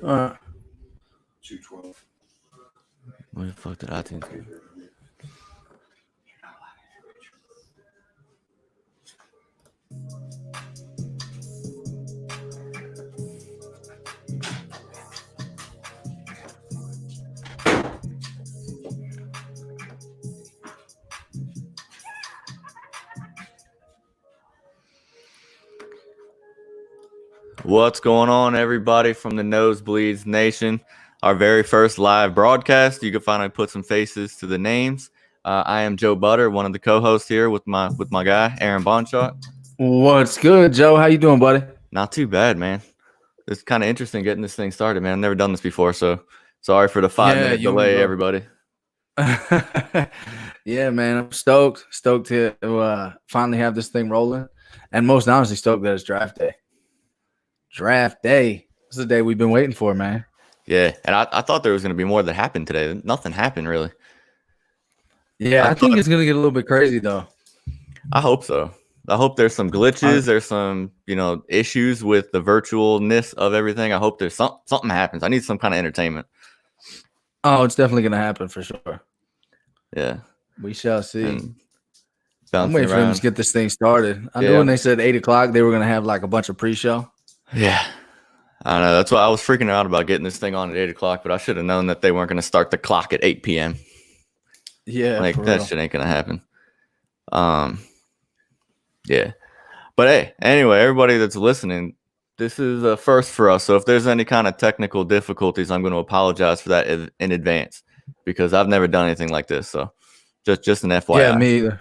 Alright. 212. Where the fuck did iTunes go? What's going on, everybody from the Nosebleeds Nation? Our very first live broadcast. You can finally put some faces to the names. I am Joe Butter, one of the co-hosts here with my guy Aaron Bonshot. What's good, Joe? How you doing, buddy? Not too bad, man. It's kind of interesting getting this thing started, man. I've never done this before, so sorry for the 5-minute delay, everybody. Yeah, man, I'm stoked to finally have this thing rolling, and most honestly stoked that it's draft day. Draft day. This is the day we've been waiting for, man. Yeah, and I thought there was going to be more that happened today. Nothing happened, really. Yeah, I think it's going to get a little bit crazy, though. I hope so. I hope there's some glitches. There's some, issues with the virtualness of everything. I hope there's something happens. I need some kind of entertainment. Oh, it's definitely going to happen for sure. Yeah. We shall see. I'm waiting for them to get this thing started. I knew when they said 8 o'clock, they were going to have like a bunch of pre-show. Yeah. I know. That's why I was freaking out about getting this thing on at 8 o'clock, but I should have known that they weren't going to start the clock at 8 p.m. Yeah. Like, that shit ain't going to happen. Yeah. But hey, anyway, everybody that's listening, this is a first for us. So if there's any kind of technical difficulties, I'm going to apologize for that in advance because I've never done anything like this. So just an FYI. Yeah, me either.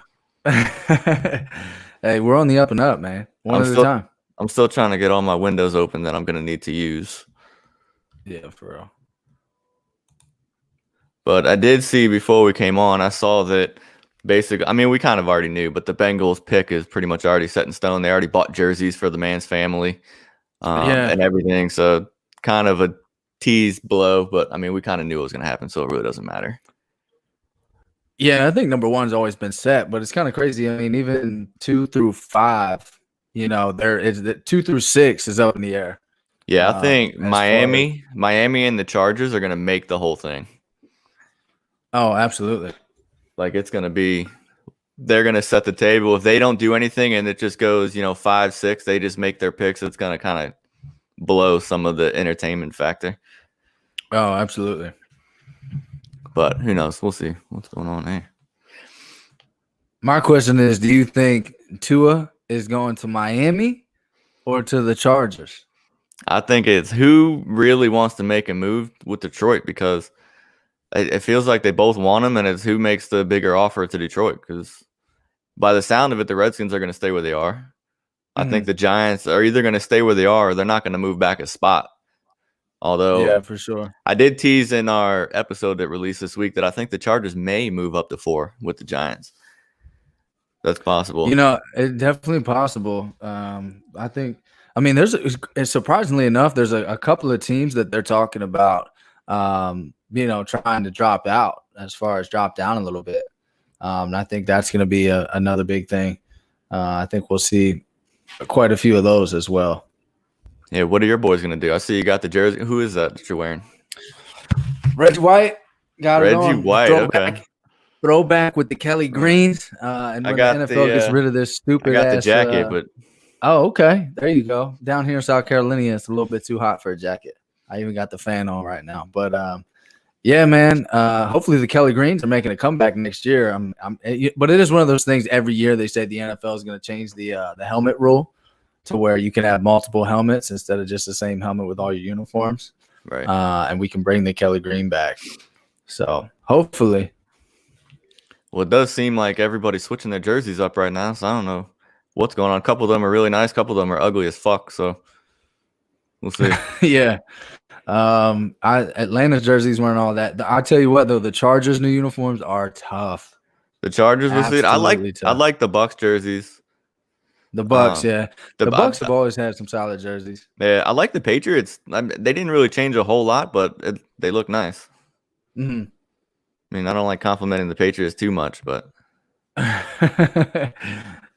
Hey, we're on the up and up, man. One at a time. I'm still trying to get all my windows open that I'm going to need to use. Yeah, for real. But I did see before we came on, I saw that basically, I mean, we kind of already knew, but the Bengals pick is pretty much already set in stone. They already bought jerseys for the man's family and everything. So kind of a tease blow, but I mean, we kind of knew it was going to happen, so it really doesn't matter. Yeah, I think number one's always been set, but it's kind of crazy. I mean, even 2 through 5, there is 2 through 6 is up in the air. Yeah, I think Miami and the Chargers are going to make the whole thing. Oh, absolutely. Like it's going to be, they're going to set the table. If they don't do anything and it just goes, 5, 6, they just make their picks. It's going to kind of blow some of the entertainment factor. Oh, absolutely. But who knows? We'll see what's going on there. My question is, do you think Tua is going to Miami or to the Chargers? I think it's who really wants to make a move with Detroit because it feels like they both want him, and it's who makes the bigger offer to Detroit because by the sound of it, the Redskins are going to stay where they are. Mm-hmm. I think the Giants are either going to stay where they are or they're not going to move back a spot. Although, yeah, for sure. I did tease in our episode that released this week that I think the Chargers may move up to 4 with the Giants. That's possible. It's definitely possible. There's surprisingly enough, there's a couple of teams that they're talking about, trying to drop out as far as drop down a little bit. And I think that's going to be another big thing. I think we'll see quite a few of those as well. Yeah, what are your boys going to do? I see you got the jersey. Who is that you're wearing? Reggie White. Got it Reggie on. White, okay. Throwback with the Kelly Greens. And when the NFL gets rid of this stupid I got the jacket, but... Oh, okay. There you go. Down here in South Carolina, it's a little bit too hot for a jacket. I even got the fan on right now. But, yeah, man, hopefully the Kelly Greens are making a comeback next year. But it is one of those things every year they say the NFL is going to change the helmet rule to where you can have multiple helmets instead of just the same helmet with all your uniforms. Right. And we can bring the Kelly Green back. So hopefully. Well, it does seem like everybody's switching their jerseys up right now. So I don't know what's going on. A couple of them are really nice. A couple of them are ugly as fuck. So we'll see. Yeah. Atlanta's jerseys weren't all that. I tell you what, though, the Chargers' new uniforms are tough. The Chargers was it. I like the Bucks jerseys. The Bucks, yeah. The Bucks have always had some solid jerseys. Yeah, I like the Patriots. They didn't really change a whole lot, but they look nice. Mm-hmm. I mean, I don't like complimenting the Patriots too much, but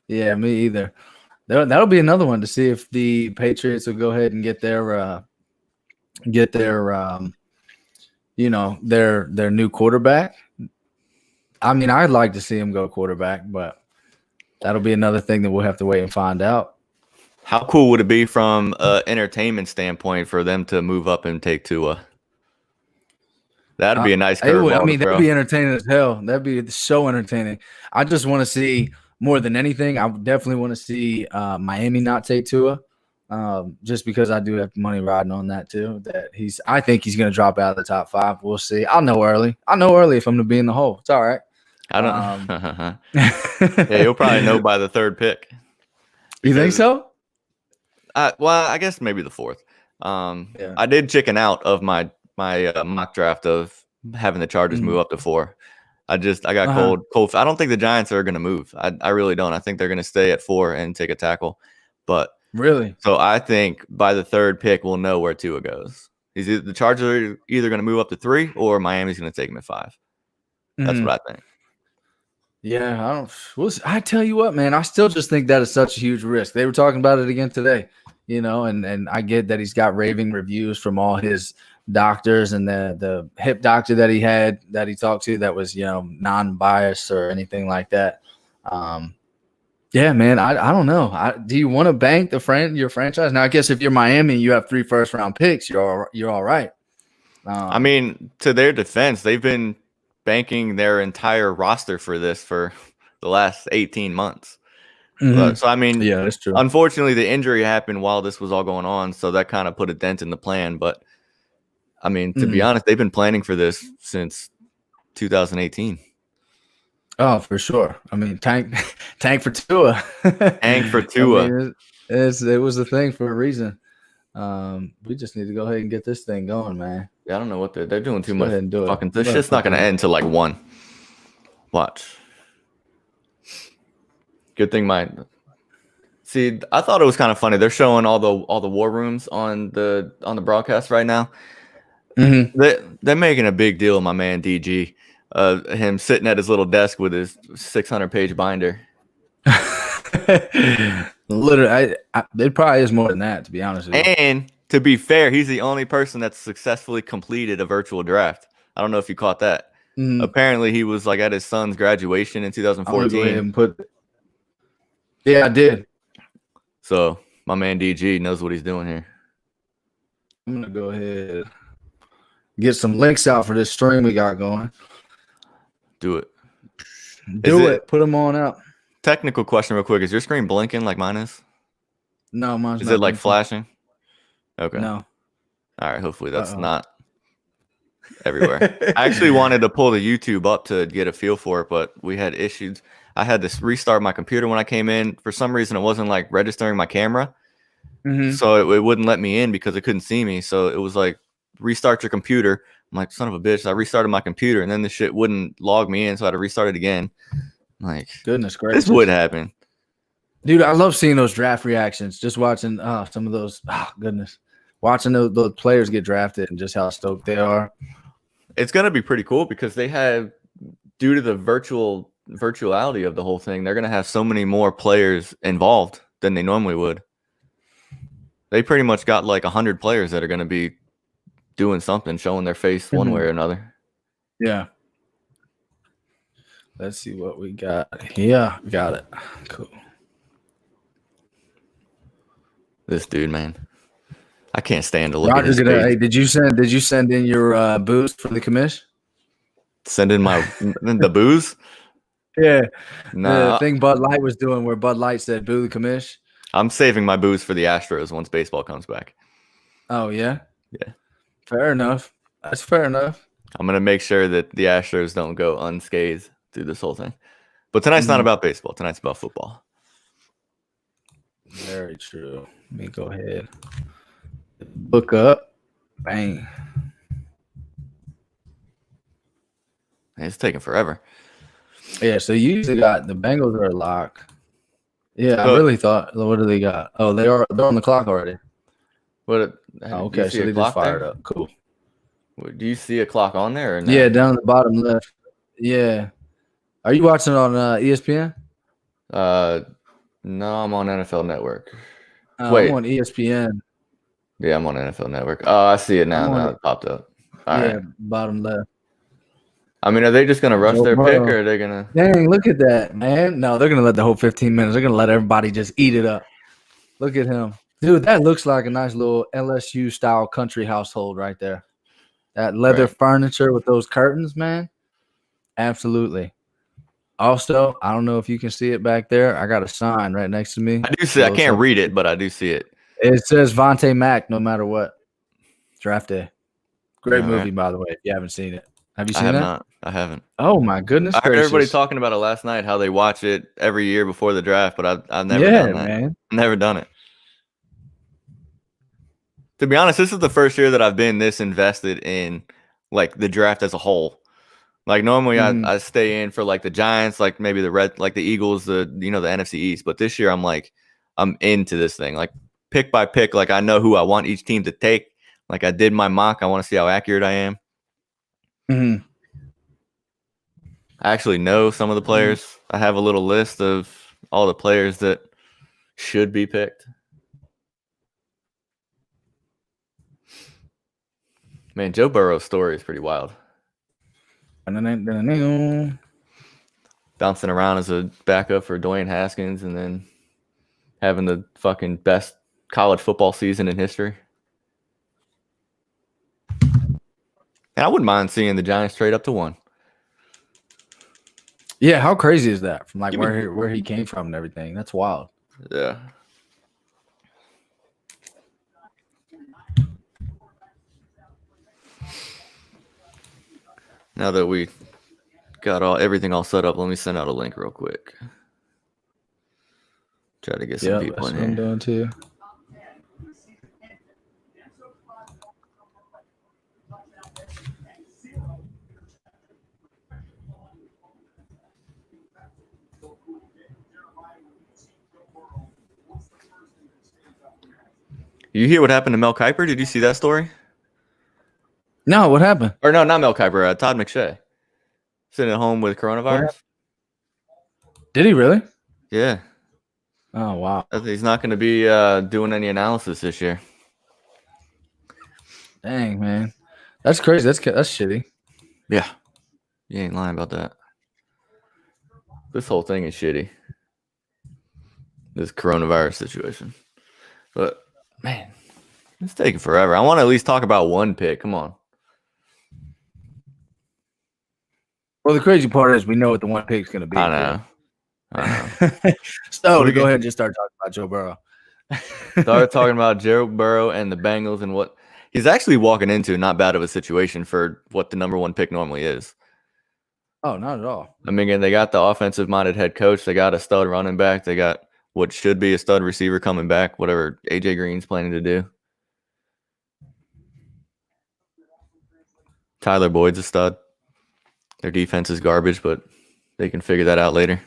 yeah, me either. That'll be another one to see if the Patriots will go ahead and get their get their their new quarterback. I mean, I'd like to see him go quarterback, but that'll be another thing that we'll have to wait and find out. How cool would it be from an entertainment standpoint for them to move up and take Tua? That'd be a nice curveball to that'd throw. be entertaining as hell. That'd be so entertaining. I just want to see more than anything. I definitely want to see Miami not take Tua, just because I do have money riding on that too. I think he's going to drop out of the top 5. We'll see. I'll know early if I'm going to be in the hole. It's all right. I don't. Yeah, you'll probably know by the 3rd pick. You think so? Well, I guess maybe the 4th. Yeah. I did chicken out of my mock draft of having the Chargers move up to 4. I got cold. I don't think the Giants are going to move. I really don't. I think they're going to stay at 4 and take a tackle. But really, so I think by the 3rd pick, we'll know where Tua goes. The Chargers are either going to move up to 3 or Miami's going to take him at 5. That's what I think. Yeah, I tell you what, man, I still just think that is such a huge risk. They were talking about it again today, and I get that he's got raving reviews from all his doctors, and the hip doctor that he talked to that was, non-biased or anything like that. Yeah, man, I don't know. Do you want to bank your franchise? Now, I guess if you're Miami and you have 3 first-round picks, you're all right. I mean, to their defense, they've been banking their entire roster for the last 18 months. Mm-hmm. So, I mean, yeah, that's true. Unfortunately, the injury happened while this was all going on, so that kind of put a dent in the plan. But, I mean, to be honest, they've been planning for this since 2018. Oh, for sure. I mean, tank for Tua. Tank for Tua. I mean, it was a thing for a reason. We just need to go ahead and get this thing going, man. Yeah, I don't know what they're doing too much. Fucking this shit's not going to end till like 1. Watch. Good thing See, I thought it was kind of funny. They're showing all the war rooms on the broadcast right now. Mm-hmm. They're making a big deal of my man DG, him sitting at his little desk with his 600-page binder. Literally, it probably is more than that, to be honest with you. And to be fair, he's the only person that's successfully completed a virtual draft. I don't know if you caught that. Mm-hmm. Apparently, he was like at his son's graduation in 2014. Yeah, I did. So my man DG knows what he's doing here. I'm gonna go ahead get some links out for this stream we got going. Do it. Put them on out. Technical question real quick. Is your screen blinking like mine is? No, mine's not. Is it like blinking. Flashing? Okay. No. All right. Hopefully that's not everywhere. I actually wanted to pull the YouTube up to get a feel for it, but we had issues. I had to restart my computer when I came in. For some reason, it wasn't like registering my camera. Mm-hmm. So it wouldn't let me in because it couldn't see me. So it was like, restart your computer. I'm like, son of a bitch. I restarted my computer and then the shit wouldn't log me in. So I had to restart it again. I'm like, goodness gracious. This would happen. Dude, I love seeing those draft reactions. Just watching some of those. Oh, goodness. Watching those players get drafted and just how stoked they are. It's going to be pretty cool because they have, due to the virtuality of the whole thing, they're going to have so many more players involved than they normally would. They pretty much got like 100 players that are going to be doing something, showing their face one way or another. Yeah. Let's see what we got. Yeah, got it. Cool. This dude, man. I can't stand to look at his face. Hey, did you send in your boost for the commish? Send in the booze? Yeah. Nah. The thing Bud Light was doing where Bud Light said boo the commish. I'm saving my booze for the Astros once baseball comes back. Oh, yeah? Yeah. Fair enough. That's fair enough. I'm going to make sure that the Astros don't go unscathed through this whole thing. But tonight's not about baseball. Tonight's about football. Very true. Let me go ahead. Book up. Bang. It's taking forever. Yeah, so you usually got the Bengals are a lock. Yeah, I really thought. What do they got? Oh, they're on the clock already. Okay, so they just fired up. Cool. Do you see a clock on there? Or no? Yeah, down at the bottom left. Yeah. Are you watching on ESPN? No, I'm on NFL Network. Wait, I'm on ESPN. Yeah, I'm on NFL Network. Oh, I see it now. I'm on Now it. it popped up. All Yeah, right. bottom left. I mean, are they just gonna rush Joe their pick, Burrow. or are they gonna? Dang, look at that, man. No, they're gonna let the whole 15 minutes. They're gonna let everybody just eat it up. Look at him. Dude, that looks like a nice little LSU style country household right there. That leather Right. furniture with those curtains, man. Absolutely. Also, I don't know if you can see it back there. I got a sign right next to me. I do see. I Little can't something. read it, but I do see it. It says Vontae Mack no matter what. Draft day. Great All movie, right. by the way, if you haven't seen it. Have you I seen have that? not. I haven't. Oh, my goodness I heard everybody gracious. talking about it last night, how they watch it every year before the draft, but I've never Yeah, done that. man. Never done it. To be honest, this is the first year that I've been this invested in like the draft as a whole. Like normally Mhm. I stay in for like the Giants, like maybe like the Eagles, the NFC East. But this year I'm into this thing. Like pick by pick, like I know who I want each team to take. Like I did my mock. I want to see how accurate I am. Mhm. I actually know some of the players. I have a little list of all the players that should be picked. Man, Joe Burrow's story is pretty wild. Bouncing around as a backup for Dwayne Haskins and then having the fucking best college football season in history. And I wouldn't mind seeing the Giants trade up to 1. Yeah, how crazy is that? From like Give me- where he came from and everything. That's wild. Yeah. Now that we got everything all set up, let me send out a link real quick. Try to get some Yeah, people that's in what I'm here. doing too. You hear what happened to Mel Kiper? Did you see that story? No, what happened? Or no, not Mel Kiper. Todd McShay. Sitting at home with coronavirus. Did he really? Yeah. Oh wow. He's not going to be doing any analysis this year. Dang, man. That's crazy. That's shitty. Yeah. You ain't lying about that. This whole thing is shitty. This coronavirus situation. But, man, it's taking forever. I want to at least talk about one pick. Come on. Well, the crazy part is we know what the one pick's going to be. I know. So to go ahead and just start talking about Joe Burrow. Start talking about Joe Burrow and the Bengals and what he's actually walking into. Not bad of a situation for what the number 1 pick normally is. Oh, not at all. I mean, again, they got the offensive-minded head coach. They got a stud running back. They got what should be a stud receiver coming back, whatever AJ Green's planning to do. Tyler Boyd's a stud. Their defense is garbage, but they can figure that out later.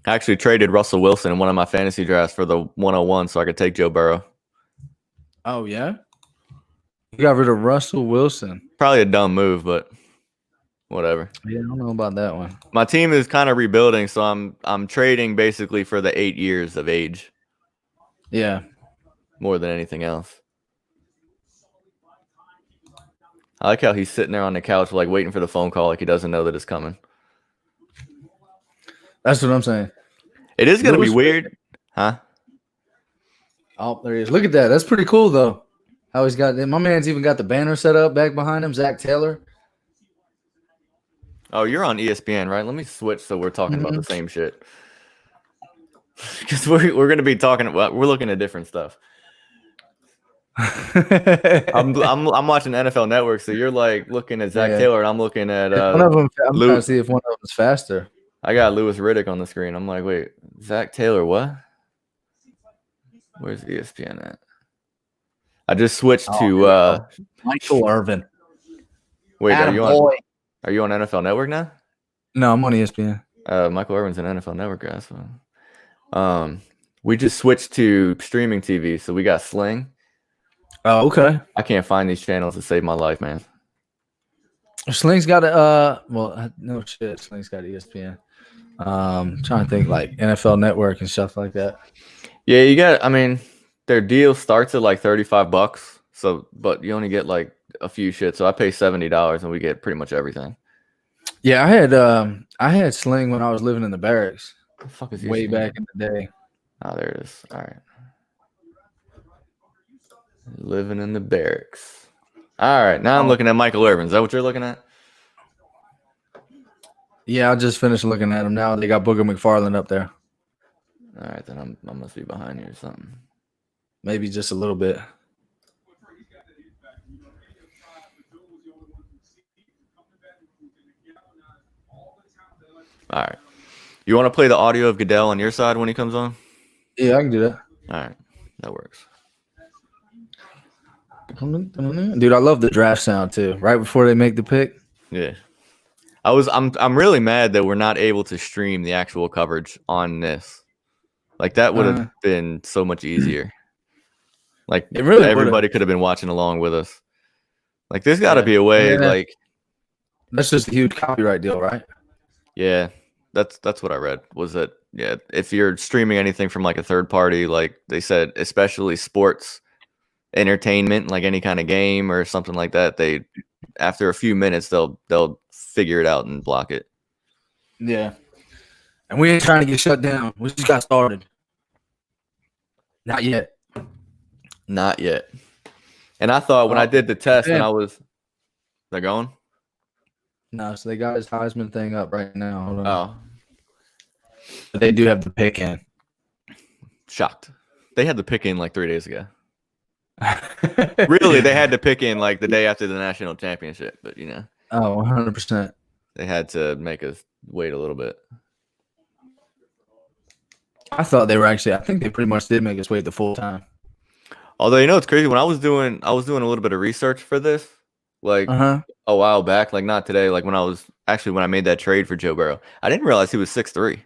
I actually traded Russell Wilson in one of my fantasy drafts for the 101 so I could take Joe Burrow. Oh, yeah? You got rid of Russell Wilson. Probably a dumb move, but whatever. Yeah, I don't know about that one. My team is kind of rebuilding, so I'm trading basically for the 8 years of age. Yeah. More than anything else. I like how he's sitting there on the couch, like waiting for the phone call, like he doesn't know that it's coming. That's what I'm saying. It is going to be weird. Huh? Oh, there he is. Look at that. That's pretty cool, though. How he's got my man's even got the banner set up back behind him, Zach Taylor. Oh, you're on ESPN, right? Let me switch so we're talking about the same shit. Because we're going to be talking about, we're looking at different stuff. I'm watching NFL Network, so you're like looking at Zach Taylor, and I'm looking at one of them. I'm trying to see if one of them is faster. I got Louis Riddick on the screen. I'm like, wait, Zach Taylor, what? Where's ESPN at? I just switched to Michael Irvin. Wait, are you on NFL Network now? No, I'm on ESPN. Michael Irvin's an NFL Network guy. So, we just switched to streaming TV, so we got Sling. Oh, okay. I can't find these channels to save my life, man. Sling's got no shit. Sling's got ESPN. Trying to think like NFL Network and stuff like that. Yeah, you got. I mean, their deal starts at like $35. So, but you only get like a few shit. So I pay $70 and we get pretty much everything. Yeah, I had Sling when I was living in the barracks. What the fuck is Way back in the day. Oh, there it is. All right. Living in the barracks. All right. Now I'm looking at Michael Irvin. Is that what you're looking at? Yeah, I just finished looking at them now. They got Booger McFarland up there. All right, then I must be behind you or something. Maybe just a little bit. All right. You want to play the audio of Goodell on your side when he comes on? Yeah, I can do that. All right. That works. Dude, I love the draft sound too. Right before they make the pick. Yeah. I'm really mad that we're not able to stream the actual coverage on this. Like that would have been so much easier. Like it really everybody could have been watching along with us. Like there's got to be a way. Like that's just a huge copyright deal, right? Yeah, that's what I read. Was that if you're streaming anything from like a third party, like they said, especially sports entertainment, like any kind of game or something like that, they after a few minutes they'll figure it out and block it. Yeah. And we ain't trying to get shut down. We just got started. Not yet. Not yet. And I thought when I did the test and I was they're going? No, so they got his Heisman thing up right now. Hold on. Oh. But they do have the pick in. Shocked. They had the pick in like 3 days ago. Really, they had to pick in like the day after the national championship, but you know. Oh, 100%. They had to make us wait a little bit. I thought they were I think they pretty much did make us wait the full time. Although, you know, it's crazy. When I was doing a little bit of research for this, like a while back, like not today, like when I made that trade for Joe Burrow, I didn't realize he was 6'3".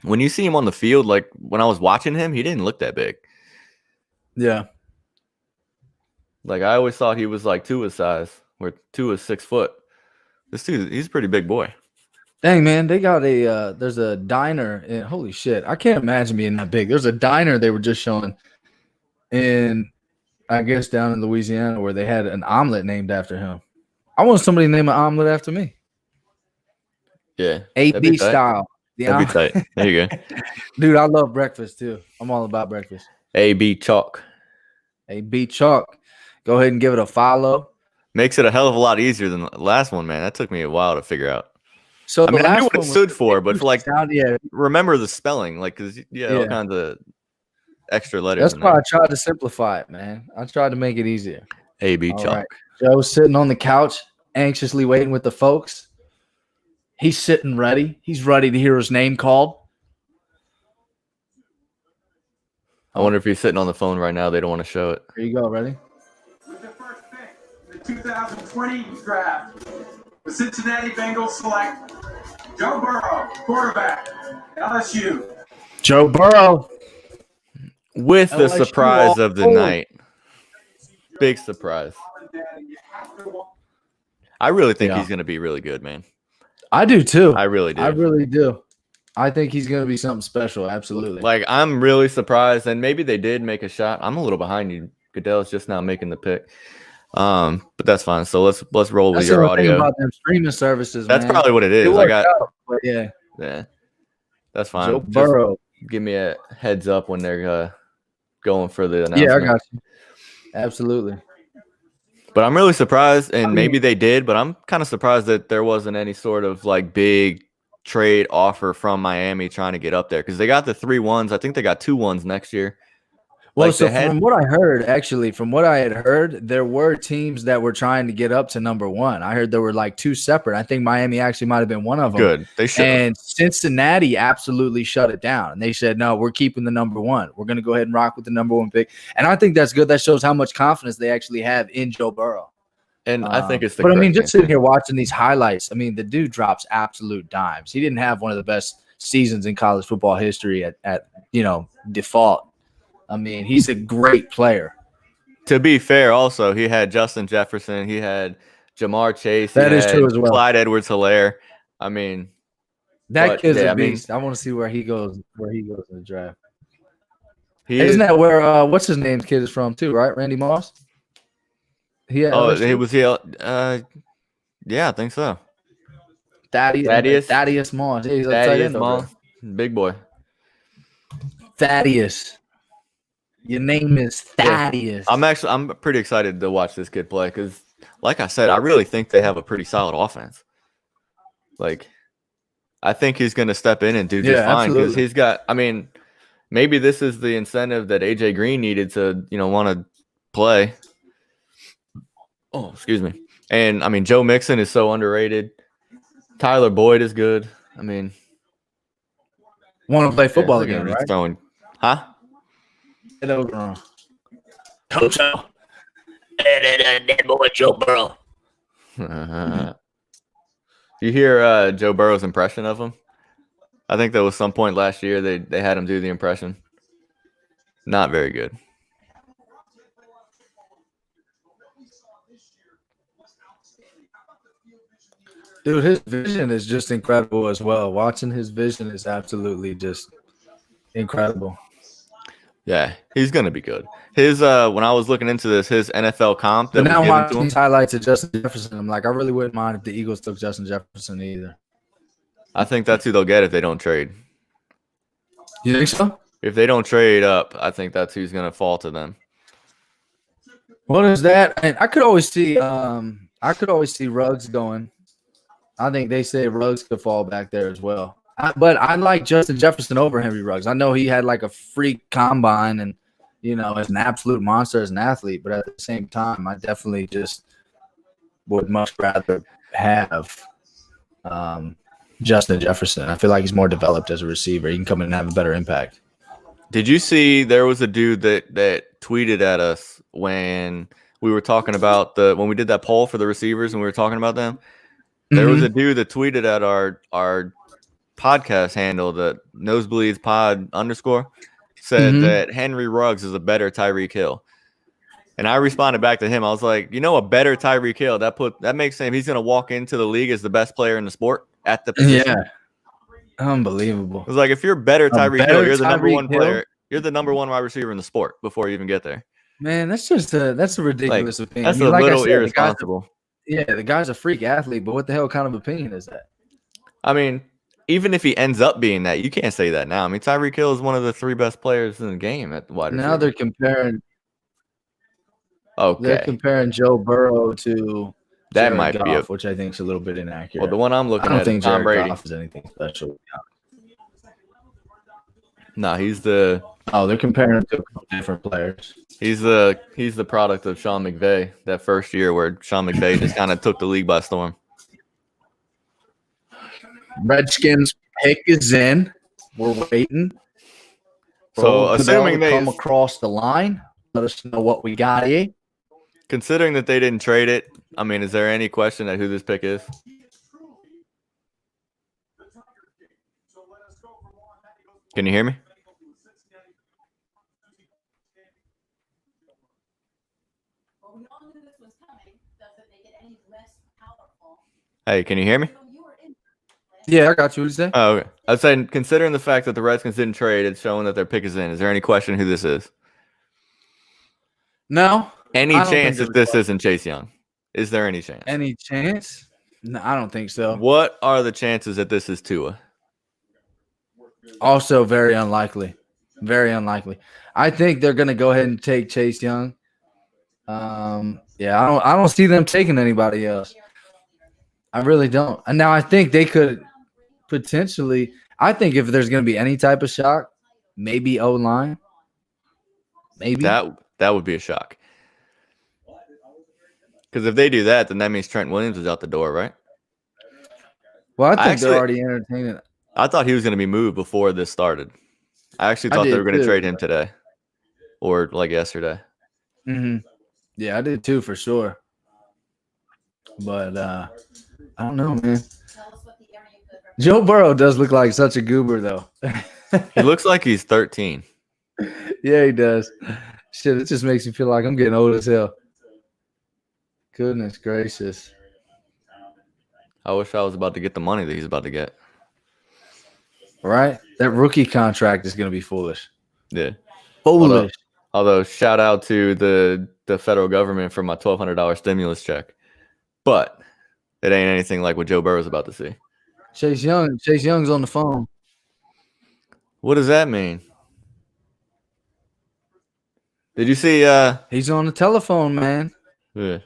When you see him on the field, like when I was watching him, he didn't look that big. Yeah. Like I always thought he was like Tua's size, where Tua's 6 foot. This dude, he's a pretty big boy. Dang, man, they got there's a diner in, holy shit, I can't imagine being that big. There's a diner they were just showing in, I guess, down in Louisiana where they had an omelet named after him. I want somebody to name an omelet after me. Yeah. AB style. That'd be tight. There you go. Dude, I love breakfast too. I'm all about breakfast. AB Chalk. AB Chalk. Go ahead and give it a follow. Makes it a hell of a lot easier than the last one, man. That took me a while to figure out. So I mean, I knew what it stood for, but for like, yeah, remember the spelling, like, because all kinds of extra letters. That's why I tried to simplify it, man. I tried to make it easier. AB Chalk. Right. Joe's sitting on the couch, anxiously waiting with the folks. He's sitting ready. He's ready to hear his name called. I wonder if he's sitting on the phone right now. They don't want to show it. Here you go. Ready? With the first pick in the 2020 draft, the Cincinnati Bengals select Joe Burrow, quarterback, LSU. Joe Burrow. With the surprise of the night. Big surprise. I really think he's going to be really good, man. I do too. I really do. I really do. I think he's going to be something special. Absolutely. Like, I'm really surprised. And maybe they did make a shot. I'm a little behind you. Goodell's just now making the pick. But that's fine. So let's roll with your audio. About them streaming services, that's probably what it is. Yeah. That's fine. Joe Burrow. Give me a heads up when they're going for the announcement. Yeah, I got you. Absolutely. But I'm really surprised, and maybe they did, but I'm kind of surprised that there wasn't any sort of like big trade offer from Miami trying to get up there, because they got the 3 1s. I think they got 2 1s next year. Well, like from what I had heard, there were teams that were trying to get up to number 1. I heard there were like 2 separate. I think Miami actually might have been one of them. Good. They should. And Cincinnati absolutely shut it down. And they said, no, we're keeping the number 1. We're going to go ahead and rock with the number 1 pick. And I think that's good. That shows how much confidence they actually have in Joe Burrow. And I think it's But I mean, just sitting here watching these highlights, I mean, the dude drops absolute dimes. He didn't have one of the best seasons in college football history at default. I mean, he's a great player. To be fair, also, he had Justin Jefferson. He had Jamar Chase. That is true as well. Clyde Edwards-Helaire. I mean, That kid's yeah, a I mean, beast. I want to see where he goes. Where he goes in the draft. Isn't that where what's his name's kid is from too? Right, Randy Moss. He at Oh, LSU? he was here. Yeah, I think so. Thaddeus Moss. Yeah, he's a tight end over Moss, big boy. there. Thaddeus. Your name is Thaddeus. I'm pretty excited to watch this kid play because, like I said, I really think they have a pretty solid offense. Like, I think he's going to step in and do just fine because he's got. I mean, maybe this is the incentive that AJ Green needed to, want to play. Oh, excuse me. And I mean, Joe Mixon is so underrated. Tyler Boyd is good. I mean, want to play football again, right? Throwing, huh? Get over. Coach O. That boy Joe Burrow. You hear Joe Burrow's impression of him? I think that was some point last year they had him do the impression. Not very good. Dude, his vision is just incredible as well. Watching his vision is absolutely just incredible. Yeah, he's gonna be good. His when I was looking into this, his NFL comp that But now was given to him, these highlights of Justin Jefferson, I'm like, I really wouldn't mind if the Eagles took Justin Jefferson either. I think that's who they'll get if they don't trade. You think so? If they don't trade up, I think that's who's gonna fall to them. What is that? And I could always see Ruggs going. I think they say Ruggs could fall back there as well. But I like Justin Jefferson over Henry Ruggs. I know he had like a freak combine and, is an absolute monster as an athlete. But at the same time, I definitely just would much rather have Justin Jefferson. I feel like he's more developed as a receiver. He can come in and have a better impact. Did you see there was a dude that tweeted at us when we were talking about when we did that poll for the receivers and we were talking about them? There was a dude that tweeted at our podcast handle, the Nosebleeds Pod _ said that Henry Ruggs is a better Tyreek Hill. And I responded back to him. I was like, a better Tyreek Hill, that makes sense. He's going to walk into the league as the best player in the sport at the position. Yeah. Unbelievable. It was like, if you're better Tyreek Hill, you're the number one Hill? player. You're the number one wide receiver in the sport before you even get there. Man, that's a ridiculous opinion. That's a little irresponsible. The guy's a freak athlete, but what the hell kind of opinion is that? I mean, even if he ends up being that, you can't say that now. I mean, Tyreek Hill is one of the 3 best players in the game at wide receiver. Now they're comparing. Okay. They're comparing Joe Burrow to that Jared might Goff, be which I think is a little bit inaccurate. Well, the one I'm looking at is Tom Brady. Goff is anything special. No, he's the. Oh, they're comparing him to different players. He's the product of Sean McVay that first year where Sean McVay just kind of took the league by storm. Redskins pick is in. We're waiting. So assuming they come across the line, let us know what we got here. Considering that they didn't trade it, I mean, is there any question at who this pick is? Can you hear me? Hey, can you hear me? Yeah, I got you. What did you say? Oh, okay. I was saying, considering the fact that the Redskins didn't trade, it's showing that their pick is in. Is there any question who this is? No. Any chance that this isn't Chase Young? Is there any chance? Any chance? No, I don't think so. What are the chances that this is Tua? Also very unlikely. Very unlikely. I think they're going to go ahead and take Chase Young. Yeah, I don't see them taking anybody else. I really don't. And now I think they could potentially – I think if there's going to be any type of shock, maybe O-line. Maybe. That would be a shock. Because if they do that, then that means Trent Williams is out the door, right? Well, I think they're already entertaining it. I thought he was going to be moved before this started. I actually thought they were going to trade him today or like yesterday. Yeah, I did too, for sure. But I don't know, man. Joe Burrow does look like such a goober, though. He looks like he's 13. Yeah, he does. Shit, it just makes me feel like I'm getting old as hell. Goodness gracious. I wish I was about to get the money that he's about to get. right? That rookie contract is going to be foolish. Yeah. Foolish. Although shout out to the federal government for my $1,200 stimulus check, but it ain't anything like what Joe Burrow's about to see. Chase Young's on the phone. What does that mean? Did you see? He's on the telephone, man. Yeah.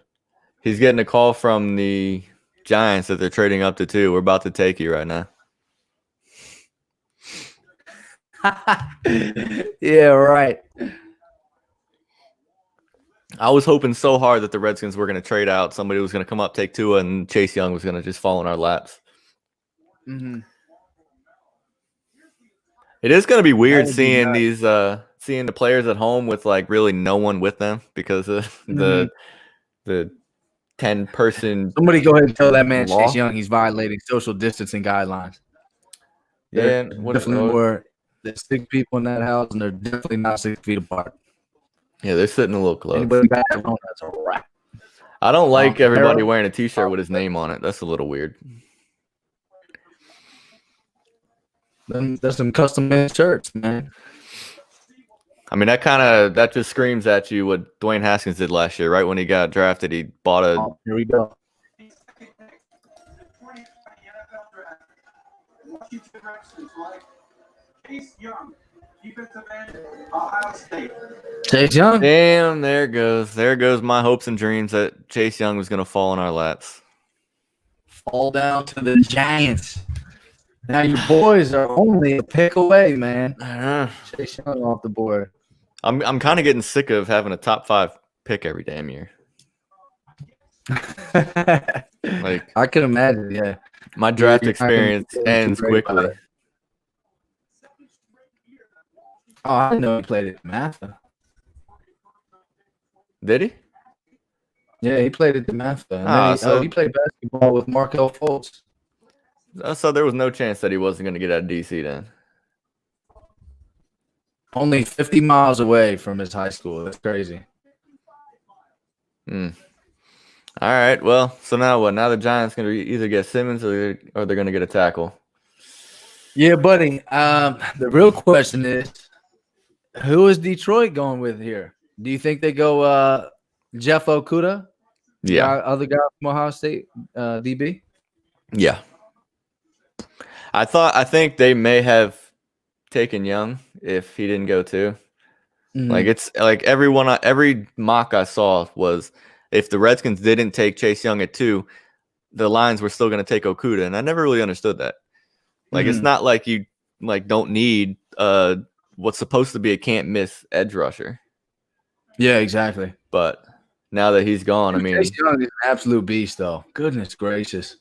He's getting a call from the Giants that they're trading up to 2. We're about to take you right now. Yeah, right. I was hoping so hard that the Redskins were going to trade out. Somebody was going to come up, take Tua, and Chase Young was going to just fall in our laps. Mm-hmm. It is going to be weird That would be seeing nice. seeing the players at home with like really no one with them because of the 10-person. Somebody go ahead and tell that man law. Chase Young he's violating social distancing guidelines. Yeah, There's definitely more. There's 6 people in that house, and they're definitely not 6 feet apart. Yeah, they're sitting a little close. Anybody back home, that's a wrap. I don't like everybody Harold? wearing a T-shirt with his name on it. That's a little weird. There's some custom-made shirts, man. I mean, that just screams at you what Dwayne Haskins did last year. Right when he got drafted, he bought a. Oh, here we go. Washington Redskins like Chase Young, defensive end, Ohio State. Chase Young. Damn, there goes my hopes and dreams that Chase Young was going to fall in our laps. Fall down to the Giants. Now your boys are only a pick away, man. Chase Young off the board. I'm kind of getting sick of having a top 5 pick every damn year. Like I can imagine, yeah. my draft You're not gonna experience feel too ends great about quickly. it. Oh, I didn't know he played at Matha. Did he? Yeah, he played at the Matha. And Ah, then so- he played basketball with Markel Fultz. So there was no chance that he wasn't going to get out of DC then. Only 50 miles away from his high school. That's crazy. All right. Well, so now what? Now the Giants going to either get Simmons or they're going to get a tackle. Yeah, buddy. The real question is, who is Detroit going with here? Do you think they go Jeff Okudah? Yeah. Other guy from Ohio State, DB? Yeah. I think they may have taken Young if he didn't go too. Mhm. Like it's like every mock I saw was if the Redskins didn't take Chase Young at 2, the Lions were still going to take Okudah, and I never really understood that. Like it's not like you like don't need what's supposed to be a can't miss edge rusher, Yeah, exactly. but now that he's gone, I mean, Chase Young is an absolute beast, though. Goodness gracious.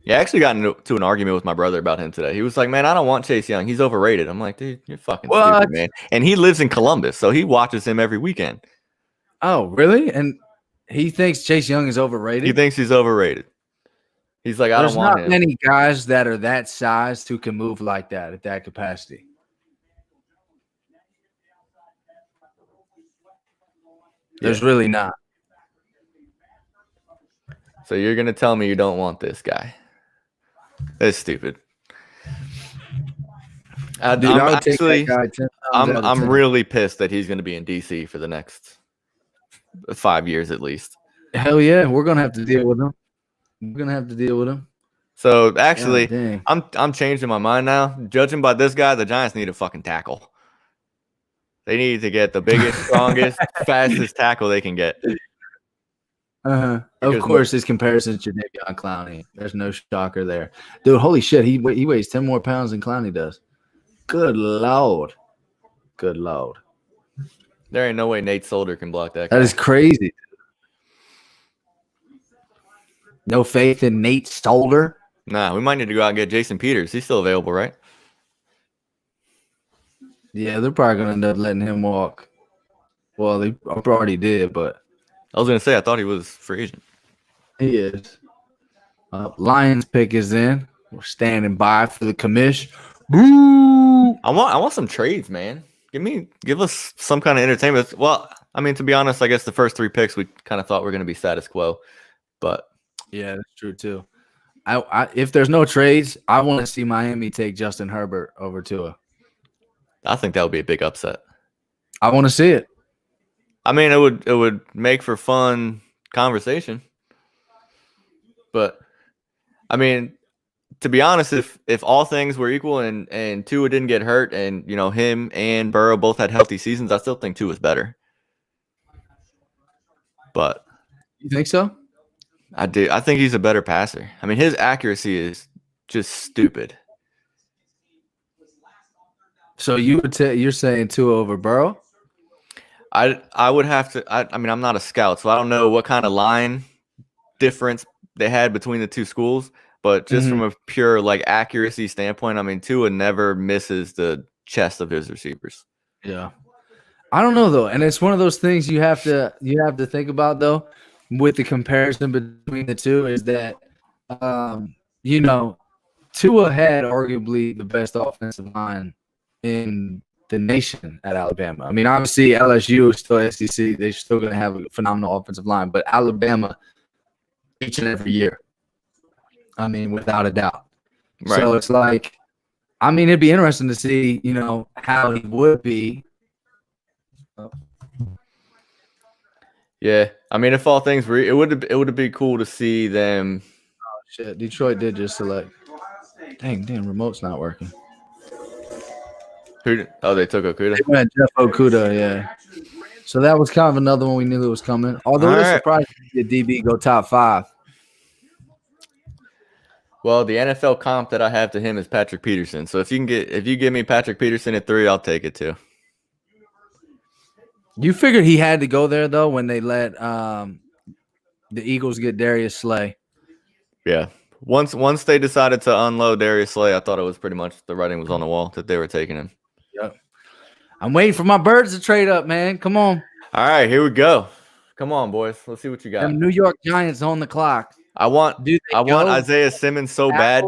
yeah, I actually got into an argument with my brother about him today. He was like, "Man, I don't want Chase Young. He's overrated." I'm like, "Dude, you're fucking What? stupid, man." And he lives in Columbus, so he watches him every weekend. Oh, really? And he thinks Chase Young is overrated? He thinks he's overrated. He's like, "I There's don't want not him." many guys that are that sized who can move like that at that capacity. There's really not. So you're gonna tell me you don't want this guy? That's stupid. Dude, I would take that guy 10 times out of I'm 10. really pissed that he's gonna be in DC for the next 5 years at least. Hell yeah, we're gonna have to deal with him. We're gonna have to deal with him. So actually, God dang. I'm changing my mind now. Judging by this guy, the Giants need a fucking tackle. They need to get the biggest, strongest, fastest tackle they can get. Of Because- course, his comparison to Davion Clowney. There's no shocker there, dude. Holy shit, he weighs 10 more pounds than Clowney does. Good lord, good lord. There ain't no way Nate Solder can block that guy. That is crazy. No faith in Nate Solder. Nah, we might need to go out and get Jason Peters. He's still available, right? Yeah, they're probably gonna end up letting him walk. Well, they already did, but I was gonna say I thought he was free agent. he is. Lions pick is in. We're standing by for the commish. Boo! I want some trades, man. Give us some kind of entertainment. Well, I mean, to be honest, I guess the first 3 picks we kind of thought were going to be status quo, but Yeah, that's true too. if there's no trades, I want to see Miami take Justin Herbert over Tua. I think that would be a big upset. I want to see it. I mean, it would make for fun conversation. But I mean, to be honest, if all things were equal and Tua didn't get hurt and him and Burrow both had healthy seasons, I still think Tua is better. But You think so? I do. I think he's a better passer. I mean, his accuracy is just stupid. So you're saying Tua over Burrow? I would have to. I mean, I'm not a scout, so I don't know what kind of line difference they had between the two schools. But just from a pure accuracy standpoint, I mean, Tua never misses the chest of his receivers. Yeah. I don't know though, and it's one of those things you have to think about though, with the comparison between the two is that, Tua had arguably the best offensive line in the nation at Alabama. I mean, obviously LSU is still SEC; they're still going to have a phenomenal offensive line, but Alabama each and every year. I mean, without a doubt. Right. So it's like, I mean, it'd be interesting to see, how he would be. Yeah, I mean, if all things were, it would be cool to see them. Oh shit! Detroit did just select. Damn, remote's not working. Oh, they took Okuda. They went Jeff Okuda, yeah. So that was kind of another one we knew that was coming. Although it's surprising to see a DB go top 5. Well, the NFL comp that I have to him is Patrick Peterson. So if you give me Patrick Peterson at 3, I'll take it too. You figured he had to go there though when they let the Eagles get Darius Slay. Yeah. Once they decided to unload Darius Slay, I thought it was pretty much the writing was on the wall that they were taking him. Yep. I'm waiting for my birds to trade up, man. Come on. All right, here we go. Come on, boys. Let's see what you got. Them New York Giants on the clock. I want Isaiah Simmons so bad.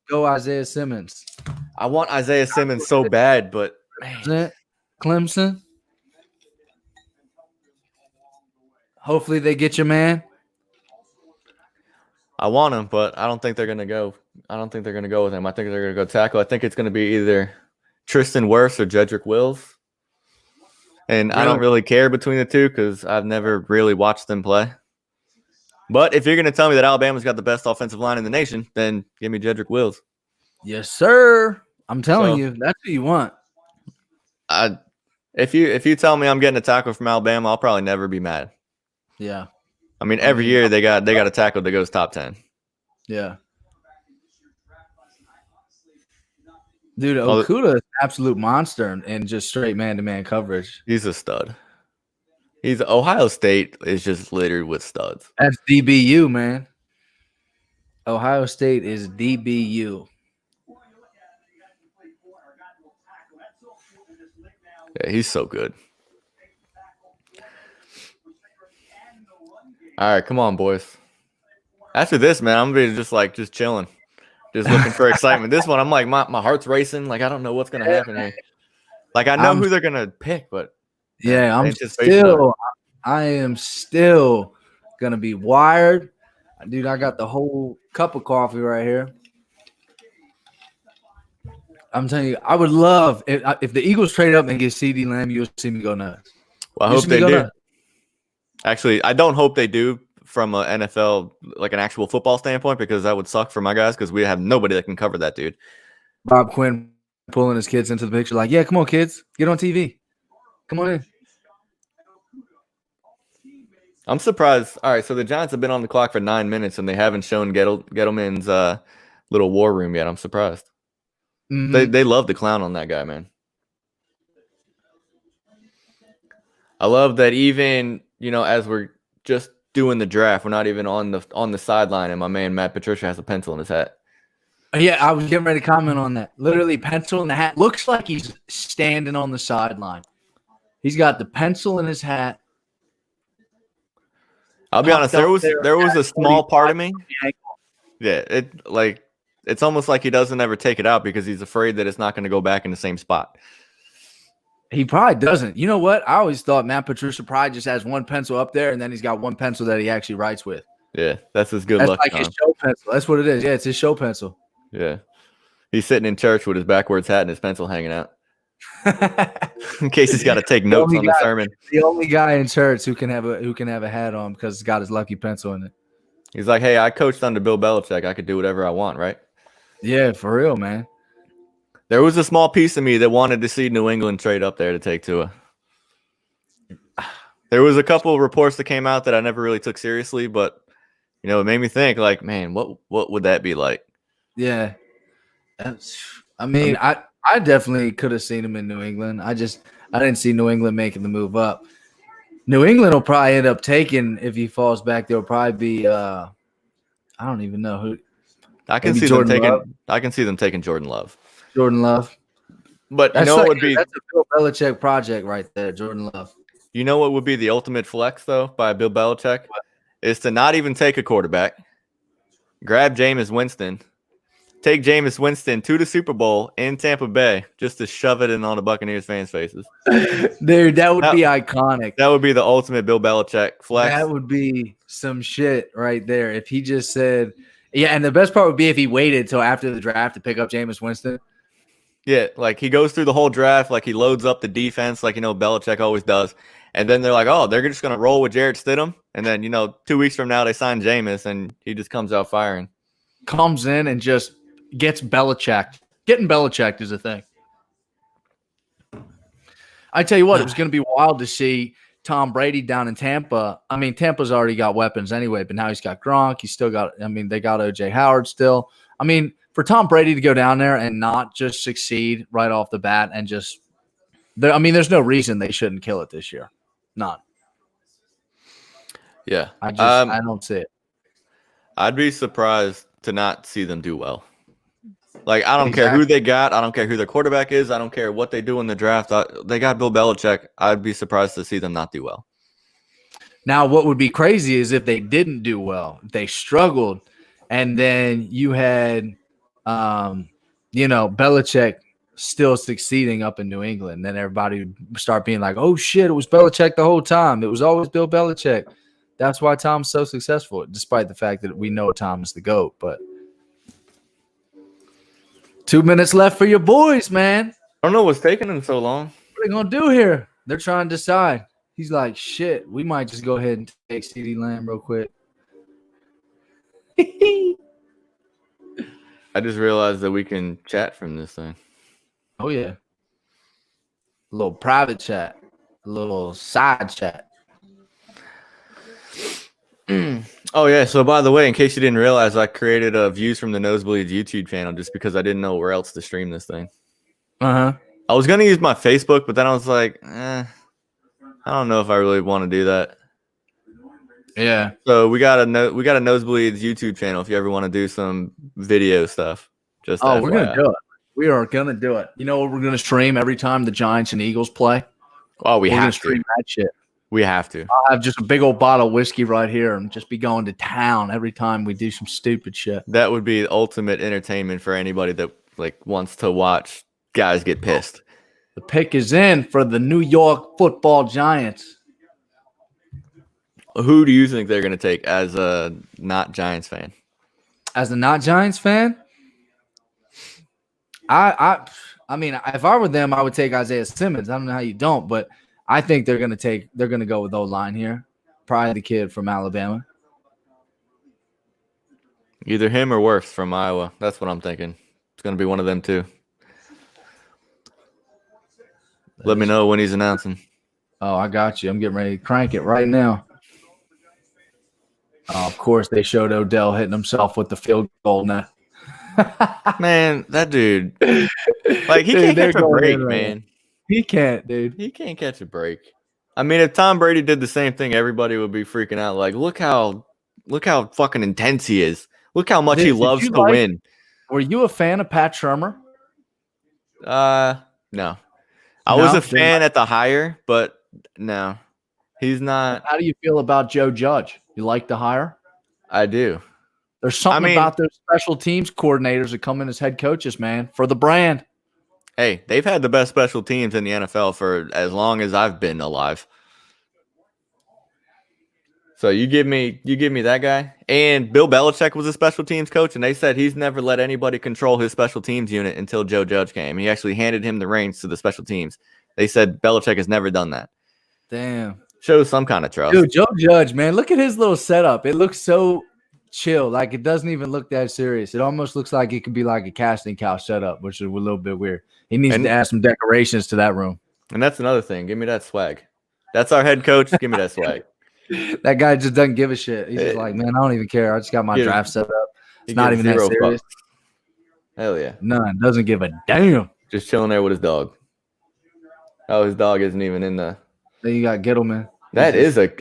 Go Isaiah Simmons. I want Isaiah Simmons so bad, but Clemson. Hopefully they get your man. I want him, but I don't think they're gonna go. I don't think they're gonna go with him. I think they're gonna go tackle. I think it's gonna be either Tristan Wirfs or Jedrick Wills. And I don't really care between the two because I've never really watched them play. But if you're going to tell me that Alabama's got the best offensive line in the nation, then give me Jedrick Wills. Yes, sir. I'm telling you, that's what you want. If you tell me I'm getting a tackle from Alabama, I'll probably never be mad. Yeah. I mean, every year they got a tackle that goes top 10. Yeah. Dude, Okuda is an absolute monster and just straight man-to-man coverage. He's a stud. Ohio State is just littered with studs. That's DBU, man. Ohio State is DBU. Yeah, he's so good. All right, come on, boys. After this, man, I'm gonna be just chilling, just looking for excitement. This one, I'm like, my heart's racing. Like, I don't know what's gonna happen here. Like, I know who they're gonna pick, but yeah, I am still gonna be wired, dude. I got the whole cup of coffee right here. I'm telling you, I would love if the Eagles trade up and get CeeDee Lamb. You'll see me go nuts. Well, I hope they do. Actually, I don't hope they do from an NFL, like an actual football standpoint, because that would suck for my guys because we have nobody that can cover that dude. Bob Quinn pulling his kids into the picture, like, yeah, come on, kids, get on TV. Come on in. I'm surprised. All right, so the Giants have been on the clock for 9 minutes and they haven't shown Gettleman's little war room yet. I'm surprised. Mm-hmm. They love the clown on that guy, man. I love that even, as we're just doing the draft, we're not even on the sideline, and my man Matt Patricia has a pencil in his hat. Yeah, I was getting ready to comment on that. Literally, pencil in the hat. Looks like he's standing on the sideline. He's got the pencil in his hat. I'll be honest, there was a small part of me. Yeah, it's almost like he doesn't ever take it out because he's afraid that it's not going to go back in the same spot. He probably doesn't. You know what? I always thought Matt Patricia probably just has one pencil up there, and then he's got one pencil that he actually writes with. Yeah, that's his good That's luck like charm. his show pencil. That's what it is. Yeah, it's his show pencil. Yeah. He's sitting in church with his backwards hat and his pencil hanging out in case he's got to take notes on the sermon. The only guy in church who can have a hat on because it's got his lucky pencil in it. He's like, hey, I coached under Bill Belichick. I could do whatever I want, right? Yeah, for real, man. There was a small piece of me that wanted to see New England trade up there to take Tua. There was a couple of reports that came out that I never really took seriously, but it made me think, like, man, what would that be like? Yeah. I definitely could have seen him in New England. I didn't see New England making the move up. New England will probably end up taking, if he falls back, there'll probably be I don't even know who. I can see them taking Jordan Love. Jordan Love. But That's what would be that's a Bill Belichick project right there, Jordan Love. You know what would be the ultimate flex though by Bill Belichick? Is to not even take a quarterback. Grab Jameis Winston. Take Jameis Winston to the Super Bowl in Tampa Bay just to shove it in on the Buccaneers fans' faces. Dude, that would be iconic. That would be the ultimate Bill Belichick flex. That would be some shit right there. If he just said, yeah, and the best part would be if he waited till after the draft to pick up Jameis Winston. Yeah, like he goes through the whole draft, like he loads up the defense, like Belichick always does. And then they're like, oh, they're just going to roll with Jarrett Stidham. And then, 2 weeks from now, they sign Jameis, and he just comes out firing. Comes in and just gets Belichick. Getting Belichick is a thing. I tell you what, it was going to be wild to see Tom Brady down in Tampa. I mean, Tampa's already got weapons anyway, but now he's got Gronk. He's still got, they got O.J. Howard still. I mean, for Tom Brady to go down there and not just succeed right off the bat and just – there's no reason they shouldn't kill it this year. None. Yeah. I don't see it. I'd be surprised to not see them do well. Like, I don't care who they got. I don't care who their quarterback is. I don't care what they do in the draft. They got Bill Belichick. I'd be surprised to see them not do well. Now, what would be crazy is if they didn't do well, they struggled, and then you had, Belichick still succeeding up in New England. Then everybody would start being like, oh, shit, it was Belichick the whole time. It was always Bill Belichick. That's why Tom's so successful, despite the fact that we know Tom's the GOAT. But 2 minutes left for your boys, man. I don't know what's taking them so long. What are they going to do here? They're trying to decide. He's like, shit, we might just go ahead and take CeeDee Lamb real quick. I just realized that we can chat from this thing. Oh, yeah. A little private chat. A little side chat. Oh, yeah. So, by the way, in case you didn't realize, I created a Views from the Nosebleeds YouTube channel just because I didn't know where else to stream this thing. Uh-huh. I was going to use my Facebook, but then I was like, I don't know if I really want to do that. Yeah. So we got a Nosebleeds YouTube channel if you ever want to do some video stuff. Just we're gonna do it. We are gonna do it. You know what we're gonna stream every time the Giants and Eagles play? Oh, we're gonna have stream to. that shit. We have to. I'll have just a big old bottle of whiskey right here and just be going to town every time we do some stupid shit. That would be ultimate entertainment for anybody that wants to watch guys get pissed. The pick is in for the New York Football Giants. Who do you think they're going to take as a not Giants fan? As a not Giants fan, I mean, if I were them, I would take Isaiah Simmons. I don't know how you don't, but I think they're going to go with O-line here. Probably the kid from Alabama. Either him or Wirfs from Iowa. That's what I'm thinking. It's going to be one of them too. Let me know when he's announcing. Oh, I got you. I'm getting ready to crank it right now. Of course, they showed Odell hitting himself with the field goal net. Man, that dude. Like, he can't catch a break, man. He can't, dude. He can't catch a break. I mean, if Tom Brady did the same thing, everybody would be freaking out. Like, look how fucking intense he is. Look how much he loves to win. Were you a fan of Pat Shurmur? No. I was a fan at the hire, but no. He's not. How do you feel about Joe Judge? You like the hire? I do. There's something about those special teams coordinators that come in as head coaches, man, for the brand. Hey, they've had the best special teams in the NFL for as long as I've been alive. So you give me that guy. And Bill Belichick was a special teams coach, and they said he's never let anybody control his special teams unit until Joe Judge came. He actually handed him the reins to the special teams. They said Belichick has never done that. Damn. Shows some kind of trust. Dude, Joe Judge, man, look at his little setup. It looks so chill. Like, it doesn't even look that serious. It almost looks like it could be like a casting couch setup, which is a little bit weird. He needs to add some decorations to that room. And that's another thing. Give me that swag. That's our head coach. Give me that swag. That guy just doesn't give a shit. He's just like, man, I don't even care. I just got my draft set up. It's not even that serious. Bucks. Hell yeah. None. Doesn't give a damn. Just chilling there with his dog. Oh, his dog isn't even in the. Then you got Gittleman.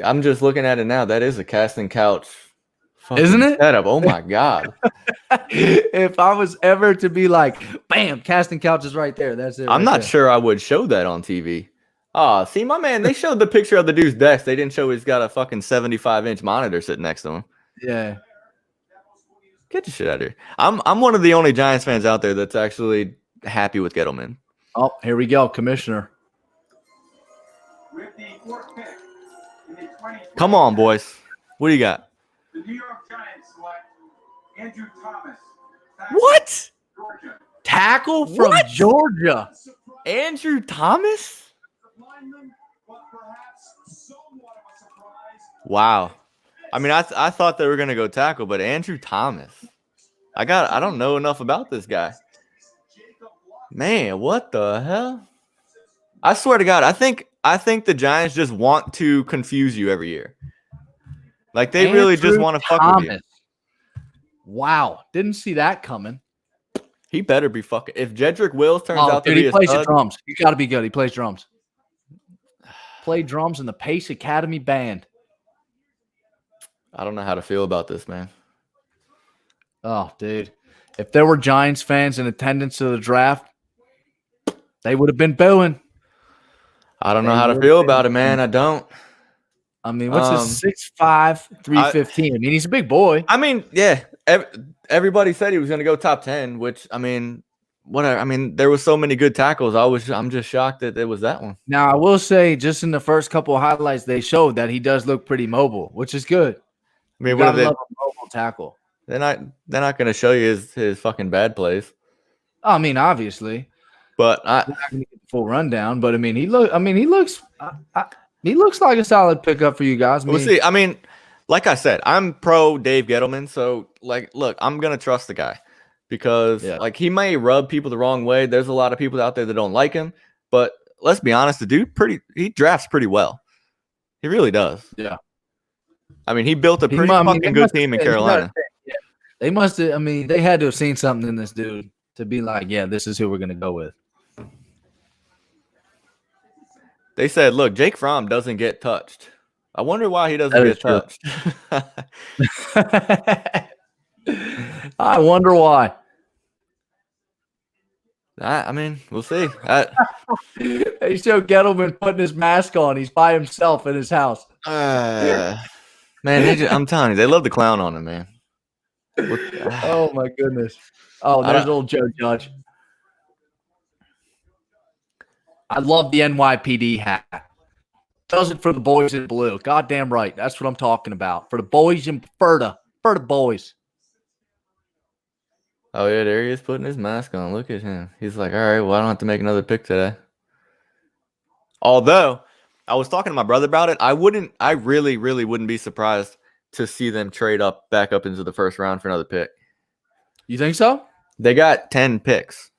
I'm just looking at it now. That is a casting couch. Isn't it? Setup. Oh my God. If I was ever to be like, bam, casting couch is right there. That's it. I'm not sure I would show that on TV. See, my man, they showed the picture of the dude's desk. They didn't show he's got a fucking 75-inch monitor sitting next to him. Yeah. Get your shit out of here. I'm one of the only Giants fans out there that's actually happy with Gettleman. Oh, here we go, Commissioner. With the fourth pick in the 2020 Come on, boys. What do you got? The New York Giants select Andrew Thomas. What? Georgia. Tackle from Georgia. Andrew Thomas? Lineman, but perhaps somewhat of a surprise. Wow. I mean, I thought they were going to go tackle, but Andrew Thomas. I don't know enough about this guy. Man, what the hell? I swear to God, I think the Giants just want to confuse you every year. Like they really just want to fuck with you. Wow, didn't see that coming. He better be fucking. If Jedrick Wills turns out to be he plays a the stud, drums. He's got to be good. He plays drums. Played drums in the Pace Academy band. I don't know how to feel about this, man. Oh, dude. If there were Giants fans in attendance to the draft, they would have been booing. I don't know how to feel about it, man. I don't. I mean, what's his 6'5", 315? I mean, he's a big boy. I mean, yeah. Everybody said he was going to go top 10, which, I mean, whatever. I mean, there was so many good tackles. I'm just shocked that it was that one. Now, I will say, just in the first couple of highlights, they showed that he does look pretty mobile, which is good. I mean, what are they? Love a mobile tackle. They're not going to show you his fucking bad plays. I mean, obviously, but I'm not going to get the full rundown. But I mean, he looks like a solid pickup for you guys. We'll see. I mean, like I said, I'm pro Dave Gettleman, so like, look, I'm gonna trust the guy because like he may rub people the wrong way. There's a lot of people out there that don't like him, but let's be honest, the dude he drafts pretty well. He really does. Yeah. I mean, he built a pretty fucking good team in Carolina. They must have. I mean, they had to have seen something in this dude to be like, yeah, this is who we're gonna go with. They said, look, Jake Fromm doesn't get touched. I wonder why he doesn't get touched. I wonder why. I mean, we'll see. They show Gettleman putting his mask on. He's by himself in his house. Man, I'm telling you, they love the clown on him, man. Oh, my goodness. Oh, there's old Joe Judge. I love the NYPD hat. Does it for the boys in blue. Goddamn right. That's what I'm talking about. For the boys in Ferta. For the boys. Oh, yeah, there he is putting his mask on. Look at him. He's like, all right, well, I don't have to make another pick today. Although, I was talking to my brother about it. I really, really wouldn't be surprised to see them trade back up into the first round for another pick. You think so? They got 10 picks.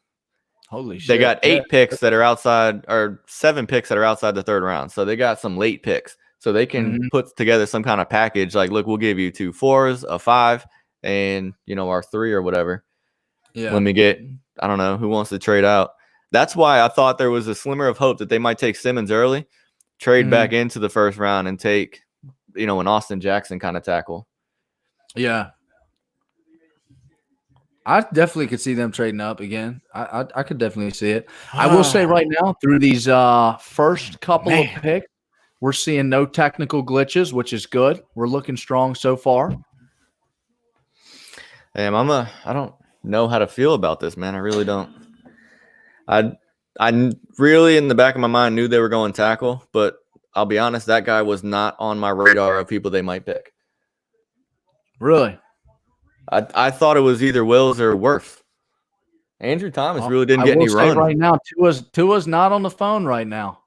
Holy shit. They got 8 picks that are outside, or 7 picks that are outside the third round. So they got some late picks. So they can put together some kind of package. Like, look, we'll give you 2 4s, a 5, and, our 3 or whatever. Yeah. Let me get, I don't know, who wants to trade out. That's why I thought there was a slimmer of hope that they might take Simmons early, trade back into the first round, and take, an Austin Jackson kind of tackle. Yeah. I definitely could see them trading up again. I could definitely see it. I will say right now, through these first couple of picks, we're seeing no technical glitches, which is good. We're looking strong so far. Damn, I don't know how to feel about this, man. I really don't. I really, in the back of my mind, knew they were going tackle, but I'll be honest, that guy was not on my radar of people they might pick. Really? I thought it was either Wills or Wirfs. Andrew Thomas really didn't get any run. Right now, Tua's not on the phone right now.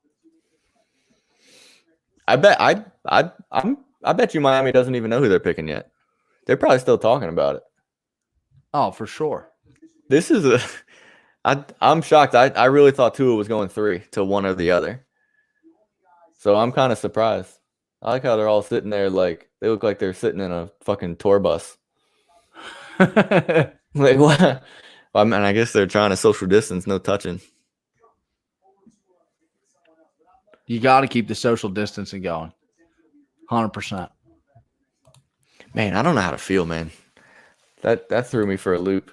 I bet you Miami doesn't even know who they're picking yet. They're probably still talking about it. Oh, for sure. This is I'm shocked. I really thought Tua was going 3 to one or the other. So I'm kind of surprised. I like how they're all sitting there like they look like they're sitting in a fucking tour bus. Like what? Well, I mean, I guess they're trying to social distance, no touching. You got to keep the social distancing going. 100%. Man, I don't know how to feel, man. That threw me for a loop.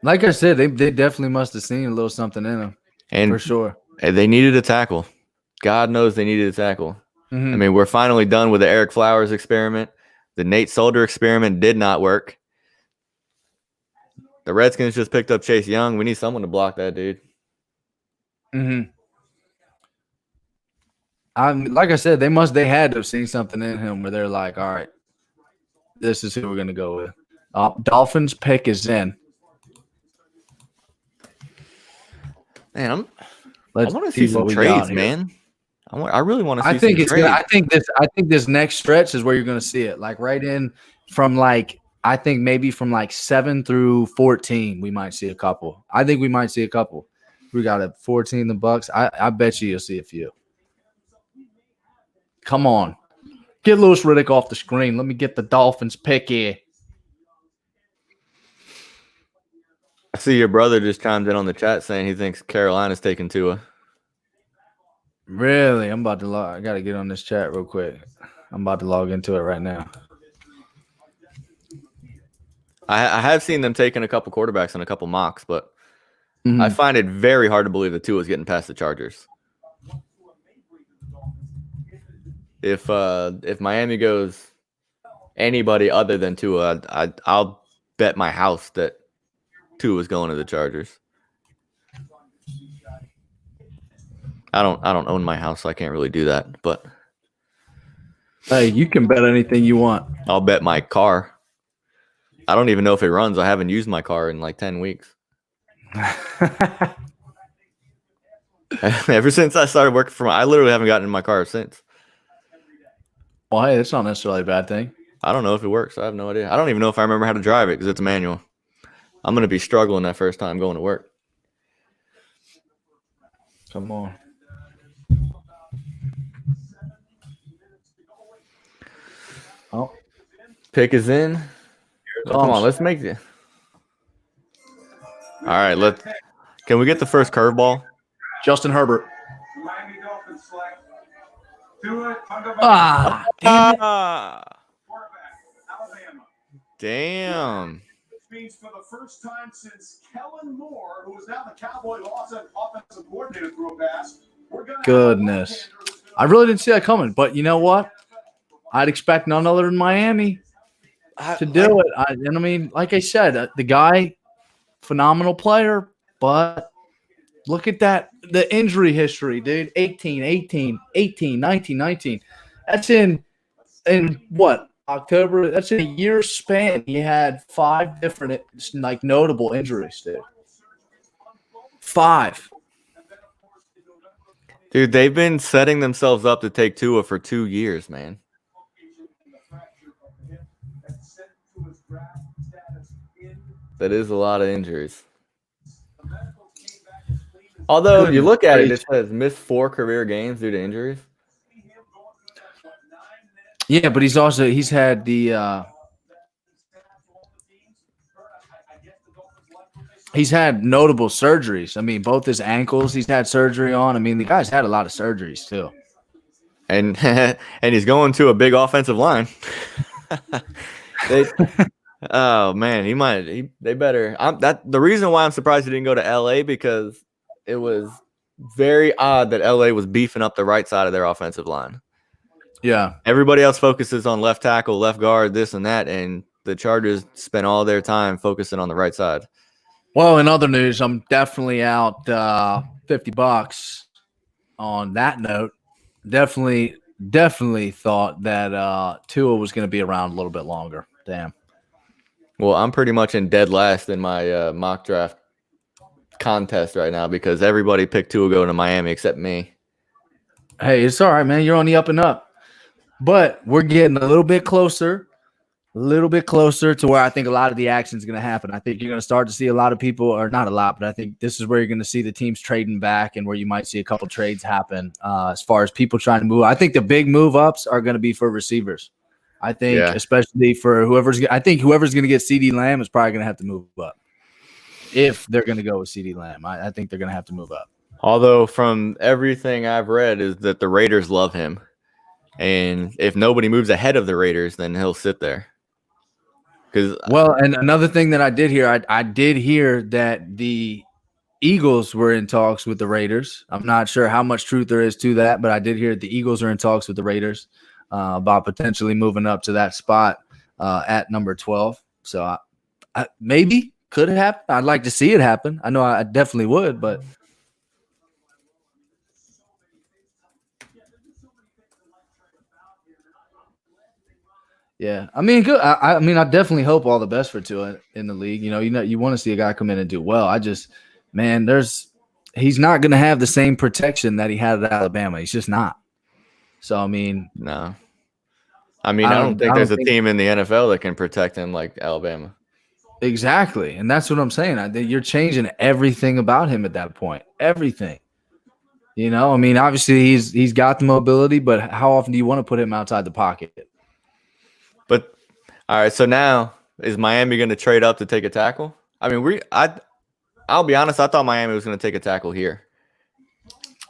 Like I said, they definitely must have seen a little something in them. And for sure. They needed a tackle. God knows they needed a tackle. Mm-hmm. I mean, we're finally done with the Eric Flowers experiment. The Nate Solder experiment did not work. The Redskins just picked up Chase Young. We need someone to block that dude. Mm-hmm. Like I said, they had to have seen something in him where they're like, all right, this is who we're gonna go with. Dolphins pick is in. Man, I want to see some what trades, man. I really want to see I think some it's trades. I think this next stretch is where you're gonna see it. Like right in from like I think maybe from like 7 through 14, we might see a couple. I think we might see a couple. We got a 14 the Bucks. I bet you'll see a few. Come on. Get Louis Riddick off the screen. Let me get the Dolphins pick here. I see your brother just chimed in on the chat saying he thinks Carolina's taking Tua. Really? I'm about to log. I got to get on this chat real quick. I'm about to log into it right now. I have seen them taking a couple quarterbacks and a couple mocks, but I find it very hard to believe that Tua's getting past the Chargers. If Miami goes anybody other than Tua, I'll bet my house that Tua's going to the Chargers. I don't own my house, so I can't really do that. But hey, you can bet anything you want. I'll bet my car. I don't even know if it runs. I haven't used my car in like 10 weeks. Ever since I started working for I literally haven't gotten in my car since. Well, hey, that's not necessarily a bad thing. I don't know if it works. I have no idea. I don't even know if I remember how to drive it because it's a manual. I'm going to be struggling that first time going to work. Come on. Oh. Pick is in. Come on, let's make it. All right, can we get the first curveball? Justin Herbert. Miami Dolphins select Tua Tagovailoa, Ah, damn it. quarterback, Alabama. Damn. Which means for the first time since Kellen Moore, who is now the Cowboys offensive coordinator, threw a pass. Goodness. I really didn't see that coming, but you know what? I'd expect none other than Miami to do it. I mean, like I said, the guy, phenomenal player, but look at that. The injury history, dude. 18, 19. That's in what? October? That's in a year span. He had 5 different, like, notable injuries, dude. 5. Dude, they've been setting themselves up to take Tua for 2 years, man. That is a lot of injuries. Although, you look at it, it says missed 4 career games due to injuries. Yeah, but he's had the he's had notable surgeries. I mean, both his ankles he's had surgery on. I mean, the guy's had a lot of surgeries too. And and he's going to a big offensive line. Oh man, they better. The reason why I'm surprised he didn't go to LA because it was very odd that LA was beefing up the right side of their offensive line. Yeah. Everybody else focuses on left tackle, left guard, this and that, and the Chargers spent all their time focusing on the right side. Well, in other news, I'm definitely out $50 on that note, definitely thought that Tua was going to be around a little bit longer. Damn. Well, I'm pretty much in dead last in my mock draft contest right now because everybody picked Tua going to Miami except me. Hey, it's all right, man. You're on the up and up. But we're getting a little bit closer to where I think a lot of the action is going to happen. I think you're going to start to see a lot of people, or not a lot, but I think this is where you're going to see the teams trading back and where you might see a couple trades happen as far as people trying to move. I think the big move ups are going to be for receivers. I think, especially for whoever's going to get CD Lamb is probably going to have to move up. If they're going to go with CD Lamb, I think they're going to have to move up. Although from everything I've read is that the Raiders love him. And if nobody moves ahead of the Raiders, then he'll sit there. Well, and another thing that I did hear, I did hear that the Eagles were in talks with the Raiders. I'm not sure how much truth there is to that, but I did hear the Eagles are in talks with the Raiders about potentially moving up to that spot at number 12. So I maybe could happen. I'd like to see it happen. I know I definitely would, but yeah, I mean, good. I mean, I definitely hope all the best for Tua in the league. You want to see a guy come in and do well. Man, he's not going to have the same protection that he had at Alabama. He's just not. So, I mean, no. I mean, I don't think there's a team in the NFL that can protect him like Alabama. Exactly, and that's what I'm saying. You're changing everything about him at that point. Everything. I mean, obviously he's got the mobility, but how often do you want to put him outside the pocket? But all right, so now is Miami going to trade up to take a tackle? I mean, I'll be honest, I thought Miami was going to take a tackle here.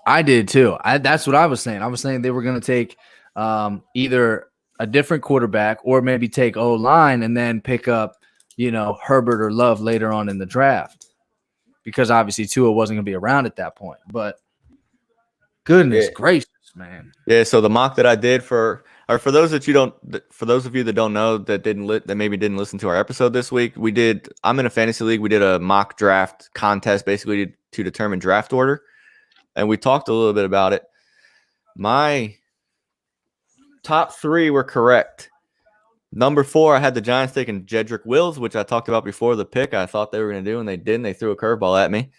I did too. That's what I was saying. I was saying they were going to take either a different quarterback or maybe take O-line and then pick up, Herbert or Love later on in the draft, because obviously Tua wasn't going to be around at that point. But goodness gracious, man. Yeah. So the mock that I did for those of you that don't know that maybe didn't listen to our episode this week, I'm in a fantasy league. We did a mock draft contest basically to determine draft order, and we talked a little bit about it. My top 3 were correct. Number 4, I had the Giants taking Jedrick Wills, which I talked about before the pick. I thought they were going to do, and they didn't. They threw a curveball at me.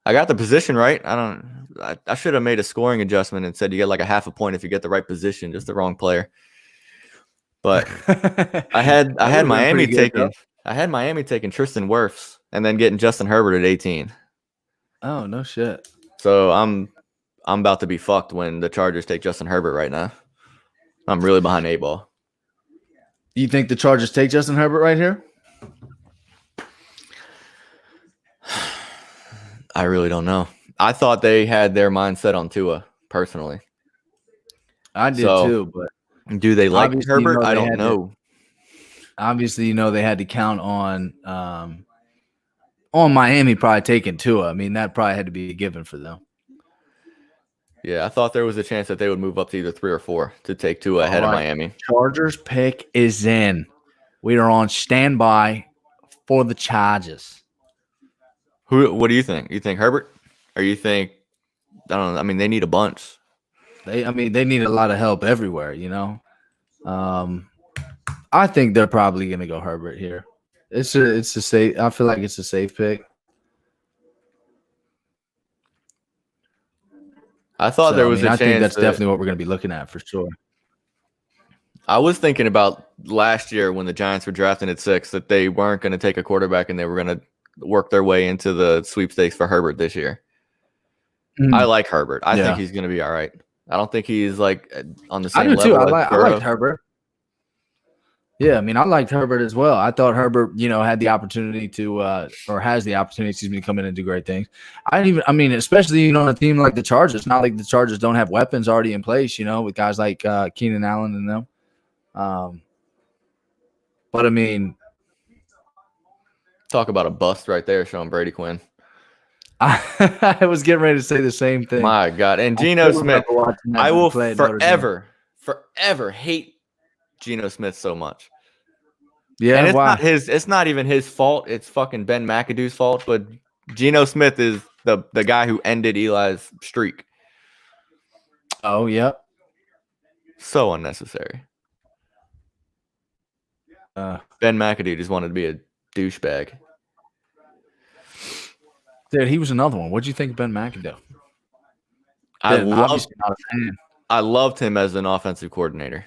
I got the position right. I should have made a scoring adjustment and said you get like a half a point if you get the right position, just the wrong player. But I had Miami taking Tristan Wirfs and then getting Justin Herbert at 18. Oh, no shit. So I'm about to be fucked when the Chargers take Justin Herbert right now. I'm really behind 8 ball. You think the Chargers take Justin Herbert right here? I really don't know. I thought they had their mindset on Tua, personally. I did too, but do they like Herbert? I don't know. Obviously, they had to count on Miami probably taking Tua. I mean, that probably had to be a given for them. Yeah, I thought there was a chance that they would move up to either 3 or 4 to take Tua ahead of Miami. Chargers pick is in. We are on standby for the Chargers. What do you think? You think Herbert? Or you think, I don't know, I mean, they need a bunch. They need a lot of help everywhere, I think they're probably going to go Herbert here. It's a safe. I feel like it's a safe pick. I thought there was a chance. I think that's definitely what we're going to be looking at for sure. I was thinking about last year when the Giants were drafting at 6 that they weren't going to take a quarterback and they were going to work their way into the sweepstakes for Herbert this year. I like Herbert. I think he's going to be all right. I don't think he's like on the same level. I do too. I liked Herbert. Yeah, I mean, I liked Herbert as well. I thought Herbert, had the opportunity to, or has the opportunity, to come in and do great things. Especially, on a team like the Chargers. It's not like the Chargers don't have weapons already in place, with guys like Keenan Allen and them. But I mean, talk about a bust right there, showing Brady Quinn. I was getting ready to say the same thing. My God. And Geno Smith, I will forever hate Geno Smith so much. Yeah, and it's not even his fault. It's fucking Ben McAdoo's fault. But Geno Smith is the guy who ended Eli's streak. Oh, yep. So unnecessary. Ben McAdoo just wanted to be a douchebag. Dude, he was another one. What'd you think of Ben McAdoo? Obviously not a fan. I loved him as an offensive coordinator.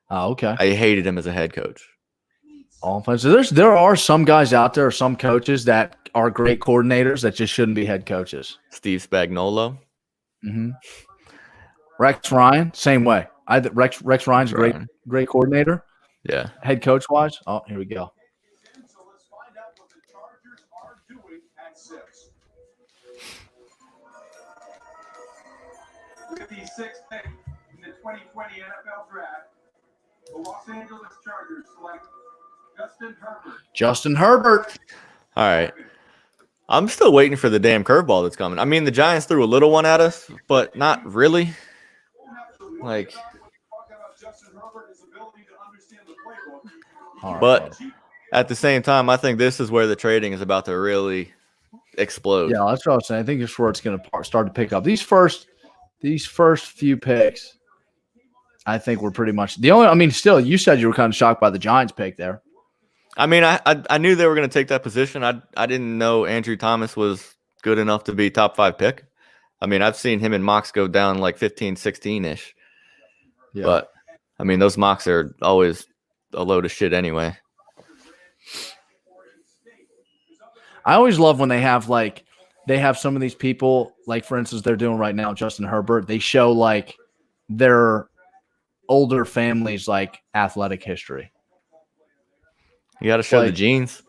Oh, okay. I hated him as a head coach. Offensive. There are some guys out there, some coaches that are great coordinators that just shouldn't be head coaches. Steve Spagnuolo. Mm-hmm. Rex Ryan, same way. Rex Ryan's a great coordinator. Yeah. Head coach wise. Oh, here we go. So let's find out what the Chargers are doing at 6. With the 6th pick in the 2020 NFL Draft, the Los Angeles Chargers select Justin Herbert. All right. I'm still waiting for the damn curveball that's coming. I mean, the Giants threw a little one at us, but not really. Like, but at the same time, I think this is where the trading is about to really explode. Yeah, that's what I was saying. I think it's where it's going to start to pick up. These first few picks, I think we're pretty much the only. I mean, still, you said you were kind of shocked by the Giants pick there. I mean, I knew they were going to take that position. I didn't know Andrew Thomas was good enough to be top 5 pick. I mean, I've seen him in mocks go down like 15, 16-ish. Yeah. But, I mean, those mocks are always a load of shit anyway. I always love when they have some of these people, like, for instance, they're doing right now, Justin Herbert. They show, like, their older families, like, athletic history. You got to show the genes.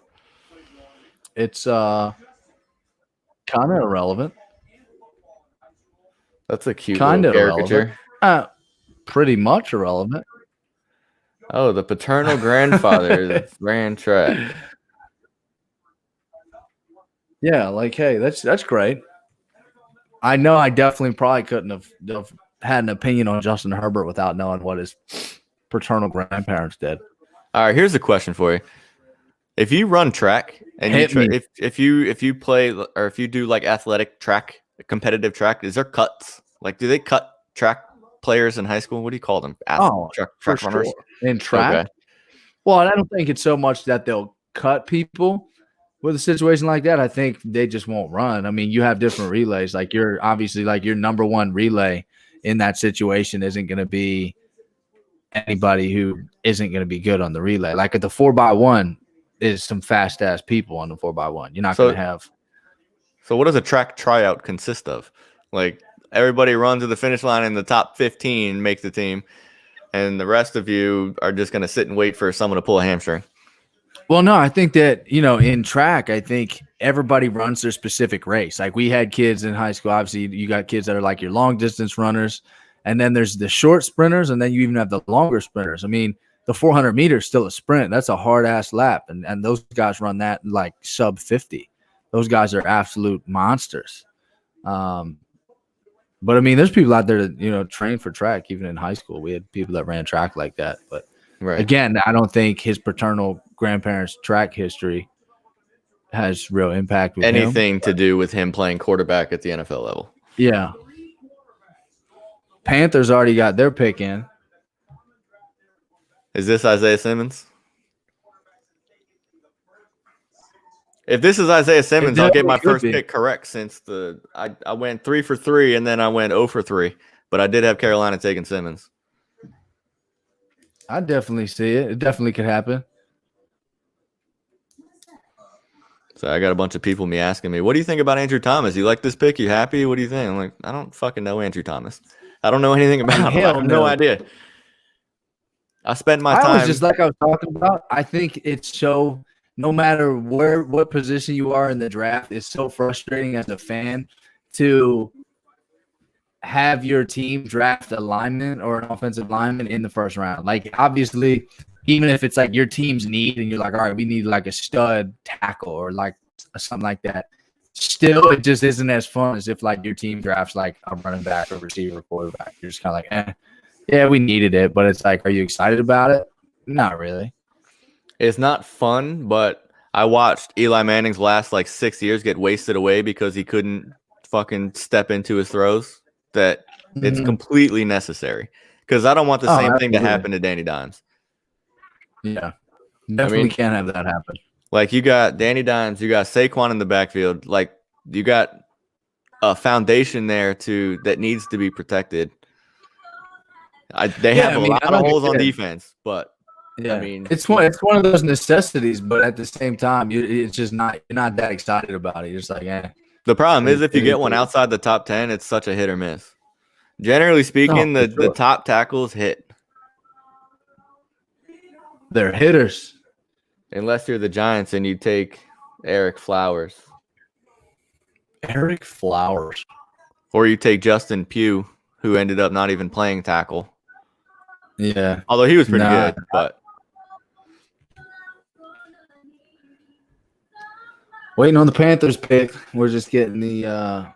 It's kind of irrelevant. That's a cute kind of caricature. Pretty much irrelevant. Oh, the paternal grandfather ran track. Yeah, like, hey, that's great. I know I definitely probably couldn't have had an opinion on Justin Herbert without knowing what his paternal grandparents did. All right, here's a question for you. If you run track and if you play or if you do like athletic track, competitive track, is there cuts? Like, do they cut track players in high school? What do you call them? Track runners in track. Okay. Well, I don't think it's so much that they'll cut people with a situation like that. I think they just won't run. I mean, you have different relays. Like, you're obviously like your number one relay in that situation isn't going to be anybody who isn't going to be good on the relay. Like at the 4x1 is some fast ass people on the 4x1. You're not going to have. So what does a track tryout consist of? Like, everybody runs to the finish line and the top 15 make the team, and the rest of you are just going to sit and wait for someone to pull a hamstring. Well, no, I think that, in track, I think everybody runs their specific race. Like, we had kids in high school. Obviously, you got kids that are like your long distance runners, and then there's the short sprinters, and then you even have the longer sprinters. I mean, the 400 meters still a sprint. That's a hard ass lap, and those guys run that like sub 50. Those guys are absolute monsters. But I mean, there's people out there that train for track. Even in high school, we had people that ran track like that. But again, I don't think his paternal grandparents' track history has real impact with anything to do with him playing quarterback at the NFL level. Yeah. Panthers already got their pick in. Is this Isaiah Simmons? If this is Isaiah Simmons, I'll get my first pick correct since I went 3 for 3 and then I went 0 for 3. But I did have Carolina taking Simmons. I definitely see it. It definitely could happen. So I got a bunch of people asking me, what do you think about Andrew Thomas? You like this pick? You happy? What do you think? I'm like, I don't fucking know Andrew Thomas. I don't know anything about him. I have no idea. I spent my time. I was just like I was talking about. I think it's so, no matter what position you are in the draft, it's so frustrating as a fan to have your team draft a lineman or an offensive lineman in the first round. Like, obviously, even if it's like your team's need and you're like, all right, we need like a stud tackle or like something like that. Still, it just isn't as fun as if like your team drafts like a running back or receiver or quarterback. You're just kind of like, yeah, we needed it. But it's like, are you excited about it? Not really. It's not fun, but I watched Eli Manning's last like 6 years get wasted away because he couldn't fucking step into his throws that It's Mhm. completely necessary because I don't want the Oh, same thing to absolutely. happen to Danny Dimes. Yeah, definitely can't have that happen. Like you got Danny Dimes, you got Saquon in the backfield. Like you got a foundation there that needs to be protected. They have a lot of holes on defense, but yeah, I mean, it's one of those necessities, but at the same time, it's just not you're not that excited about it. You're just like, the problem is if you it get is one what it is. outside the top 10, it's such a hit or miss. Generally speaking, for the sure. top tackles hit. They're hitters. Unless you're the Giants and you take Eric Flowers. Eric Flowers. Or you take Justin Pugh, who ended up not even playing tackle. Yeah. Although he was pretty good, but waiting on the Panthers pick. We're just getting the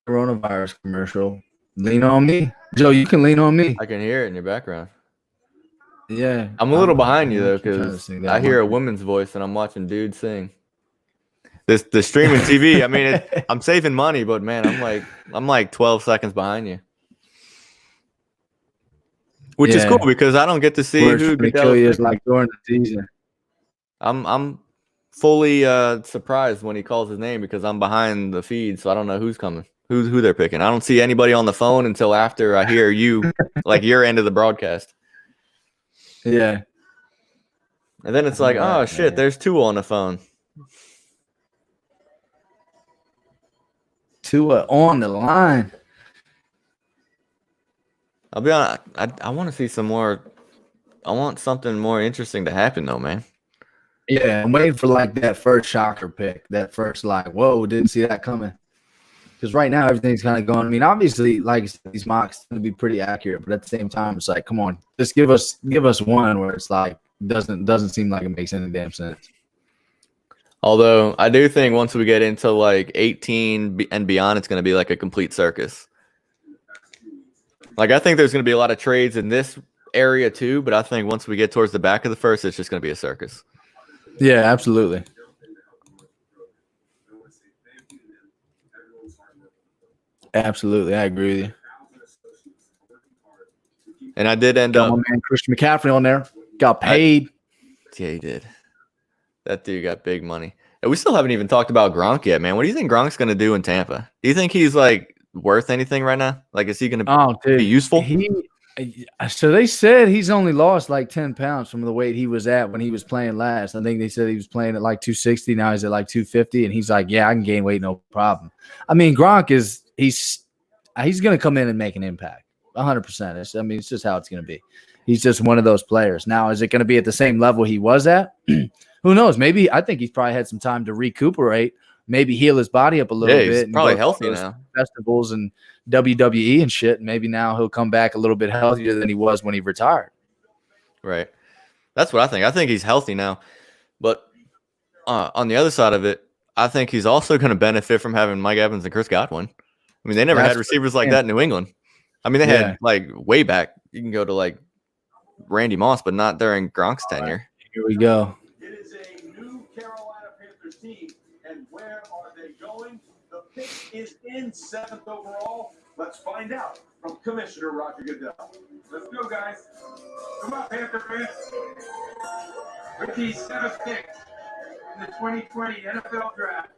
coronavirus commercial. Lean on me. Joe, you can lean on me. I can hear it in your background. Yeah. I'm a little behind you though, keep trying to because sing that I hear a one. woman's voice and I'm watching dudes sing. The streaming TV. I mean, I'm saving money, but man, I'm like 12 seconds behind you, which is cool because I don't get to see Words who gonna Goodell kill is you is picking. like during the season. I'm fully surprised when he calls his name because I'm behind the feed, so I don't know who's coming, who they're picking. I don't see anybody on the phone until after I hear you, like your end of the broadcast. Yeah. And then it's like, oh shit, there's two on the phone. Tua on the line. I'll be honest, I want to see some more. I want something more interesting to happen though, man. Yeah, I'm waiting for like that first shocker pick. That first like, whoa, didn't see that coming. Because right now everything's kind of going. I mean, obviously, like I said, these mocks tend to be pretty accurate, but at the same time, it's like, come on, just give us one where it's like doesn't seem like it makes any damn sense. Although I do think once we get into like 18 and beyond, it's going to be like a complete circus. Like I think there's going to be a lot of trades in this area too, but I think once we get towards the back of the first, it's just going to be a circus. Yeah, absolutely. Absolutely, I agree with you. And I did end up. My man Christian McCaffrey on there got paid. Yeah, he did. That dude got big money. And we still haven't even talked about Gronk yet, man. What do you think Gronk's going to do in Tampa? Do you think he's like worth anything right now? Like, is he going to be useful? So they said he's only lost like 10 pounds from the weight he was at when he was playing last. I think they said he was playing at like 260. Now he's at like 250. And he's like, yeah, I can gain weight, no problem. I mean, Gronk he's going to come in and make an impact 100%. I mean, it's just how it's going to be. He's just one of those players. Now, is it going to be at the same level he was at? Who knows? Maybe I think he's probably had some time to recuperate, maybe heal his body up a little bit. He's and probably healthy now. Festivals and WWE and shit. And maybe now he'll come back a little bit healthier than he was when he retired. Right. That's what I think. I think he's healthy now. But on the other side of it, I think he's also going to benefit from having Mike Evans and Chris Godwin. I mean, they never had receivers like that in New England. I mean, they had like way back. You can go to like Randy Moss, but not during Gronk's tenure. Here we go. It is a new Carolina Panthers team, and where are they going? The pick is in 7th overall. Let's find out from Commissioner Roger Goodell. Let's go, guys. Come on, Panther fans. With the 7th pick in the 2020 NFL Draft,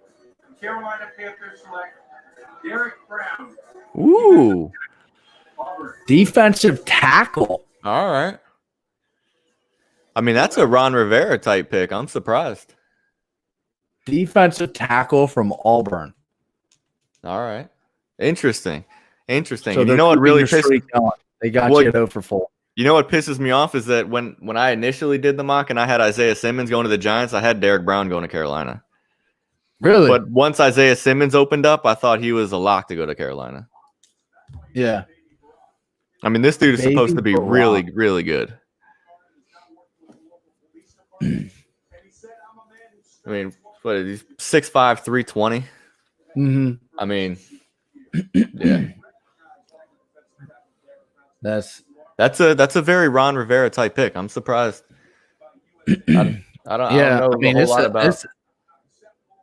the Carolina Panthers select Derek Brown. Ooh. Defensive tackle. All right. I mean, that's a Ron Rivera type pick. I'm surprised. Defensive tackle from Auburn. All right. Interesting. So and you know what really pisses They got you at 0 for 4. You know what pisses me off is that when I initially did the mock and I had Isaiah Simmons going to the Giants, I had Derek Brown going to Carolina. Really? But once Isaiah Simmons opened up, I thought he was a lock to go to Carolina. Yeah. I mean, this dude is supposed to be really, really good. I mean, what is he? 6'5", 320? Mm-hmm. I mean, yeah. That's a very Ron Rivera type pick. I'm surprised. I don't know a whole lot about.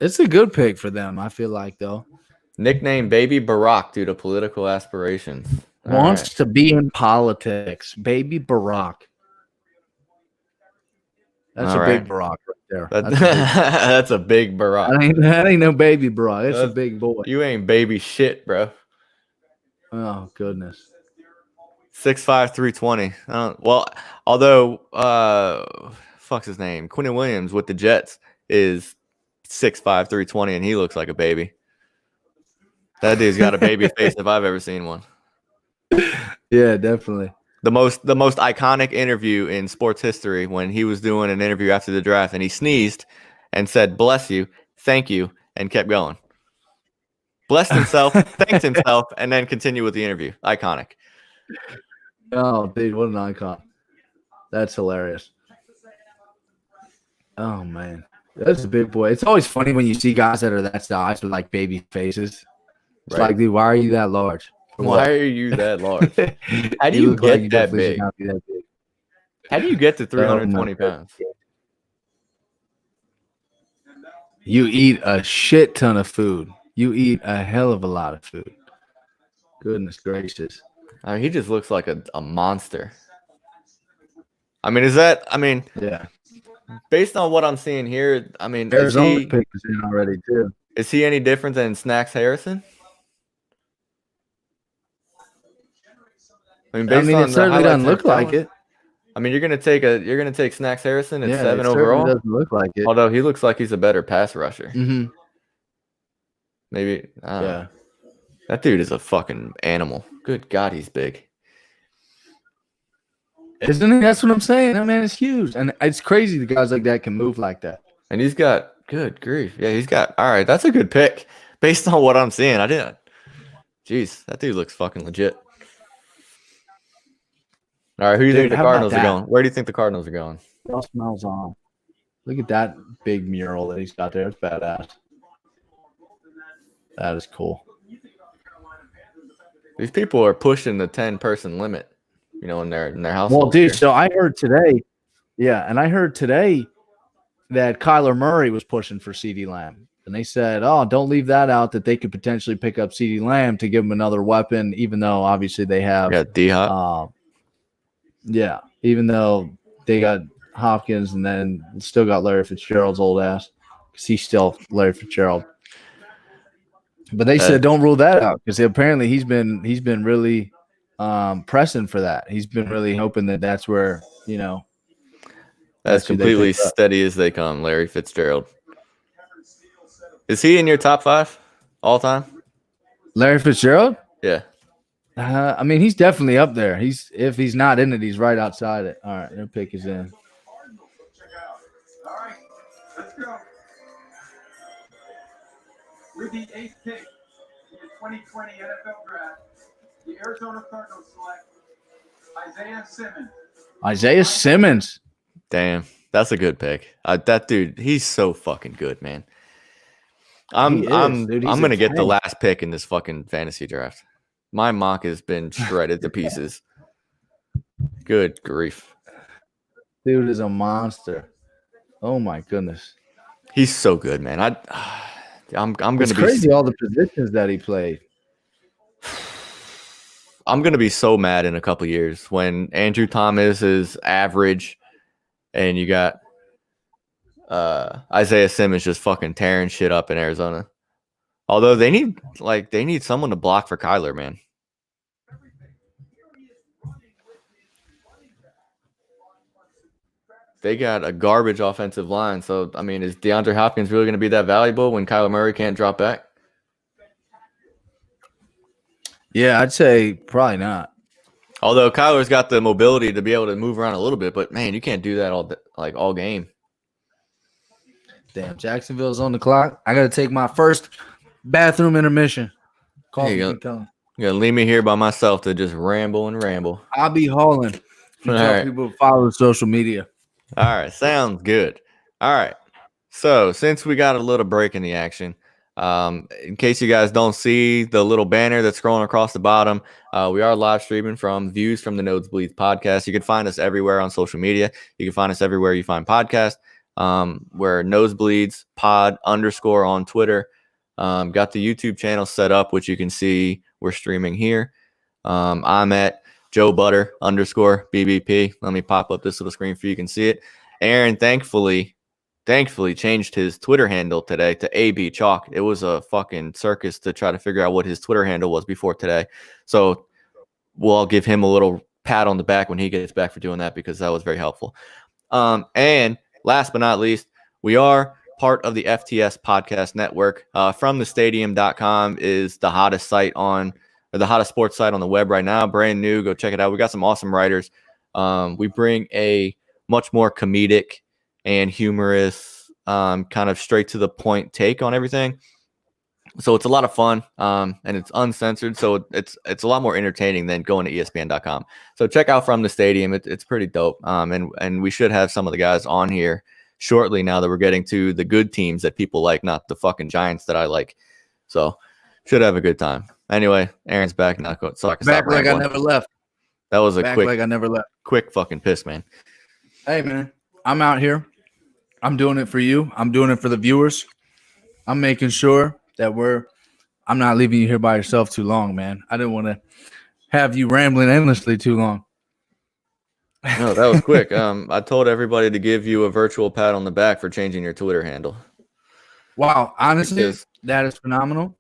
It's a good pick for them, I feel like, though. Nickname Baby Barack due to political aspirations. Wants to be in politics. Baby Barack. That's All a big right. Barack right there. That- That's a big, that's a big Barack. that ain't no baby Barack. It's a That's- big boy. You ain't baby shit, bro. Oh, goodness. 6'5", 320. Well, although fuck's his name? Quentin Williams with the Jets is 6'5", 320, and he looks like a baby. That dude's got a baby face if I've ever seen one. Yeah, definitely. The most iconic interview in sports history when he was doing an interview after the draft and he sneezed and said, "Bless you, thank you," and kept going. Blessed himself, thanked himself, and then continued with the interview. Iconic. Oh, dude, what an icon. That's hilarious. Oh, man. That's a big boy. It's always funny when you see guys that are that size with like baby faces. It's Right. like, dude, why are you that large? For Why what? are you that large? How do You you look like get that definitely should big? not be that big. How do you get to 320 Oh, my pounds? You eat a shit ton of food. You eat a hell of a lot of food. Goodness gracious. I mean, he just looks like a monster. I mean, Yeah. based on what I'm seeing here, I mean, Arizona pick is in already, too. is he any different than Snacks Harrison? I mean, I based mean, on it the certainly highlights doesn't and look like talent, it. I mean, you're gonna take Snacks Harrison at Yeah, 7 it certainly overall. doesn't look like it. Although he looks like he's a better pass rusher. Mm-hmm. Maybe. I don't know. Yeah. That dude is a fucking animal. Good God, he's big. Isn't it? That's what I'm saying. That man is huge. And it's crazy the guys like that can move like that. And he's got good grief. Yeah, he's got. All right, that's a good pick based on what I'm seeing. I didn't. Jeez, that dude looks fucking legit. All right, who do you Dude, think the how about Cardinals are that? going? Where do you think the Cardinals are going? What else smells on? Look at that big mural that he's got there. It's badass. That is cool. These people are pushing the 10-person limit, you know, in their household. Well, dude, so I heard today, and I heard today that Kyler Murray was pushing for CeeDee Lamb. And they said, oh, don't leave that out, that they could potentially pick up CeeDee Lamb to give him another weapon, even though obviously they have D-Hop. even though they got Hopkins and then still got Larry Fitzgerald's old ass, because he's still Larry Fitzgerald. But they said don't rule that out, because apparently he's been really pressing for that. He's been really hoping that that's where, you know. That's completely steady as they come, Larry Fitzgerald. Is he in your top 5 all time? Larry Fitzgerald? Yeah. I mean, he's definitely up there. If he's not in it, he's right outside it. All right, their pick is in. All right, let's go. With the 8th pick in the 2020 NFL Draft, the Arizona Cardinals select Isaiah Simmons. Isaiah Simmons. Damn, that's a good pick. That dude, he's so fucking good, man. I'm gonna get the last pick in this fucking fantasy draft. My mock has been shredded to pieces. Good grief, dude is a monster. Oh my goodness, he's so good, man. I'm gonna it's crazy all the positions that he played. I'm gonna be so mad in a couple years when Andrew Thomas is average, and you got Isaiah Simmons just fucking tearing shit up in Arizona. Although they need someone to block for Kyler, man. They got a garbage offensive line. So, I mean, is DeAndre Hopkins really going to be that valuable when Kyler Murray can't drop back? Yeah, I'd say probably not. Although Kyler's got the mobility to be able to move around a little bit, but man, you can't do that all game. Damn, Jacksonville's on the clock. I got to take my first bathroom intermission. You're gonna leave me here by myself to just ramble and ramble. I'll be hauling. Tell people to follow social media. All right, sounds good. All right, so since we got a little break in the action, in case you guys don't see the little banner that's scrolling across the bottom, we are live streaming from Views from the Nosebleeds podcast. You can find us everywhere on social media. You can find us everywhere you find podcasts. We're Nosebleeds Pod _ on Twitter. Got the YouTube channel set up, which you can see we're streaming here. I'm at Joe Butter _ BBP. Let me pop up this little screen for you can see it. Aaron thankfully changed his Twitter handle today to AB Chalk. It was a fucking circus to try to figure out what his Twitter handle was before today. So we'll give him a little pat on the back when he gets back for doing that, because that was very helpful. And last but not least, we are part of the FTS podcast network. FromTheStadium.com is the hottest site the hottest sports site on the web right now. Brand new. Go check it out. We got some awesome writers. We bring a much more comedic and humorous, kind of straight to the point take on everything. So it's a lot of fun, and it's uncensored. So it's a lot more entertaining than going to ESPN.com. So check out From the Stadium. It's pretty dope. And we should have some of the guys on here shortly now that we're getting to the good teams that people like, not the fucking Giants that I like. So should have a good time. Anyway, Aaron's back now, so I can Back stop like rambling. I never left. That was a Back like I never left. quick fucking piss, man. Hey, man, I'm out here. I'm doing it for you. I'm doing it for the viewers. I'm making sure that I'm not leaving you here by yourself too long, man. I didn't want to have you rambling endlessly too long. No, that was quick. I told everybody to give you a virtual pat on the back for changing your Twitter handle. Wow, honestly, Because- that is phenomenal.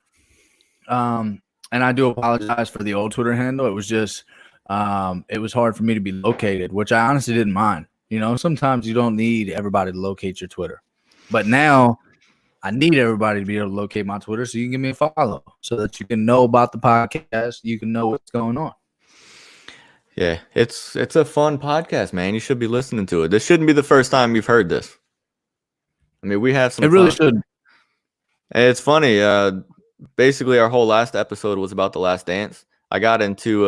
And I do apologize for the old Twitter handle. It was just, it was hard for me to be located, which I honestly didn't mind. You know, sometimes you don't need everybody to locate your Twitter, but now I need everybody to be able to locate my Twitter so you can give me a follow so that you can know about the podcast. You can know what's going on. Yeah, it's a fun podcast, man. You should be listening to it. This shouldn't be the first time you've heard this. I mean, we have some. It really fun. should. And it's funny. Basically, our whole last episode was about The Last Dance. I got into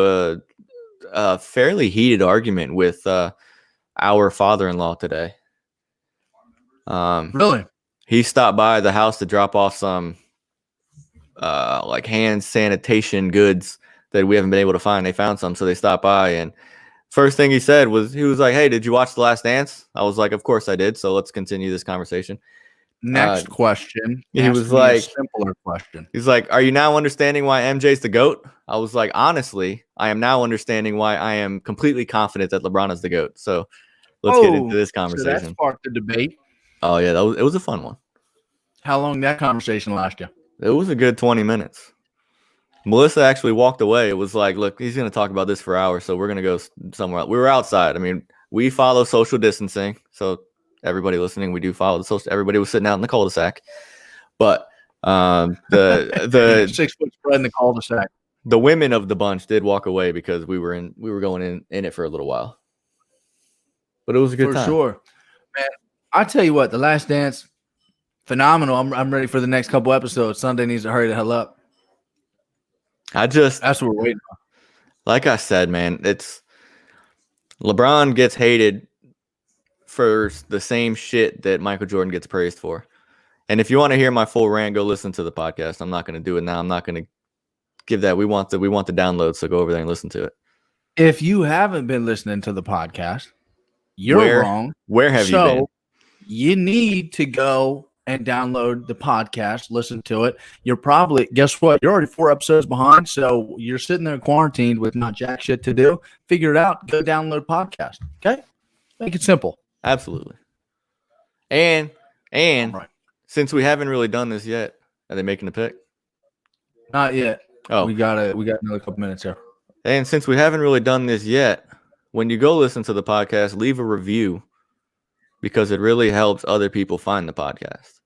a fairly heated argument with our father-in-law today. Really? He stopped by the house to drop off some like hand sanitation goods that we haven't been able to find. They found some, so they stopped by, and first thing he said was, he was like, "Hey, did you watch The Last Dance?" I was like, "Of course I did." So let's continue this conversation. Next question. He Ask was me a like- simpler question. He's like, "Are you now understanding why MJ's the GOAT?" I was like, "Honestly, I am now understanding why I am completely confident that LeBron is the GOAT." So let's get into this So that conversation. sparked the debate. Oh yeah, it was a fun one. How long did that conversation last you? It was a good 20 minutes. Melissa actually walked away. It was like, "Look, he's going to talk about this for hours, so we're going to go somewhere else." We were outside. I mean, we follow social distancing. So everybody listening, we do follow the social. Everybody was sitting out in the cul-de-sac. But the 6 foot spread in the cul-de-sac. the women of the bunch did walk away because we were going in it for a little while. But it was a good For time. sure. Man, I tell you what, The Last Dance, phenomenal. I'm ready for the next couple episodes. Sunday needs to hurry the hell up. That's what we're waiting on. Like I said, man, it's LeBron gets hated for the same shit that Michael Jordan gets praised for. And if you want to hear my full rant, go listen to the podcast. I'm not going to do it now. I'm not going to give that. We want the download, so go over there and listen to it. If you haven't been listening to the podcast, you're wrong. Where have you been? You need to go and download the podcast, listen to it. You're probably, guess what? You're already 4 episodes behind, so you're sitting there quarantined with not jack shit to do. Figure it out. Go download podcast. Okay? Make it simple. Absolutely. And Right. since we haven't really done this yet, are they making a pick? Not yet. Oh, We got another couple minutes here. and since we haven't really done this yet, when you go listen to the podcast, leave a review because it really helps other people find the podcast.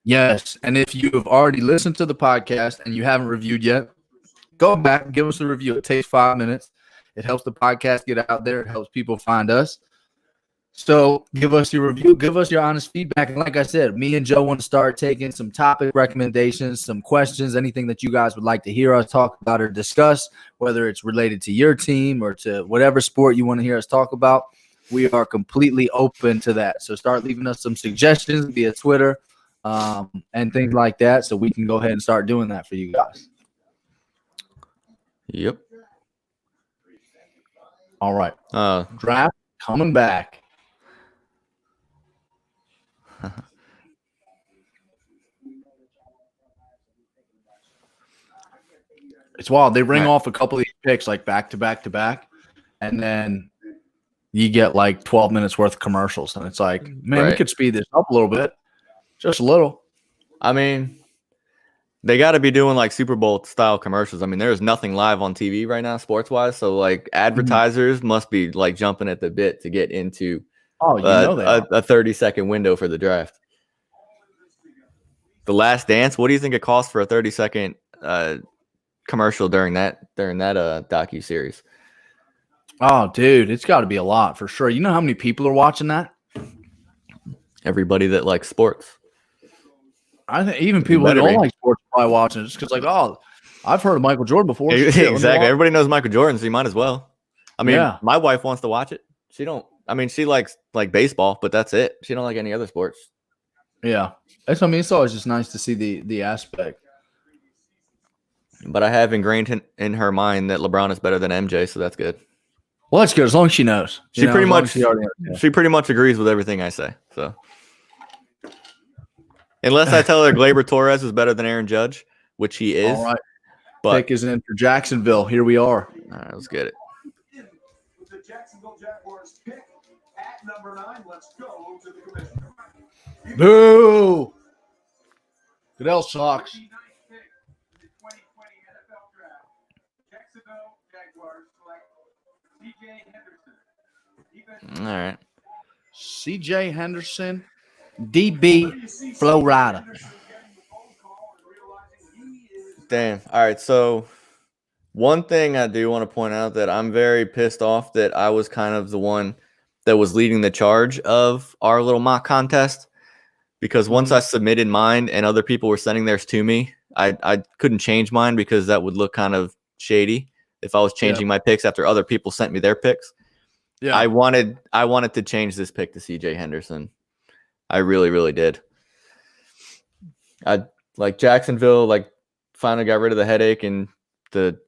Yes. And if you have already listened to the podcast and you haven't reviewed yet, go back and give us a review. It takes 5 minutes. It helps the podcast get out there. It helps people find us. So give us your review. Give us your honest feedback. And like I said, me and Joe want to start taking some topic recommendations, some questions, anything that you guys would like to hear us talk about or discuss, whether it's related to your team or to whatever sport you want to hear us talk about. We are completely open to that. So start leaving us some suggestions via Twitter and things like that, so we can go ahead and start doing that for you guys. Yep. All right. Draft coming back. It's wild. They ring Right. off a couple of these picks like back to back to back, and then you get like 12 minutes worth of commercials, and it's like, man, we Right. could speed this up a little bit, just a little. I mean, they got to be doing like Super Bowl style commercials. I mean, there's nothing live on TV right now, sports wise. So like advertisers must be like jumping at the bit to get into Oh, you know they are. a 30-second window for the draft. The Last Dance. What do you think it costs for a 30-second commercial during that docu series? Oh, dude, it's got to be a lot for sure. You know how many people are watching that? Everybody that likes sports. I think even people who better don't be. like sports are probably watching it just because, like, oh, I've heard of Michael Jordan before. Shit, let me Exactly. watch. Everybody knows Michael Jordan, so you might as well. I mean, Yeah. my wife wants to watch it. She don't. I mean, she likes like baseball, but that's it. She don't like any other sports. Yeah, that's. I mean, it's always just nice to see the aspect. But I have ingrained in her mind that LeBron is better than MJ, so that's good. Well, that's good as long as she knows. She pretty as long much as she already knows. she pretty much agrees with everything I say. So unless I tell her Gleyber Torres is better than Aaron Judge, which he is. All right, But pick is in for Jacksonville. Here we are. all right, let's get it. With the Jacksonville Jaguars pick at number 9, let's go to the commissioner. Boo! Goodell sucks. 49th pick in the 2020 NFL Draft. Jacksonville Jaguars select C.J. Henderson. All right. C.J. Henderson, DB, Flow Rider. Damn. All right. So one thing I do want to point out that I'm very pissed off that I was kind of the one that was leading the charge of our little mock contest, because once I submitted mine and other people were sending theirs to me, I couldn't change mine because that would look kind of shady if I was changing my picks after other people sent me their picks. Yeah, I wanted to change this pick to CJ Henderson. I really, really did. I like Jacksonville, like finally got rid of the headache and the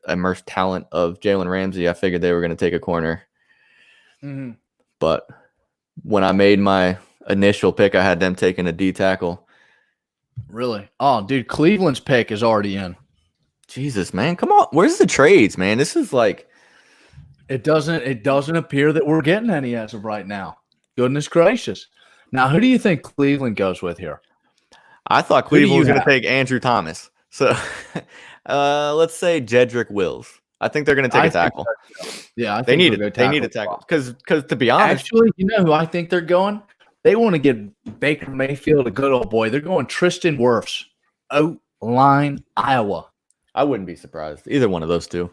immersed talent of Jalen Ramsey. I figured they were going to take a corner. But when I made my initial pick, I had them taking a D tackle. Really? Oh, dude, Cleveland's pick is already in. Jesus, man. Come on. Where's the trades, man? This is like It doesn't appear that we're getting any as of right now. Goodness gracious. Now, who do you think Cleveland goes with here? I thought Who do Cleveland you was going to have? take Andrew Thomas. So let's say Jedrick Wills. I think they're going to take a tackle. Yeah, I They think need they'll it. go They need a tackle because to be honest, Actually, you know who I think they're going? They want to get Baker Mayfield, a good old boy. They're going Tristan Wirfs, O-line, Iowa. I wouldn't be surprised. Either one of those two.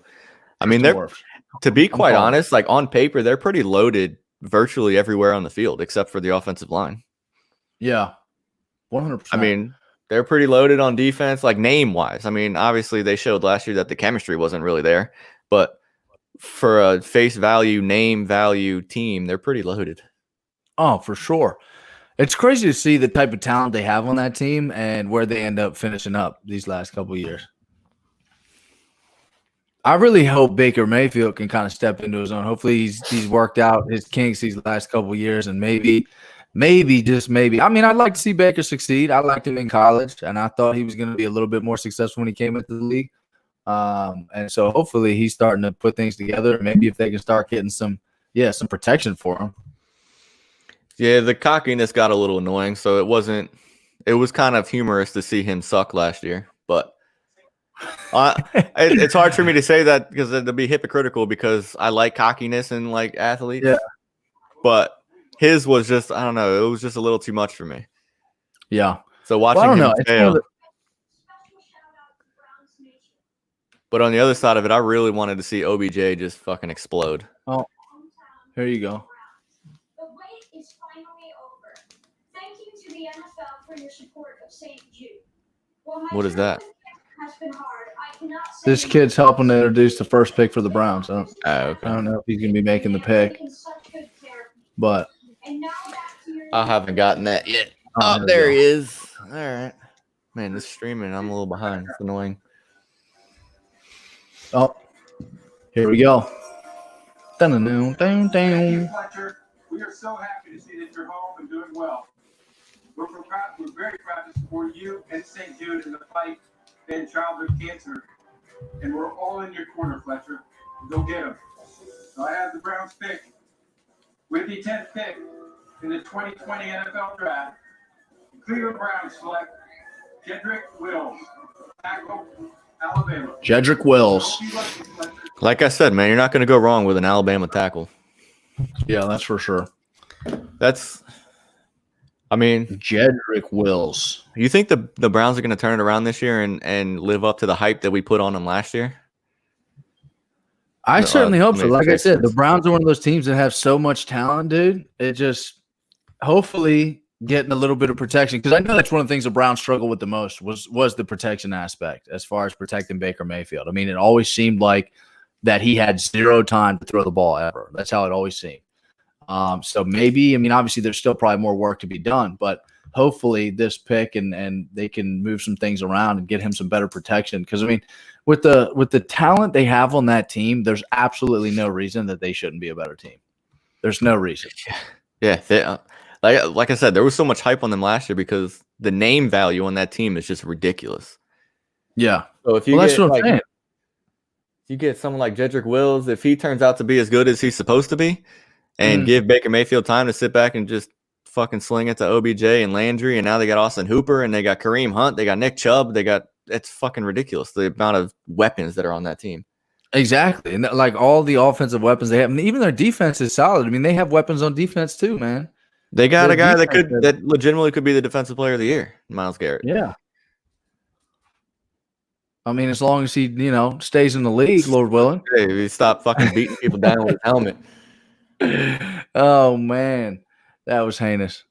I mean, Tristan they're Wirfs. to be quite calling. honest, like on paper, they're pretty loaded virtually everywhere on the field except for the offensive line. Yeah, 100%. I mean, they're pretty loaded on defense, like name wise. I mean, obviously they showed last year that the chemistry wasn't really there, but for a face value, name value team, they're pretty loaded. Oh, for sure. It's crazy to see the type of talent they have on that team and where they end up finishing up these last couple of years. I really hope Baker Mayfield can kind of step into his own. Hopefully he's worked out his kinks these last couple of years, and maybe just maybe. I mean, I'd like to see Baker succeed. I liked him in college, and I thought he was going to be a little bit more successful when he came into the league. And so hopefully he's starting to put things together. Maybe if they can start getting some protection for him. Yeah, the cockiness got a little annoying, so it was kind of humorous to see him suck last year, but it's hard for me to say that because it'll be hypocritical because I like cockiness in like athletes. Yeah. But his was just, I don't know, it was just a little too much for me. Yeah. So watching I don't him know. It's fail. one of But on the other side of it, I really wanted to see OBJ just fucking explode. Oh, here you go. The wait is finally over. Thank you to the NFL for your support of St. Jude. While my What is that? journey has been hard, I cannot say This kid's helping to introduce the first pick for the Browns. I Okay. don't know if he's going to be making the pick, taken such good care of me. but And now back to your I haven't gotten that yet. Oh, Oh, there there we he is. All right. Man, this streaming, I'm a little behind. It's annoying. oh, here we go. Dun-dun-dun, Thank you, dun-dun. Fletcher. We are so happy to see that you're home and doing well. We're very proud to support you and St. Jude in the fight in childhood cancer. And we're all in your corner, Fletcher. Go get him. So I have the Browns pick with the 10th pick in the 2020 NFL Draft. The Cleveland Browns select Jedrick Wills, tackle, Alabama. Jedrick Wills. Like I said, man, you're not going to go wrong with an Alabama tackle. Yeah, that's for sure. I mean, Jedrick Wills. you think the Browns are going to turn it around this year and live up to the hype that we put on them last year? I certainly hope so. Like I said, the predictions. Browns are one of those teams that have so much talent, dude. It just hopefully getting a little bit of protection, because I know that's one of the things the Browns struggled with the most was the protection aspect as far as protecting Baker Mayfield. I mean, it always seemed like that he had zero time to throw the ball ever. That's how it always seemed. So maybe, I mean, obviously there's still probably more work to be done, but hopefully this pick and they can move some things around and get him some better protection. Because I mean, with the talent they have on that team, there's absolutely no reason that they shouldn't be a better team. There's no reason. Yeah, like I said, there was so much hype on them last year because the name value on that team is just ridiculous. Yeah. So if you Well, that's get, what I'm saying. if you get someone like Jedrick Wills, if he turns out to be as good as he's supposed to be, and give Baker Mayfield time to sit back and just fucking sling it to OBJ and Landry, and now they got Austin Hooper and they got Kareem Hunt, they got Nick Chubb, it's fucking ridiculous the amount of weapons that are on that team. Exactly. And like all the offensive weapons they have, and even their defense is solid. I mean, they have weapons on defense too, man. They got Their a guy defense that legitimately could be the defensive player of the year, Myles Garrett. Yeah. I mean, as long as he, stays in the league, Lord willing. Hey, he stopped fucking beating people down with his helmet. Oh man, that was heinous.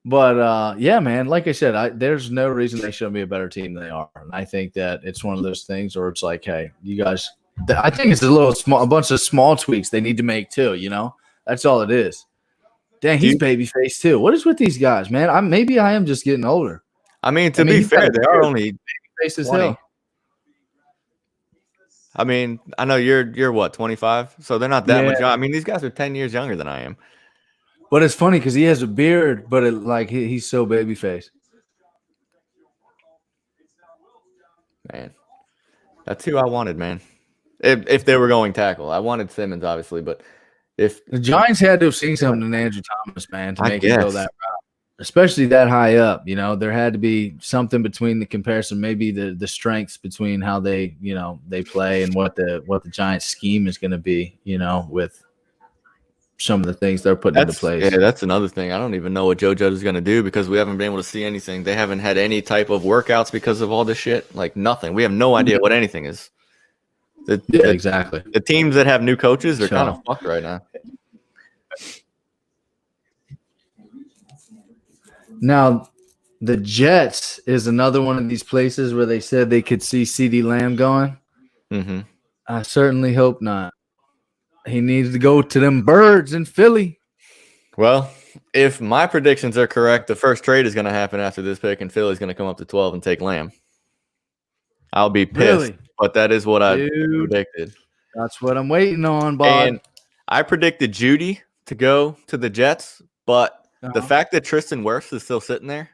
But yeah, man, like I said, there's no reason they shouldn't be a better team than they are. And I think that it's one of those things where it's like, hey, you guys, I think it's a bunch of small tweaks they need to make too. That's all it is. Dang, he's babyface too. What is with these guys, man? Maybe I am just getting older. I mean, to be fair, they are only Babyface as 20. hell. I mean, I know you're what, 25? So they're not that much Yeah. young. I mean, these guys are 10 years younger than I am. But it's funny because he has a beard, but he's so babyface. Man, that's who I wanted, man. If they were going tackle, I wanted Simmons, obviously, but if The Giants had to have seen something in Andrew Thomas, man, to I make him go guess. that route, especially that high up. There had to be something between the comparison, maybe the strengths between how they play and what the Giants scheme is going to be, with some of the things they're putting into place. Yeah, that's another thing. I don't even know what Joe Judge is going to do because we haven't been able to see anything. They haven't had any type of workouts because of all this shit. Like nothing. We have no idea what anything is. Exactly. The teams that have new coaches, they're kind of fucked right now. Now, the Jets is another one of these places where they said they could see CeeDee Lamb going. Mm-hmm. I certainly hope not. He needs to go to them birds in Philly. Well, if my predictions are correct, the first trade is going to happen after this pick, and Philly's going to come up to 12 and take Lamb. I'll be pissed, Really? but that is what I Dude, predicted. that's what I'm waiting on, Bob. And I predicted Judy to go to the Jets, but the fact that Tristan Wirfs is still sitting there,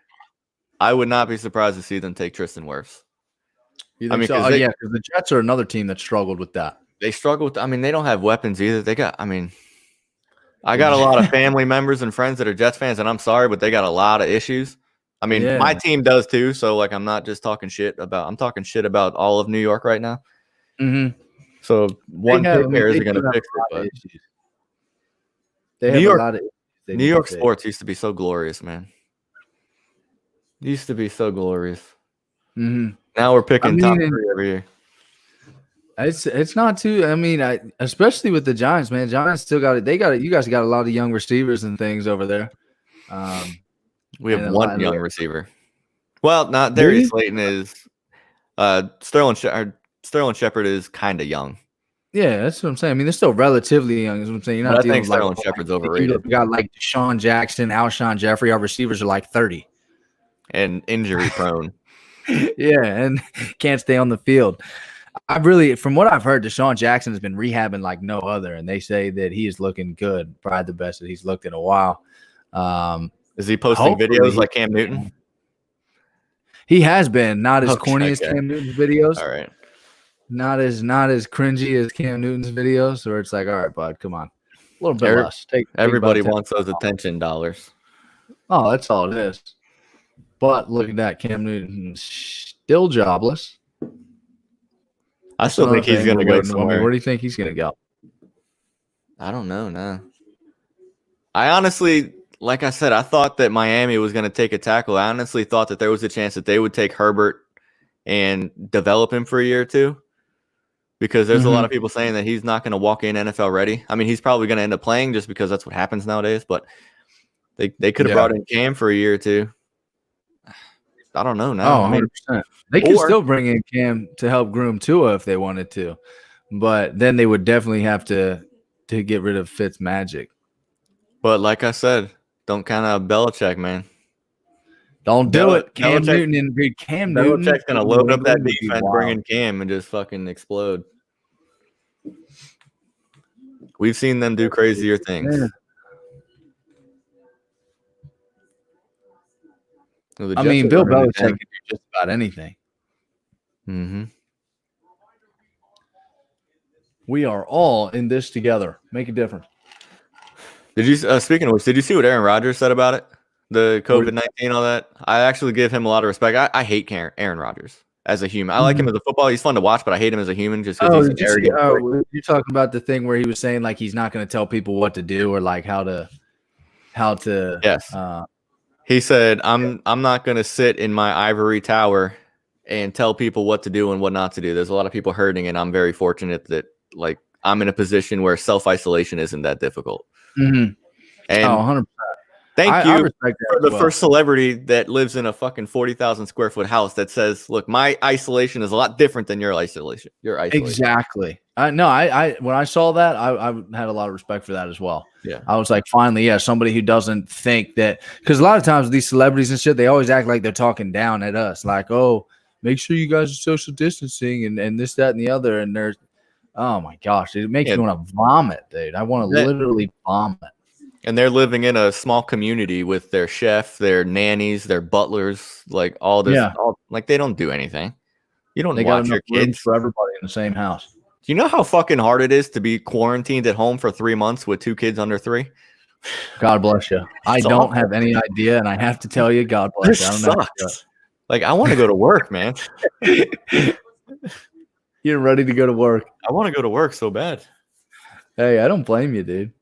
I would not be surprised to see them take Tristan Wirfs. You I think mean, so? 'cause they- Because the Jets are another team that struggled with that. They struggle with, they don't have weapons either. I got a lot of family members and friends that are Jets fans, and I'm sorry, but they got a lot of issues. I mean, Yeah. my team does too. So I'm not just talking shit I'm talking shit about all of New York right now. Mm-hmm. So one pick here isn't going to fix it. But They New have York- a lot of issues they New need to York fix. sports used to be so glorious, man. Used to be so glorious. Mhm. Now we're picking top mean, 3 every year. It's not too. I mean, especially with the Giants, man. Giants still got it. They got it. You guys got a lot of young receivers and things over there. We have and a one lot young of- receiver. Well, not Do Darius you? Slayton is. Sterling Shepard is kind of young. Yeah, that's what I'm saying. I mean, they're still relatively young. Is what I'm saying. You're But not I dealing think with Sterling Shepard's overrated. You got like Deshaun Jackson, Alshon Jeffrey. Our receivers are like 30. And injury prone. Yeah, and can't stay on the field. From what I've heard, Deshaun Jackson has been rehabbing like no other, and they say that he is looking good, probably the best that he's looked in a while. Is he posting Hopefully videos like Cam Newton? He has been not as Okay, corny as okay. Cam Newton's videos, All right. Not as cringy as Cam Newton's videos, where it's like, all right, bud, come on, a little bit Every- less. Take Everybody about 10. wants those attention dollars. Oh, that's all it is. But look at that, Cam Newton still jobless. I That's still think another he's thing going to we're go waiting on. I mean, somewhere. where do you think he's going to go? I don't know. No. I honestly, like I said, I thought that Miami was going to take a tackle. I honestly thought that there was a chance that they would take Herbert and develop him for a year or two, because there's a lot of people saying that he's not going to walk in NFL ready. I mean, he's probably going to end up playing just because that's what happens nowadays, but they could have brought in Cam for a year or two. I don't know now. Oh, I mean, 100%. They could still bring in Cam to help groom Tua if they wanted to, but then they would definitely have to get rid of Fitz magic. but like I said, don't count out Belichick, man. Don't do it. Cam Belichick- Newton and Cam Newton. Belichick's going to load up that would be defense, wild. bring in Cam, and just fucking explode. We've seen them do crazier things. Yeah. Well, the I Jets mean, are Bill running Belichick the can do just about anything. Mm-hmm. We are all in this together. Make a difference. Did you? Speaking of which, did you see what Aaron Rodgers said about it? The COVID-19, all that. I actually give him a lot of respect. I hate Aaron Rodgers as a human. I like him as a football. He's fun to watch, but I hate him as a human just because he's an arrogant. You're talking about the thing where he was saying like he's not going to tell people what to do or like how to. Yes. He said, "I'm not going to sit in my ivory tower and tell people what to do and what not to do. There's a lot of people hurting, and I'm very fortunate that like I'm in a position where self-isolation isn't that difficult." Mm-hmm. And 100%. thank I you respect that for the as well. first celebrity that lives in a fucking 40,000 square foot house that says, "Look, my isolation is a lot different than your isolation." Exactly. I when I saw that, I had a lot of respect for that as well. Yeah. I was like, finally, somebody who doesn't think that, because a lot of times these celebrities and shit, they always act like they're talking down at us, like, oh, make sure you guys are social distancing and this, that, and the other. And there's, oh my gosh, it makes me want to vomit, dude. I want to literally vomit. And they're living in a small community with their chef, their nannies, their butlers, like all this. Yeah. Like they don't do anything. You don't They got watch enough your rooms kids. for everybody in the same house. Do you know how fucking hard it is to be quarantined at home for 3 months with 2 kids under 3? God bless you. I It's don't awful. have any idea, and I have to tell you, God bless you. I This don't know how to do sucks. Like I want to go to work, man. it. You're ready to go to work. I want to go to work so bad. Hey, I don't blame you, dude.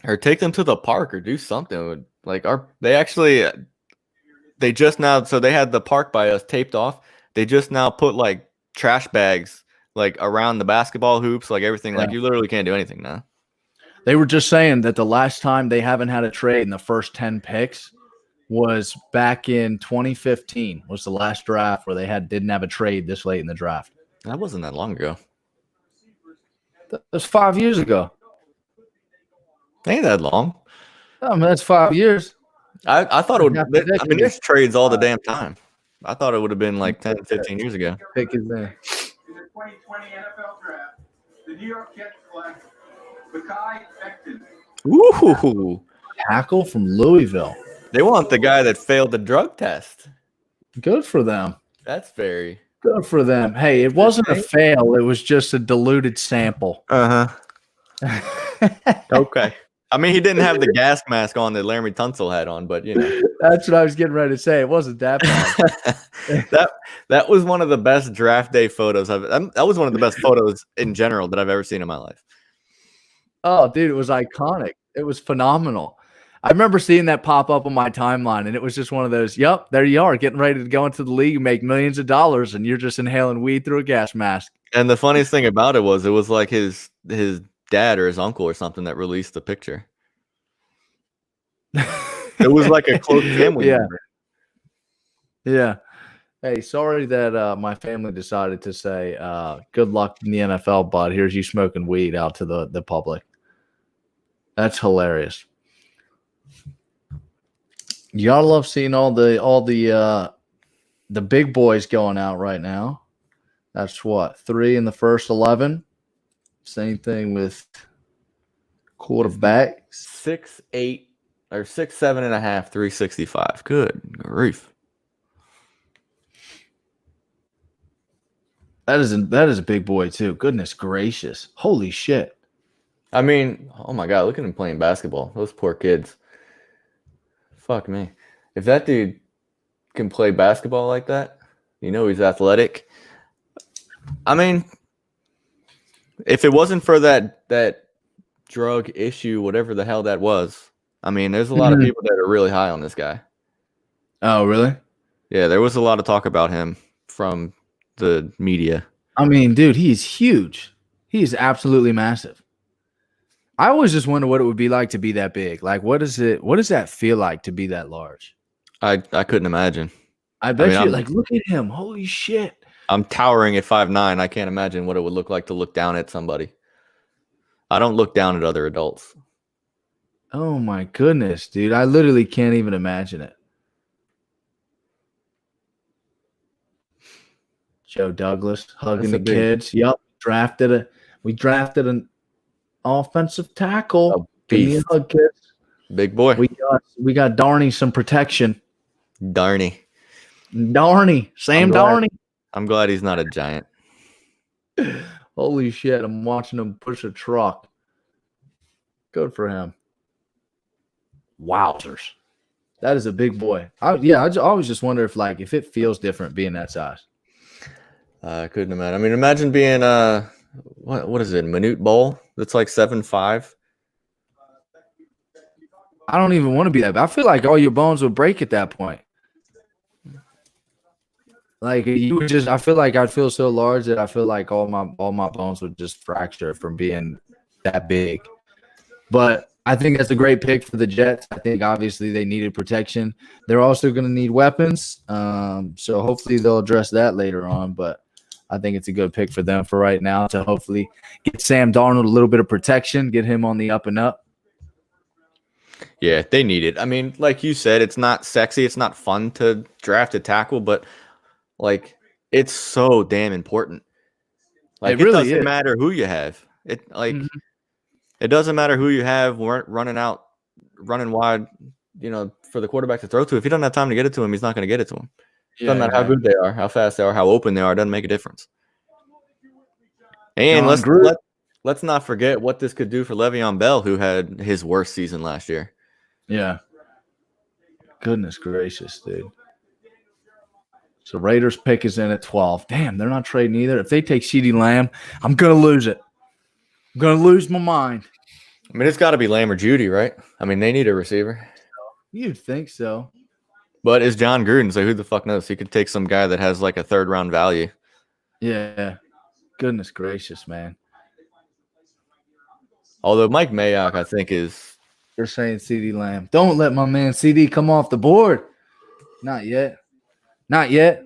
Or take them to the park or do something. Like they just now, so they had the park by us taped off. They just now put like trash bags like around the basketball hoops, like everything. Like you literally can't do anything now. They were just saying that the last time they haven't had a trade in the first 10 picks was back in 2015 was the last draft where they didn't have a trade this late in the draft. That wasn't that long ago. That was 5 years ago. Ain't that long. I mean, that's 5 years. I thought it would. Half a I mean, decade. there's trades all the damn time. I thought it would have been like 10, 15 years ago. Pick is there. In the 2020 NFL Draft, the New York Jets select Mekhi Becton. Ooh, Tackle from Louisville. they want the guy that failed the drug test. Good for them. That's very. Good for them. Hey, it wasn't a fail. It was just a diluted sample. Okay. I mean, he didn't have the gas mask on that Laramie Tunsil had on, but you know. That's what I was getting ready to say. It wasn't that bad. that was one of the best draft day photos. That was one of the best photos in general that I've ever seen in my life. Oh, dude, it was iconic. It was phenomenal. I remember seeing that pop up on my timeline, and it was just one of those, yep, there you are, getting ready to go into the league and make millions of dollars, and you're just inhaling weed through a gas mask. And the funniest thing about it was like his dad or his uncle or something that released the picture. It was like a close family member. Yeah. Hey, sorry that my family decided to say, good luck in the NFL, bud. Here's you smoking weed out to the public. That's hilarious. You gotta love seeing all the big boys going out right now. That's what, 3 in the first 11. Same thing with quarterbacks. 6'8" or 6'7.5", 365. Good grief. That is a big boy too. Goodness gracious. Holy shit. I mean, oh my God, look at him playing basketball. Those poor kids. Fuck me. If that dude can play basketball like that, he's athletic. I mean, if it wasn't for that drug issue, whatever the hell that was, I mean, there's a lot of people that are really high on this guy. Oh, really? Yeah, there was a lot of talk about him from the media. I mean, dude, he's huge. He's absolutely massive. I always just wonder what it would be like to be that big. Like, what does that feel like to be that large? I couldn't imagine. I bet mean, you, like, look at him. Holy shit. I'm towering at 5'9". I can't imagine what it would look like to look down at somebody. I don't look down at other adults. Oh my goodness, dude. I literally can't even imagine it. Joe Douglas hugging the kids. Yep. We drafted an offensive tackle. Give me a hug, kids. Big boy. We got Darney some protection. Darney. Sam Darney. I'm glad he's not a giant. Holy shit. I'm watching him push a truck. Good for him. Wowzers. That is a big boy. I always just wonder if it feels different being that size. I couldn't imagine. I mean, imagine being what is it? Minute Bowl? That's like 7'5". I don't even want to be that. I feel like all your bones would break at that point. Like I feel like I'd feel so large that I feel like all my bones would just fracture from being that big. But I think that's a great pick for the Jets. I think obviously they needed protection. They're also going to need weapons. So hopefully they'll address that later on. But I think it's a good pick for them for right now to hopefully get Sam Darnold a little bit of protection, get him on the up and up. Yeah, they need it. I mean, like you said, it's not sexy. It's not fun to draft a tackle, but like it's so damn important. Like it really doesn't matter who you have. It doesn't matter who you have running wide, for the quarterback to throw to. If he doesn't have time to get it to him, he's not going to get it to him. Doesn't matter how good they are, how fast they are, how open they are. It doesn't make a difference. And let's not forget what this could do for Le'Veon Bell, who had his worst season last year. Yeah. Goodness gracious, dude. So Raiders pick is in at 12. Damn, they're not trading either. If they take CeeDee Lamb, I'm going to lose it. I'm going to lose my mind. I mean, it's got to be Lamb or Judy, right? I mean, they need a receiver. You'd think so. But it's John Gruden, so who the fuck knows? He could take some guy that has like a third-round value. Yeah. Goodness gracious, man. Although Mike Mayock, I think, is... They're saying CeeDee Lamb. Don't let my man CeeDee come off the board. Not yet. Not yet.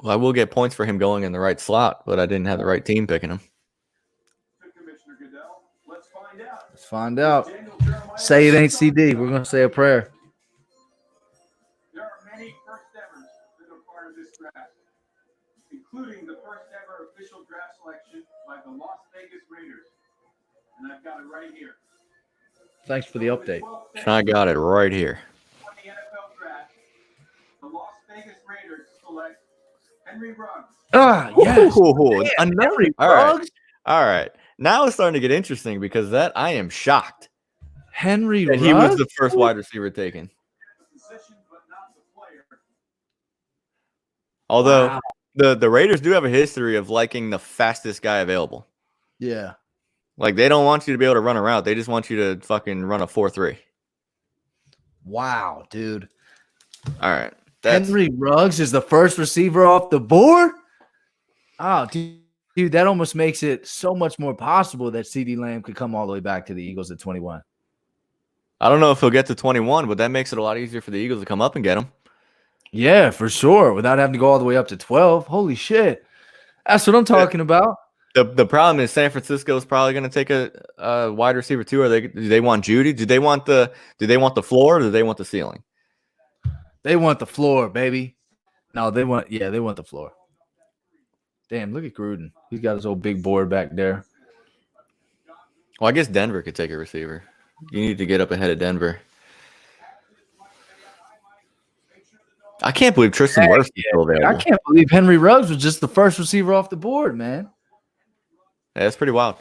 Well, I will get points for him going in the right slot, but I didn't have the right team picking him. Let's find out. Say it ain't CD. We're going to say a prayer. There are many first evers that are part of this draft, including the first ever official draft selection by the Las Vegas Raiders. And I've got it right here. Thanks for the update. I got it right here. On the NFL draft, the Las Vegas Raiders select Henry Ruggs. Yes. All right. Now it's starting to get interesting because I am shocked. Henry Ruggs? He was the first wide receiver taken. Although the Raiders do have a history of liking the fastest guy available. Yeah. Like they don't want you to be able to run a route. They just want you to fucking run a 4-3. Wow, dude. All right. Henry Ruggs is the first receiver off the board? Oh, dude, that almost makes it so much more possible that CeeDee Lamb could come all the way back to the Eagles at 21. I don't know if he'll get to 21, but that makes it a lot easier for the Eagles to come up and get him. Yeah, for sure. Without having to go all the way up to 12. Holy shit. That's what I'm talking about. The problem is San Francisco is probably going to take a wide receiver too. Do they want Judy? Do they want the floor or do they want the ceiling? They want the floor, baby. No, they want the floor. Damn, look at Gruden. He's got his old big board back there. Well, I guess Denver could take a receiver. You need to get up ahead of Denver. I can't believe Tristan Wirfs is still I available. can't believe Henry Ruggs was just the first receiver off the board, man. Yeah, that's pretty wild.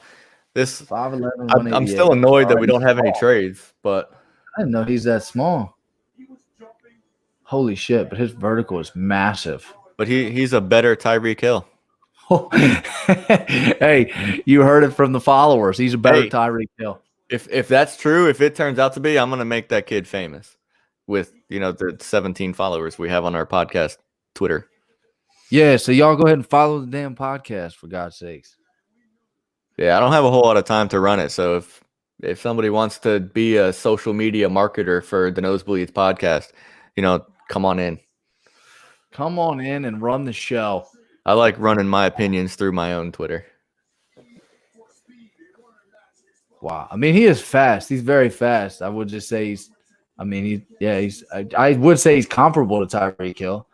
This 5'11", I'm still annoyed that we don't have any small. trades, but I didn't know he's that small. Holy shit! But his vertical is massive. he's a better Tyreek Hill. Hey, you heard it from the followers. He's a better Hey. Tyreek Hill. If that's true, if it turns out to be, I'm gonna make that kid famous with the 17 followers we have on our podcast Twitter. Yeah, so y'all go ahead and follow the damn podcast for God's sakes. Yeah, I don't have a whole lot of time to run it, so if somebody wants to be a social media marketer for the Nosebleeds podcast, come on in. Come on in and run the show. I like running my opinions through my own Twitter. Wow. I mean, he is fast. He's very fast. I would just say I would say he's comparable to Tyreek Hill.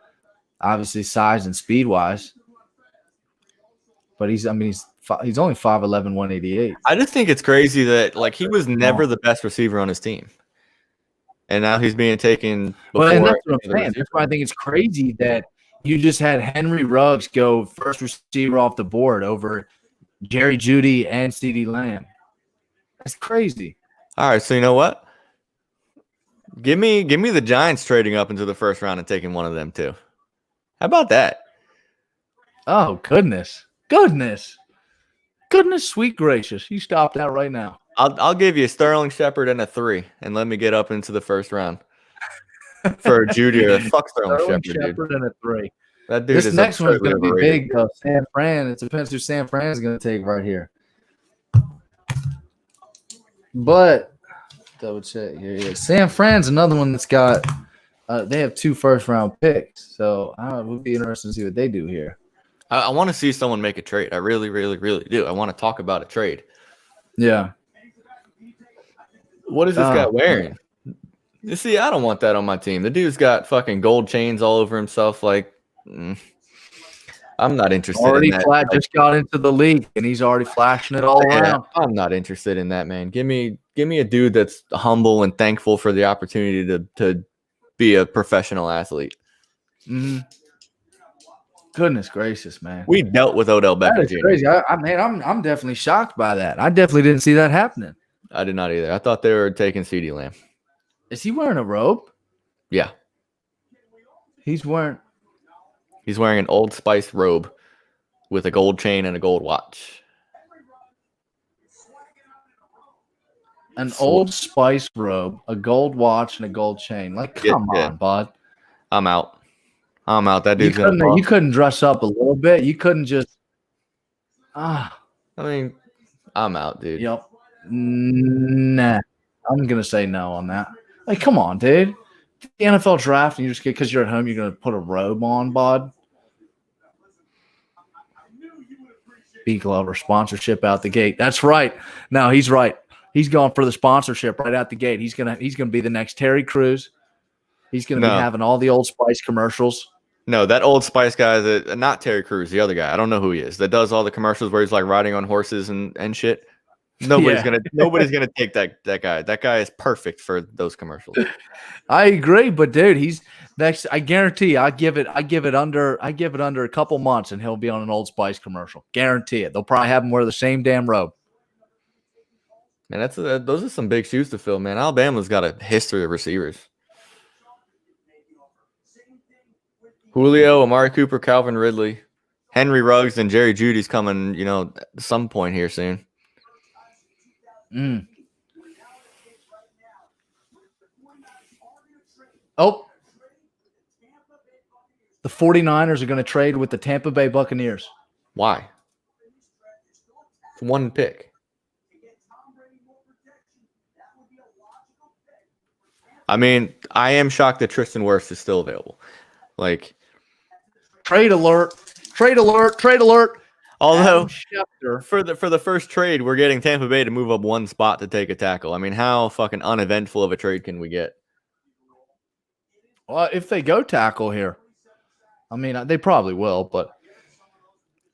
Obviously, size and speed wise. But he's only 5'11", 188. I just think it's crazy that he was never the best receiver on his team. And now he's being taken before. Well, and that's what I'm saying. That's why I think it's crazy that you just had Henry Ruggs go first receiver off the board over Jerry Jeudy and CeeDee Lamb. That's crazy. All right, so you know what? Give me the Giants trading up into the first round and taking one of them too. How about that? Oh, goodness, sweet gracious. You stop that right now. I'll give you Sterling Shepard and a 3, and let me get up into the first round for Judy. Fuck Sterling Shepard, and a 3. That dude This is next one's absurdly going to be overrated. big, though. San Fran. It depends who San Fran is going to take right here. But double check here. Yeah. San Fran's another one that's got. They have 2 first-round picks, so it would be interesting to see what they do here. I want to see someone make a trade. I really, really, really do. I want to talk about a trade. Yeah. What is this guy wearing? You see, I don't want that on my team. The dude's got fucking gold chains all over himself. I'm not interested in that. Just got into the league, and he's already flashing it all around. I'm not interested in that, man. Give me a dude that's humble and thankful for the opportunity to be a professional athlete. Mm-hmm. Goodness gracious, man. We dealt with Odell Beckham That is Jr. crazy. I'm definitely shocked by that. I definitely didn't see that happening. I did not either. I thought they were taking CeeDee Lamb. Is he wearing a robe? Yeah. He's wearing an Old Spice robe with a gold chain and a gold watch. an Old Spice robe, a gold watch, and a gold chain. Come on, bud. I'm out. That You dude's gonna you couldn't dress up a little bit. You couldn't just I mean, I'm out, dude. Yep. Nah. I'm gonna say no on that. Come on, dude. The NFL draft, and you just get because you're at home, you're gonna put a robe on, bud. B Glover sponsorship out the gate. That's right. No, he's right. He's going for the sponsorship right out the gate. He's gonna be the next Terry Crews. He's gonna be having all the Old Spice commercials. No, that Old Spice guy, not Terry Crews, the other guy. I don't know who he is. That does all the commercials where he's riding on horses and shit. Nobody's gonna take that guy. That guy is perfect for those commercials. I agree, but dude, he's next. I guarantee. I give it under a couple months, and he'll be on an Old Spice commercial. Guarantee it. They'll probably have him wear the same damn robe. Man, those are some big shoes to fill, man. Alabama's got a history of receivers. Julio, Amari Cooper, Calvin Ridley, Henry Ruggs, and Jerry Jeudy's coming, at some point here soon. Oh, the 49ers are going to trade with the Tampa Bay Buccaneers. Why? It's one pick. I mean, I am shocked that Tristan Wirfs is still available. Trade alert. Although for the first trade, we're getting Tampa Bay to move up one spot to take a tackle. I mean, how fucking uneventful of a trade can we get? Well, if they go tackle here, I mean, they probably will, but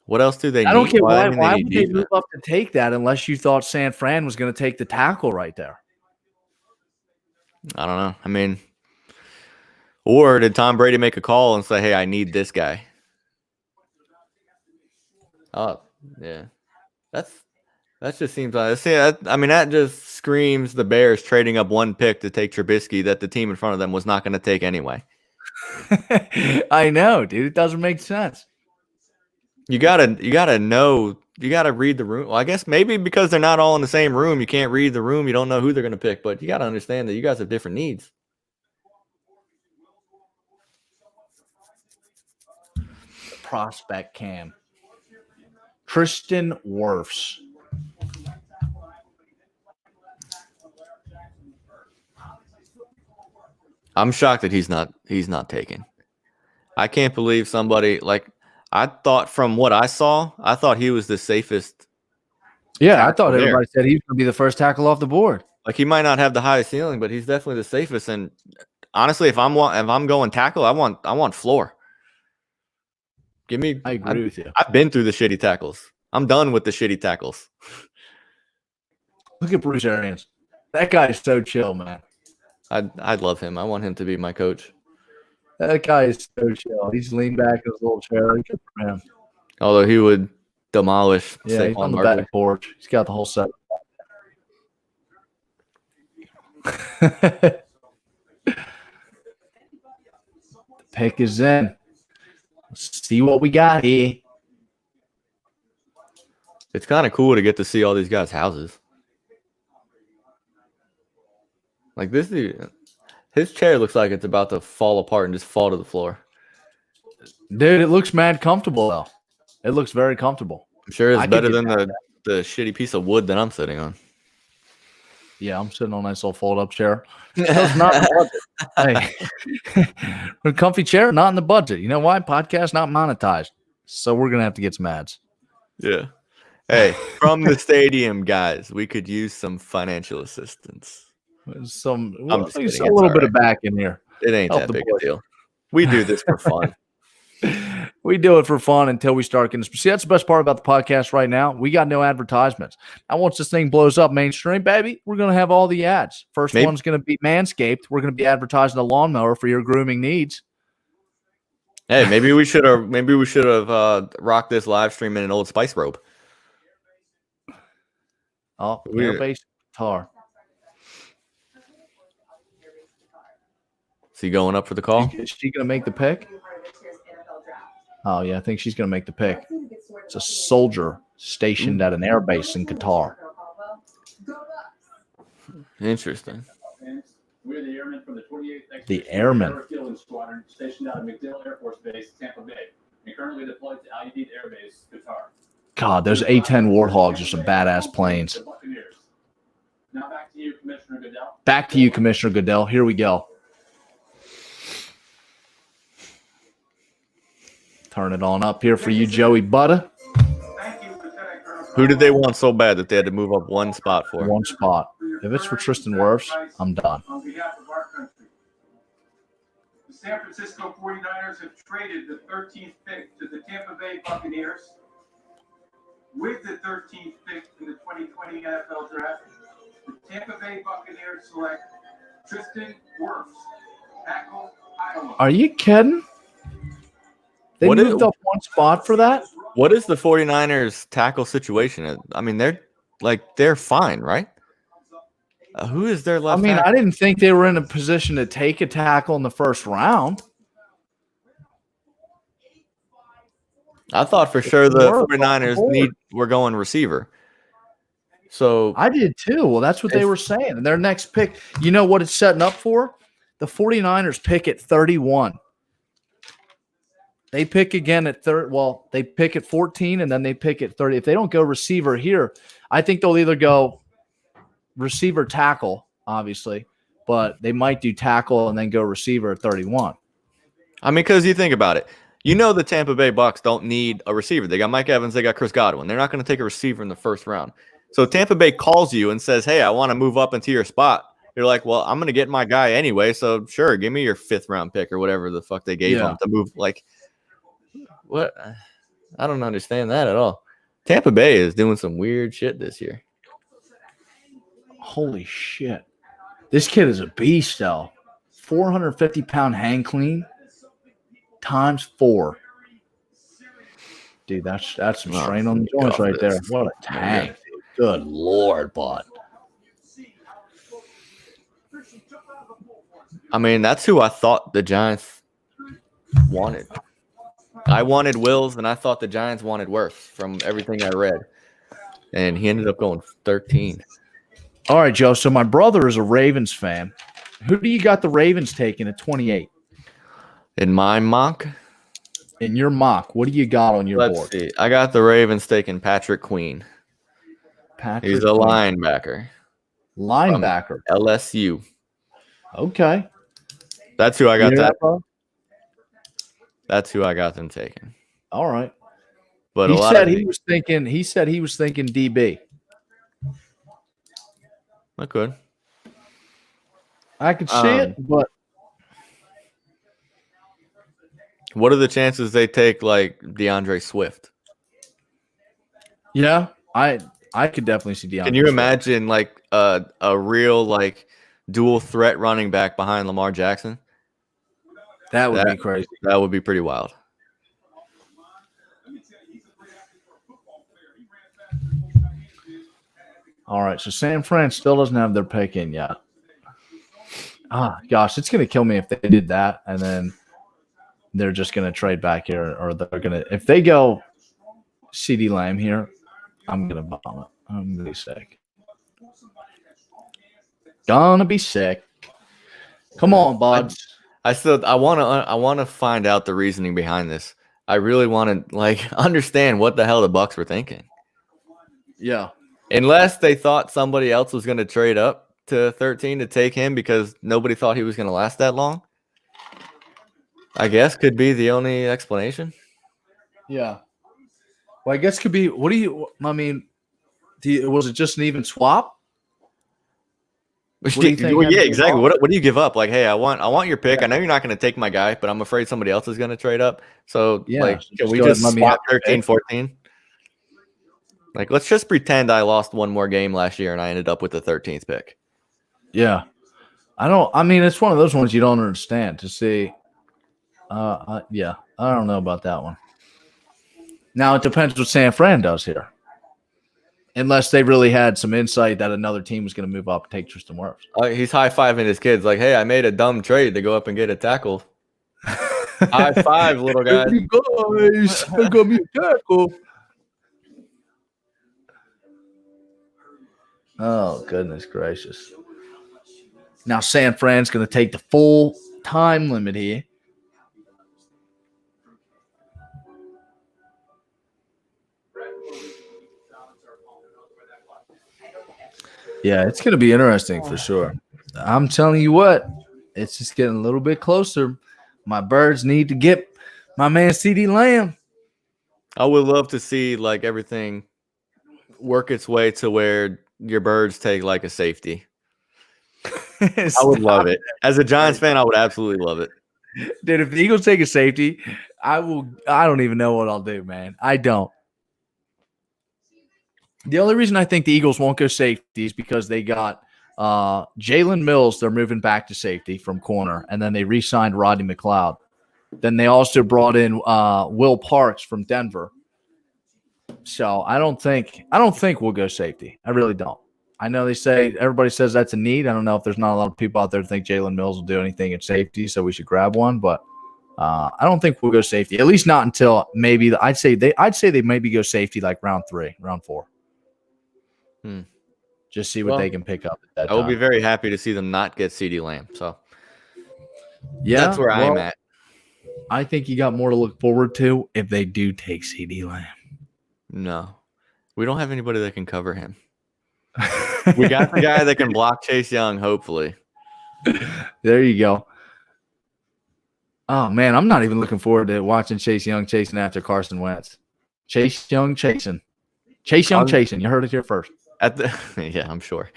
what else do they need? I don't get why they would they move up to take that unless you thought San Fran was going to take the tackle right there? I don't know. I mean, Or did Tom Brady make a call and say, "Hey, I need this guy"? Oh, yeah. That just seems like that just screams the Bears trading up one pick to take Trubisky that the team in front of them was not going to take anyway. I know, dude. It doesn't make sense. You gotta know. You gotta read the room. Well, I guess maybe because they're not all in the same room, you can't read the room. You don't know who they're going to pick, but you got to understand that you guys have different needs. Prospect Cam. Tristan Wirfs. I'm shocked that he's not taken. I can't believe somebody like I thought from what I saw, I thought he was the safest. Yeah, I thought there. everybody said he was going to be the first tackle off the board. Like he might not have the highest ceiling, but he's definitely the safest. And honestly, if I'm going tackle, I want floor. Give me. I agree with you. I've been through the shitty tackles. I'm done with the shitty tackles. Look at Bruce Arians. That guy is so chill, man. I'd love him. I want him to be my coach. That guy is so chill. He's leaned back in his little chair. Good for him. Although he would demolish. Yeah, he's on the back porch. He's got the whole set. The pick is in. Let's see what we got here. It's kind of cool to get to see all these guys' houses. Like this dude, his chair looks like it's about to fall apart and just fall to the floor. Dude, it looks mad comfortable, though. It looks very comfortable. I'm sure it's I could better get than the shitty piece of wood that I'm sitting on. Yeah, I'm sitting on a nice little fold-up chair. That's not the budget. Hey, a comfy chair, not in the budget. You know why? Podcast not monetized. So we're going to have to get some ads. Yeah. Hey, from the stadium, guys, we could use some financial assistance. Some I'm just kidding. a little bit of back in here. It ain't Help that the big boys. a deal. We do this for fun. We do it for fun until we start getting. See, that's the best part about the podcast right now. We got no advertisements. Now, once this thing blows up mainstream, baby, we're going to have all the ads. First one's going to be Manscaped. We're going to be advertising a lawnmower for your grooming needs. Hey, maybe we should have rocked this live stream in an Old Spice robe. Oh, Weird. airbase guitar. Is he going up for the call? Is she going to make the pick? Oh, yeah, I think she's going to make the pick. It's a soldier stationed at an airbase in Qatar. Interesting. We're the airmen from the 28th The airmen. Airfield Squadron stationed out of MacDill Air Force Base, Tampa Bay, and currently deployed to Al Udeid Air Base, Qatar. God, those A-10 Warthogs are some badass planes. The Buccaneers. Now back to you, Commissioner Goodell. Back to you, Commissioner Goodell. Here we go. Turn it on up here for you, Joey Butter. Thank you, Lieutenant Colonel. Who did they want so bad that they had to move up one spot for? One spot. If it's for Tristan Wirfs, I'm done. On behalf of our country, the San Francisco 49ers have traded the 13th pick to the Tampa Bay Buccaneers. With the 13th pick in the 2020 NFL Draft, the Tampa Bay Buccaneers select Tristan Wirfs, tackle, Iowa. Are you kidding? They What moved is- up one spot for that? What is the 49ers tackle situation? I mean, they're fine, right? Who is their I left mean, tackle? I didn't think they were in a position to take a tackle in the first round. I thought for sure the Were 49ers board. were going receiver. So I did too. Well, that's what they were saying. And their next pick, you know what it's setting up for? The 49ers pick at 31. They pick again at third. Well, they pick at 14 and then they pick at 30. If they don't go receiver here, I think they'll either go receiver tackle, obviously, but they might do tackle and then go receiver at 31. I mean, because you think about it, you know the Tampa Bay Bucks don't need a receiver. They got Mike Evans, they got Chris Godwin. They're not going to take a receiver in the first round. So Tampa Bay calls you and says, "Hey, I want to move up into your spot." You're like, "Well, I'm going to get my guy anyway, so sure, give me your 5th round pick or whatever the fuck they gave him to move." Like, what? I don't understand that at all. Tampa Bay is doing some weird shit this year. Holy shit. This kid is a beast, though. 450-pound hang clean times 4. Dude, that's some Oh, strain on the joints God, right there. this- What a tank, dude. Good Lord, bud. I mean, that's who I thought the Giants wanted. I wanted Wills, and I thought the Giants wanted Worth from everything I read. And he ended up going 13. All right, Joe. So my brother is a Ravens fan. Who do you got the Ravens taking at 28? In my mock, In your mock, what do you got on your let's board? see. I got the Ravens taking Patrick Queen. Patrick He's a Queen. linebacker. Linebacker. LSU. Okay. That's who I You got hear that. that, bro? That's who I got them taking. All right. But He a lot said of he was thinking. He said he was thinking DB. I could. I could see it, but What are the chances they take like DeAndre Swift? yeah, I could definitely see DeAndre. Can you Swift. imagine like a real like dual threat running back behind Lamar Jackson? That would be crazy. That would be pretty wild. All right, so San Fran still doesn't have their pick in yet. Ah, gosh, it's gonna kill me if they did that, and then they're just gonna trade back here, or they're gonna if they go CD Lamb here, I'm gonna bomb it. I'm gonna be sick. Gonna be sick. Come on, buds. I want to find out the reasoning behind this. I really want to like understand what the hell the Bucs were thinking. Yeah. Unless they thought somebody else was going to trade up to 13 to take him because nobody thought he was going to last that long. I guess could be the only explanation. Yeah. Well, I guess could be. What do you? I mean, was it just an even swap? What do you think well, happened yeah, to exactly. Lamar? What do you give up? Like, hey, I want your pick. I know you're not going to take my guy, but I'm afraid somebody else is going to trade up. So, Yeah, like, so can just we go ahead just and let me have swap your 13, pick. 14? Like, let's just pretend I lost one more game last year and I ended up with the 13th pick. Yeah. I mean, it's one of those ones you don't understand to see. Yeah, I don't know about that one. Now, it depends what San Fran does here. Unless they really had some insight that another team was going to move up and take Tristan Wirfs. He's high-fiving his kids like, hey, I made a dumb trade to go up and get a tackle. High five, little guy. Hey, guys, I got me a tackle. Oh, goodness gracious. Now San Fran's going to take the full time limit here. Yeah, it's going to be interesting for sure. I'm telling you what, it's just getting a little bit closer. My birds need to get my man CD Lamb. I would love to see like everything work its way to where your birds take like a safety. I would love it. As a Giants fan, I would absolutely love it. Dude, if the Eagles take a safety, I don't even know what I'll do, man. I don't. The only reason I think the Eagles won't go safety is because they got Jalen Mills. They're moving back to safety from corner, and then they re-signed Rodney McLeod. Then they also brought in Will Parks from Denver. So I don't think we'll go safety. I really don't. I know everybody says that's a need. I don't know if there's not a lot of people out there that think Jalen Mills will do anything at safety, so we should grab one. But I don't think we'll go safety. At least not until maybe I'd say they maybe go safety like round 3, round 4. Just see what they can pick up at that I will time. be very happy to see them not get CD Lamb. So Yeah, that's where I'm at. I think you got more to look forward to if they do take CD Lamb. No, we don't have anybody that can cover him. We got the guy that can block Chase Young, hopefully. There you go. Oh, man, I'm not even looking forward to watching Chase Young chasing after Carson Wentz. Chase Young chasing. Chase Young chasing. You heard it here first. Yeah, I'm sure.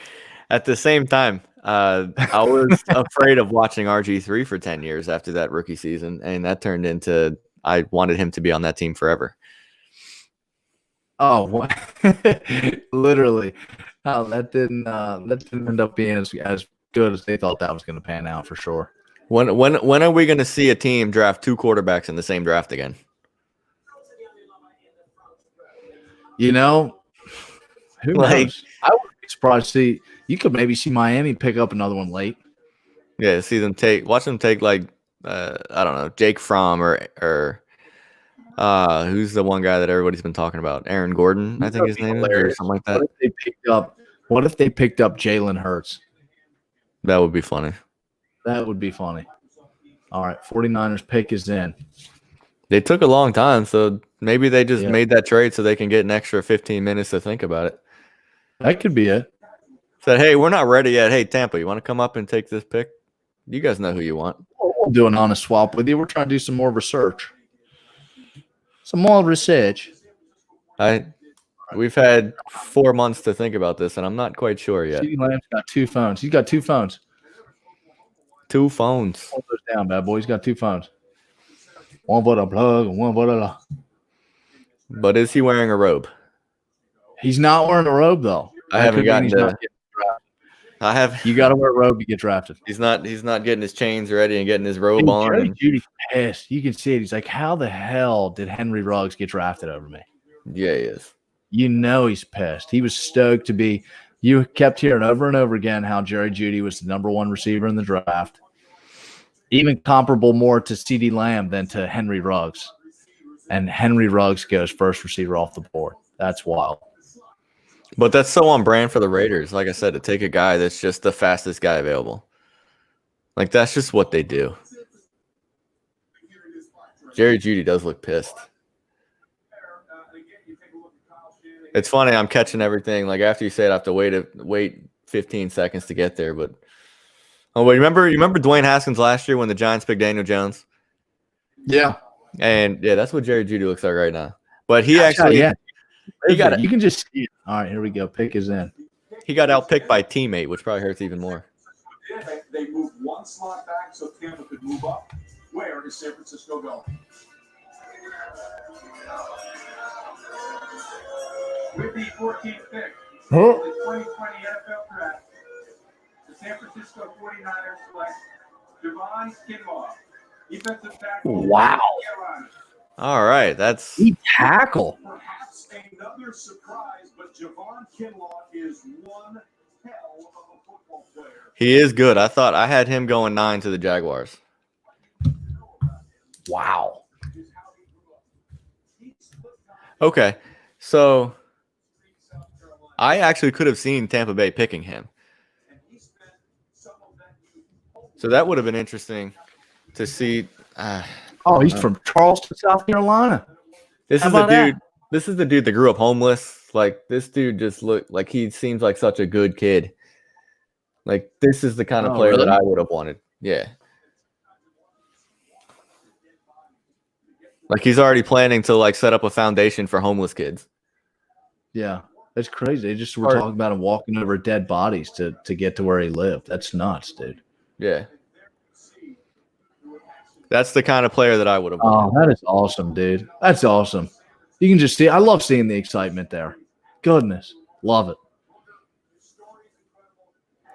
At the same time, I was afraid of watching RG3 for 10 years after that rookie season, and that turned into I wanted him to be on that team forever. Oh, what? Literally. Oh, that didn't end up being as good as they thought that was going to pan out for sure. When are we going to see a team draft 2 quarterbacks in the same draft again? You know, who Like- knows? I wouldn't be surprised to see. You could maybe see Miami pick up another one late. Yeah, watch them take like I don't know, Jake Fromm or who's the one guy that everybody's been talking about? Aaron Gordon, I think his name is, or something like that. What if they picked up Jalen Hurts? That would be funny. That would be funny. All right, 49ers pick is in. They took a long time, so maybe they just Yeah. made that trade so they can get an extra 15 minutes to think about it. That could be it. Said, hey, we're not ready yet. Hey, Tampa, you want to come up and take this pick? You guys know who you want. We'll do an honest swap with you. We're trying to do some more research. Some more research. We've had 4 months to think about this, and I'm not quite sure yet. CeeDee Lamb's got 2 phones. He's got 2 phones. 2 phones. Hold those down, bad boy. He's got 2 phones. One for the plug and one for the. But is he wearing a robe? He's not wearing a robe though. I haven't gotten he's to. not getting drafted. I have. You got to wear a robe to get drafted. He's not getting his chains ready and getting his robe Dude, on. Jerry and- Judy's pissed. You can see it. He's like, "How the hell did Henry Ruggs get drafted over me?" Yeah, he is. You know he's pissed. He was stoked to be. You kept hearing over and over again how Jerry Jeudy was the number 1 receiver in the draft, even comparable more to CeeDee Lamb than to Henry Ruggs. And Henry Ruggs goes first receiver off the board. That's wild. But that's so on brand for the Raiders. Like I said, to take a guy that's just the fastest guy available. Like, that's just what they do. Jerry Jeudy does look pissed. It's funny. I'm catching everything. Like, after you say it, I have to wait 15 seconds to get there. But you remember Dwayne Haskins last year when the Giants picked Daniel Jones? Yeah. And yeah, that's what Jerry Jeudy looks like right now. But he actually, you can just see it. All right, here we go. Pick is in. he got outpicked by a teammate, which probably hurts even more. They moved one slot back so Tampa could move up. Where is San Francisco going? With the 14th pick, the 2020 NFL Draft, the San Francisco 49ers select Javon Kinlaw, defensive tackle. Wow. Carolina. All right, that's He tackle. Perhaps another surprise, but Javon Kinlaw is one hell of a football player. he is good. I thought I had him going 9 to the Jaguars. Wow. Okay, so I actually could have seen Tampa Bay picking him. So that would have been interesting to see. Oh, he's from Charleston, South Carolina. This How is the about that? dude. This is the dude that grew up homeless. Like, this dude just looked like he seems like such a good kid. Like, this is the kind of Oh, player really? that I would have wanted. Yeah. Like, he's already planning to like set up a foundation for homeless kids. Yeah, that's crazy. They just were Or- talking about him walking over dead bodies to get to where he lived. That's nuts, dude. Yeah. That's the kind of player that I would have wanted. Oh, that is awesome, dude. That's awesome. You can just see. I love seeing the excitement there. Goodness, love it.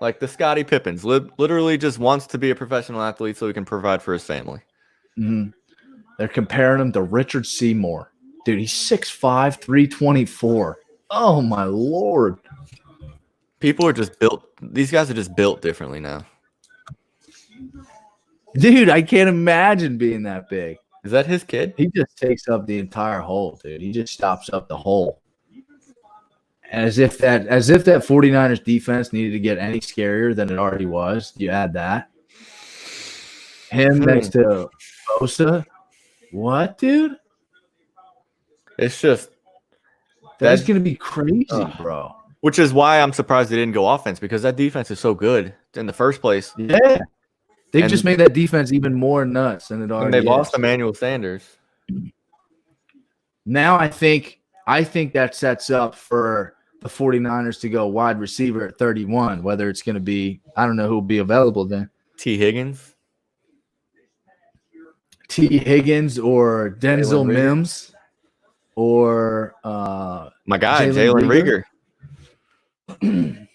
Like the Scottie Pippins, literally just wants to be a professional athlete so he can provide for his family. Mhm. They're comparing him to Richard Seymour. Dude, he's 6'5", 324. Oh, my Lord. People are just built. These guys are just built differently now. Dude, I can't imagine being that big. Is that his kid? He just takes up the entire hole, dude. He just stops up the hole. As if that 49ers defense needed to get any scarier than it already was. You add that. Him next to Bosa. What, dude? It's just, That's That- going to be crazy, Ugh. bro. which is why I'm surprised they didn't go offense, because that defense is so good in the first place. Yeah. They And- just made that defense even more nuts than it already And they is. lost Emmanuel Sanders. Now I think that sets up for the 49ers to go wide receiver at 31, whether it's going to be, I don't know who will be available then. T. Higgins. T. Higgins or Denzel Jalen Reagor. Mims or My guy, Jalen Jalen Reagor. Reagor.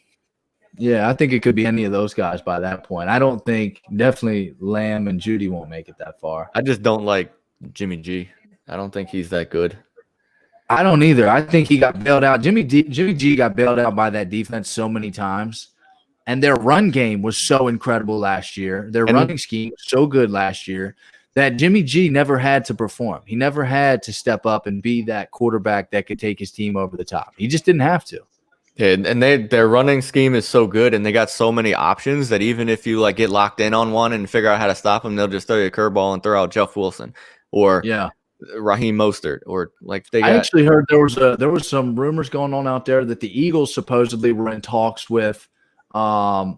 Yeah, I think it could be any of those guys by that point. I don't think definitely Lamb and Judy won't make it that far. I just don't like Jimmy G. I don't think he's that good. I don't either. I think he got bailed out. Jimmy G got bailed out by that defense so many times. And their run game was so incredible last year. Their running scheme was so good last year that Jimmy G never had to perform. He never had to step up and be that quarterback that could take his team over the top. He just didn't have to. Yeah, and their running scheme is so good, and they got so many options that even if you like get locked in on one and figure out how to stop them, they'll just throw you a curveball and throw out Jeff Wilson or Raheem Mostert or like they got. I actually heard there was some rumors going on out there that the Eagles supposedly were in talks with the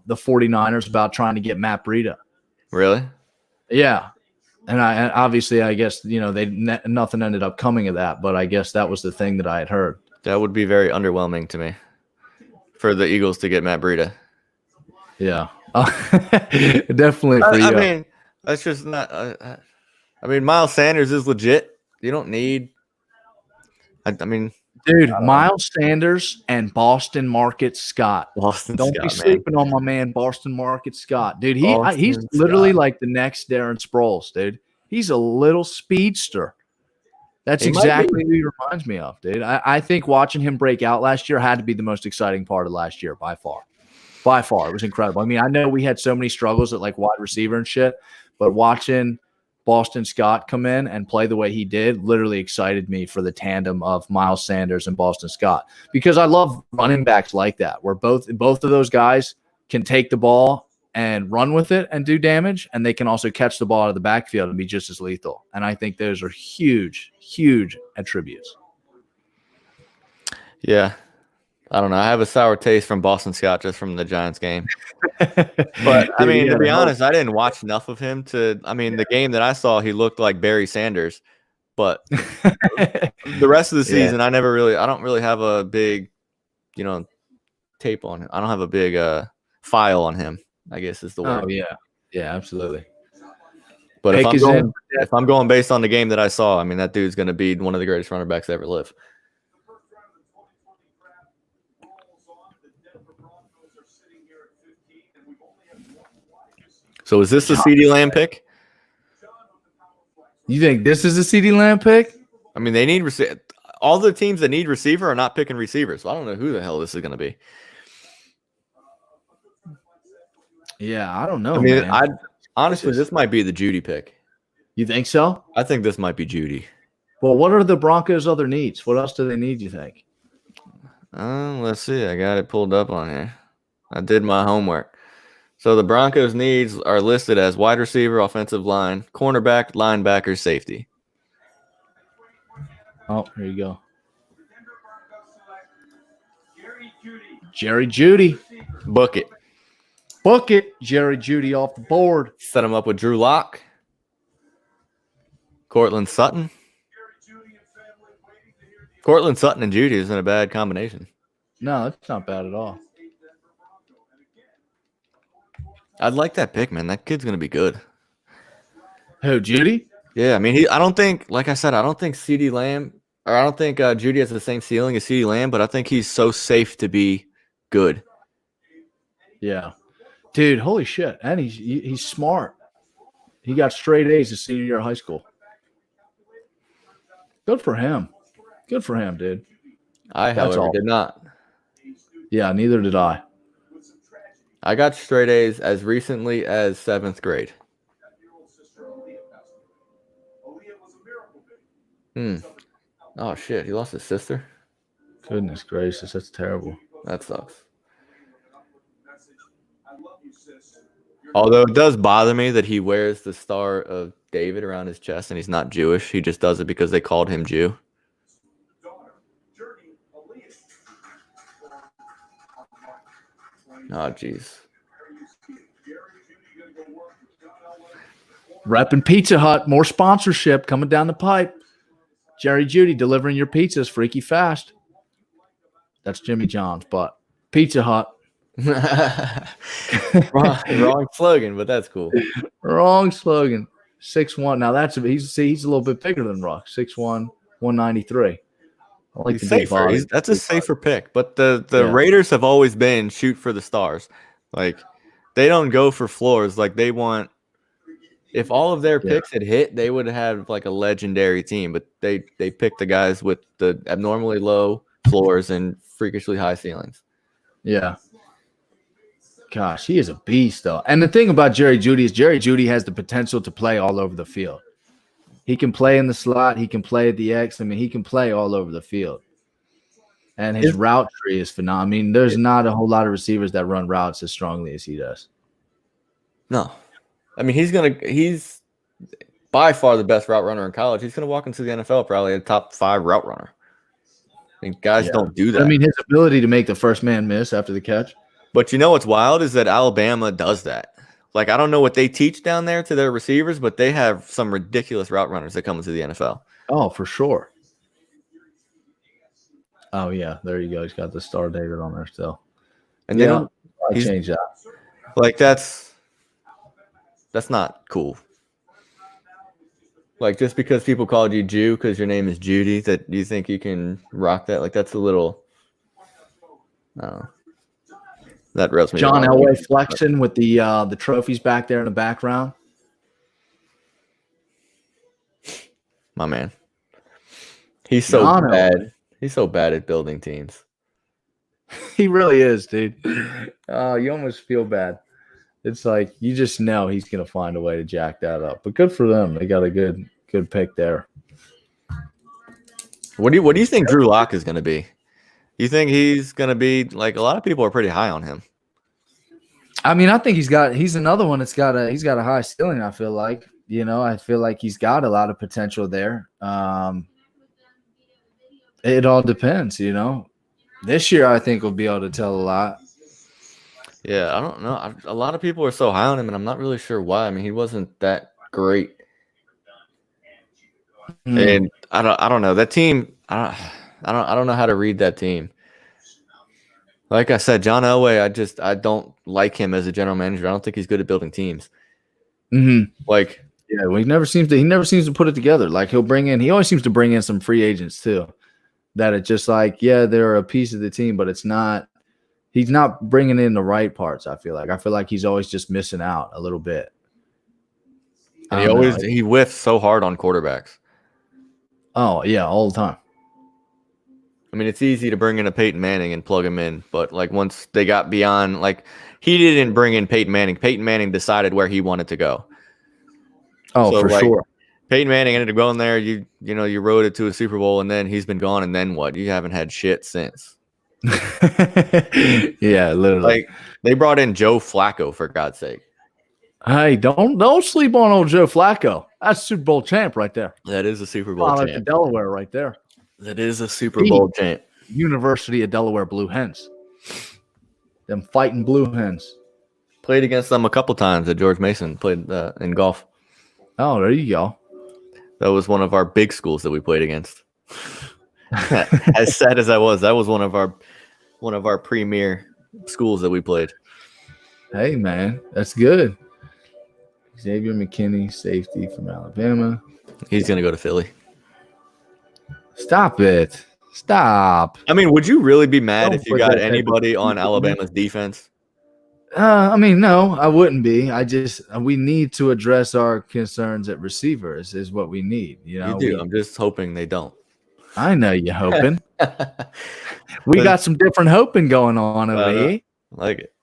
49ers about trying to get Matt Breida. Really? Yeah. And obviously I guess, nothing ended up coming of that, but I guess that was the thing that I had heard. That would be very underwhelming to me for the Eagles to get Matt Breida. Yeah. Definitely for you. I mean, that's just not I mean, Miles Sanders is legit. You don't need I mean, dude, Miles Sanders and Boston Market Scott. Don't be sleeping on my man, Boston Market Scott. Dude, he's literally like the next Darren Sproles, dude. He's a little speedster. That's exactly who he reminds me of, dude. I think watching him break out last year had to be the most exciting part of last year by far. By far. It was incredible. I mean, I know we had so many struggles at like wide receiver and shit, but watching Boston Scott come in and play the way he did literally excited me for the tandem of Miles Sanders and Boston Scott because I love running backs like that where both of those guys can take the ball and run with it and do damage, and they can also catch the ball out of the backfield and be just as lethal. And I think those are huge, huge attributes. Yeah. I don't know. I have a sour taste from Boston Scott just from the Giants game. But, I mean, to be honest, I didn't watch enough of him the game that I saw, he looked like Barry Sanders. But the rest of the season, I don't really have a big, tape on him. I don't have a big file on him, I guess is the word. Oh, yeah. Yeah, absolutely. But if I'm going based on the game that I saw, I mean, that dude's going to be one of the greatest running backs to ever live. So is this the CeeDee Lamb pick? You think this is a CeeDee Lamb pick? I mean, they need all the teams that need receiver are not picking receivers. So I don't know who the hell this is going to be. Yeah, I don't know. I mean, man. Honestly, this might be the Judy pick. You think so? I think this might be Judy. Well, what are the Broncos' other needs? What else do they need, you think? Let's see. I got it pulled up on here. I did my homework. So the Broncos' needs are listed as wide receiver, offensive line, cornerback, linebacker, safety. Oh, here you go. Jerry Judy. Book it. Book it. Jerry Judy off the board. Set him up with Drew Lock. Cortland Sutton. Cortland Sutton and Judy isn't a bad combination. No, that's not bad at all. I'd like that pick, man. That kid's going to be good. Who, Judy? Yeah, I mean, I don't think CeeDee Lamb, or I don't think Judy has the same ceiling as CeeDee Lamb, but I think he's so safe to be good. Yeah. Dude, holy shit. And he's smart. He got straight A's his senior year of high school. Good for him. Good for him, dude. However, did not. Yeah, neither did I. I got straight A's as recently as 7th grade. Oh, shit. He lost his sister? Goodness gracious. That's terrible. That sucks. Although it does bother me that he wears the Star of David around his chest and he's not Jewish. He just does it because they called him Jew. Oh, jeez. Repping Pizza Hut. More sponsorship coming down the pipe. Jerry Judy delivering your pizzas freaky fast. That's Jimmy John's, but Pizza Hut. wrong slogan, but that's cool. Wrong slogan. 6'1". Now he's a little bit bigger than Ruck. 6'1", 193. I like He's the big safer. body. That's a safer pick. But the Yeah. Raiders have always been shoot for the stars. Like they don't go for floors. Like they want. If all of their Yeah. picks had hit, they would have like a legendary team. But they picked the guys with the abnormally low floors and freakishly high ceilings. Yeah. Gosh, he is a beast, though. And the thing about Jerry Jeudy is Jerry Jeudy has the potential to play all over the field. He can play in the slot. He can play at the X. I mean, he can play all over the field. And his route tree is phenomenal. I mean, there's not a whole lot of receivers that run routes as strongly as he does. No. I mean, he's by far the best route runner in college. He's going to walk into the NFL probably a top 5 route runner. I mean, guys don't do that. I mean, his ability to make the first man miss after the catch. But you know what's wild is that Alabama does that. Like, I don't know what they teach down there to their receivers, but they have some ridiculous route runners that come into the NFL. Oh, for sure. Oh, yeah. There you go. He's got the Star David on there still. And they don't I changed that. like that's not cool. Like, just because people called you Jew because your name is Judy, that you think you can rock that? Like, that's a little that rubs me John wrong. Elway flexing with the trophies back there in the background. My man. He's so John bad. Elway. He's so bad at building teams. He really is, dude. You almost feel bad. It's like you just know he's going to find a way to jack that up. But good for them. They got a good pick there. What do you think Drew Lock is going to be? You think he's going to be like a lot of people are pretty high on him? I mean, I think he's another one that's got a high ceiling. I feel like, I feel like he's got a lot of potential there. It all depends, This year, I think we'll be able to tell a lot. Yeah, I don't know. A lot of people are so high on him, and I'm not really sure why. I mean, he wasn't that great, and I don't know that team. I don't know how to read that team. Like I said, John Elway, I don't like him as a general manager. I don't think he's good at building teams. Mm-hmm. Like, yeah, well, he never seems to put it together. Like he always seems to bring in some free agents too. That it's just like, yeah, they're a piece of the team, but it's not. He's not bringing in the right parts. I feel like he's always just missing out a little bit. And he whiffs so hard on quarterbacks. Oh yeah, all the time. I mean, it's easy to bring in a Peyton Manning and plug him in, but like once they got beyond, like he didn't bring in Peyton Manning. Peyton Manning decided where he wanted to go. Oh, so, for sure. Peyton Manning ended up going there. You rode it to a Super Bowl, and then he's been gone. And then what? You haven't had shit since. Yeah, literally. Like they brought in Joe Flacco for God's sake. Hey, don't sleep on old Joe Flacco. That's Super Bowl champ right there. That is a Super Bowl Like champ. Delaware right there. That is a Super Bowl champ. University of Delaware Blue Hens. Them fighting Blue Hens. Played against them a couple times at George Mason. Played in golf. Oh, there you go. That was one of our big schools that we played against. As sad as that was one of our premier schools that we played. Hey man, that's good. Xavier McKinney, safety from Alabama. He's gonna go to Philly. Stop it. Stop. I mean, would you really be mad Don't if you put got that anybody on Alabama's defense? I mean, no, I wouldn't be. We need to address our concerns at receivers is what we need. You do. I'm just hoping they don't. I know you're hoping. We got some different hoping going on over here. I like it.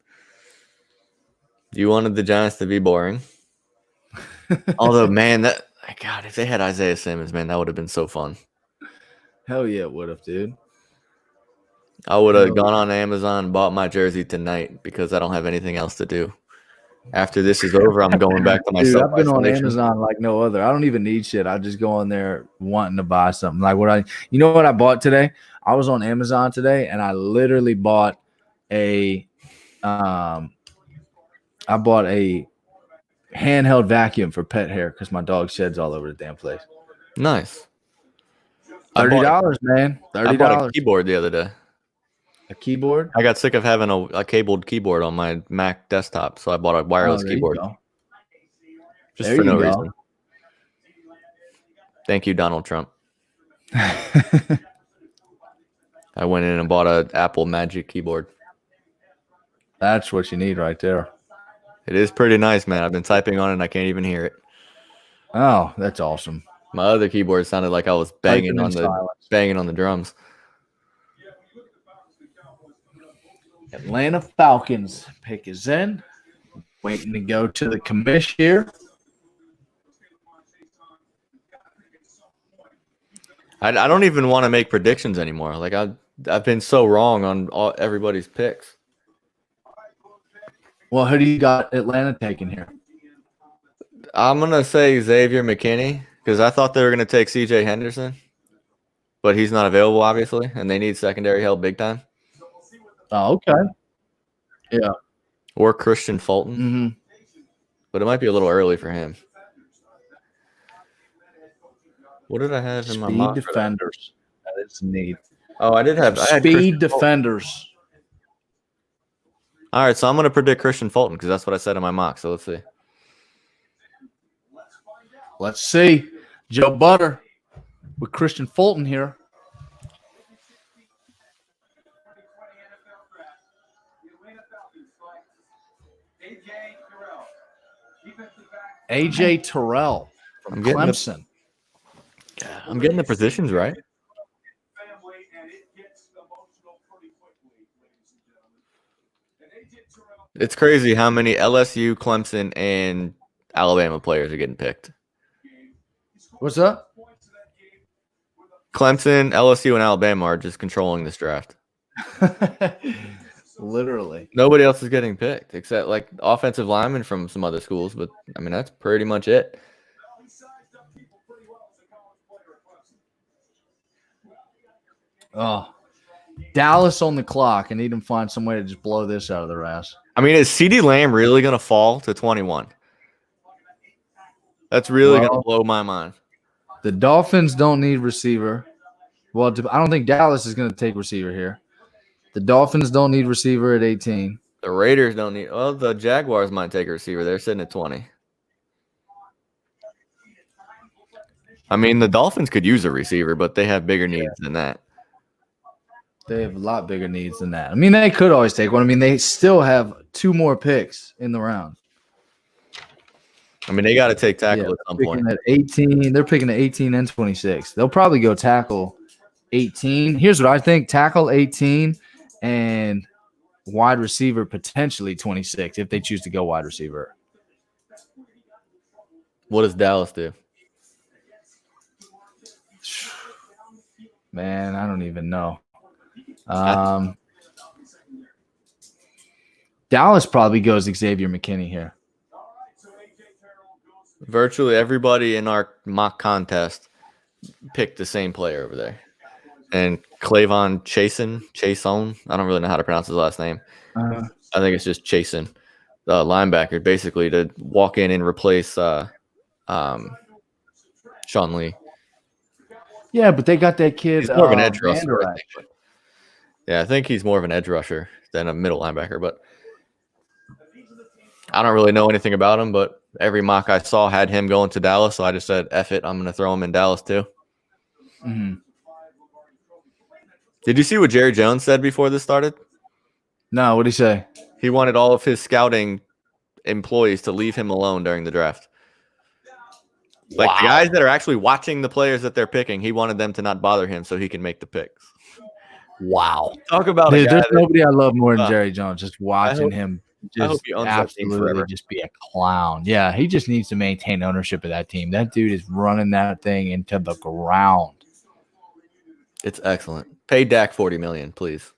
You wanted the Giants to be boring. Although, man, God, if they had Isaiah Simmons, man, that would have been so fun. Hell yeah, it would have, dude. I would have gone on Amazon and bought my jersey tonight because I don't have anything else to do. After this is over, I'm going back to my Dude, I've been on self-isolation. Amazon like no other. I don't even need shit. I just go on there wanting to buy something. Like you know what I bought today? I was on Amazon today and I literally bought a handheld vacuum for pet hair because my dog sheds all over the damn place. Nice. $30, man. I bought a $30. keyboard the other day. A keyboard? I got sick of having a cabled keyboard on my Mac desktop, so I bought a wireless there you keyboard. go. Just There for you no go. reason. Thank you, Donald Trump. I went in and bought an Apple Magic keyboard. That's what you need right there. It is pretty nice, man. I've been typing on it and I can't even hear it. Oh, that's awesome. My other keyboard sounded like I was banging Typing on in the silence. drums. Atlanta Falcons pick is in. Waiting to go to the commish here. I don't even want to make predictions anymore. Like I've been so wrong on everybody's picks. Well, who do you got Atlanta taking here? I'm gonna say Xavier McKinney because I thought they were gonna take C.J. Henderson, but he's not available, obviously, and they need secondary help big time. Oh, okay. Yeah. Or Christian Fulton, Mm-hmm. but it might be a little early for him. What did I have in my Speed mock for that? defenders. That is neat. Oh, I had Speed Christian Fulton. defenders. All right, so I'm gonna predict Christian Fulton because that's what I said in my mock. So let's see. Let's see. Joe Butter with Christian Fulton here. AJ Terrell from I'm getting the- Clemson. I'm getting the positions right. It's crazy how many LSU, Clemson, and Alabama players are getting picked. What's up? Clemson, LSU, and Alabama are just controlling this draft. Literally. Nobody else is getting picked except like offensive linemen from some other schools, but I mean that's pretty much it. Oh, Dallas on the clock. I need them to find some way to just blow this out of their ass. I mean, is CeeDee Lamb really going to fall to 21? That's really going to blow my mind. The Dolphins don't need receiver. Well, I don't think Dallas is going to take receiver here. The Dolphins don't need receiver at 18. The Raiders don't need. Well, the Jaguars might take a receiver. They're sitting at 20. I mean, the Dolphins could use a receiver, but they have bigger needs than that. They have a lot bigger needs than that. I mean, they could always take one. I mean, they still have 2 more picks in the round. I mean, they got to take tackle at some point. At 18, they're picking at 18 and 26. They'll probably go tackle 18. Here's what I think: tackle 18 and wide receiver potentially 26 if they choose to go wide receiver. What does Dallas do? Man, I don't even know. Dallas probably goes Xavier McKinney here. Virtually everybody in our mock contest picked the same player over there. And Clavon Chason, I don't really know how to pronounce his last name. I think it's just Chason, the linebacker, basically to walk in and replace Sean Lee. Yeah, but they got that kid. He's more of an edge rusher, I think. Yeah, I think he's more of an edge rusher than a middle linebacker, but I don't really know anything about him, but every mock I saw had him going to Dallas, so I just said, F it, I'm going to throw him in Dallas too. Mm-hmm. Did you see what Jerry Jones said before this started? No, what did he say? He wanted all of his scouting employees to leave him alone during the draft. Like the guys that are actually watching the players that they're picking, he wanted them to not bother him so he can make the picks. Wow. Talk about Dude, a guy there's that, nobody I love more than Jerry Jones. Just watching him I hope just he owns that team absolutely forever. just be a clown. Yeah, he just needs to maintain ownership of that team. That dude is running that thing into the ground. It's excellent. Pay Dak $40 million, please.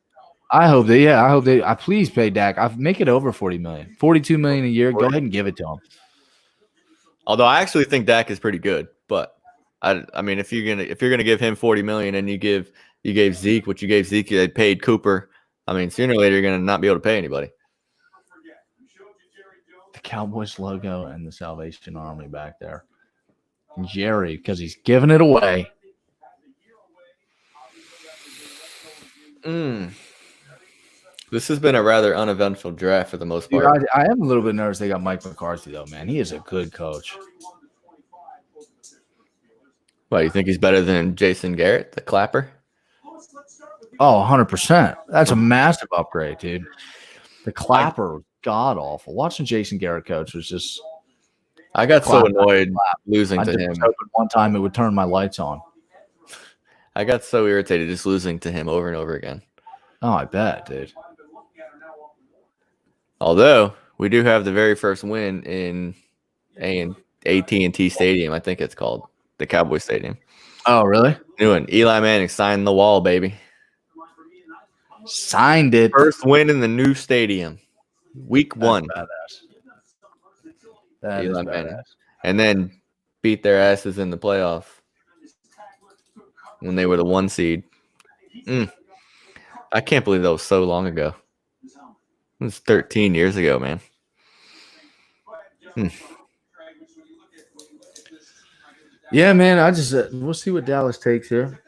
I hope they please pay Dak. I make it over $40 million. $42 million a year. Go ahead and give it to him. Although I actually think Dak is pretty good, but I mean if you're gonna give him $40 million and you gave Zeke what you gave Zeke, you paid Cooper. I mean sooner or later you're gonna not be able to pay anybody. The Cowboys logo and the Salvation Army back there. Jerry, because he's giving it away. This has been a rather uneventful draft for the most Dude, part. I am a little bit nervous they got Mike McCarthy, though, man. He is a good coach. What, you think he's better than Jason Garrett, the clapper? Oh, 100%. That's a massive upgrade, dude. The clapper was god awful. Watching Jason Garrett coach was just. I got so Clap, annoyed losing I to just him. was hoping one time it would turn my lights on. I got so irritated just losing to him over and over again. Oh, I bet, dude. Although we do have the very first win in AT&T Stadium, I think it's called the Cowboy Stadium. Oh, really? New one. Eli Manning signed the wall, baby. Signed it. First win in the new stadium. Week That's 1. badass. That Eli is Manning. badass. And then beat their asses in the playoffs when they were the 1 seed. I can't believe that was so long ago. It was 13 years ago, man. Yeah, man. I just we'll see what Dallas takes here.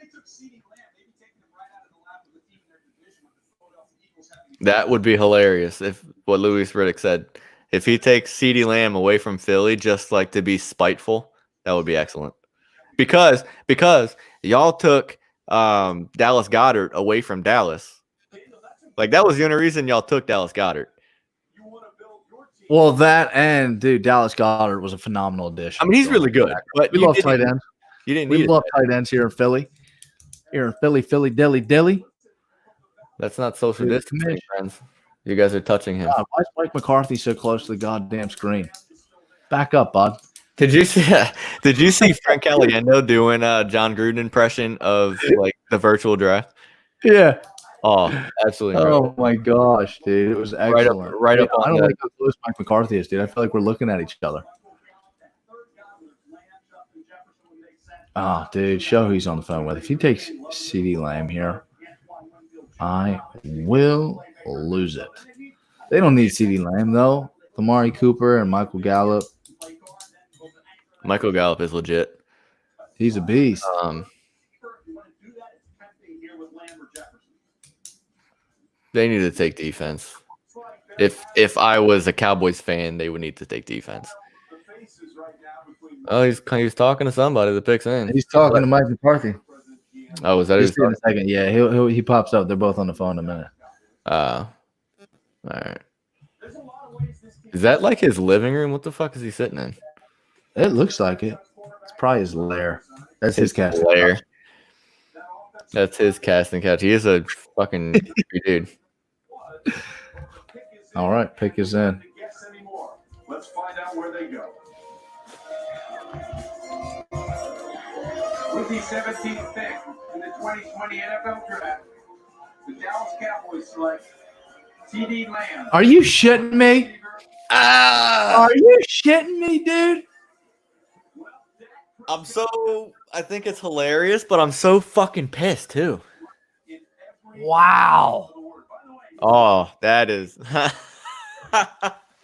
That would be hilarious if what Louis Riddick said. If he takes CeeDee Lamb away from Philly just like to be spiteful, that would be excellent. Because y'all took Dallas Goedert away from Dallas. Like that was the only reason y'all took Dallas Goedert. Well, that and dude, Dallas Goedert was a phenomenal addition. I mean, he's really good. But We love tight ends. You didn't We need love it. tight ends here in Philly. Philly, dilly. That's not social Dude, distancing, friends. You guys are touching him. God, why is Mike McCarthy so close to the goddamn screen? Back up, bud. Did you see Frank Caliendo doing a John Gruden impression of like the virtual draft? Yeah. Oh, absolutely. Incredible. Oh my gosh, dude. It was excellent. Right up I on don't the- like how close Mike McCarthy is, dude. I feel like we're looking at each other. Oh, dude, show who he's on the phone with. If he takes CeeDee Lamb here, I will lose it. They don't need CeeDee Lamb, though. Amari Cooper and Michael Gallup. Michael Gallup is legit. He's a beast. They need to take defense. If I was a Cowboys fan, they would need to take defense. Oh, he's talking to somebody. The pick's in. He's talking to Mike McCarthy. Oh, is that his? Just in a second. Yeah, he pops up. They're both on the phone in a minute. All right. Is that like his living room? What the fuck is he sitting in? It looks like it. It's probably his lair. That's his casting lair. couch. That's his casting couch. He is a fucking creepy dude. All right, pick is in. Let's find out where they go. With the 17th pick in the 2020 NFL Draft, the Dallas Cowboys select CeeDee Lamb. Are you shitting me? Are you shitting me, dude? I think it's hilarious, but I'm so fucking pissed too. Wow. Oh, that is.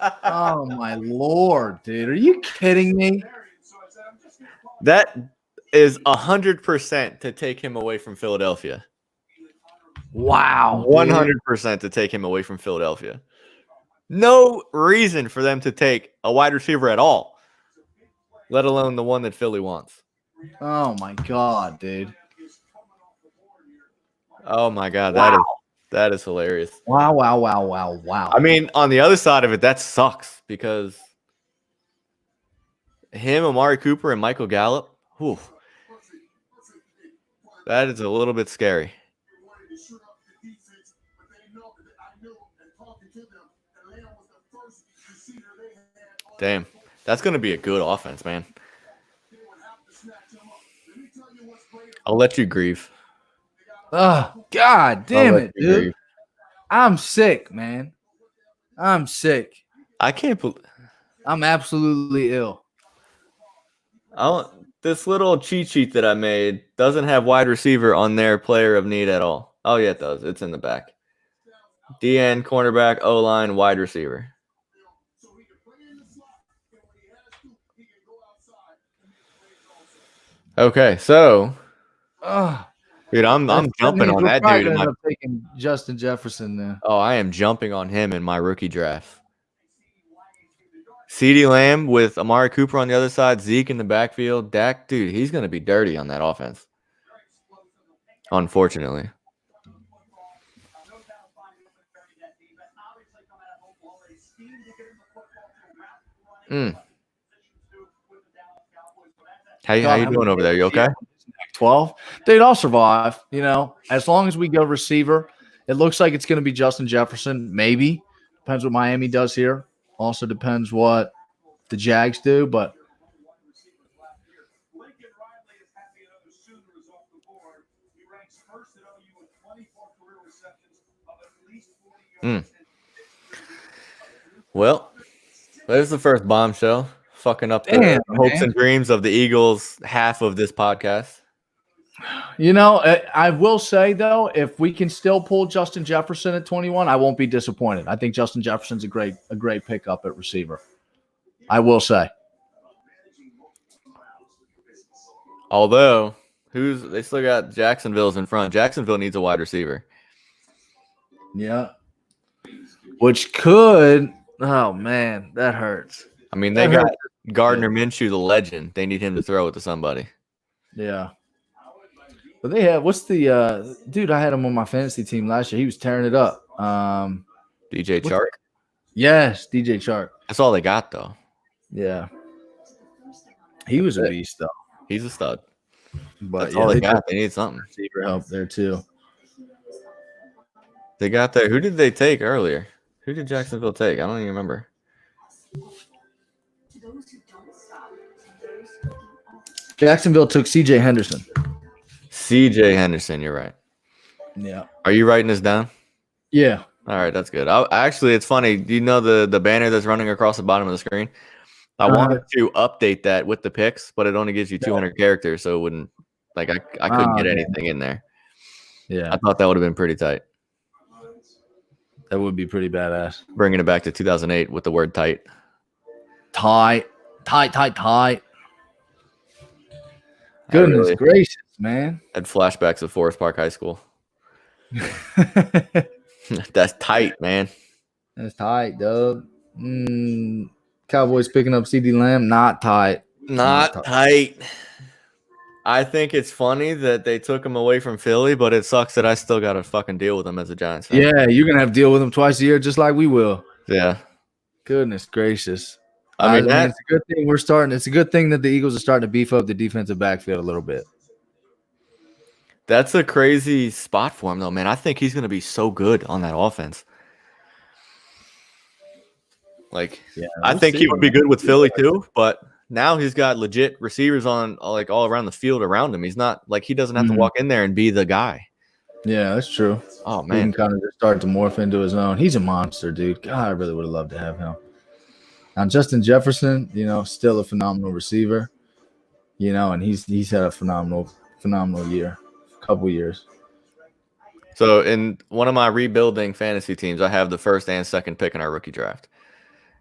Oh my lord, dude. Are you kidding me? That is 100% to take him away from Philadelphia. Wow. 100% to take him away from Philadelphia. No reason for them to take a wide receiver at all, let alone the one that Philly wants. Oh my god, dude. Oh my god, Wow. that is hilarious. Wow. I mean, on the other side of it, that sucks because him, Amari Cooper, and Michael Gallup, whew, that is a little bit scary. Damn, that's going to be a good offense, man. I'll let you grieve. Oh, god damn I'll let it, you dude. grieve. I'm sick, man. I'm sick. I can't believe I'm absolutely ill. this little cheat sheet that I made doesn't have wide receiver on their player of need at all. Oh, yeah, it does. It's in the back. DN, cornerback, O-line, wide receiver. Okay, so dude, I'm jumping on that dude. End up taking Justin Jefferson there. Oh, I am jumping on him in my rookie draft. CeeDee Lamb with Amari Cooper on the other side, Zeke in the backfield. Dak, dude, he's going to be dirty on that offense. Unfortunately. How you doing over there? You okay? 12. Dude, I'll survive. You know, as long as we go receiver, it looks like it's going to be Justin Jefferson. Maybe. Depends what Miami does here. Also depends what the Jags do. But Lincoln Riley is happy another Sooner is off the board. He ranks first at OU with 24 career receptions of at least 40 yards. Well, there's the first bombshell. Fucking up the Damn, hopes man. and dreams of the Eagles half of this podcast. you know, I will say though, if we can still pull Justin Jefferson at 21, I won't be disappointed. I think Justin Jefferson's a great pickup at receiver. I will say. Although, they still got Jacksonville's in front. Jacksonville needs a wide receiver. Yeah. Which could, oh man, that hurts. I mean, they got Gardner Minshew, the legend. They need him to throw it to somebody. Yeah. But they have, what's the dude? I had him on my fantasy team last year. He was tearing it up. DJ Chark. Yes, DJ Chark. That's all they got, though. Yeah. He was a beast, though. He's a stud. But That's all they got. They need something. Receiver help there, too. They got there. Who did they take earlier? Who did Jacksonville take? I don't even remember. Jacksonville took C.J. Henderson. C.J. Henderson, you're right. Yeah. Are you writing this down? Yeah. All right, that's good. Actually, it's funny. Do you know the banner that's running across the bottom of the screen? I wanted to update that with the picks, but it only gives you 200 characters, so it wouldn't – like I couldn't get anything in there. Yeah. I thought that would have been pretty tight. That would be pretty badass. Bringing it back to 2008 with the word tight. Tight. Goodness gracious, man. Had flashbacks of Forest Park High School. That's tight, man. That's tight, dog. Cowboys picking up CD Lamb, not tight. Not tight. I think it's funny that they took him away from Philly, but it sucks that I still got to fucking deal with him as a Giants fan. Yeah, you're going to have to deal with him twice a year just like we will. Yeah. Goodness gracious. I mean, it's a good thing we're starting. It's a good thing that the Eagles are starting to beef up the defensive backfield a little bit. That's a crazy spot for him, though, man. I think he's going to be so good on that offense. Like, yeah, I think he would be good with Philly too, but now he's got legit receivers on like all around the field around him. He's not like he doesn't have to walk in there and be the guy. Yeah, that's true. Oh He man, can kind of just start to morph into his own. He's a monster, dude. God, I really would have loved to have him. Now Justin Jefferson, still a phenomenal receiver. And he's had a phenomenal year, couple years. So in one of my rebuilding fantasy teams, I have the first and second pick in our rookie draft.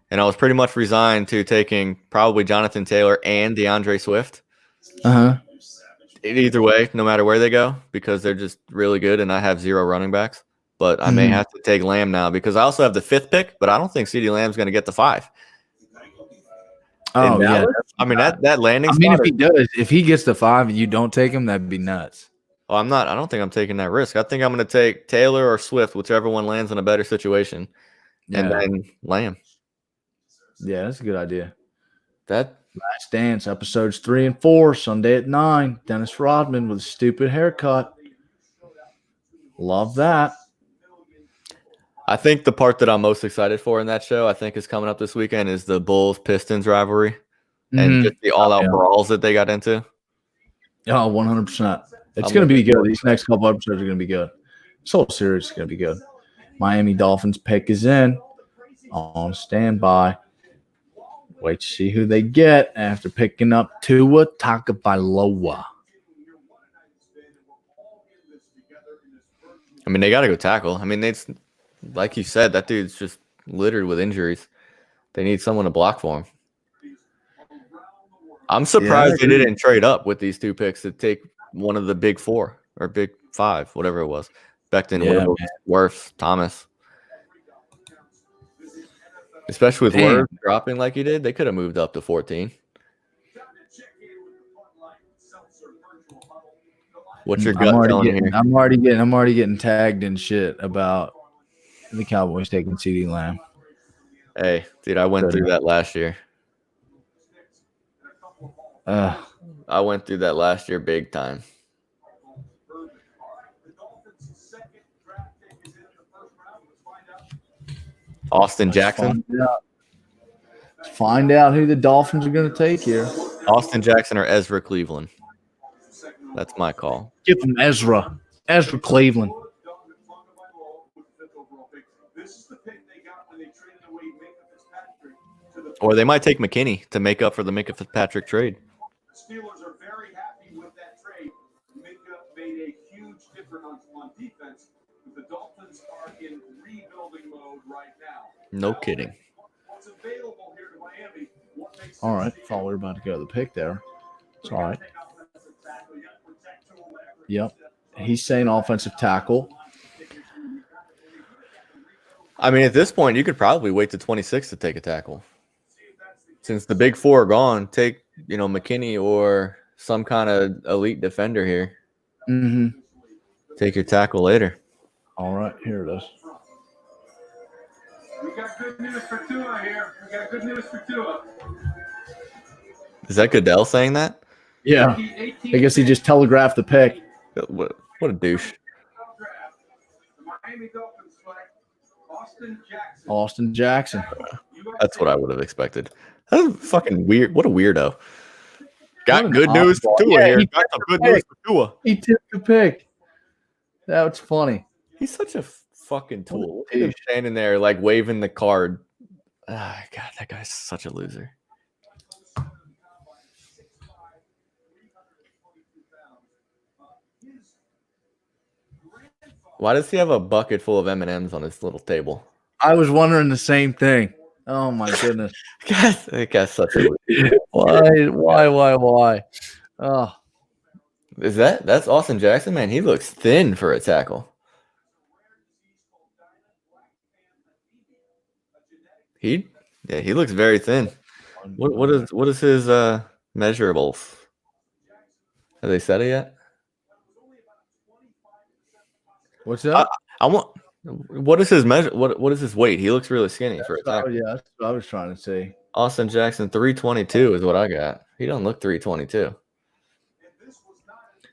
And I was pretty much resigned to taking probably Jonathan Taylor and DeAndre Swift. Either way, no matter where they go, because they're just really good, and I have 0 running backs. But I may have to take Lamb now because I also have the 5th pick, but I don't think CeeDee Lamb's going to get the 5. Oh, yeah. I mean, that landing spot. I mean, if he gets the 5 and you don't take him, that'd be nuts. Oh, I'm not. I don't think I'm taking that risk. I think I'm going to take Taylor or Swift, whichever one lands in a better situation, and then Lamb. Yeah, that's a good idea. That Last Dance, episodes 3 and 4, Sunday at 9. Dennis Rodman with a stupid haircut. Love that. I think the part that I'm most excited for in that show, I think, is coming up this weekend is the Bulls-Pistons rivalry and just the all-out brawls that they got into. Oh, 100%. It's going to be good. These next couple episodes are going to be good. This whole series is going to be good. Miami Dolphins pick is in. On standby. Wait to see who they get after picking up Tua Tagovailoa. I mean, they got to go tackle. I mean, it's like you said, that dude's just littered with injuries. They need someone to block for him. I'm surprised they didn't trade up with these 2 picks to take one of the big 4 or big 5, whatever it was. Becton, Wirfs, Thomas. Especially with Wirfs dropping like he did, they could have moved up to 14. What's your gut telling here? I'm already getting tagged and shit about the Cowboys taking CeeDee Lamb. Hey, dude, I went through that last year. I went through that last year big time. Austin Jackson. Let's find out who the Dolphins are going to take here. Austin Jackson or Ezra Cleveland. That's my call. Give them Ezra. Ezra Cleveland. Or they might take McKinney to make up for the Minka Fitzpatrick trade. Steelers are very happy with that trade. Minka made a huge difference on defense. The Dolphins are in rebuilding mode right now. No kidding. What's available here to Miami? All right. Thought we were about to go to the pick there. It's all right. Yep. He's saying offensive tackle. I mean, at this point, you could probably wait to 26 to take a tackle. Since the big four are gone, take, McKinney or some kind of elite defender here. Mm-hmm. Take your tackle later. All right, here it is. We got good news for Tua here. We got good news for Tua. Is that Goodell saying that? Yeah. I guess he just telegraphed the pick. What a douche. The Miami Dolphins select Austin Jackson. Austin Jackson. That's what I would have expected. That's fucking weird. What a weirdo. Got What an good news for oddball. Tua Yeah, here. he Got some good pick. news for Tua. He took the pick. That's funny. He's such a fucking What a tool. Look at him douche. standing there like waving the card. Ah, God, that guy's such a loser. Why does he have a bucket full of M&Ms on his little table? I was wondering the same thing. Oh, my goodness. God, that guy's such a loser. Why? Oh, That's Austin Jackson, man. He looks thin for a tackle. He looks very thin. What is his measurables? Have they said it yet? what's that? I want. What is his measure? What is his weight? He looks really skinny for a tackle. Yeah, that's what I was trying to say. Austin Jackson 322 is what I got. He don't look 322.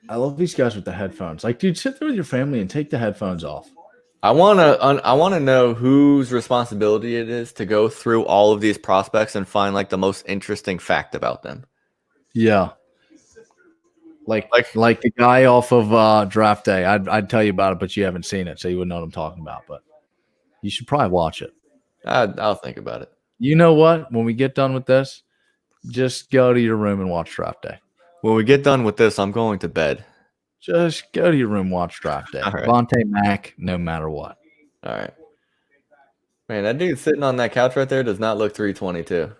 I love these guys with the headphones. Like, dude, sit there with your family and take the headphones off. I wanna know whose responsibility it is to go through all of these prospects and find like the most interesting fact about them. Yeah. Like the guy off of draft day. I'd tell you about it, but you haven't seen it, so you wouldn't know what I'm talking about. But you should probably watch it. I'll think about it. You know what? When we get done with this, just go to your room and watch draft day. When we get done with this, I'm going to bed. Just go to your room, watch draft day. All right. Vontae Mack, no matter what. All right. Man, that dude sitting on that couch right there does not look 322.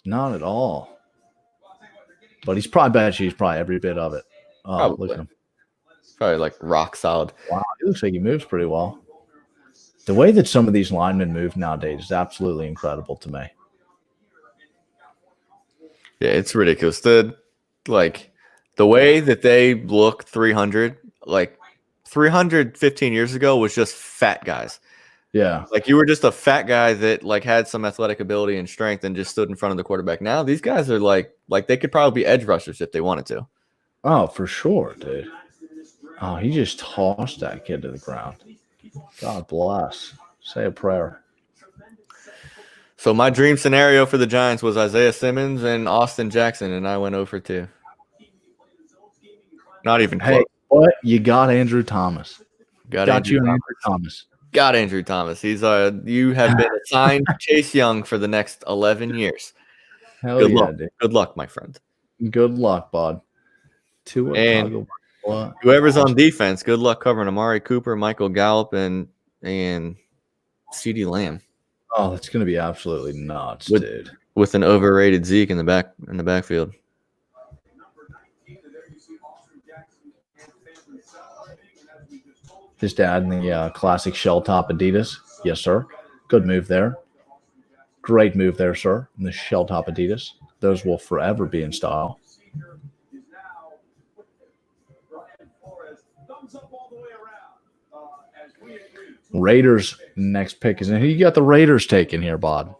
Not at all. But he's probably every bit of it. Oh, Probably. look at him. Probably like rock solid. Wow, he looks like he moves pretty well. The way that some of these linemen move nowadays is absolutely incredible to me. Yeah, it's ridiculous. The way that they look 300, like 315 years ago was just fat guys. Yeah. Like you were just a fat guy that like had some athletic ability and strength and just stood in front of the quarterback. Now these guys are like they could probably be edge rushers if they wanted to. Oh, for sure, dude. Oh, he just tossed that kid to the ground. God bless. Say a prayer. So my dream scenario for the Giants was Isaiah Simmons and Austin Jackson, and I went 0 for 2. Not even close. Hey, what? You got Andrew Thomas. Got you Andrew an Andrew Thomas. Got Andrew Thomas. He's you have been assigned Chase Young for the next 11 years. Hell Good yeah, luck. dude. Good luck, my friend. Good luck, bud. And whoever's on defense, good luck covering Amari Cooper, Michael Gallup, and CeeDee Lamb. Oh, that's gonna be absolutely nuts, dude. With an overrated Zeke in the backfield. Just adding the classic shell top Adidas. Yes, sir. Good move there. Great move there, sir. And the shell top Adidas. Those will forever be in style. Raiders next pick is in. Who you got the Raiders taking here, Bod?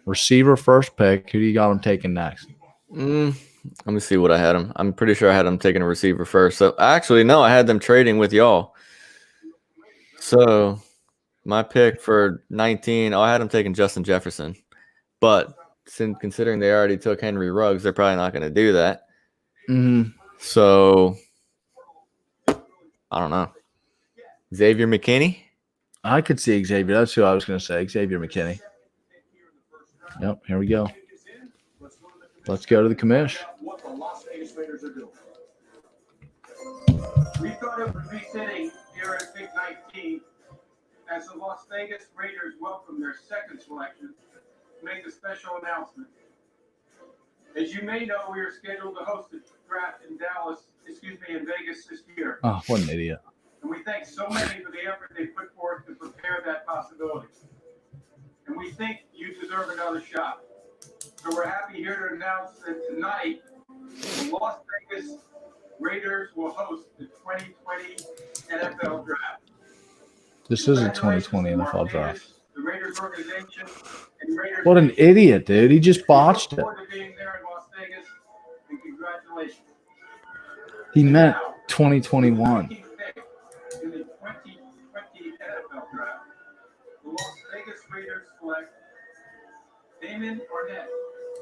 Receiver first pick. Who do you got them taking next? Let me see what I had them. I'm pretty sure I had them taking a receiver first. So actually, no, I had them trading with y'all. So my pick for 19, I had them taking Justin Jefferson. But considering they already took Henry Ruggs, they're probably not going to do that. So I don't know. Xavier McKinney? I could see Xavier. That's who I was going to say. Xavier McKinney. Yep, here we go. Let's go to the commish. What the Las Vegas Raiders are doing. We thought it would be fitting here at Big 19 as the Las Vegas Raiders welcome their second selection to make a special announcement. As you may know, we are scheduled to host a draft in in Vegas this year. Oh, what an idiot. And we thank so many for the effort they put forth to prepare that possibility. And we think you deserve another shot. So we're happy here to announce that tonight, the Las Vegas Raiders will host the 2020 NFL Draft. This is a 2020 NFL Draft. The Raiders organization and Raiders. What an idiot, dude. He just botched it. Look forward to being there in Las Vegas, and congratulations. He meant 2021. In the 2020 NFL Draft, the Las Vegas Raiders select Damon Arnett,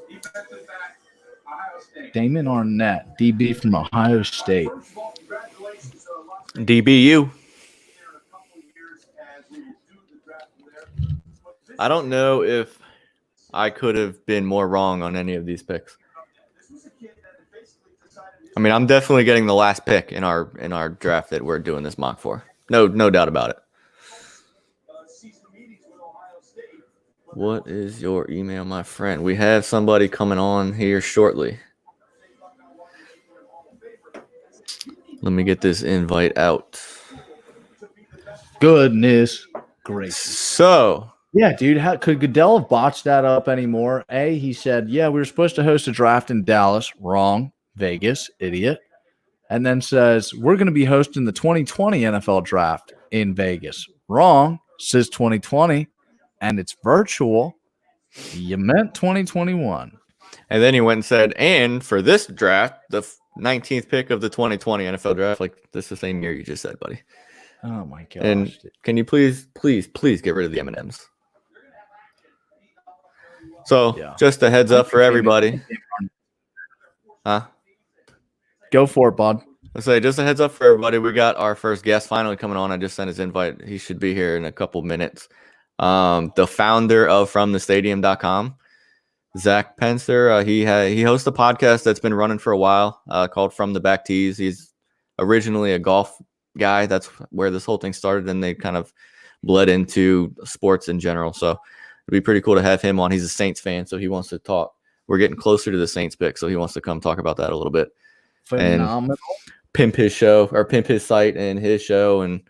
defensive back, Ohio State. Damon Arnett, DB from Ohio State. First of all, congratulations to Las Vegas. DBU. In a couple of years as we do the draft there. I don't know if I could have been more wrong on any of these picks. I mean, I'm definitely getting the last pick in our draft that we're doing this mock for. No doubt about it. What is your email, my friend? We have somebody coming on here shortly. Let me get this invite out. Goodness gracious. So, Yeah, dude. How could Goodell have botched that up anymore? He said, yeah, we were supposed to host a draft in Dallas. Wrong. Vegas, idiot. And then says, we're going to be hosting the 2020 NFL Draft in Vegas. Wrong. Says 2020. And it's virtual. You meant 2021. and then he went and said, and for this draft, the 19th pick of the 2020 NFL Draft, like this is the same year you just said, buddy. Oh my gosh. And can you please get rid of the M&Ms? So Yeah. just a heads up for everybody. Huh? Go for it, bud. Let's say just a heads up for everybody. We got our first guest finally coming on. I just sent his invite. He should be here in a couple minutes. The founder of FromTheStadium.com, Zach Pencer. He hosts a podcast that's been running for a while called From the Back Tees. He's originally a golf guy. That's where this whole thing started, and they kind of bled into sports in general. So it'd be pretty cool to have him on. He's a Saints fan, so he wants to talk. We're getting closer to the Saints pick, so he wants to come talk about that a little bit. Phenomenal. And pimp his show or pimp his site and his show. And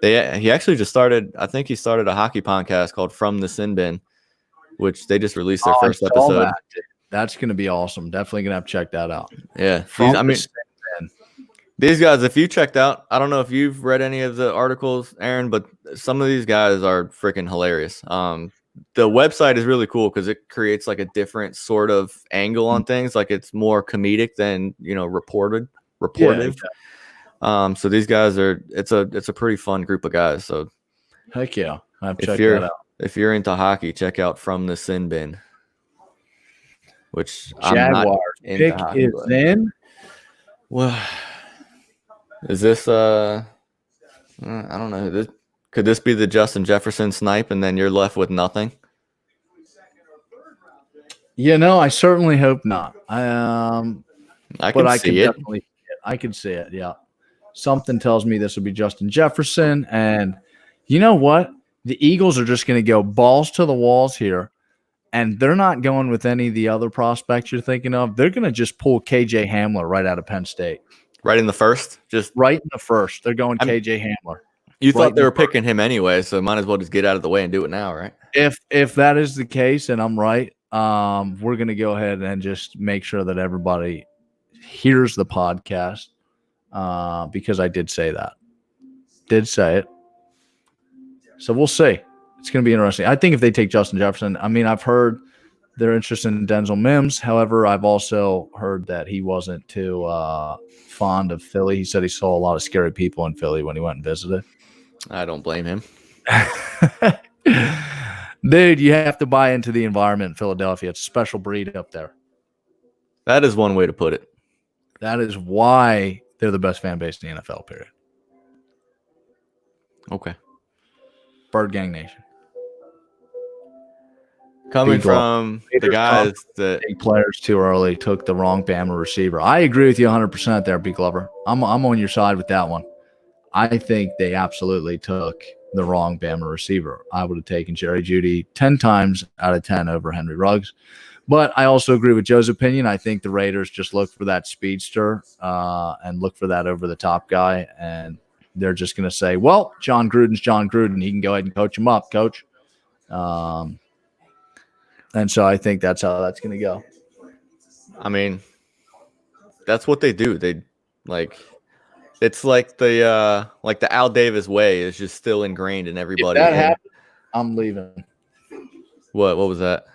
he actually just started, I think he started a hockey podcast called From the Sin Bin, which they just released their first I saw episode. that. That's going to be awesome. Definitely going to have to check that out. Yeah. From These guys, if you checked out, I don't know if you've read any of the articles, Aaron, but some of these guys are freaking hilarious. The website is really cool because it creates like a different sort of angle on things. Like it's more comedic than, reportive. Yeah, So these guys it's a pretty fun group of guys. So heck yeah. I've if checked you're that out. if you're into hockey, check out From the Sin Bin. Which I'm not Jaguars into pick hockey, is but- in. Well, is this I don't know. Could this be the Justin Jefferson snipe, and then you're left with nothing? I certainly hope not. I But can I see can it. definitely see it. I can see it. Yeah. Something tells me this will be Justin Jefferson. And you know what? The Eagles are just going to go balls to the walls here. And they're not going with any of the other prospects you're thinking of. They're going to just pull KJ Hamler right out of Penn State. Right in the first, just Right in the first. They're going KJ Hamler. you right thought they in were the first. picking him anyway, so might as well just get out of the way and do it now, right? If that is the case and I'm right, we're going to go ahead and just make sure that everybody hears the podcast because I did say that. Did say it. So we'll see. It's going to be interesting. I think if they take Justin Jefferson, I mean, I've heard they're interested in Denzel Mims. However, I've also heard that he wasn't too fond of Philly. He said he saw a lot of scary people in Philly when he went and visited. I don't blame him. Dude, you have to buy into the environment in Philadelphia. It's a special breed up there. That is one way to put it. That is why they're the best fan base in the NFL, period. Okay. Bird Gang Nation. Coming Big Glock. from the guys that Big players too early took the wrong Bama receiver. I agree with you 100% there, B. Glover. I'm on your side with that one. I think they absolutely took the wrong Bama receiver. I would have taken Jerry Jeudy 10 times out of 10 over Henry Ruggs. But I also agree with Joe's opinion. I think the Raiders just look for that speedster and look for that over-the-top guy, and they're just going to say, well, John Gruden's John Gruden. He can go ahead and coach him up, coach. And so I think that's how that's going to go. I mean, that's what they do. They like it's like the Al Davis way is just still ingrained in everybody. If that happens, I'm leaving. What was that?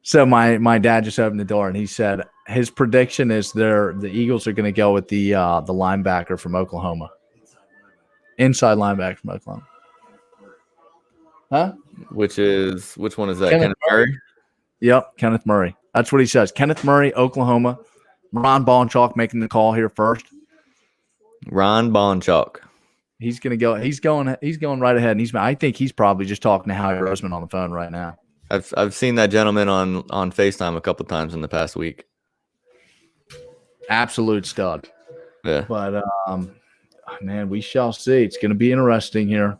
So my dad just opened the door and he said his prediction is the Eagles are going to go with the linebacker from Oklahoma, inside linebacker from Oklahoma. Huh? Which one is that? Kenneth Murray? Yep, Kenneth Murray. That's what he says. Kenneth Murray, Oklahoma. Ron Bonchak making the call here first. Ron Bonchak. He's going to go. He's going right ahead. And I think he's probably just talking to Howie Roseman on the phone right now. I've seen that gentleman on FaceTime a couple times in the past week. Absolute stud. Yeah. But man, we shall see. It's going to be interesting here.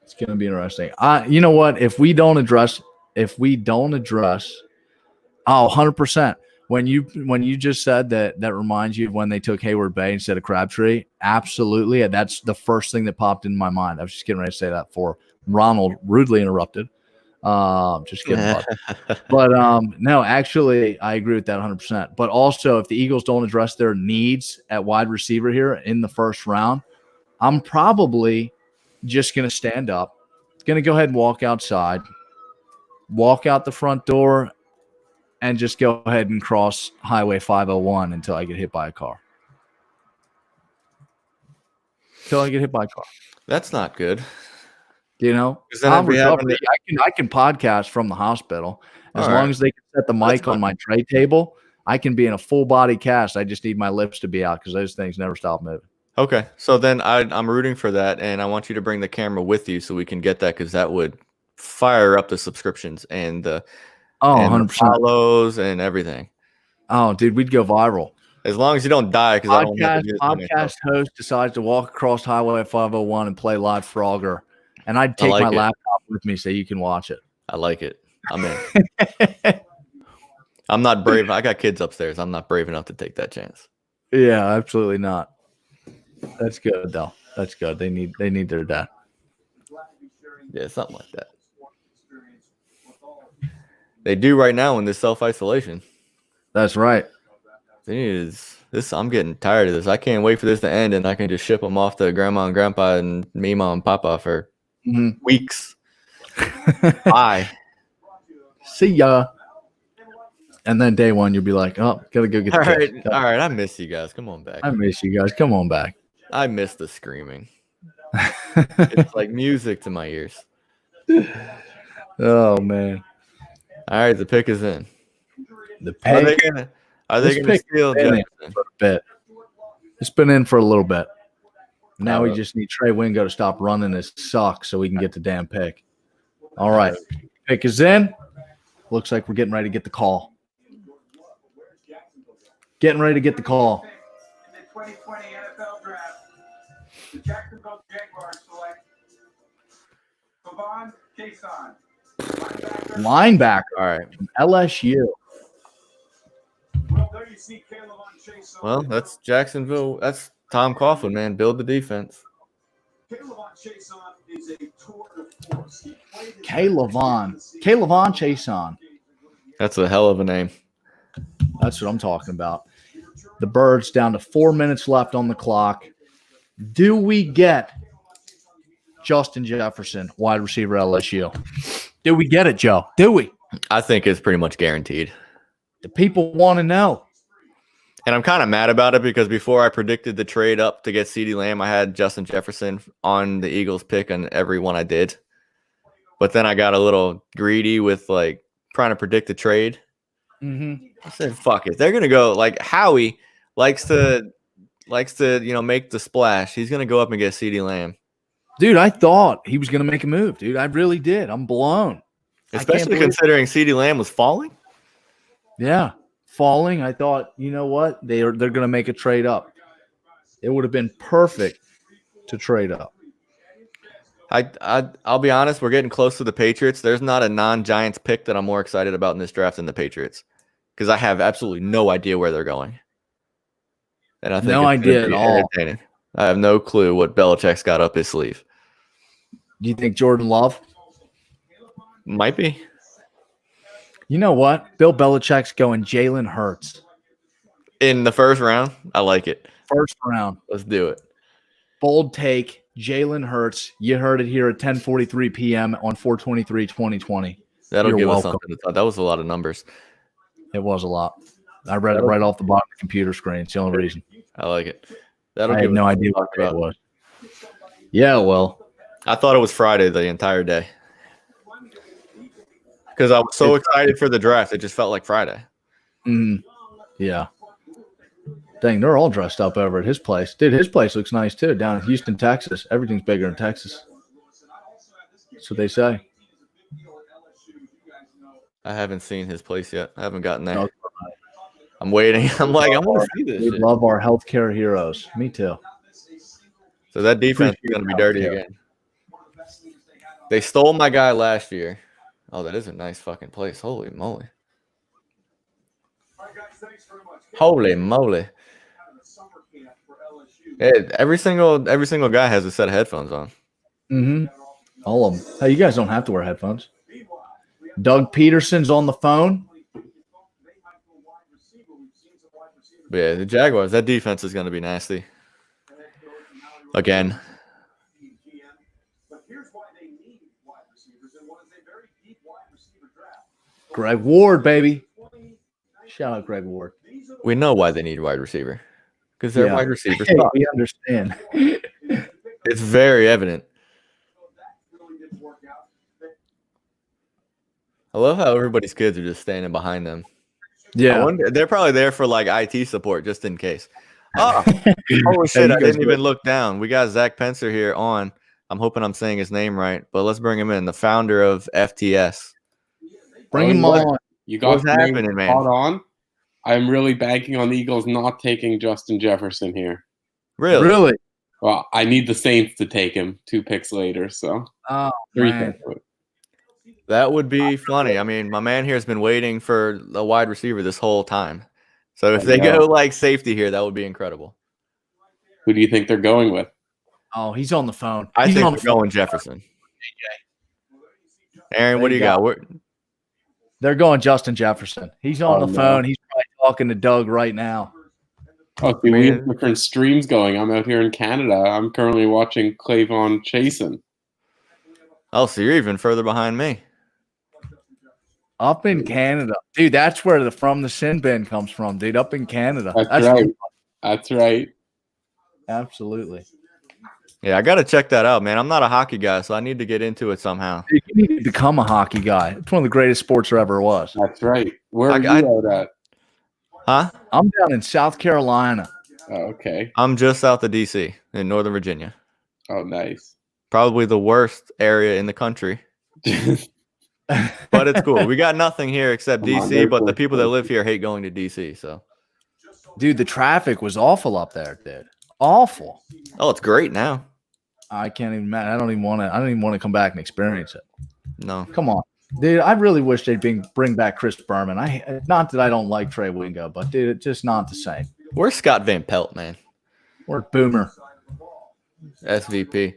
It's going to be interesting. You know what? If we don't address, 100%. When you just said that reminds you of when they took Hayward Bay instead of Crabtree. Absolutely. And that's the first thing that popped in my mind. I was just getting ready to say that for Ronald rudely interrupted. Just kidding. But no, actually, I agree with that 100%. But also, if the Eagles don't address their needs at wide receiver here in the first round, I'm probably just going to stand up, going to go ahead and walk outside, walk out the front door, and just go ahead and cross Highway 501 until I get hit by a car. That's not good. You know, Then I can podcast from the hospital as long as they can set the mic on my tray table. I can be in a full body cast. I just need my lips to be out because those things never stop moving. Okay, so then I'm rooting for that, and I want you to bring the camera with you so we can get that because that would fire up the subscriptions and the 100% the follows and everything. Oh, dude, we'd go viral. As long as you don't die, because I don't have to do it to myself. Podcast host decides to walk across Highway 501 and play live Frogger, and I'd take my laptop with me so you can watch it. I like it. I'm in. I'm not brave. I got kids upstairs. I'm not brave enough to take that chance. Yeah, absolutely not. That's good though. That's good. They need their dad. Yeah, something like that. They do right now in this self-isolation. That's right. I'm getting tired of this. I can't wait for this to end and I can just ship them off to grandma and grandpa and me, mom, and papa for weeks. Bye. See ya. And then day one, you'll be like, oh, gotta go get the kids. All right. I miss you guys. Come on back. I miss you guys. Come on back. I miss the screaming. It's like music to my ears. Oh, man. All right. The pick is in. The pick. Are they gonna steal Jackson? For a bit. It's been in for a little bit. Now we just need Trey Wingo to stop running his suck so we can get the damn pick. All right. Pick is in. Looks like we're getting ready to get the call. Getting ready to get the call. In the 2020 NFL Draft, the Jacksonville Jaguars select Kavon Chason, Linebacker. All right. From LSU. Well, there you see Caleb on Chason. Well, that's Jacksonville. That's Tom Coughlin, man. Build the defense. Caleb on Chason is a tour de force. Calevon Chason. That's a hell of a name. That's what I'm talking about. The Birds down to 4 minutes left on the clock. Do we get Justin Jefferson, wide receiver LSU? Do we get it, Joe? Do we? I think it's pretty much guaranteed. The people want to know. And I'm kind of mad about it because before I predicted the trade up to get CeeDee Lamb, I had Justin Jefferson on the Eagles pick on every one I did. But then I got a little greedy with like trying to predict the trade. Mm-hmm. I said, fuck it. They're going to go like Howie likes to, make the splash. He's going to go up and get CeeDee Lamb. Dude, I thought he was going to make a move, dude. I really did. I'm blown. Especially considering CeeDee Lamb was falling. Yeah, falling. I thought, you know what? They're going to make a trade up. It would have been perfect to trade up. I'll be honest. We're getting close to the Patriots. There's not a non-Giants pick that I'm more excited about in this draft than the Patriots because I have absolutely no idea where they're going. And I think no idea at all. I have no clue what Belichick's got up his sleeve. Do you think Jordan Love? Might be. You know what? Bill Belichick's going Jalen Hurts. In the first round? I like it. First round. Let's do it. Bold take, Jalen Hurts. You heard it here at 10:43 p.m. on 4/23/2020. That'll give us something to talk. That was a lot of numbers. It was a lot. I read it right off the bottom of the computer screen. It's the only reason. I like it. I had no idea what it was. Yeah, well. I thought it was Friday the entire day. Because I was so excited for the draft. It just felt like Friday. Yeah. Dang, they're all dressed up over at his place. Dude, his place looks nice too. Down in Houston, Texas. Everything's bigger in Texas. That's what they say. I haven't seen his place yet. I haven't gotten there. I'm waiting. I'm like, I want to see this. We love our healthcare heroes. Me too. So that defense is going to be dirty again. They stole my guy last year. Oh, that is a nice fucking place. Holy moly. Holy moly. Hey, every single guy has a set of headphones on. All of them. Hey, you guys don't have to wear headphones. Doug Peterson's on the phone. But yeah, the Jaguars, that defense is going to be nasty. Again. Greg Ward, baby. Shout out Greg Ward. We know why they need wide receiver. Because their wide receivers suck. We understand. It's very evident. I love how everybody's kids are just standing behind them. Yeah. They're probably there for like IT support just in case. Oh, holy shit. I didn't even look down. We got Zach Pencer here on. I'm hoping I'm saying his name right, but let's bring him in. The founder of FTS. Bring him on. You got what's happening, man? Spot on. I'm really banking on the Eagles not taking Justin Jefferson here. Really? Well, I need the Saints to take him 2 picks later, so 3 man. picks. That would be funny. I mean, my man here has been waiting for a wide receiver this whole time. So if they go like safety here, that would be incredible. Who do you think they're going with? Oh, he's on the phone. I He's think on they're going Jefferson. Aaron, what do you got? They're going Justin Jefferson. He's on the phone. He's probably talking to Doug right now. Oh, see, we have different streams going. I'm out here in Canada. I'm currently watching Clavon Chasen. Oh, so you're even further behind me. Up in Canada. Dude, that's where the From the Sin Bin comes from, dude. Up in Canada. That's right. That's right. Absolutely. Yeah, I got to check that out, man. I'm not a hockey guy, so I need to get into it somehow. Dude, you need to become a hockey guy. It's one of the greatest sports there ever was. That's right. Where are you out at? Huh? I'm down in South Carolina. Oh, okay. I'm just south of D.C. in Northern Virginia. Oh, nice. Probably the worst area in the country. But it's cool. We got nothing here except D.C., but the people that live here hate going to D.C., so. Dude, the traffic was awful up there, dude. Awful. Oh, it's great now. I can't even imagine. I don't even want to come back and experience it. No. Come on. Dude, I really wish they'd bring back Chris Berman. Not that I don't like Trey Wingo, but dude, it's just not the same. Where's Scott Van Pelt, man? Or Boomer. SVP.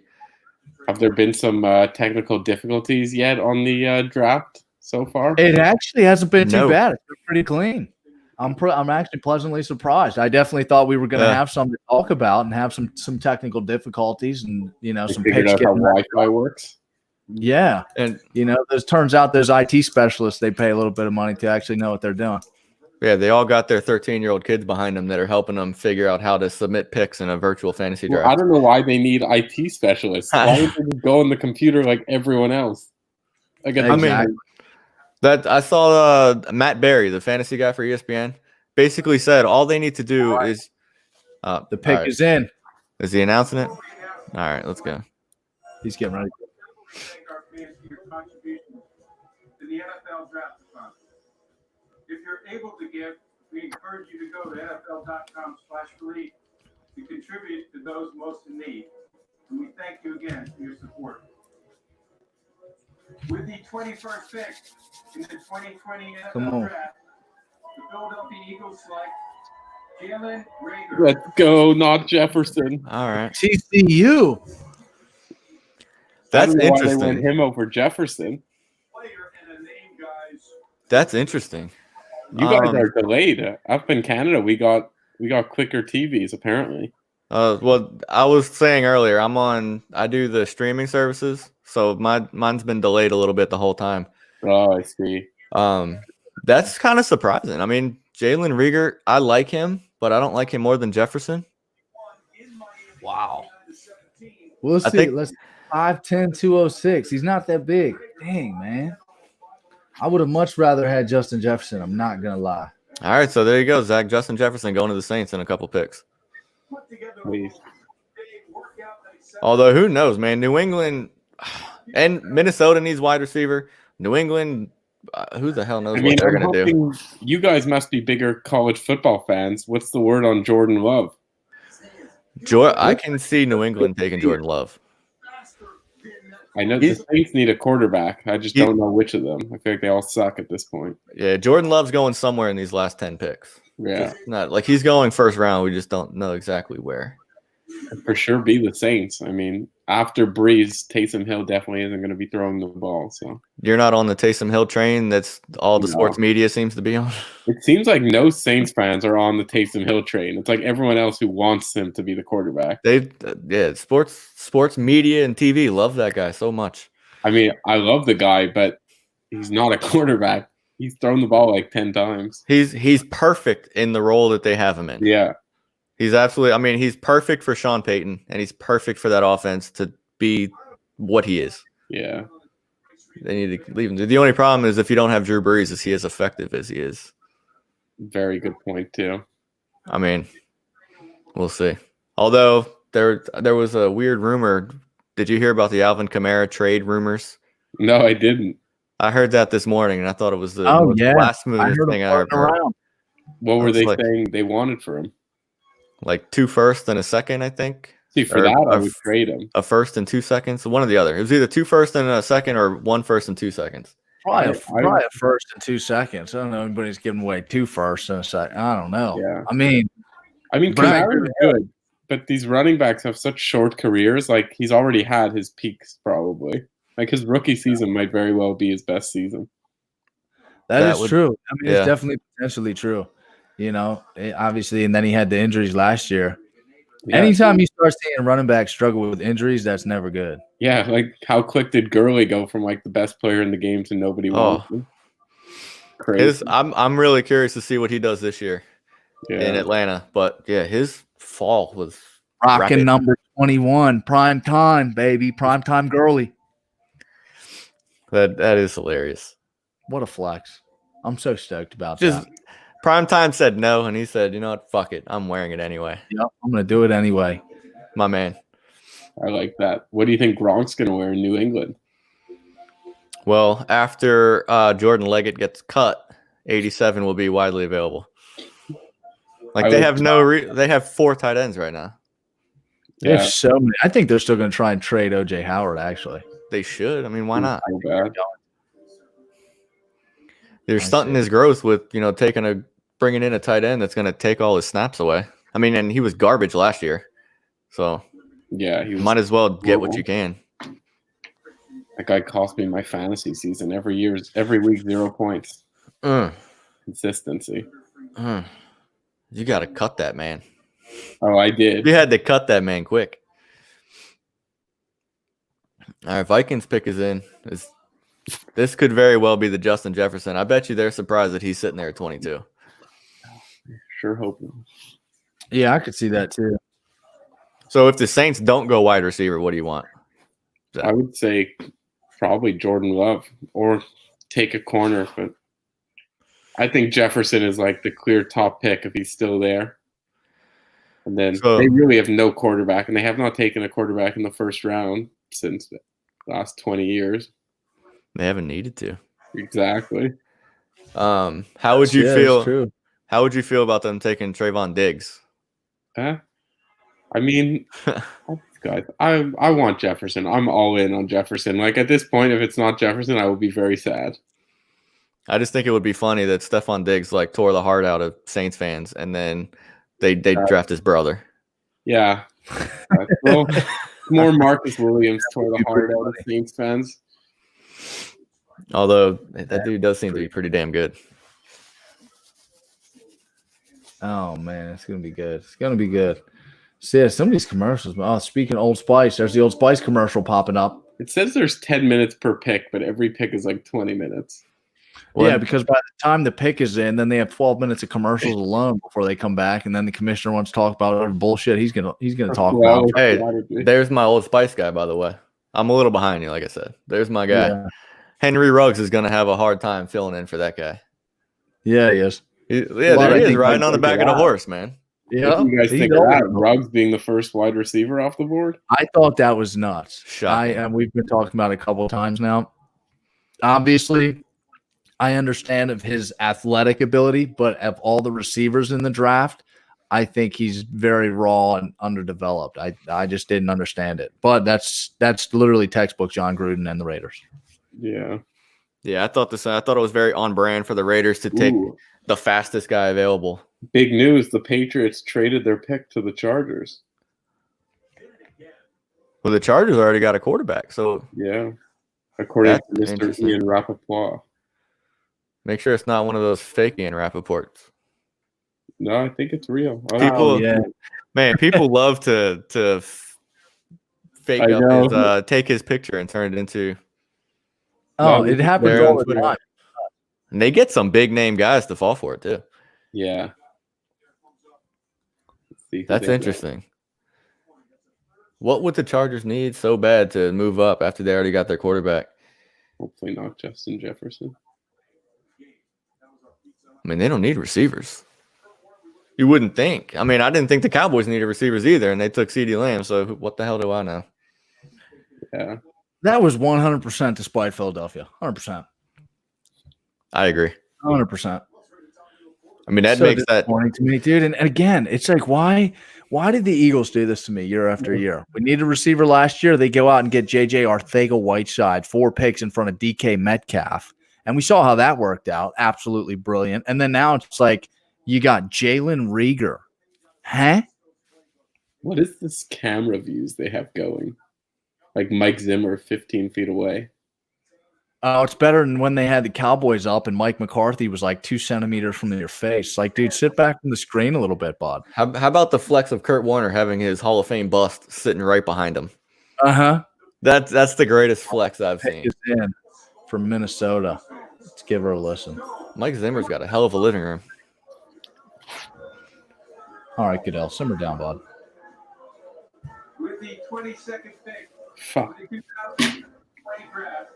Have there been some technical difficulties yet on the draft so far? It actually hasn't been too bad. It's been pretty clean. I'm actually pleasantly surprised. I definitely thought we were going to have something to talk about and have some technical difficulties and some figured picks out how Wi-Fi works. Yeah. And Those turns out those IT specialists, they pay a little bit of money to actually know what they're doing. yeah, they all got their 13-year-old kids behind them that are helping them figure out how to submit picks in a virtual fantasy Well, draft. I don't know why they need IT specialists. Why don't they just go on the computer like everyone else? Like, I mean, that I saw Matt Berry, the fantasy guy for ESPN, basically said all they need to do is The pick is in. Is he announcing it? All right, let's go. He's getting ready. Thank our fans for your contributions to the NFL Draft Fund. If you're able to give, we encourage you to go to NFL.com/believe to contribute to those most in need. And we thank you again for your support. With the 21st pick in the 2020 NFL Draft, the Philadelphia Eagles select Jalen Reagor. let's go, not Jefferson. All right, TCU. that's I don't know why they interesting. went him over Jefferson. Player and a name, guys. That's interesting. You guys are delayed. Up in Canada, we got quicker TVs apparently. Well, I was saying earlier, I do the streaming services, so mine's been delayed a little bit the whole time. Oh, I see. That's kind of surprising. I mean, Jalen Reagor, I like him, but I don't like him more than Jefferson. Wow. We'll see. think- Let's 5'10", 206. He's not that big. Dang, man. I would have much rather had Justin Jefferson. I'm not going to lie. All right, so there you go, Zach. Justin Jefferson going to the Saints in a couple picks. Please. Although, who knows, man? New England and Minnesota needs wide receiver. New England, who the hell knows what they're going to do? You guys must be bigger college football fans. What's the word on Jordan Love? I can see New England taking Jordan Love. I know the Saints need a quarterback. I just don't know which of them. I feel like they all suck at this point. Yeah, Jordan Love's going somewhere in these last 10 picks. Yeah, Not like he's going first round. We just don't know exactly where. for sure be the Saints. I mean, after Breeze, Taysom Hill definitely isn't going to be throwing the ball. So You're not on the Taysom Hill train. That's all the No. sports media seems to be on. it seems like no Saints fans are on the Taysom Hill train. It's like everyone else who wants him to be the quarterback. Sports media and TV love that guy so much. I mean, I love the guy, but he's not a quarterback. He's thrown the ball like 10 times. He's perfect in the role that they have him in. Yeah. He's absolutely. I mean, he's perfect for Sean Payton, and he's perfect for that offense to be what he is. Yeah. They need to leave him. The only problem is if you don't have Drew Brees, is he as effective as he is? Very good point, too. I mean, we'll see. Although there was a weird rumor. Did you hear about the Alvin Kamara trade rumors? No, I didn't. I heard that this morning, and I thought it was the blasphemous thing I ever heard. What were was they like- saying they wanted for him? Like 2 firsts and a second, I think. See, for Or that, I a would trade him. A first and 2 seconds, one or the other. It was either 2 firsts and a second, or 1 first and 2 seconds. Probably a first and 2 seconds. I don't know anybody's giving away 2 firsts and a second. I don't know. Yeah. I mean, Kamara's good, but these running backs have such short careers. Like, he's already had his peaks, probably. Like, his rookie season might very well be his best season. that is true. I mean, yeah. it's definitely potentially true. Obviously, and then he had the injuries last year. Yeah. Anytime you start seeing running backs struggle with injuries, that's never good. Yeah, like, how quick did Gurley go from, like, the best player in the game to nobody wants him? Crazy. I'm really curious to see what he does this year Yeah. in Atlanta. But yeah, his fall was Rocking rapid. number 21, prime time, baby, prime time Gurley. That is hilarious. What a flex! I'm so stoked about Just that. Primetime said no, and he said, "You know what? Fuck it. I'm wearing it anyway." Yep, I'm gonna do it anyway. My man. I like that. What do you think Gronk's going to wear in New England? Well, after Jordan Leggett gets cut, 87 will be widely available. Like they have they have 4 tight ends right now. They have so many. I think they're still gonna try and trade OJ Howard. Actually, They should. I mean, why not? So bad. They're stunting his growth with bringing in a tight end that's going to take all his snaps away. I mean, and he was garbage last year, so Yeah, he was, might as well get what horrible. you can. That guy cost me my fantasy season every week 0 points. Consistency. You got to cut that man. Oh, I did. You had to cut that man quick. All right, Vikings pick is in. This could very well be the Justin Jefferson. I bet you they're surprised that he's sitting there at 22. Sure hope. Yeah, I could see that too. So if the Saints don't go wide receiver, what do you want? I would say probably Jordan Love or take a corner, but I think Jefferson is like the clear top pick if he's still there. And then they really have no quarterback, and they have not taken a quarterback in the first round since the last 20 years. They haven't needed to. Exactly. How would you feel? True. How would you feel about them taking Trayvon Diggs? I mean, guys, I want Jefferson. I'm all in on Jefferson. Like at this point, if it's not Jefferson, I will be very sad. I just think it would be funny that Stephon Diggs like tore the heart out of Saints fans, and then they draft his brother. Yeah. Well, more Marcus Williams tore the heart out of Saints fans. Although that dude does seem to be pretty damn good. Oh man, it's gonna be good. It's gonna be good. See, some of these commercials. Oh, speaking of Old Spice, there's the Old Spice commercial popping up. It says there's 10 minutes per pick, but every pick is like 20 minutes. Well, yeah, because by the time the pick is in, then they have 12 minutes of commercials alone before they come back, and then the commissioner wants to talk about whatever bullshit he's gonna talk about. Hey, there's my Old Spice guy, by the way. I'm a little behind you, like I said. There's my guy. Yeah. Henry Ruggs is gonna have a hard time filling in for that guy. Yeah, he is. There he is, riding on the back of the horse, man. Yeah, you guys think of that? Ruggs being the first wide receiver off the board? I thought that was nuts. Shocking. We've been talking about it a couple of times now. Obviously, I understand of his athletic ability, but of all the receivers in the draft, I think he's very raw and underdeveloped. I just didn't understand it. But that's literally textbook John Gruden and the Raiders. Yeah. Yeah, I thought it was very on brand for the Raiders to take the fastest guy available. Big news, the Patriots traded their pick to the Chargers. Well, the Chargers already got a quarterback, so yeah. According to Mr. Ian Rappaport. Make sure it's not one of those fake Ian Rappaports. No, I think it's real. People love to fake up his take his picture and turn it into. Oh, it happens all the time. And they get some big name guys to fall for it too. Yeah. That's interesting. What would the Chargers need so bad to move up after they already got their quarterback? Hopefully not Justin Jefferson. I mean, they don't need receivers. You wouldn't think. I mean, I didn't think the Cowboys needed receivers either, and they took CeeDee Lamb, so what the hell do I know? Yeah. That was 100% despite Philadelphia. 100%. I agree. 100%. I mean, that makes that disappointing to me, dude. And again, it's like, why did the Eagles do this to me year after year? We needed a receiver last year. They go out and get J.J. Arcega-Whiteside, 4 picks in front of DK Metcalf. And we saw how that worked out. Absolutely brilliant. And then now it's like you got Jalen Reagor. Huh? What is this camera views they have going? Like Mike Zimmer 15 feet away. Oh, it's better than when they had the Cowboys up and Mike McCarthy was like 2 centimeters from your face. Like, dude, sit back from the screen a little bit, bud. How about the flex of Kurt Warner having his Hall of Fame bust sitting right behind him? Uh-huh. That's the greatest flex I've seen. In from Minnesota. Let's give her a listen. Mike Zimmer's got a hell of a living room. All right, Goodell, simmer down, bud. With the 22nd pick, fuck. The 2020 draft,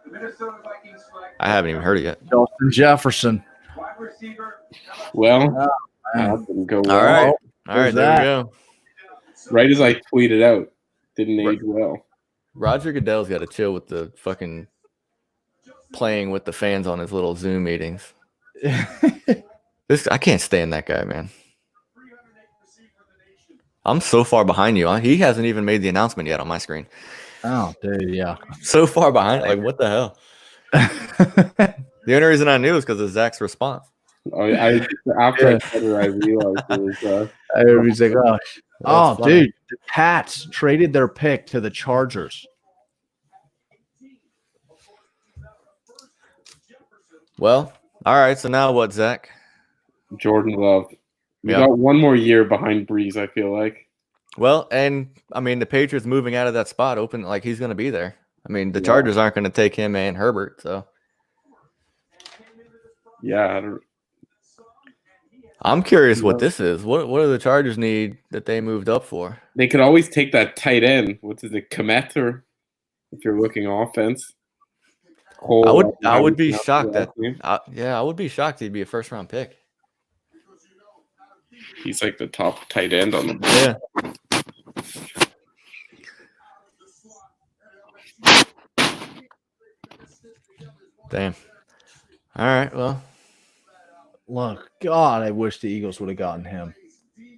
the Minnesota Vikings select. I haven't even heard it yet. Justin Jefferson. Wide receiver. Well, that didn't go well. All right, there we go. Right as I tweeted out, didn't age well. Roger Goodell's got to chill with the fucking playing with the fans on his little Zoom meetings. I can't stand that guy, man. I'm so far behind you. He hasn't even made the announcement yet on my screen. Oh, dude, yeah. So far behind. Like, what the hell? The only reason I knew is because of Zach's response. After I said it, I realized it was. Everybody's like, oh, dude, the Pats traded their pick to the Chargers. Well, all right. So now what, Zach? Jordan Love. We got one more year behind Breeze, I feel like. Well, and I mean the Patriots moving out of that spot open, like he's going to be there. I mean the Yeah. Chargers aren't going to take him and Herbert, so Yeah, I don't. I'm curious what this is. What do the Chargers need that they moved up for? They could always take that tight end. What is it, Komet, or if you're looking offense? I would be shocked that I would be shocked he'd be a first round pick. He's like the top tight end on the Yeah. Damn. All right. Well, Look, God, I wish the Eagles would have gotten him.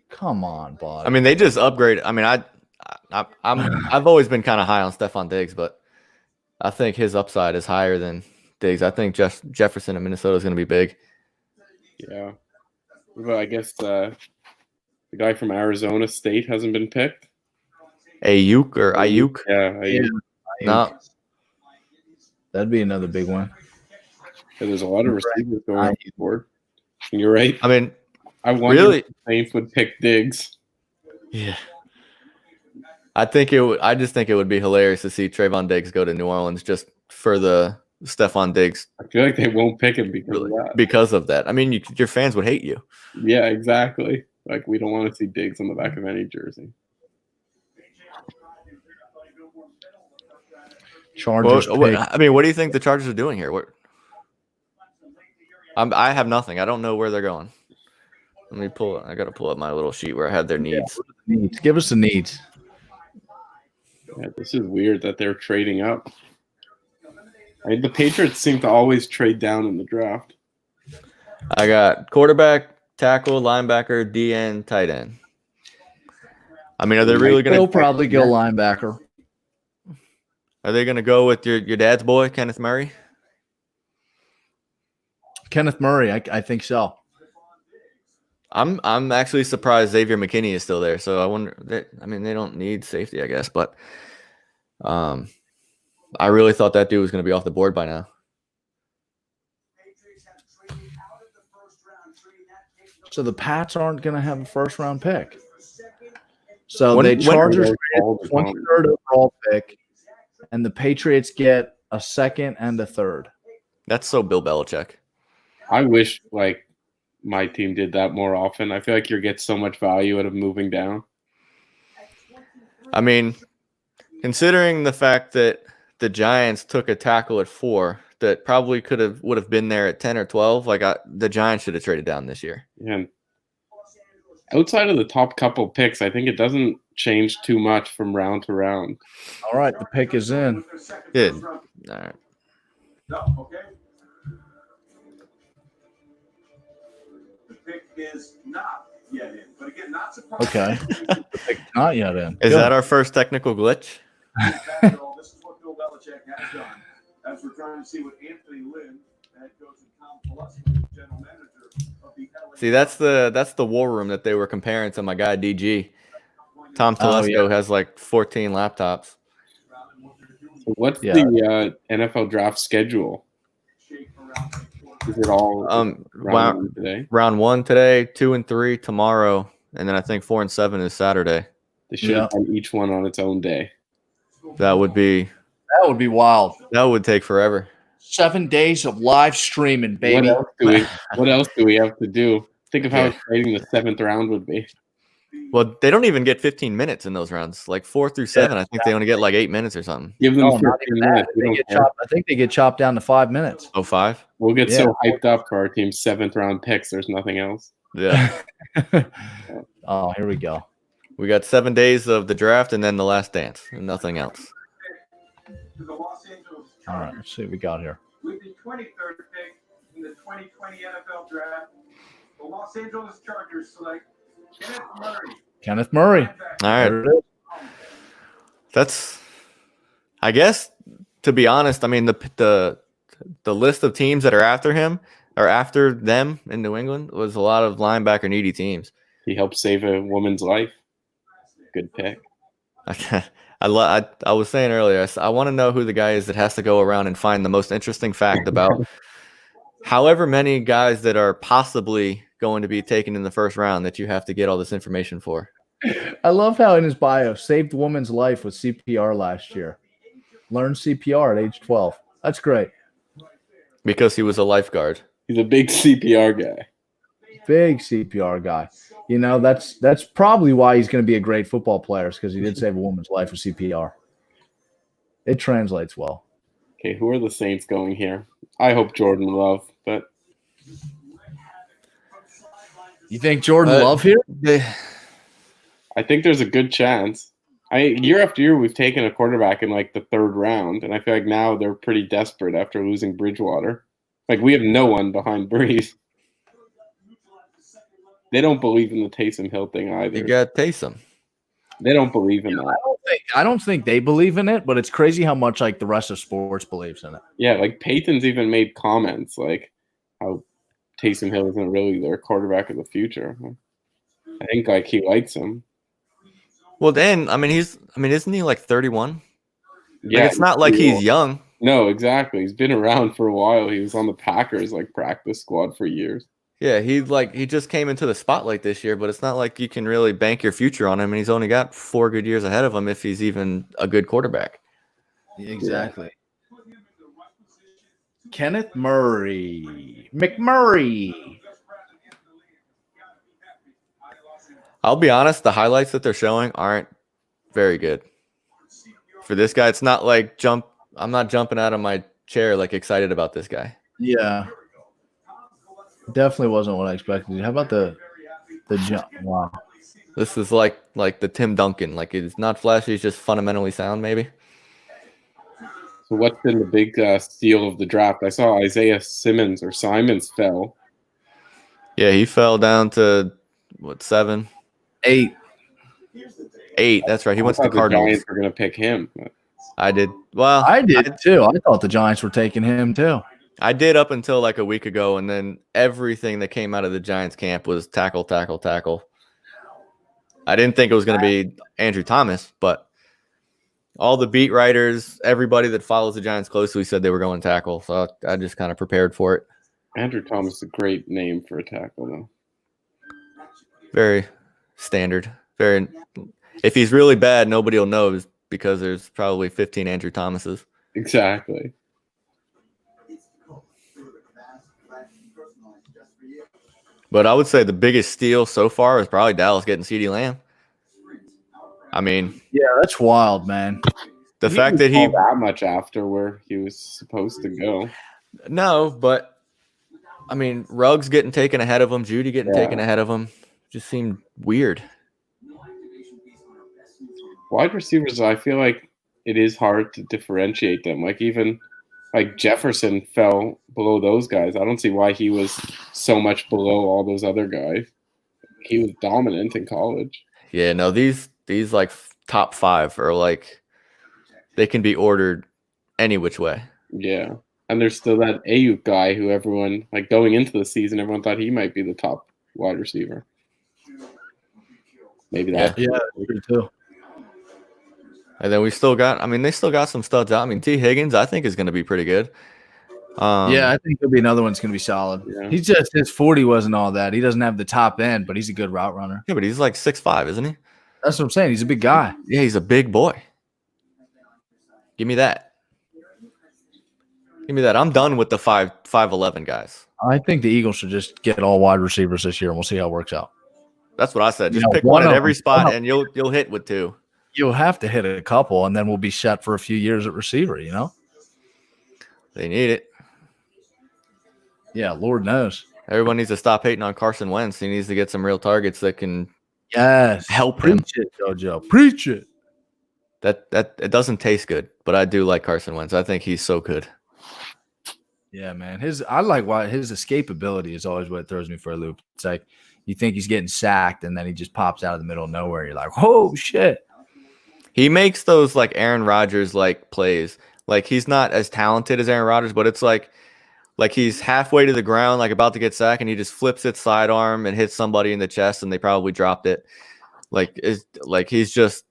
Come on, bud. I mean, they just upgraded. I mean, I've always been kind of high on Stephon Diggs, but I think his upside is higher than Diggs. I think Jefferson in Minnesota is going to be big. Yeah. Well, I guess the guy from Arizona State hasn't been picked. Ayuk or Ayuk? Yeah, Ayuk. No. That'd be another big one. Yeah, there's a lot of receivers going off the board. You're right. I mean, I wonder really? if the Saints would pick Diggs. Yeah. I just think it would be hilarious to see Trayvon Diggs go to New Orleans just for the Stephon Diggs. I feel like they won't pick him because of that. I mean, your fans would hate you. Yeah, exactly. Like, we don't want to see Diggs on the back of any jersey. Chargers. I mean, what do you think the Chargers are doing here? I have nothing. I don't know where they're going. Let me pull. I got to pull up my little sheet where I had their needs. Needs. Give us the needs. Yeah, this is weird that they're trading up. I mean, the Patriots seem to always trade down in the draft. I got quarterback, tackle, linebacker, DN, tight end. I mean, are they really going to? They'll probably go linebacker. Are they going to go with your dad's boy, Kenneth Murray? Kenneth Murray, I think so. I'm actually surprised Xavier McKinney is still there. So I wonder. I mean, they don't need safety, I guess, but I really thought that dude was going to be off the board by now. So the Pats aren't going to have a first-round pick. So the Chargers get 23rd overall pick, and the Patriots get a second and a third. That's so Bill Belichick. I wish, like, my team did that more often. I feel like you get so much value out of moving down. I mean, considering the fact that the Giants took a tackle at 4 that probably would have been there at 10 or 12, like the Giants should have traded down this year. And outside of the top couple picks, I think it doesn't change too much from round to round. All right, the pick is in. Good. All right. No, okay. The pick is not yet in, but again, not surprised. Okay. The pick not yet in. Is Good. that our first technical glitch? This is what Bill Belichick has done. As we're trying to see what Anthony Lynn, head coach, and Tom Telesco, general manager of the LA. See, that's the war room that they were comparing to my guy DG. Tom Telesco has like 14 laptops. So what's the NFL draft schedule? Is it all round 1 today, 2 and 3 tomorrow, and then I think 4 and 7 is Saturday. They should have done each one on its own day. That would be wild. That would take forever. 7 days of live streaming, baby. What else do we have to do? Think of how exciting the 7th round would be. Well, they don't even get 15 minutes in those rounds. Like 4 through 7, I think they only get like 8 minutes or something. Give them 15 minutes. I think they get chopped down to 5 minutes. Oh, 5? We'll get so hyped up for our team's 7th round picks. There's nothing else. Yeah. Oh, here we go. We got 7 days of the draft and then the last dance and nothing else. All right, let's see what we got here. With the 23rd pick in the 2020 NFL Draft, the Los Angeles Chargers select Kenneth Murray. All right. That's, I guess, to be honest, I mean, the list of teams that are after him or after them in New England was a lot of linebacker needy teams. He helped save a woman's life. Good pick. I was saying earlier, I want to know who the guy is that has to go around and find the most interesting fact about however many guys that are possibly going to be taken in the first round that you have to get all this information for. I love how in his bio, saved woman's life with CPR last year. Learned CPR at age 12. That's great. Because he was a lifeguard. He's a big CPR guy. Big CPR guy. You know, that's probably why he's going to be a great football player, because he did save a woman's life with CPR. It translates well. Okay, who are the Saints going here? I hope Jordan Love, but You think Jordan Love here? I think there's a good chance. Year after year, we've taken a quarterback in like the 3rd round, and I feel like now they're pretty desperate after losing Bridgewater. Like, we have no one behind Breeze. They don't believe in the Taysom Hill thing either. You got Taysom. They don't believe in that. I don't think they believe in it, but it's crazy how much like the rest of sports believes in it. Yeah, like Peyton's even made comments like how Taysom Hill isn't really their quarterback of the future. I think like he likes him. Well, then isn't he like 31? Yeah, Like, it's not like he's young. No, exactly. He's been around for a while. He was on the Packers like practice squad for years. Yeah, he just came into the spotlight this year, but it's not like you can really bank your future on him, and he's only got 4 good years ahead of him if he's even a good quarterback. Exactly. Kenneth McMurray. I'll be honest, the highlights that they're showing aren't very good. For this guy, it's not like I'm not jumping out of my chair like excited about this guy. Yeah. Definitely wasn't what I expected. How about the jump? Wow. This is like the Tim Duncan. Like, it's not flashy, it's just fundamentally sound, maybe. So what's been the big steal of the draft? I saw Isaiah Simons fell. Yeah, he fell down to what, 7? 8. 8. That's right. He went to the The Cardinals. Giants were going to pick him. I did. Well, I did too. I thought the Giants were taking him too. I did up until like a week ago, and then everything that came out of the Giants camp was tackle, tackle, tackle. I didn't think it was going to be Andrew Thomas, but all the beat writers, everybody that follows the Giants closely said they were going tackle, so I just kind of prepared for it. Andrew Thomas is a great name for a tackle, though. Very standard. Very. If he's really bad, nobody will know because there's probably 15 Andrew Thomases. Exactly. But I would say the biggest steal so far is probably Dallas getting CeeDee Lamb. I mean, yeah, that's wild, man. The fact that he that much after where he was supposed to go. No, but I mean, Ruggs getting taken ahead of him, Judy getting taken ahead of him, just seemed weird. Wide receivers, I feel like it is hard to differentiate them. Like even like Jefferson fell below those guys. I don't see why he was so much below all those other guys. He was dominant in college. Yeah, no, these like top 5 are like they can be ordered any which way. Yeah. And there's still that Ayuk guy who everyone, like going into the season, everyone thought he might be the top wide receiver. Maybe that. Yeah, too. And then we still got, they still got some studs out. I mean, T. Higgins, I think, is going to be pretty good. Yeah, I think there'll be another one's going to be solid. Yeah. He's just, his 40 wasn't all that. He doesn't have the top end, but he's a good route runner. Yeah, but he's like 6'5", isn't he? That's what I'm saying. He's a big guy. Yeah, he's a big boy. Give me that. Give me that. I'm done with the 5'11" guys. I think the Eagles should just get all wide receivers this year, and we'll see how it works out. That's what I said. Just pick one at every spot, and you'll hit with 2. You'll have to hit a couple, and then we'll be set for a few years at receiver, you know? They need it. Yeah, Lord knows. Everyone needs to stop hating on Carson Wentz. He needs to get some real targets that can help him. Preach it, JoJo. Preach it. That it doesn't taste good, but I do like Carson Wentz. I think he's so good. Yeah, man. I like why his escapability is always what throws me for a loop. It's like you think he's getting sacked, and then he just pops out of the middle of nowhere. You're like, oh shit. He makes those like Aaron Rodgers like plays. Like he's not as talented as Aaron Rodgers, but it's like he's halfway to the ground, like about to get sacked, and he just flips it sidearm and hits somebody in the chest, and they probably dropped it. He's just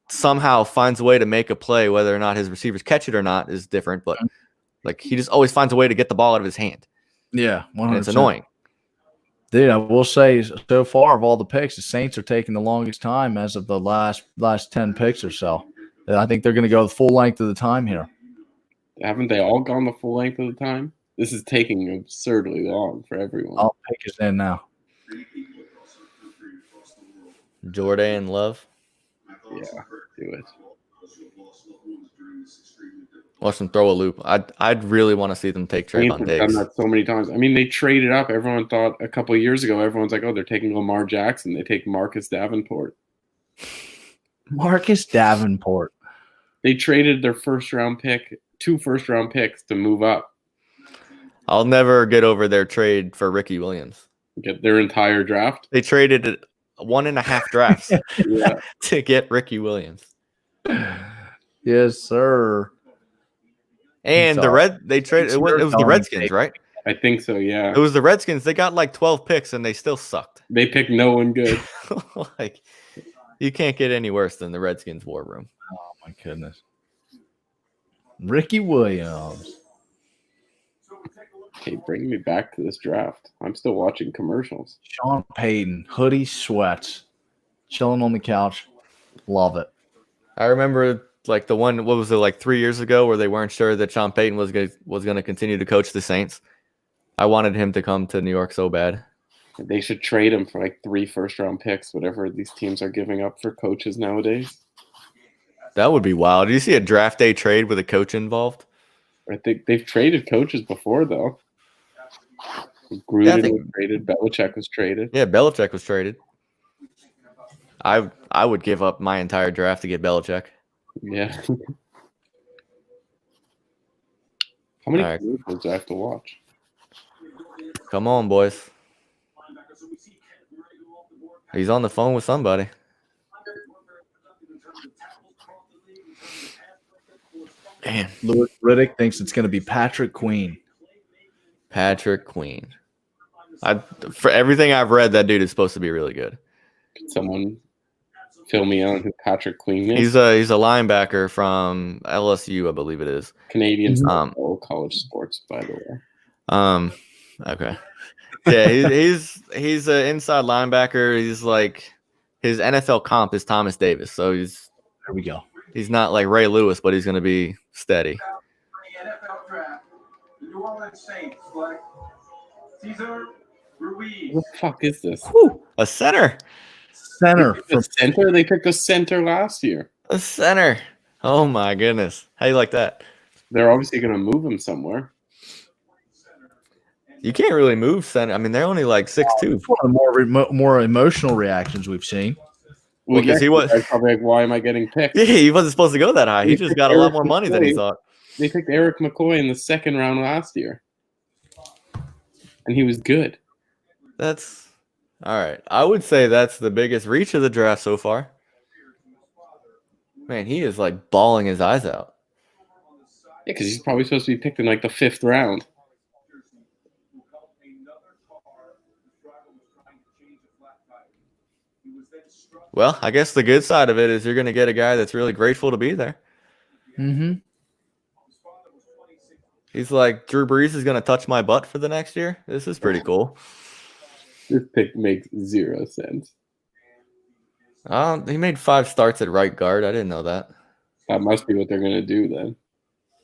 somehow finds a way to make a play, whether or not his receivers catch it or not is different, but like he just always finds a way to get the ball out of his hand. Yeah, 100%. And it's annoying. Dude, I will say so far of all the picks, the Saints are taking the longest time as of the last 10 picks or so. I think they're going to go the full length of the time here. Haven't they all gone the full length of the time? This is taking absurdly long for everyone. All pick is in now. Jordan Love. Yeah, do it. Watch them throw a loop. I'd really want to see them take Saints Trayvon have done Diggs. that so many times. I mean, they traded up. Everyone thought a couple of years ago, everyone's like, oh, they're taking Lamar Jackson. They take Marcus Davenport. Marcus Davenport. They traded their first-round pick, 2 first-round picks to move up, I'll never get over their trade for Ricky Williams. get their entire draft. They traded 1.5 drafts Yeah. to get Ricky Williams. Yes, sir. And they traded. It was the Redskins, right? I think so, yeah. It was the Redskins. They got like 12 picks and they still sucked. They picked no one good. Like, you can't get any worse than the Redskins war room. Oh, my goodness. Ricky Williams. Hey, bring me back to this draft. I'm still watching commercials. Sean Payton, hoodie, sweats, chilling on the couch. Love it. I remember like the one, what was it, like 3 years ago where they weren't sure that Sean Payton was going to continue to coach the Saints. I wanted him to come to New York so bad. They should trade him for like 3 first-round picks, whatever these teams are giving up for coaches nowadays. That would be wild. Did you see a draft day trade with a coach involved? I think they've traded coaches before, though. Gruden was traded. Belichick was traded. Yeah, Belichick was traded. I would give up my entire draft to get Belichick. Yeah. How many All right. commercials do I have to watch? Come on, boys. He's on the phone with somebody. Man, Louis Riddick thinks it's going to be Patrick Queen. Patrick Queen. For everything I've read, that dude is supposed to be really good. Could someone fill me on who Patrick Queen is? He's a linebacker from LSU, I believe it is. Canadians all college sports, by the way. Okay. Yeah, he's an inside linebacker. He's like his NFL comp is Thomas Davis, so There we go. he's not like Ray Lewis, but he's going to be steady. NFL draft. The New Orleans Saints select Cesar Ruiz. What the fuck is this? A center. Center. The center? They picked a center last year. A center. Oh my goodness. How you like that? They're obviously going to move him somewhere. You can't really move center. I mean, they're only like 6'2". It's one of the more emotional reactions we've seen. Well, 'cause he was- they're probably like, why am I getting picked? Yeah, he wasn't supposed to go that high. He just got a lot more money than he McCoy. thought. They picked Eric McCoy in the 2nd round last year. And he was good. That's all right. I would say that's the biggest reach of the draft so far. Man, he is like bawling his eyes out. Yeah, because he's probably supposed to be picked in like the 5th round. Well, I guess the good side of it is you're going to get a guy that's really grateful to be there. Mm-hmm. He's like, Drew Brees is going to touch my butt for the next year. This is pretty cool. This pick makes 0 sense. He made 5 starts at right guard. I didn't know that. That must be what they're going to do then.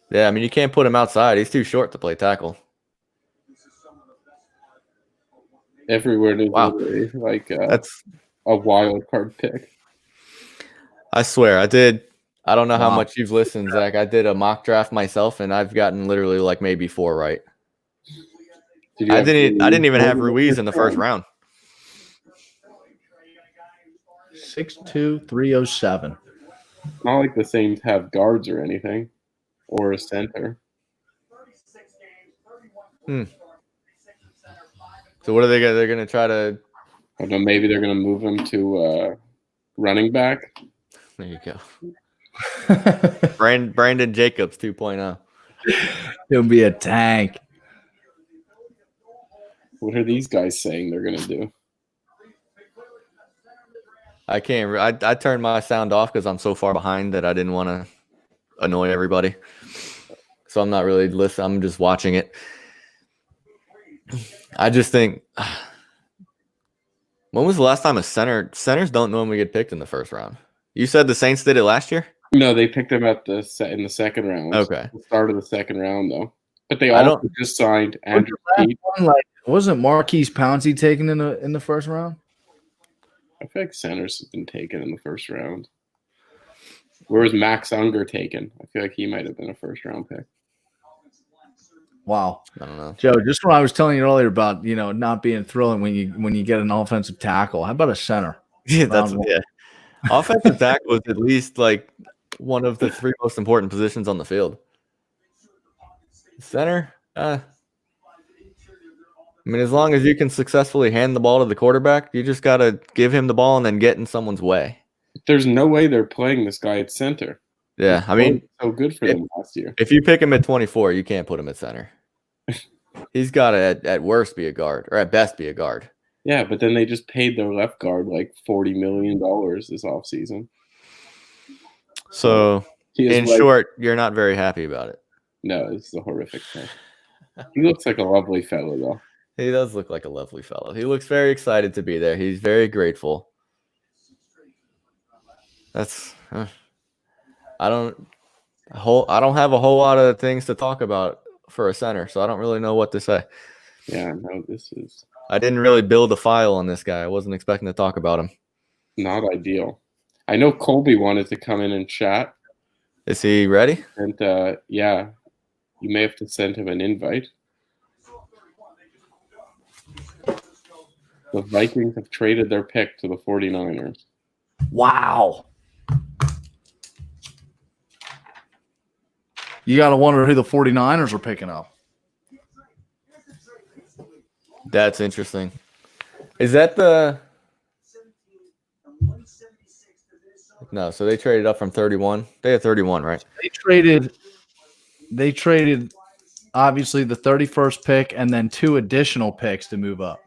Yeah, I mean, you can't put him outside. He's too short to play tackle. Everywhere there's Wow. literally, like That's a wild card pick. I swear, I did. I don't know how Wow. much you've listened, Zach. I did a mock draft myself, and I've gotten literally like maybe 4 right. Did you I have didn't even have Ruiz Ruiz in the first round. 6'2", 307. It's not like the Saints have guards or anything, or a center. So what are they gonna? They're gonna try to. I don't know. Maybe they're going to move him to running back. There you go. Brandon Jacobs 2.0. He'll be a tank. What are these guys saying they're going to do? I can't. I turned my sound off because I'm so far behind that I didn't want to annoy everybody. So I'm not really listening. I'm just watching it. I just think When was the last time a centers don't normally get picked in the first round? You said the Saints did it last year? No, they picked him at in the second round. Okay. The start of the second round, though. But they I also don't- just signed Was Andrew the last Pete. one, like, wasn't Marquise Pouncey taken in the first round? I feel like centers have been taken in the first round. Where was Max Unger taken? I feel like he might have been a first-round pick. Wow. I don't know. Joe, just what I was telling you earlier about, not being thrilling when you get an offensive tackle. How about a center? Yeah, that's Round one. yeah. Offensive tackle was at least like one of the 3 most important positions on the field. Center, I mean, as long as you can successfully hand the ball to the quarterback, you just gotta give him the ball and then get in someone's way. There's no way they're playing this guy at center. Yeah, I mean, so good for them last year. if you pick him at 24, you can't put him at center. He's got to at worst be a guard, or at best be a guard. Yeah, but then they just paid their left guard like $40 million this offseason. So, He is in like- short, you're not very happy about it. No, this is a horrific thing. He looks like a lovely fellow, though. He does look like a lovely fellow. He looks very excited to be there. He's very grateful. That's I don't have a whole lot of things to talk about for a center, so I don't really know what to say. Yeah, no, this is I didn't really build a file on this guy. I wasn't expecting to talk about him. not ideal. I know Colby wanted to come in and chat, Is he ready? and yeah, you may have to send him an invite. The Vikings have traded their pick to the 49ers. Wow. You got to wonder who the 49ers are picking up. That's interesting. Is that the No, so they traded up from 31. They had 31, right? They traded obviously the 31st pick and then 2 additional picks to move up.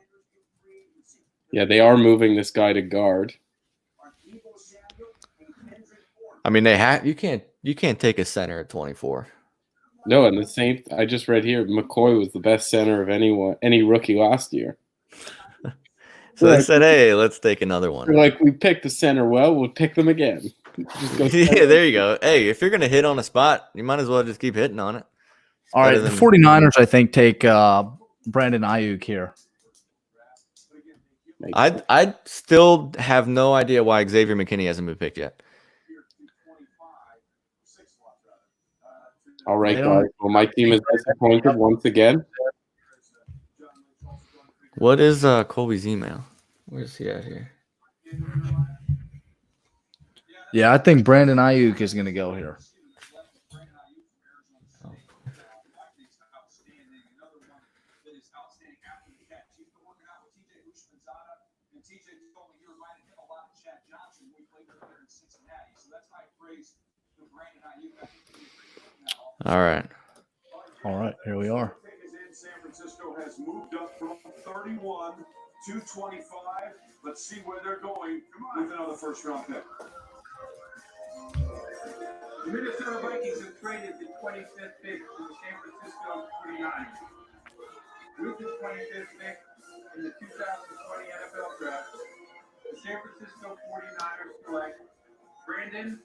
Yeah, they are moving this guy to guard. I mean, you can't take a center at 24. No, and the same. I just read here, McCoy was the best center of any rookie last year. So they said, "Hey, let's take another one." They're like, we picked the center well, we'll pick them again. Just go Yeah, there you go. Hey, if you're gonna hit on a spot, you might as well just keep hitting on it. All right, Better the than- 49ers, I think, take Brandon Ayuk here. I still have no idea why Xavier McKinney hasn't been picked yet. All right, They don't- guys. Well, my team is disappointed once again. What is Colby's email? Where's he at here? Yeah, I think Brandon Ayuk is going to go here. All right. All right, here we are. San Francisco has moved up from 31 to 25. Let's see where they're going with another first-round pick. The Minnesota Vikings have traded the 25th pick to the San Francisco 49ers. With the 25th pick in the 2020 NFL Draft, the San Francisco 49ers select Brandon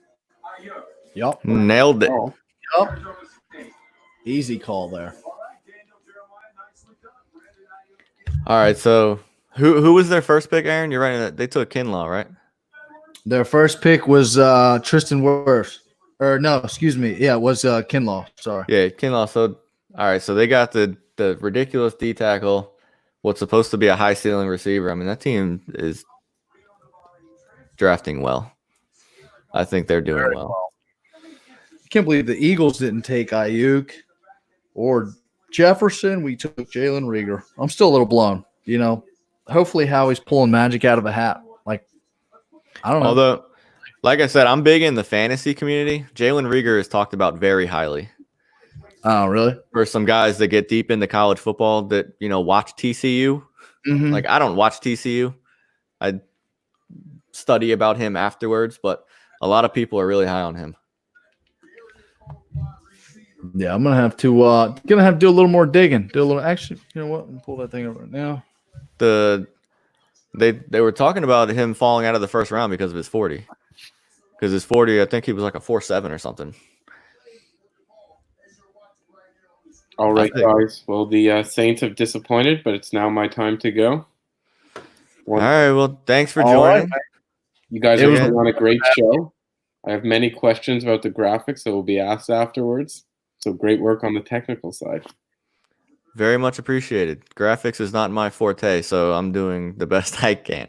Ayuk, Yep. Nailed it. Oh, Yep. Arizona State. Easy call there. All right, Daniel Jeremiah, nicely done. Brandon Ayuk. All right. So who was their first pick, Aaron? You're right. They took Kinlaw, right? Their first pick was Tristan Wirfs. Or no, excuse me. Yeah, it was Kinlaw. Sorry. Yeah, Kinlaw. So all right. So they got the ridiculous D tackle. What's supposed to be a high ceiling receiver. I mean, that team is drafting well. I think they're doing well. I can't believe the Eagles didn't take Ayuk or Jefferson. We took Jalen Rieger. I'm still a little blown. Hopefully Howie's pulling magic out of a hat. Like, I don't know. Although, like I said, I'm big in the fantasy community. Jalen Rieger is talked about very highly. Oh, really? For some guys that get deep into college football that, watch TCU. Mm-hmm. Like, I don't watch TCU. I study about him afterwards, but a lot of people are really high on him. Yeah, I'm gonna have to do a little more digging. Actually, you know what? Let me pull that thing over right now. The They were talking about him falling out of the first round because of his 40. Because his 40, I think he was like a 4.7 or something. All right, I think- guys. Well, the Saints have disappointed, but it's now my time to go. All right. Well, thanks for All right, joining. You guys It are was on a great show. I have many questions about the graphics that will be asked afterwards. So great work on the technical side. Very much appreciated. Graphics is not my forte, so I'm doing the best I can.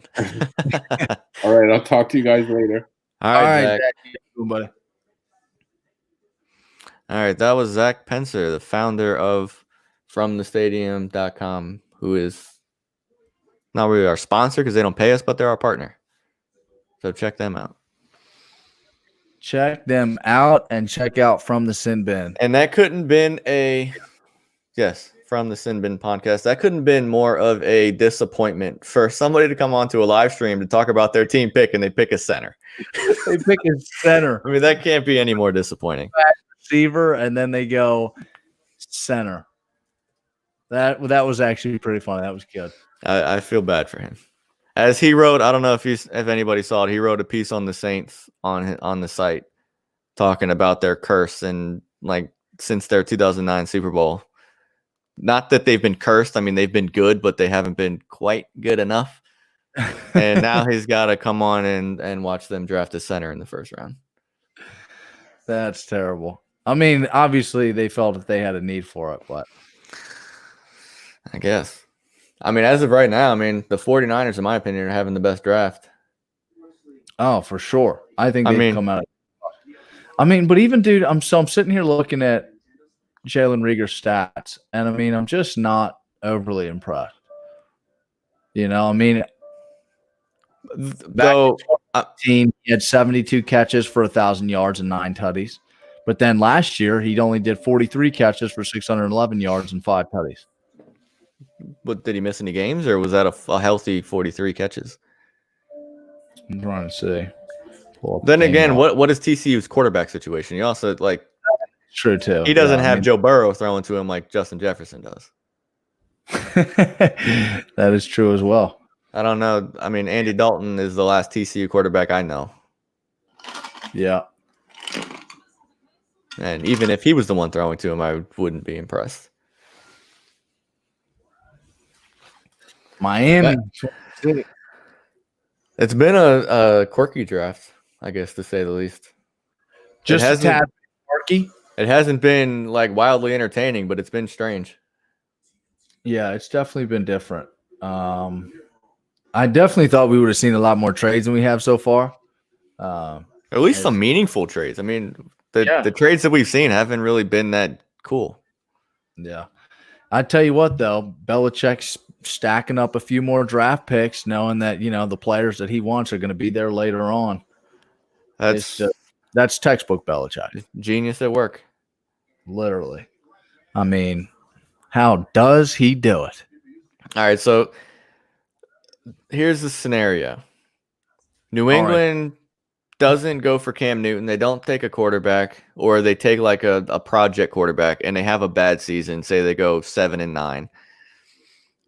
All right, I'll talk to you guys later. All All right, right, Zach. Zach. Buddy. All right, that was Zach Pencer, the founder of FromTheStadium.com, who is not really our sponsor because they don't pay us, but they're our partner. So check them out. Check them out and check out From the Sin Bin. And that couldn't been From the Sin Bin podcast. That couldn't been more of a disappointment for somebody to come onto a live stream to talk about their team pick and they pick a center. They pick a center, I mean, that can't be any more disappointing. receiver, and then they go center. That was actually pretty funny. That was good. I feel bad for him. As he wrote, I don't know if anybody saw it. He wrote a piece on the Saints on the site talking about their curse and like since their 2009 Super Bowl. Not that they've been cursed. I mean, they've been good, but they haven't been quite good enough. And now he's got to come on and watch them draft a center in the first round. That's terrible. I mean, obviously they felt that they had a need for it, but I guess. I mean, as of right now, I mean, the 49ers, in my opinion, are having the best draft. oh, for sure. I think I they've mean- come out. I mean, but even dude, I'm sitting here looking at Jalen Rieger's stats, and I mean, I'm just not overly impressed. You know, I mean, Though, he had 72 catches for 1,000 yards and 9 tutties. But then last year, he only did 43 catches for 611 yards and 5 tutties. but did he miss any games, or was that a healthy 43 catches? I'm trying to see. Pull up Then the game again, now. what is TCU's quarterback situation? You also like True too. he doesn't Yeah, I have mean- Joe Burrow throwing to him like Justin Jefferson does. That is true as well. I don't know. I mean, Andy Dalton is the last TCU quarterback I know, Yeah. and even if he was the one throwing to him, I wouldn't be impressed. Miami. It's been a quirky draft, I guess, to say the least. Just a hasn't- tad quirky. It hasn't been like wildly entertaining, but it's been strange. Yeah, it's definitely been different. I definitely thought we would have seen a lot more trades than we have so far. At least some meaningful trades. I mean, Yeah. the trades that we've seen haven't really been that cool. Yeah. I tell you what, though, Belichick's stacking up a few more draft picks, knowing that, you know, the players that he wants are going to be there later on. That's textbook Belichick, Genius at work. literally. I mean, how does he do it? All right, so here's the scenario. New All right. England doesn't go for Cam Newton. They don't take a quarterback, or they take like a project quarterback and they have a bad season. Say they go 7-9.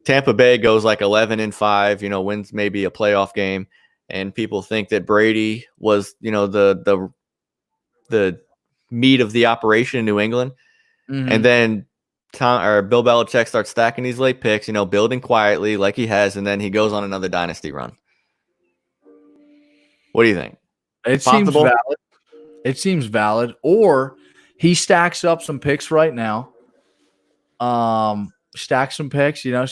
Tampa Bay goes like 11-5, you know, wins maybe a playoff game. And people think that Brady was, you know, the meat of the operation in New England. Mm-hmm. And then Bill Belichick starts stacking these late picks, you know, building quietly like he has, and then he goes on another dynasty run. What do you think? It seems Possible? valid. It seems valid. Or he stacks up some picks right now. Stack some picks, you know,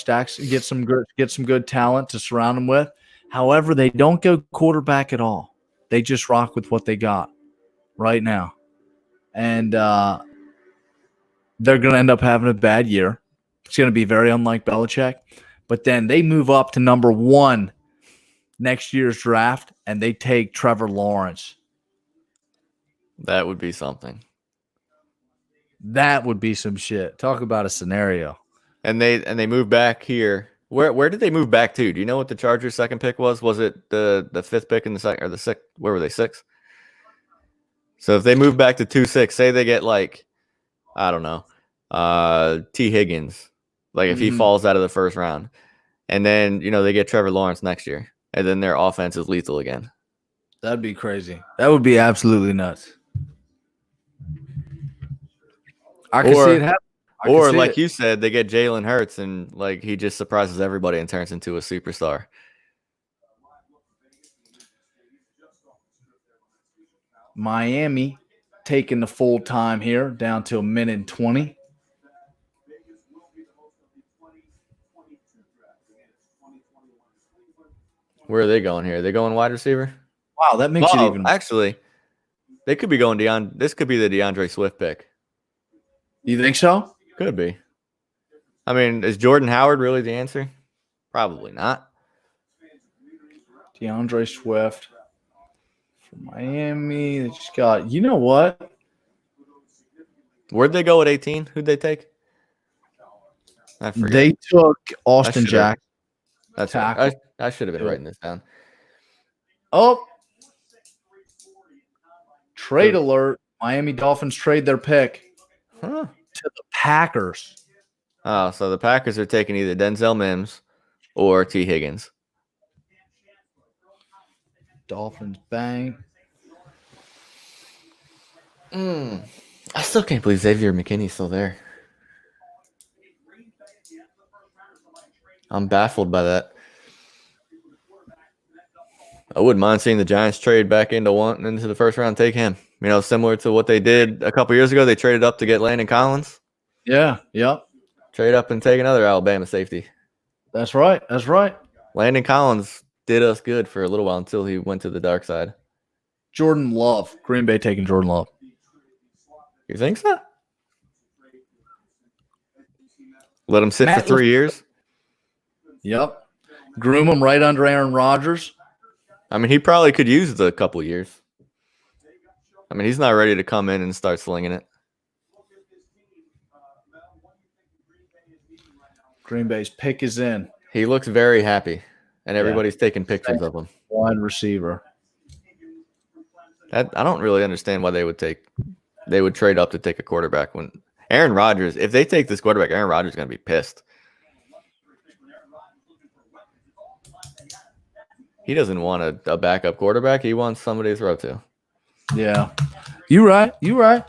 get some good talent to surround him with. However, they don't go quarterback at all. They just rock with what they got right now. And they're going to end up having a bad year. It's going to be very unlike Belichick. But then they move up to number 1 next year's draft, and they take Trevor Lawrence. That would be something. That would be some shit. Talk about a scenario. And they move back here. Where did they move back to? Do you know what the Chargers' second pick was? Was it the 5th pick in the second or the 6th? Where were they? 6th? So if they move back to 2-6, say they get like, I don't know, T. Higgins. Like if he falls out of the first round. and then they get Trevor Lawrence next year, and then their offense is lethal again. That'd be crazy. That would be absolutely nuts. I can see it happen. Or like you said, they get Jalen Hurts and like he just surprises everybody and turns into a superstar. Miami taking the full time here down to 1:20. Where are they going here? Are they going wide receiver? Wow, that makes it even. Actually, they could be going This could be the DeAndre Swift pick. You think so? Could be. I mean, is Jordan Howard really the answer? Probably not. DeAndre Swift from Miami. They just got. You know what? Where'd they go at 18? Who'd they take? I forget. They took Austin Jackson. That's right. I should have been writing this down. Oh. Trade alert. Miami Dolphins trade their pick to the Packers. Oh, so the Packers are taking either Denzel Mims or T. Higgins. Dolphins bang. I still can't believe Xavier McKinney's still there. I'm baffled by that. I wouldn't mind seeing the Giants trade back into the first round, take him. Similar to what they did a couple years ago. They traded up to get Landon Collins. Yeah, yep. Trade up and take another Alabama safety. That's right. That's right. Landon Collins did us good for a little while until he went to the dark side. Jordan Love. Green Bay taking Jordan Love. You think so? Let him sit for 3 years? Yep. Groom him right under Aaron Rodgers. I mean, he probably could use the couple years. I mean, he's not ready to come in and start slinging it. Green Bay's pick is in. He looks very happy, and everybody's taking pictures of him. Wide receiver. I don't really understand why they would trade up to take a quarterback when Aaron Rodgers, if they take this quarterback, Aaron Rodgers is going to be pissed. He doesn't want a backup quarterback. He wants somebody to throw to. Yeah. You right. You right.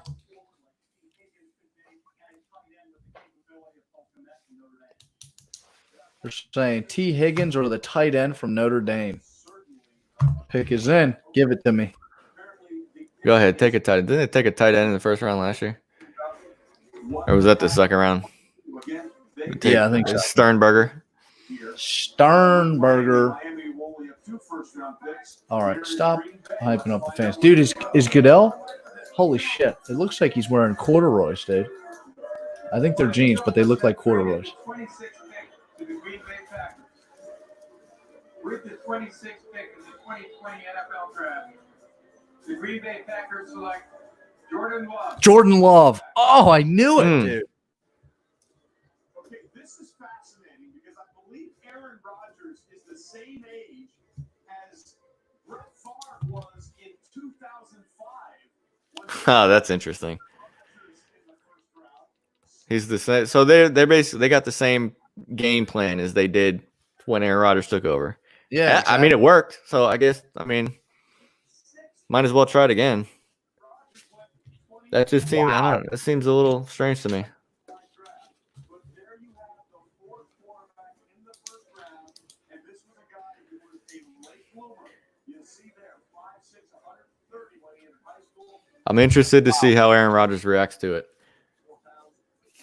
They're saying T. Higgins or the tight end from Notre Dame. Pick is in. Give it to me. Go ahead. Take a tight end. Didn't they take a tight end in the first round last year? Or was that the second round? Yeah, I think so. Sternberger. All right, stop hyping up the fans. Dude, is Goodell? Holy shit. It looks like he's wearing corduroys, dude. I think they're jeans, but they look like corduroys. With the 26th pick of the 2020 NFL Draft, the Green Bay Packers select Jordan Love. Jordan Love. Oh, I knew it, dude. Okay, this is fascinating because I believe Aaron Rodgers is the same age as Brett Favre was in 2005. Oh, that's interesting. He's the same. So they're basically they got the same game plan as they did when Aaron Rodgers took over. Yeah, I mean it worked. So I guess might as well try it again. That just seems that seems a little strange to me. I'm interested to see how Aaron Rodgers reacts to it.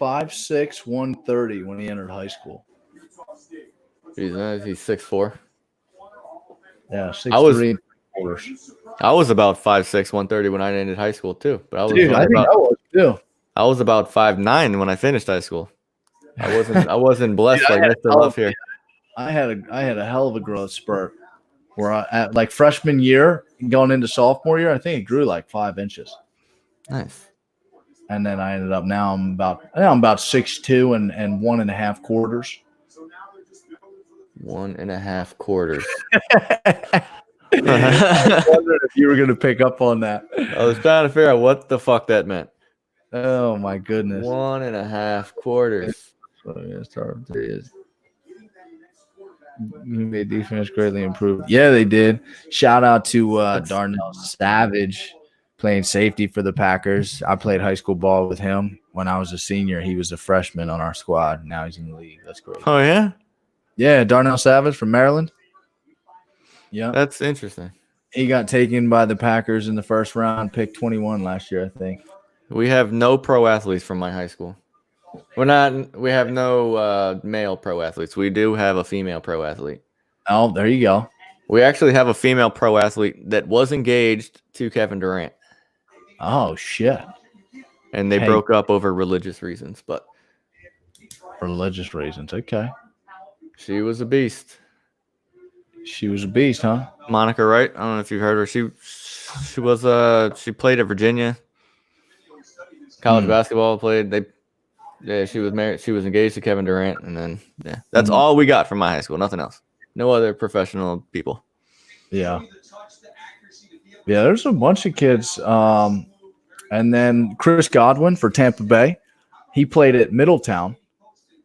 5'6", 130 when he entered high school. He's 6'4". Yeah, 6'3". I was about 5'6", 130 when I ended high school too. But I was Dude, I think I was too. I was about 5'9" when I finished high school. I wasn't blessed like Mr. Love here. I had a hell of a growth spurt where at like freshman year going into sophomore year, I think it grew like 5 inches. Nice. And then I ended up now I'm about 6'2" and 1.5 quarters. 1.5 quarters. I wondered if you were going to pick up on that. I was trying to figure out what the fuck that meant. Oh my goodness. 1.5 quarters. Green Bay defense greatly improved. Yeah, they did. Shout out to Darnell Savage playing safety for the Packers. I played high school ball with him when I was a senior. He was a freshman on our squad. Now he's in the league. That's great. Oh yeah, Yeah, Darnell Savage from Maryland. Yeah, that's interesting. he got taken by the Packers in the first round, pick 21 last year, I think. We have no pro athletes from my high school. We have no male pro athletes. We do have a female pro athlete. Oh, there you go. We actually have a female pro athlete that was engaged to Kevin Durant, Oh, shit. and they Hey. broke up over religious reasons. But For religious reasons. Okay. she was a beast. She was a beast, huh? Monica Wright. I don't know if you've heard her. She played at Virginia. College basketball played. She was married. She was engaged to Kevin Durant, and then that's all we got from my high school. Nothing else. No other professional people. Yeah. Yeah, there's a bunch of kids. And then Chris Godwin for Tampa Bay. He played at Middletown.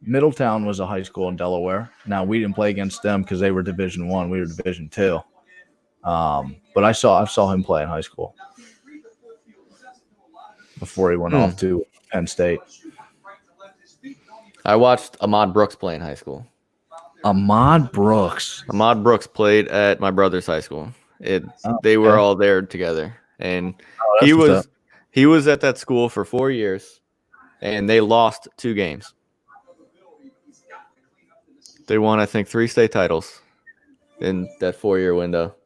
Middletown was a high school in Delaware. Now, we didn't play against them because they were Division I. We were Division II. But I saw him play in high school before he went off to Penn State. I watched Ahmad Brooks play in high school. Ahmad Brooks. Ahmad Brooks played at my brother's high school. They were all there together, and he was at that school for 4 years, and they lost 2 games. They won, I think, 3 state titles in that 4-year window.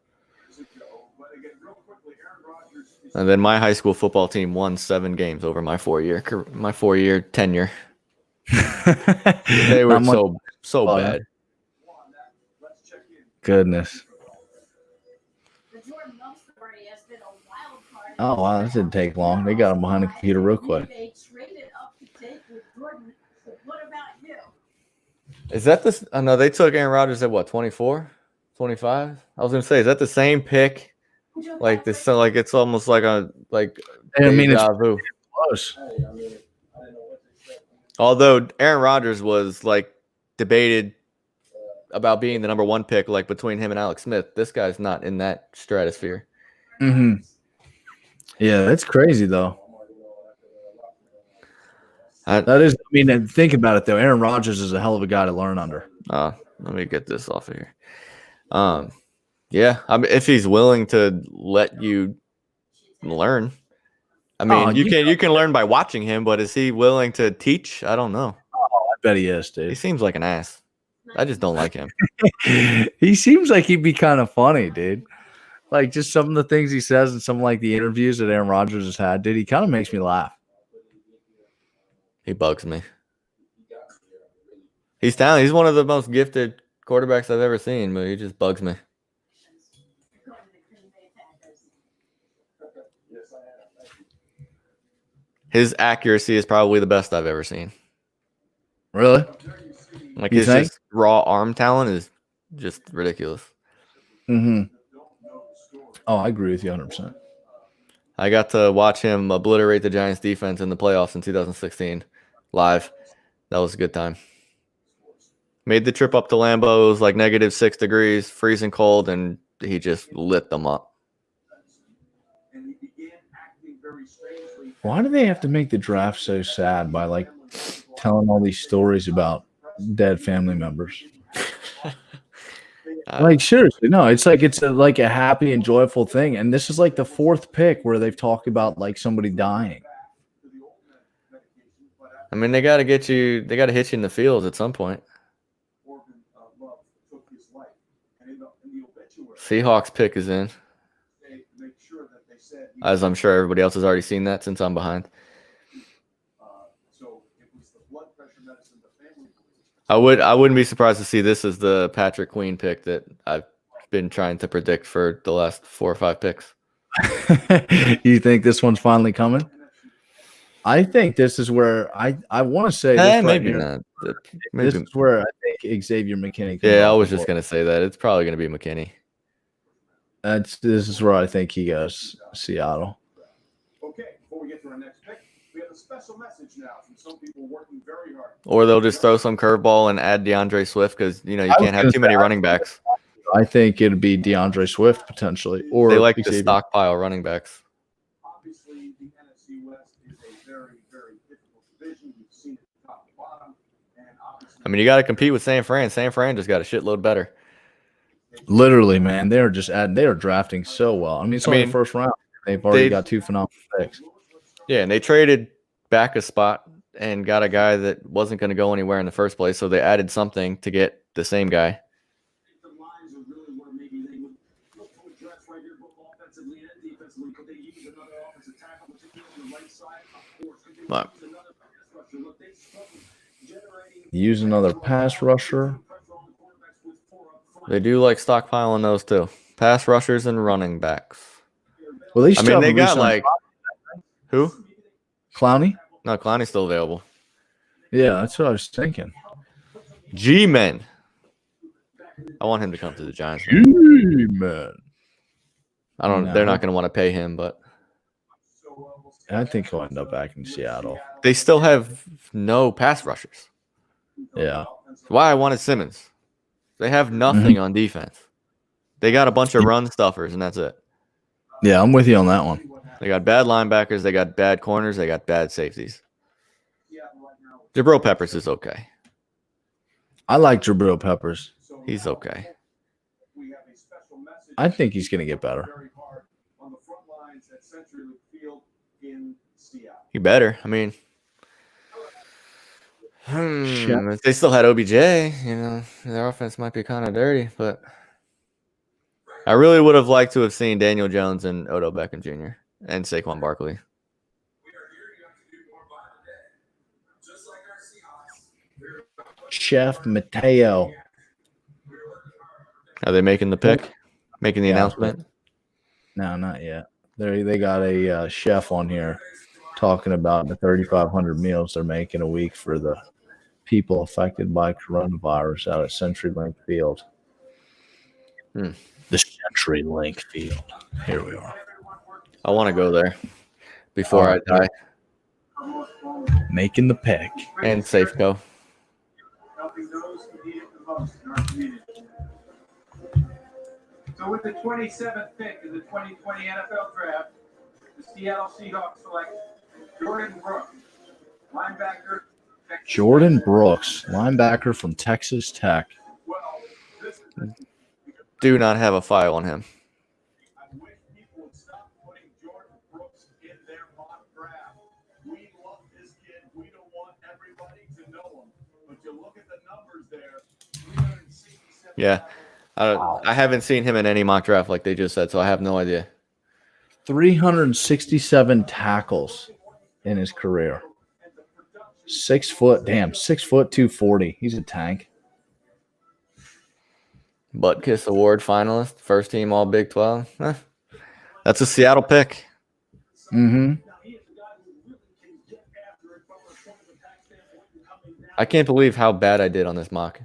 And then my high school football team won 7 games over my 4-year tenure. They were so bad. Goodness. Oh, wow. That didn't take long. They got him behind the computer real quick. Is that this? Oh, no, they took Aaron Rodgers at what, 24, 25? I was going to say, is that the same pick? Like this, so like it's almost like I mean, it's deja vu. close. Although Aaron Rodgers was like debated about being the number 1 pick, like between him and Alex Smith. This guy's not in that stratosphere. Mm-hmm. Yeah, that's crazy though. That is, I mean, and think about it though. Aaron Rodgers is a hell of a guy to learn under. Let me get this off of here. Yeah, I mean, if he's willing to let you learn, I mean, you can learn by watching him, but is he willing to teach? I don't know. Oh, I bet he is, dude. He seems like an ass. I just don't like him. He seems like he'd be kind of funny, dude. Like just some of the things he says and some like the interviews that Aaron Rodgers has had, dude, he kind of makes me laugh. He bugs me. He's talented. He's one of the most gifted quarterbacks I've ever seen, but he just bugs me. His accuracy is probably the best I've ever seen. Really? Like You his think? just raw arm talent is just ridiculous. Mm-hmm. Oh, I agree with you 100%. I got to watch him obliterate the Giants defense in the playoffs in 2016 live. That was a good time. Made the trip up to Lambeau. It was like -6 degrees, freezing cold, and he just lit them up. Why do they have to make the draft so sad by like telling all these stories about dead family members? Like seriously, no, it's like it's a happy and joyful thing, and this is like the 4th pick where they've talked about like somebody dying. I mean, they got to hit you in the fields at some point. Seahawks pick is in. As I'm sure everybody else has already seen that since I'm behind. I wouldn't be surprised to see this as the Patrick Queen pick that I've been trying to predict for the last 4 or 5 picks. You think this one's finally coming? I think this is where I want to say this Maybe right not. here. Maybe. This is where I think Xavier McKinney. Yeah, I was just gonna say that it's probably gonna be McKinney. This is where I think he goes. Seattle. Okay, before we get to our next pick, we have a special message now from some people working very hard. Or they'll just throw some curveball and add DeAndre Swift because you I was can't have gonna too many say, running backs. I think it'd be DeAndre Swift potentially, or They like to Xavier. stockpile running backs. Obviously, the NFC West is a very, very difficult division. We've seen it top to bottom. And obviously, I mean, you got to compete with San Fran. San Fran just got a shitload better. Literally, man, they are just adding. They are drafting so well. I mean, it's only the first round. They've already got 2 phenomenal picks. Yeah, and they traded back a spot and got a guy that wasn't going to go anywhere in the first place, so they added something to get the same guy. the lines are really where maybe they would look to address right here, both offensively and defensively. Could they use another offensive tackle, particularly on the right side? Of course, could they Right. use another pass rusher? Look, they struggle generating Use another pass rusher. pressure on the quarterbacks with 4 up front. They do like stockpiling those too. Pass rushers and running backs. Well, they I still mean, have they a leash got on like who? Clowney. No, Clowney's still available. Yeah, that's what I was thinking. G-Men. I want him to come to the Giants. Man. I don't. No. They're not going to want to pay him, but I think he'll end up back in Seattle. they still have no pass rushers. Yeah. That's why I wanted Simmons. They have nothing on defense. They got a bunch of run stuffers, and that's it. Yeah, I'm with you on that one. They got bad linebackers. They got bad corners. They got bad safeties. Jabril Peppers is okay. I like Jabril Peppers. He's okay. We have a special message I think he's going to get better. very hard on the front lines at CenturyLink Field in Seattle. He better. I mean, if they still had OBJ, their offense might be kind of dirty, but I really would have liked to have seen Daniel Jones and Odell Beckham Jr. and Saquon Barkley. Chef Mateo. Are they making the pick? Making the announcement? No, not yet. They got a chef on here talking about the 3,500 meals they're making a week for the people affected by coronavirus out at CenturyLink Field. The CenturyLink Field. Here we are. I want to go there before I die. Making the pick. And Safeco. Helping those who need it the most in our community. So with the 27th pick in the 2020 NFL Draft, the Seattle Seahawks select Jordan Brooks, linebacker. Jordan Brooks, linebacker from Texas Tech. Well, this is Do not have a file on him. I wish people would stop putting Jordan Brooks in their mock draft. We love this kid. We don't want everybody to know him. But you look at the numbers there, 367. Yeah. I haven't seen him in any mock draft like they just said, so I have no idea. 367 tackles in his career. 6 foot, 240. He's a tank. Butt Kiss Award finalist, first team All Big 12. That's a Seattle pick. Mm-hmm. I can't believe how bad I did on this mock.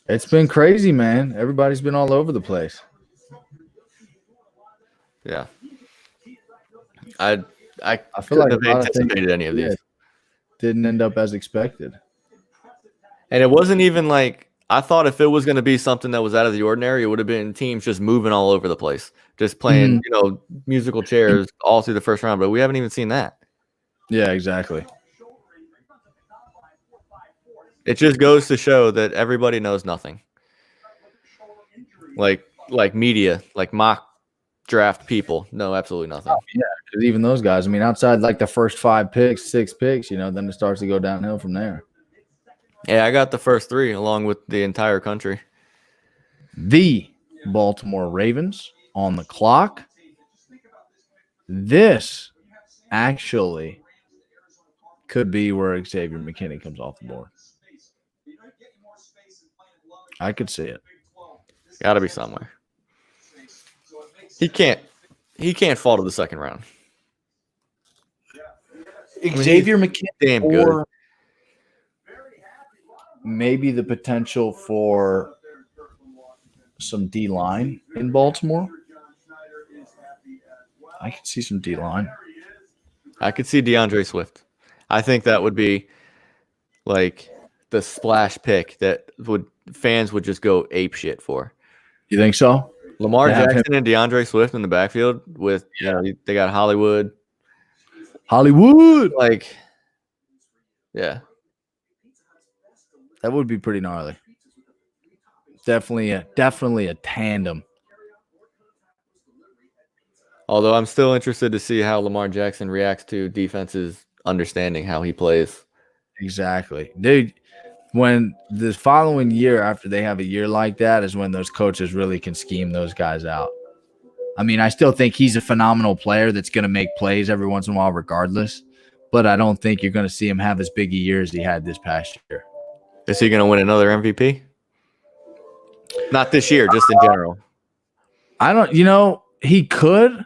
It's been crazy, man. Everybody's been all over the place. Yeah. I feel like couldn't a have lot of things anticipated any of these. didn't end up as expected. And it wasn't even like I thought if it was going to be something that was out of the ordinary, it would have been teams just moving all over the place, just playing, musical chairs all through the first round. But we haven't even seen that. Yeah, exactly. It just goes to show that everybody knows nothing. Like media, like mock draft people know absolutely nothing. Yeah, because even those guys, I mean, outside like the first 5 picks, 6 picks, then it starts to go downhill from there. Yeah, I got the first 3 along with the entire country. The Baltimore Ravens on the clock. This actually could be where Xavier McKinney comes off the board. I could see it. Got to be somewhere. He can't fall to the second round. Xavier McKinney Damn good. or maybe the potential for some D-line in Baltimore. I could see some D-line. I could see DeAndre Swift. I think that would be like the splash pick that fans would just go ape shit for. You think so? Lamar They have him- Jackson and DeAndre Swift in the backfield with they got Hollywood. Hollywood. Like, yeah. That would be pretty gnarly. Definitely a tandem. Although I'm still interested to see how Lamar Jackson reacts to defenses understanding how he plays. Exactly. Dude, when the following year after they have a year like that is when those coaches really can scheme those guys out. I mean, I still think he's a phenomenal player that's going to make plays every once in a while regardless, but I don't think you're going to see him have as big a year as he had this past year. Is he going to win another MVP? Not this year, just in general. He could.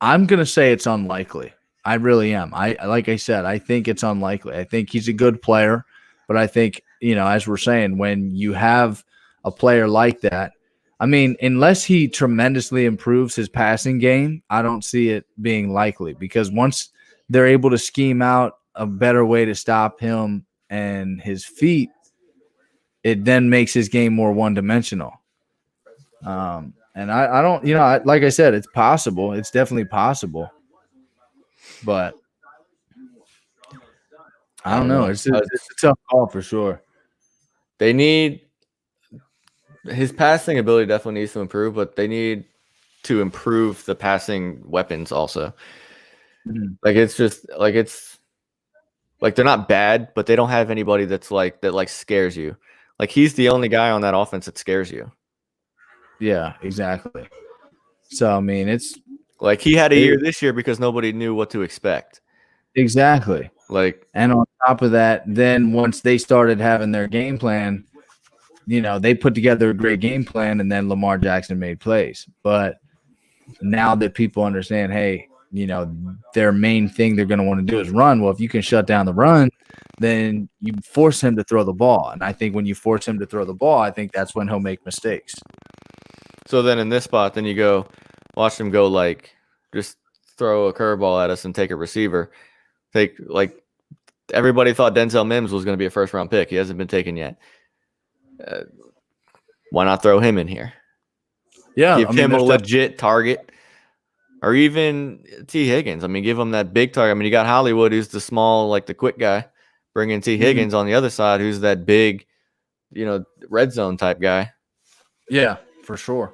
I'm going to say it's unlikely. I really am. Like I said, I think it's unlikely. I think he's a good player, but I think, as we're saying, when you have a player like that, I mean, unless he tremendously improves his passing game, I don't see it being likely because once they're able to scheme out a better way to stop him and his feet, it then makes his game more one-dimensional. And I don't, like I said, it's possible. It's definitely possible. But I don't know. It's a tough call for sure. They need his passing ability definitely needs to improve, but they need to improve the passing weapons also. Mhm. Like they're not bad, but they don't have anybody that scares you. Like he's the only guy on that offense that scares you. Yeah, exactly. So I mean, it's like he had a year this year because nobody knew what to expect. Exactly. And on top of that, then once they started having their game plan, they put together a great game plan, and then Lamar Jackson made plays. But now that people understand, hey, their main thing they're going to want to do is run. Well, if you can shut down the run, then you force him to throw the ball. And I think when you force him to throw the ball, I think that's when he'll make mistakes. So then in this spot, then you watch him go just throw a curveball at us and take a receiver. Everybody thought Denzel Mims was going to be a first-round pick. He hasn't been taken yet. Why not throw him in here? Yeah, give him a legit target, or even T. Higgins. I mean, give him that big target. I mean, you got Hollywood, who's the small, the quick guy. Bring in T. Higgins on the other side, who's that big, red zone type guy. Yeah, for sure.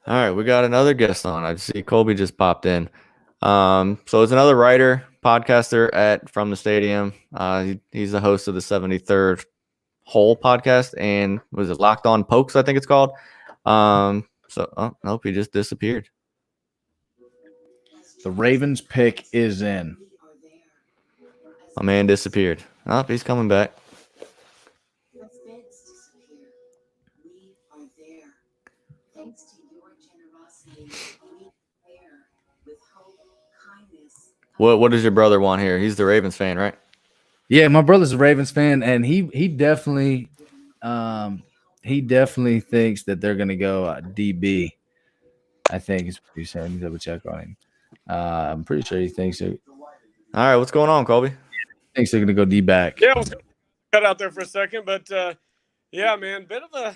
All right, we got another guest on. I see Colby just popped in. So it's another writer, podcaster at From the Stadium. He's the host of the 73rd Hole podcast, and was it Locked On Pokes, I think it's called. Nope, he just disappeared. The Ravens pick is in. My man disappeared. Oh, he's coming back. What does your brother want here? He's the Ravens fan, right? Yeah, my brother's a Ravens fan, and he definitely thinks that they're gonna go DB. I think is what he's saying. Let me double check on him. I'm pretty sure he thinks it. All right, what's going on, Colby? Thinks they're gonna go D back. Yeah, I was gonna cut out there for a second, but yeah, man, bit of a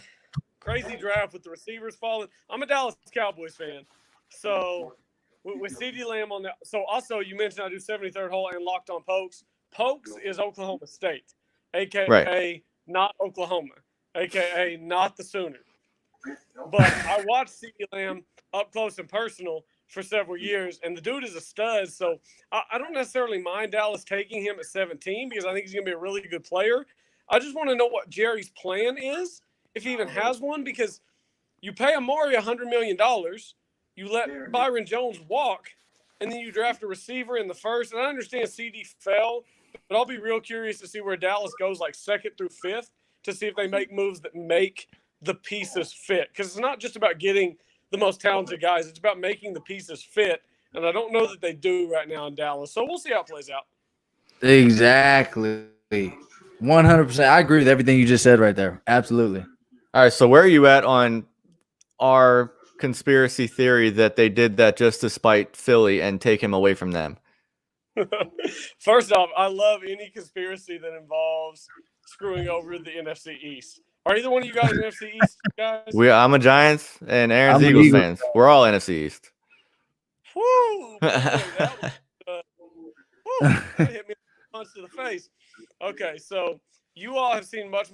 crazy draft with the receivers falling. I'm a Dallas Cowboys fan, so with CeeDee Lamb on that. So also, you mentioned I do 73rd Hole and Locked On Pokes. Pokes is Oklahoma State, aka not Oklahoma, aka not the Sooners. But I watched CeeDee Lamb up close and personal for several years, and the dude is a stud. So I don't necessarily mind Dallas taking him at 17 because I think he's going to be a really good player. I just want to know what Jerry's plan is, if he even has one, because you pay Amari $100 million, you let Byron Jones walk, and then you draft a receiver in the first. And I understand CD fell, but I'll be real curious to see where Dallas goes, second through fifth, to see if they make moves that make the pieces fit. Because it's not just about getting the most talented guys. It's about making the pieces fit. And I don't know that they do right now in Dallas. So we'll see how it plays out. Exactly. 100%. I agree with everything you just said right there. Absolutely. All right, so where are you at on our conspiracy theory that they did that just to spite Philly and take him away from them? First off, I love any conspiracy that involves screwing over the NFC East. Are either one of you guys NFC East guys? I'm a Giants and Aaron's I'm an Eagles Eagles fans. We're all NFC East. Woo! Boy, that was, that hit me a punch to the face. Okay, so you all have seen much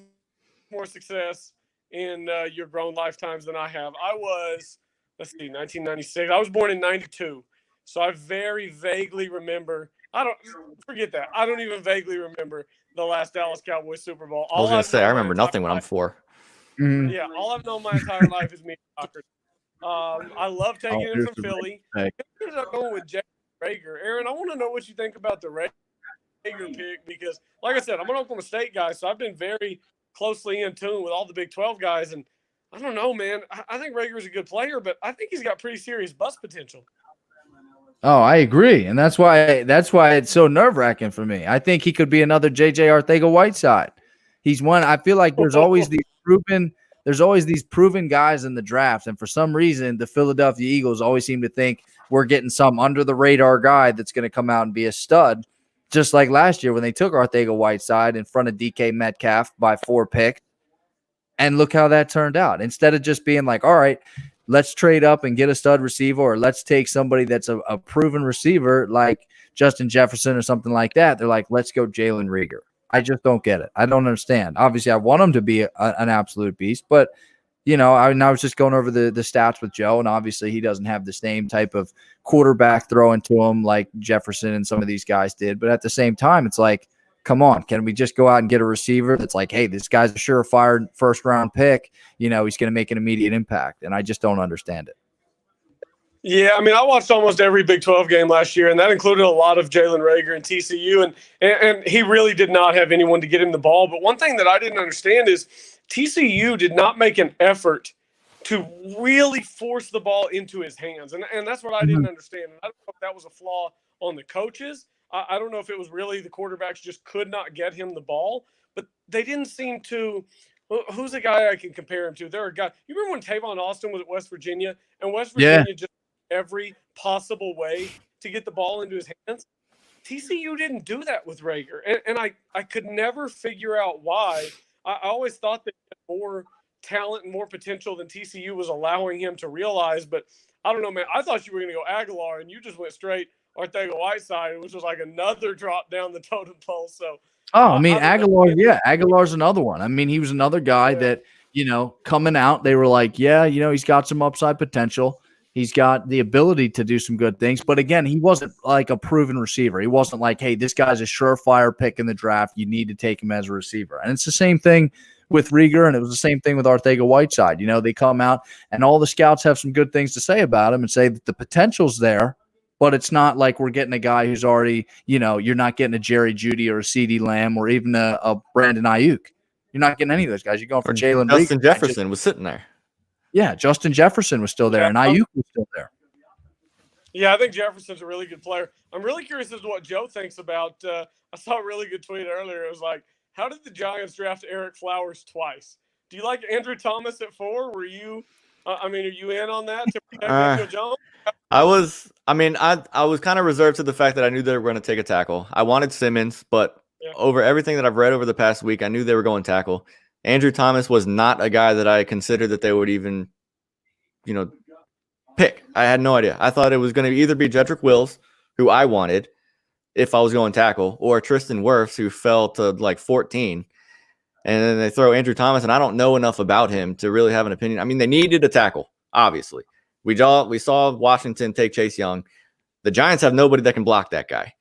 more success in your grown lifetimes than I have. I was, 1996. I was born in 92. So I very vaguely remember. I don't forget that. I don't even vaguely remember the last Dallas Cowboys Super Bowl. I was going to say, I remember nothing when I'm 4. Mhm. Yeah, all I've known my entire life is mediocrity. I love taking him from Philly. I ended up going with Jack Rager. Aaron, I want to know what you think about the Rager pick because, like I said, I'm an Oklahoma State guy, so I've been very closely in tune with all the Big 12 guys. And I don't know, man. I think Rager is a good player, but I think he's got pretty serious bust potential. Oh, I agree, and that's why it's so nerve-wracking for me. I think he could be another J.J. Arcega-Whiteside. He's one. I feel like there's always these proven guys in the draft, and for some reason, the Philadelphia Eagles always seem to think we're getting some under-the-radar guy that's going to come out and be a stud, just like last year when they took Arcega-Whiteside in front of DK Metcalf by 4 picks, and look how that turned out. Instead of just being like, all right, let's trade up and get a stud receiver, or let's take somebody that's a proven receiver like Justin Jefferson or something like that. They're like, let's go Jalen Reagor. I just don't get it. I don't understand. Obviously, I want him to be an absolute beast, but, I was just going over the stats with Joe, and obviously he doesn't have the same type of quarterback throwing to him like Jefferson and some of these guys did. But at the same time, it's like, come on, can we just go out and get a receiver that's like, hey, this guy's a surefire first-round pick. He's going to make an immediate impact, and I just don't understand it. Yeah, I mean, I watched almost every Big 12 game last year, and that included a lot of Jalen Reagor and TCU, and he really did not have anyone to get him the ball. But one thing that I didn't understand is TCU did not make an effort to really force the ball into his hands, and that's what I didn't understand. I don't know if that was a flaw on the coaches. I don't know if it was really the quarterbacks just could not get him the ball, but they didn't seem to. Who's a guy I can compare him to? There are guys. You remember when Tavon Austin was at West Virginia, and West Virginia just every possible way to get the ball into his hands? TCU didn't do that with Reagor, and I could never figure out why. I always thought that he had more talent and more potential than TCU was allowing him to realize, but I don't know, man. I thought you were going to go Aguilar, and you just went straight Arcega-Whiteside, which was like another drop down the totem pole. So, Aguilar, Aguilar's another one. I mean, he was another guy that, coming out, they were like, he's got some upside potential. He's got the ability to do some good things. But again, he wasn't like a proven receiver. He wasn't like, hey, this guy's a surefire pick in the draft. You need to take him as a receiver. And it's the same thing with Reagor, and it was the same thing with Arcega-Whiteside. They come out, and all the scouts have some good things to say about him and say that the potential's there, but it's not like we're getting a guy who's already, you're not getting a Jerry Jeudy or a CeeDee Lamb or even a Brandon Ayuk. You're not getting any of those guys. You're going for Jalen Reagor. Justin Jefferson was sitting there. Yeah, Justin Jefferson was still there, and Ayuk was still there. Yeah, I think Jefferson's a really good player. I'm really curious as to what Joe thinks about. I saw a really good tweet earlier. It was like, how did the Giants draft Eric Flowers twice? Do you like Andrew Thomas at 4? Were you? Are you in on that to protect Daniel Jones? I was kind of reserved to the fact that I knew they were going to take a tackle. I wanted Simmons, but over everything that I've read over the past week, I knew they were going tackle. Andrew Thomas was not a guy that I considered that they would even, pick. I had no idea. I thought it was going to either be Jedrick Wills, who I wanted if I was going tackle, or Tristan Wirfs, who fell to like 14. And then they throw Andrew Thomas, and I don't know enough about him to really have an opinion. I mean, they needed a tackle, obviously. We saw Washington take Chase Young. The Giants have nobody that can block that guy.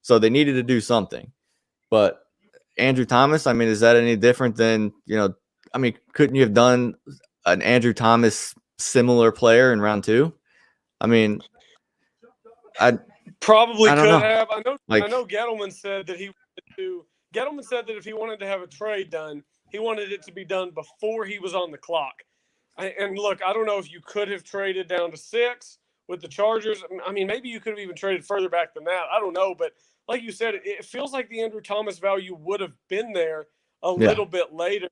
So they needed to do something. But Andrew Thomas, I mean, is that any different than, couldn't you have done an Andrew Thomas similar player in round 2? I mean, I probably could have. I know Gettleman said that if he wanted to have a trade done, he wanted it to be done before he was on the clock. And look, I don't know if you could have traded down to 6 with the Chargers. I mean, maybe you could have even traded further back than that. I don't know. But like you said, it feels like the Andrew Thomas value would have been there a little bit later.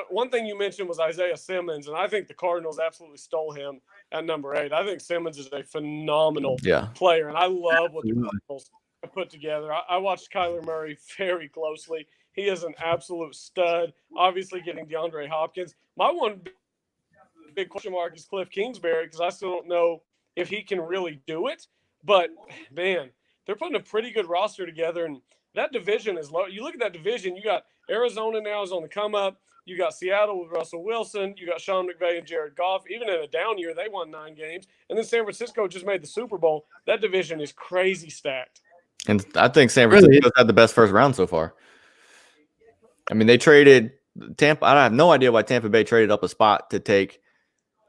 One thing you mentioned was Isaiah Simmons, and I think the Cardinals absolutely stole him. at number 8. I think Simmons is a phenomenal Yeah. player, and I love what the Cardinals have put together. I watched Kyler Murray very closely. He is an absolute stud. Obviously, getting DeAndre Hopkins. My one big question mark is Cliff Kingsbury, because I still don't know if he can really do it. But, man, they're putting a pretty good roster together, and that division is low. You look at that division, you got Arizona now is on the come up. You got Seattle with Russell Wilson. You got Sean McVay and Jared Goff. Even in a down year, they won 9 games. And then San Francisco just made the Super Bowl. That division is crazy stacked. And I think San Francisco's had the best first round so far. I mean, they traded Tampa. I have no idea why Tampa Bay traded up a spot to take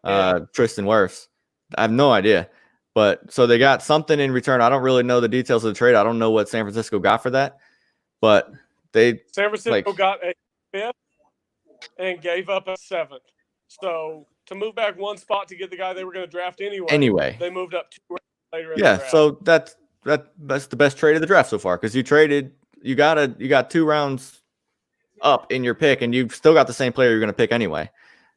Tristan Wirfs. I have no idea. But so they got something in return. I don't really know the details of the trade. I don't know what San Francisco got for that. But San Francisco got a 5th and gave up a 7th. So to move back 1 spot to get the guy they were going to draft anyway, they moved up 2 rounds later. Yeah, so that's the best trade of the draft so far, because you got 2 rounds up in your pick, and you've still got the same player you're going to pick anyway.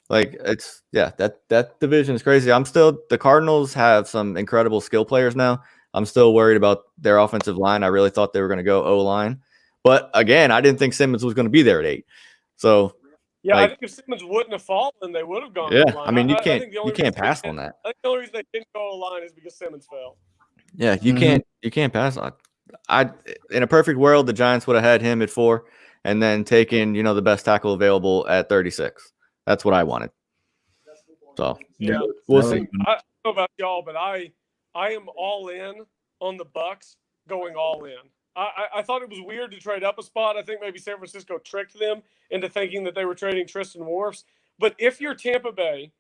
Like that division is crazy. The Cardinals have some incredible skill players now. I'm still worried about their offensive line. I really thought they were going to go O-line, but again, I didn't think Simmons was going to be there at 8. So. Yeah, I think if Simmons wouldn't have fallen, they would have gone. Yeah, O-line. I mean, you can't pass on that. I think the only reason they didn't go O-line is because Simmons fell. Yeah, you can't pass on. In a perfect world, the Giants would have had him at 4, and then taken the best tackle available at 36. That's what I wanted. So yeah, we'll see. I don't know about y'all, but I am all in on the Bucs going all in. I thought it was weird to trade up a spot. I think maybe San Francisco tricked them into thinking that they were trading Tristan Wirfs. But if you're Tampa Bay,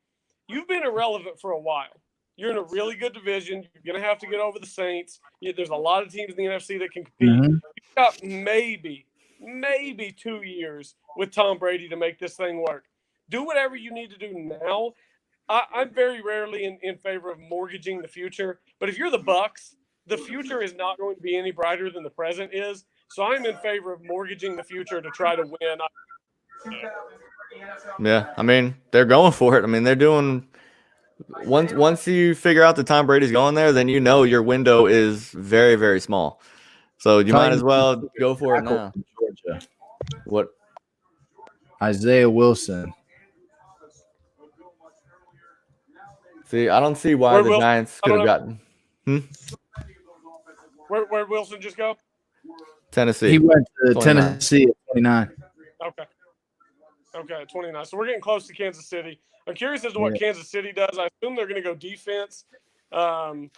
you've been irrelevant for a while. You're in a really good division. You're going to have to get over the Saints. There's a lot of teams in the NFC that can compete. You've got maybe 2 years with Tom Brady to make this thing work. Do whatever you need to do now. I'm very rarely in favor of mortgaging the future. But if you're the Bucs, the future is not going to be any brighter than the present is. So I'm in favor of mortgaging the future to try to win. Yeah, I mean, they're going for it. I mean, they're doing once you figure out that Tom Brady's going there, then your window is very, very small. So you might as well go for it now. Georgia. What? Isaiah Wilson. See, I don't see why the Giants could have gotten. Where'd Wilson just go? Tennessee. He went to 29. Tennessee at 29. Okay, 29. So we're getting close to Kansas City. I'm curious as to what Kansas City does. I assume they're going to go defense. I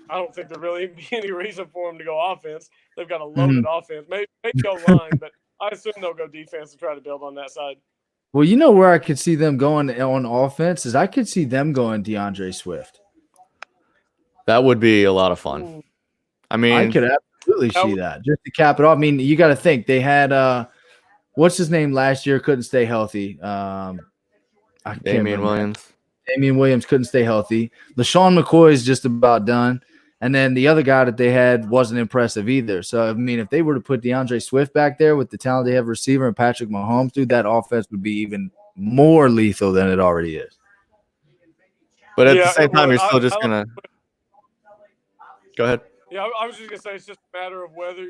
don't think there really be any reason for them to go offense. They've got a loaded offense. Maybe go line, but I assume they'll go defense and try to build on that side. Well, you know where I could see them going on offense is I could see them going DeAndre Swift. That would be a lot of fun. I mean, I could absolutely see that just to cap it off. I mean, you got to think they had what's his name last year couldn't stay healthy. Damian Williams. Damian Williams couldn't stay healthy. LaShawn McCoy is just about done. And then the other guy that they had wasn't impressive either. So, I mean, if they were to put DeAndre Swift back there with the talent they have receiver and Patrick Mahomes, dude, that offense would be even more lethal than it already is. But at the same time, you're still just going to – go ahead. Yeah, I was just going to say it's just a matter of whether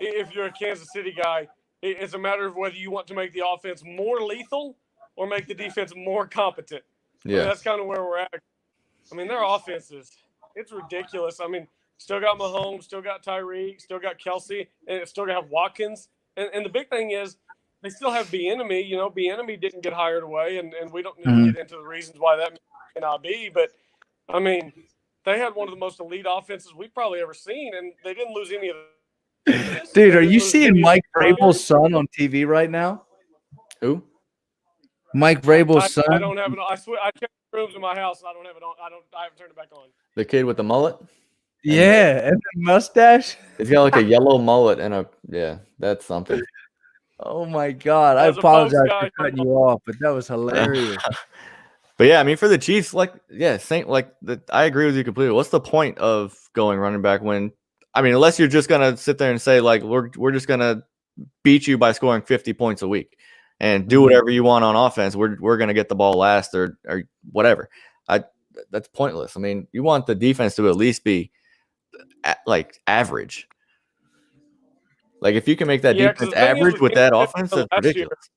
if you're a Kansas City guy, it's a matter of whether you want to make the offense more lethal or make the defense more competent. Yeah. I mean, that's kind of where we're at. I mean, their offense it's ridiculous. I mean, still got Mahomes, still got Tyreek, still got Kelsey, and still got Watkins. And the big thing is they still have Bieniemy. Bieniemy didn't get hired away, and we don't need to get into the reasons why that may not be. But, I mean, they had one of the most elite offenses we've probably ever seen, and they didn't lose any of them. Dude, are you seeing Mike Vrabel's son on TV right now? Who? Mike Vrabel's son. I don't have it on. I swear, I checked rooms in my house, and I don't have it on. I haven't turned it back on. The kid with the mullet? Yeah, and the mustache. He's got like a yellow mullet and that's something. Oh my God. I apologize for cutting you off, but that was hilarious. But yeah, I mean, for the Chiefs, I agree with you completely. What's the point of going running back unless you're just gonna sit there and say we're just gonna beat you by scoring 50 points a week and do whatever you want on offense. We're gonna get the ball last or whatever. that's pointless. I mean, you want the defense to at least be like average. Like if you can make that Yeah, 'cause defense the thing is average with with that Kansas offense, City that's last year, ridiculous.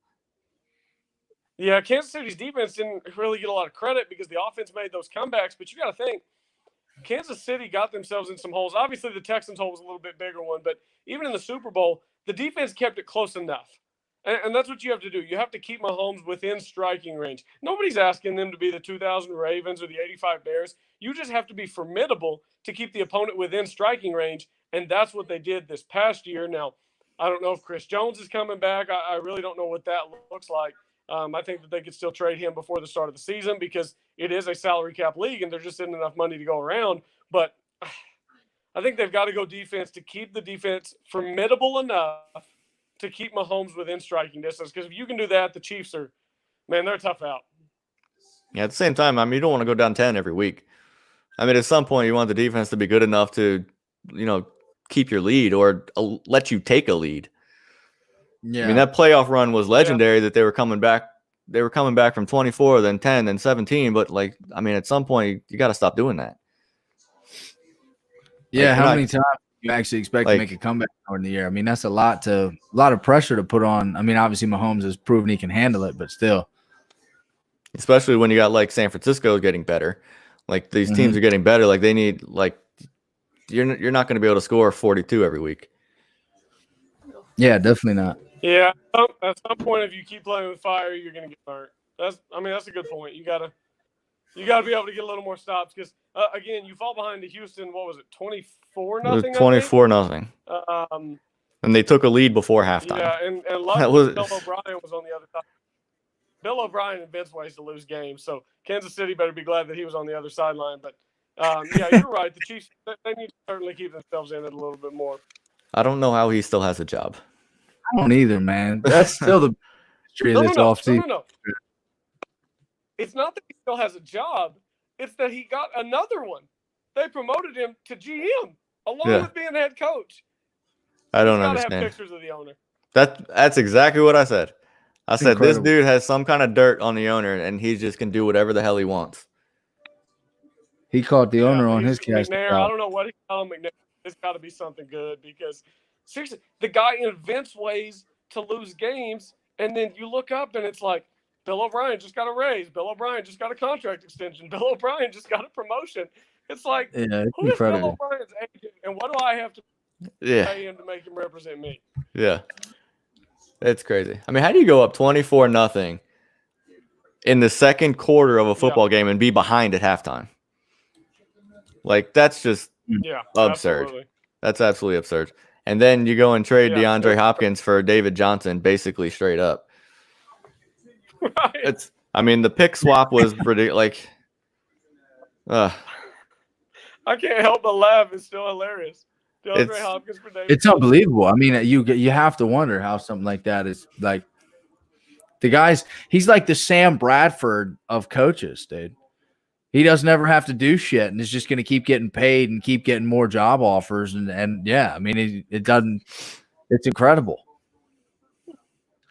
yeah, Kansas City's defense didn't really get a lot of credit because the offense made those comebacks. But you got to think, Kansas City got themselves in some holes. Obviously, the Texans' hole was a little bit bigger one, but even in the Super Bowl, the defense kept it close enough. And that's what you have to do. You have to keep Mahomes within striking range. Nobody's asking them to be the 2000 Ravens or the 85 Bears. You just have to be formidable to keep the opponent within striking range, and that's what they did this past year. Now, I don't know if Chris Jones is coming back. I really don't know what that looks like. I think that they could still trade him before the start of the season because it is a salary cap league and there just isn't enough money to go around. But I think they've got to go defense to keep the defense formidable enough to keep Mahomes within striking distance. Because if you can do that, the Chiefs are, man, they're tough out. Yeah, at the same time, I mean, you don't want to go down 10 every week. I mean, at some point, you want the defense to be good enough to, keep your lead or let you take a lead. Yeah. I mean, that playoff run was legendary that they were coming back. They were coming back from 24, then 10, then 17. But, at some point, you got to stop doing that. Yeah, how many times do you actually expect to make a comeback during the year? I mean, that's a lot of pressure to put on. I mean, obviously Mahomes has proven he can handle it, but still. Especially when you got San Francisco getting better. Like these teams are getting better. Like they need you're not going to be able to score 42 every week. Yeah, definitely not. Yeah, at some point, if you keep playing with fire, you're going to get burnt. That's a good point. You gotta be able to get a little more stops because again, you fall behind to Houston. What was it, 24-0? 24-0. And they took a lead before halftime. Yeah, and luckily Bill O'Brien was on the other side. Bill O'Brien and Vince ways to lose games, so Kansas City better be glad that he was on the other sideline. But yeah, you're right. The Chiefs they need to certainly keep themselves in it a little bit more. I don't know how he still has a job. I don't either, man. That's still the history of this offseason. No. It's not that he still has a job. It's that he got another one. They promoted him to GM along with being head coach. I don't understand. Have pictures of the owner. That's exactly what I said. I said this dude has some kind of dirt on the owner, and he just can do whatever the hell he wants. He caught the owner on his cast. I don't know what he called McNair. It's got to be something good because seriously, the guy invents ways to lose games, and then you look up and it's like Bill O'Brien just got a raise. Bill O'Brien just got a contract extension. Bill O'Brien just got a promotion. It's like, who is Bill O'Brien's agent, and what do I have to pay him to make him represent me? Yeah. It's crazy. I mean, how do you go up 24-0 in the second quarter of a football game and be behind at halftime? Like, that's just absurd. Absolutely. That's absolutely absurd. And then you go and trade DeAndre Hopkins for David Johnson, basically straight up. Right. The pick swap was ridiculous. I can't help but laugh. It's still hilarious. Hopkins for David. It's unbelievable. I mean, you have to wonder how something like that is like. The guy's he's like the Sam Bradford of coaches, dude. He doesn't ever have to do shit and is just going to keep getting paid and keep getting more job offers. And yeah, I mean, it doesn't – it's incredible.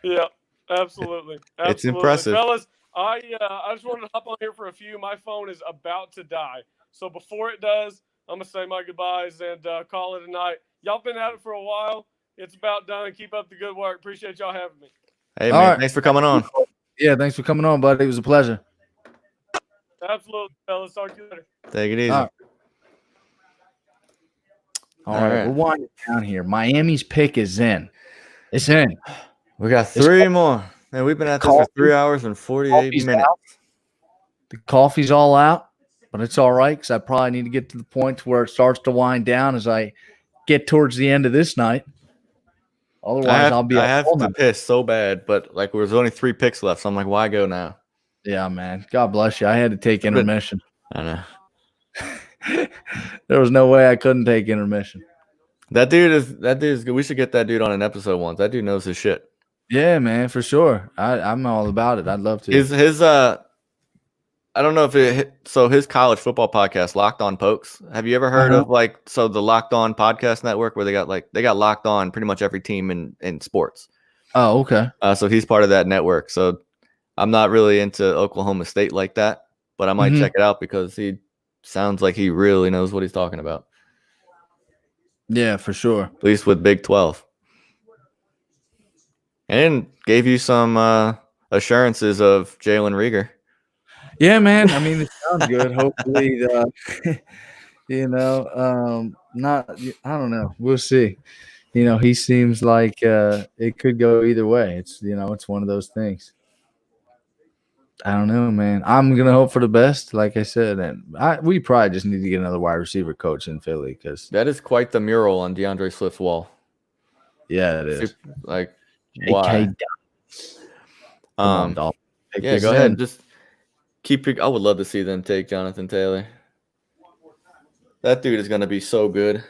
Yeah, absolutely. It's impressive. Fellas, I just wanted to hop on here for a few. My phone is about to die. So before it does, I'm going to say my goodbyes and call it a night. Y'all been at it for a while. It's about done. Keep up the good work. Appreciate y'all having me. Hey, man, thanks for coming on. Yeah, thanks for coming on, buddy. It was a pleasure. Absolutely, fellas. Talk to you later. Take it easy. All right. We're winding down here. Miami's pick is in. It's in. We got three more. Man, we've been at this for 3 hours and 48 minutes. Out. The coffee's all out, but it's all right because I probably need to get to the point where it starts to wind down as I get towards the end of this night. Otherwise, I'll be. I have to piss so bad, but there's only 3 picks left, so I'm like, why go now? Yeah, man. God bless you. I had to take intermission. I know. There was no way I couldn't take intermission. That dude is good. We should get that dude on an episode once. That dude knows his shit. Yeah, man, for sure. I'm all about it. I'd love to. His I don't know if his college football podcast, Locked On Pokes. Have you ever heard of the Locked On Podcast Network where they got Locked On pretty much every team in sports. Oh, okay. So he's part of that network. So I'm not really into Oklahoma State like that. but I might Mhm. check it out because he sounds like he really knows what he's talking about. Yeah, for sure. At least with Big 12. And gave you some assurances of Jalen Rieger. Yeah, man. I mean, it sounds good. Hopefully, not. I don't know. We'll see. He seems like it could go either way. It's one of those things. I don't know, man. I'm gonna hope for the best, like I said, and we probably just need to get another wide receiver coach in Philly because That is quite the mural on DeAndre Swift's wall. yeah, it is. Like, J.K. why? Come on, Dolphin. Take Yeah, this go ahead. in. Just keep it. I would love to see them take Jonathan Taylor. That dude is gonna be so good.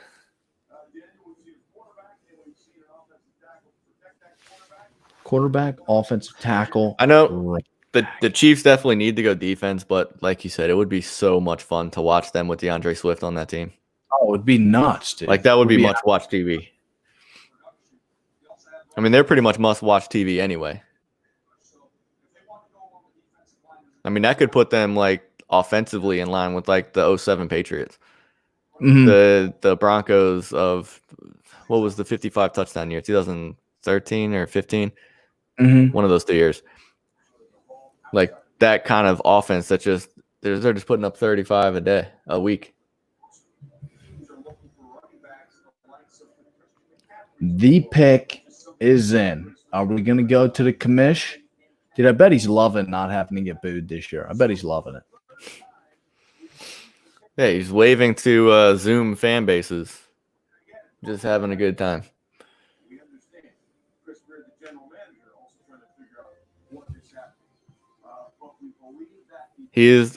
Quarterback, offensive tackle. I know the Chiefs definitely need to go defense, but like you said, it would be so much fun to watch them with DeAndre Swift on that team. Oh, it'd be nuts, dude. Like that would be much watch TV. I mean, they're pretty much must watch TV anyway. I mean, that could put them like offensively in line with like the 07 Patriots. Mhm. The Broncos of what was the 55 touchdown year? 2013 or 15? Mhm. One of those 2 years. Like that kind of offense that they're just putting up 35 a week. The pick is in. Are we gonna go to the commish? Dude, I bet he's loving not having to get booed this year. I bet he's loving it. Yeah, he's waving to Zoom fan bases. Just having a good time.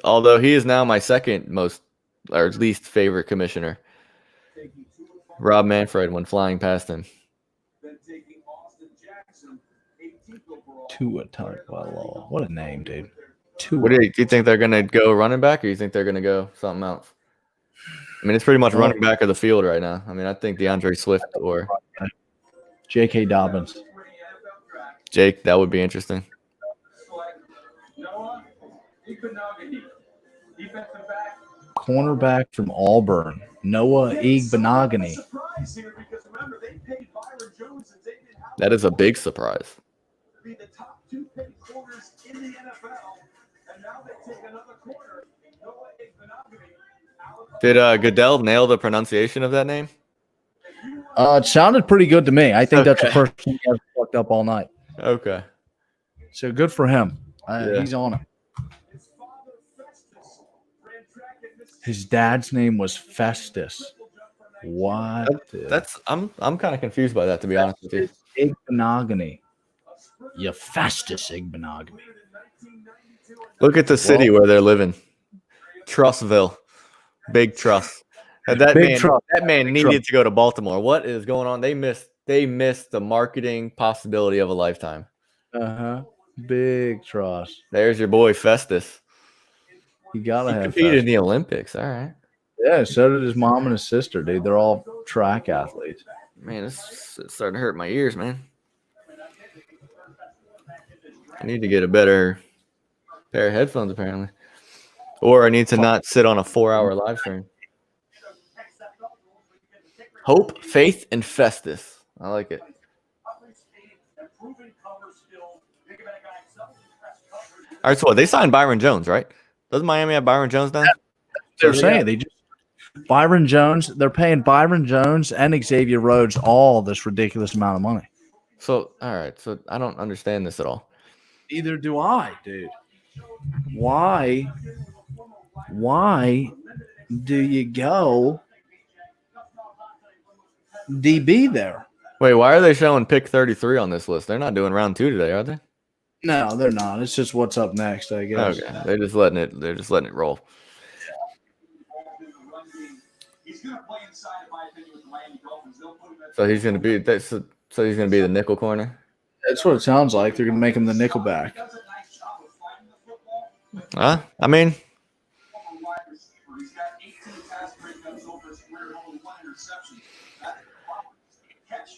Although he is now my second most or least favorite commissioner. Rob Manfred when flying past him. Tua Tagovailoa. What a name, dude. Tua. What do you think they're gonna go running back, or you think they're gonna go something else? I mean, it's pretty much running back of the field right now. I mean, I think DeAndre Swift or J.K. Dobbins. Jake, that would be interesting. Cornerback from Auburn, Noah Igbenogany. That is a big surprise. Did Goodell nail the pronunciation of that name? It sounded pretty good to me. I think that's the Okay. first thing he has fucked up all night. Okay. So good for him. Yeah. He's on it. His dad's name was Festus. What? I'm kind of confused by that, to be honest with you. Igbenogany. You Festus Igbenogany. Look at the city where they're living. Trussville. Big Truss. That man needed to go to Baltimore. What is going on? They missed the marketing possibility of a lifetime. Uh-huh. Big trust. There's your boy Festus. You gotta have competed Festus. in the Olympics. All right. Yeah, so did his mom and his sister, dude. They're all track athletes. Man, it's starting to hurt my ears, man. I need to get a better pair of headphones, apparently. Or I need to not sit on a 4-hour live stream. Hope, faith, and Festus. I like it. All right, so what? They signed Byron Jones, right? Doesn't Miami have Byron Jones now? They're saying they just Byron Jones. They're paying Byron Jones and Xavier Rhodes all this ridiculous amount of money. So, all right. So I don't understand this at all. Neither do I, dude. Why do you go DB there? Wait, why are they showing pick 33 on this list? They're not doing round 2 today, are they? No, they're not. It's just what's up next, I guess. Okay, they're just letting it roll. So he's gonna be the nickel corner. That's what it sounds like. They're gonna make him the nickelback. Huh? I mean,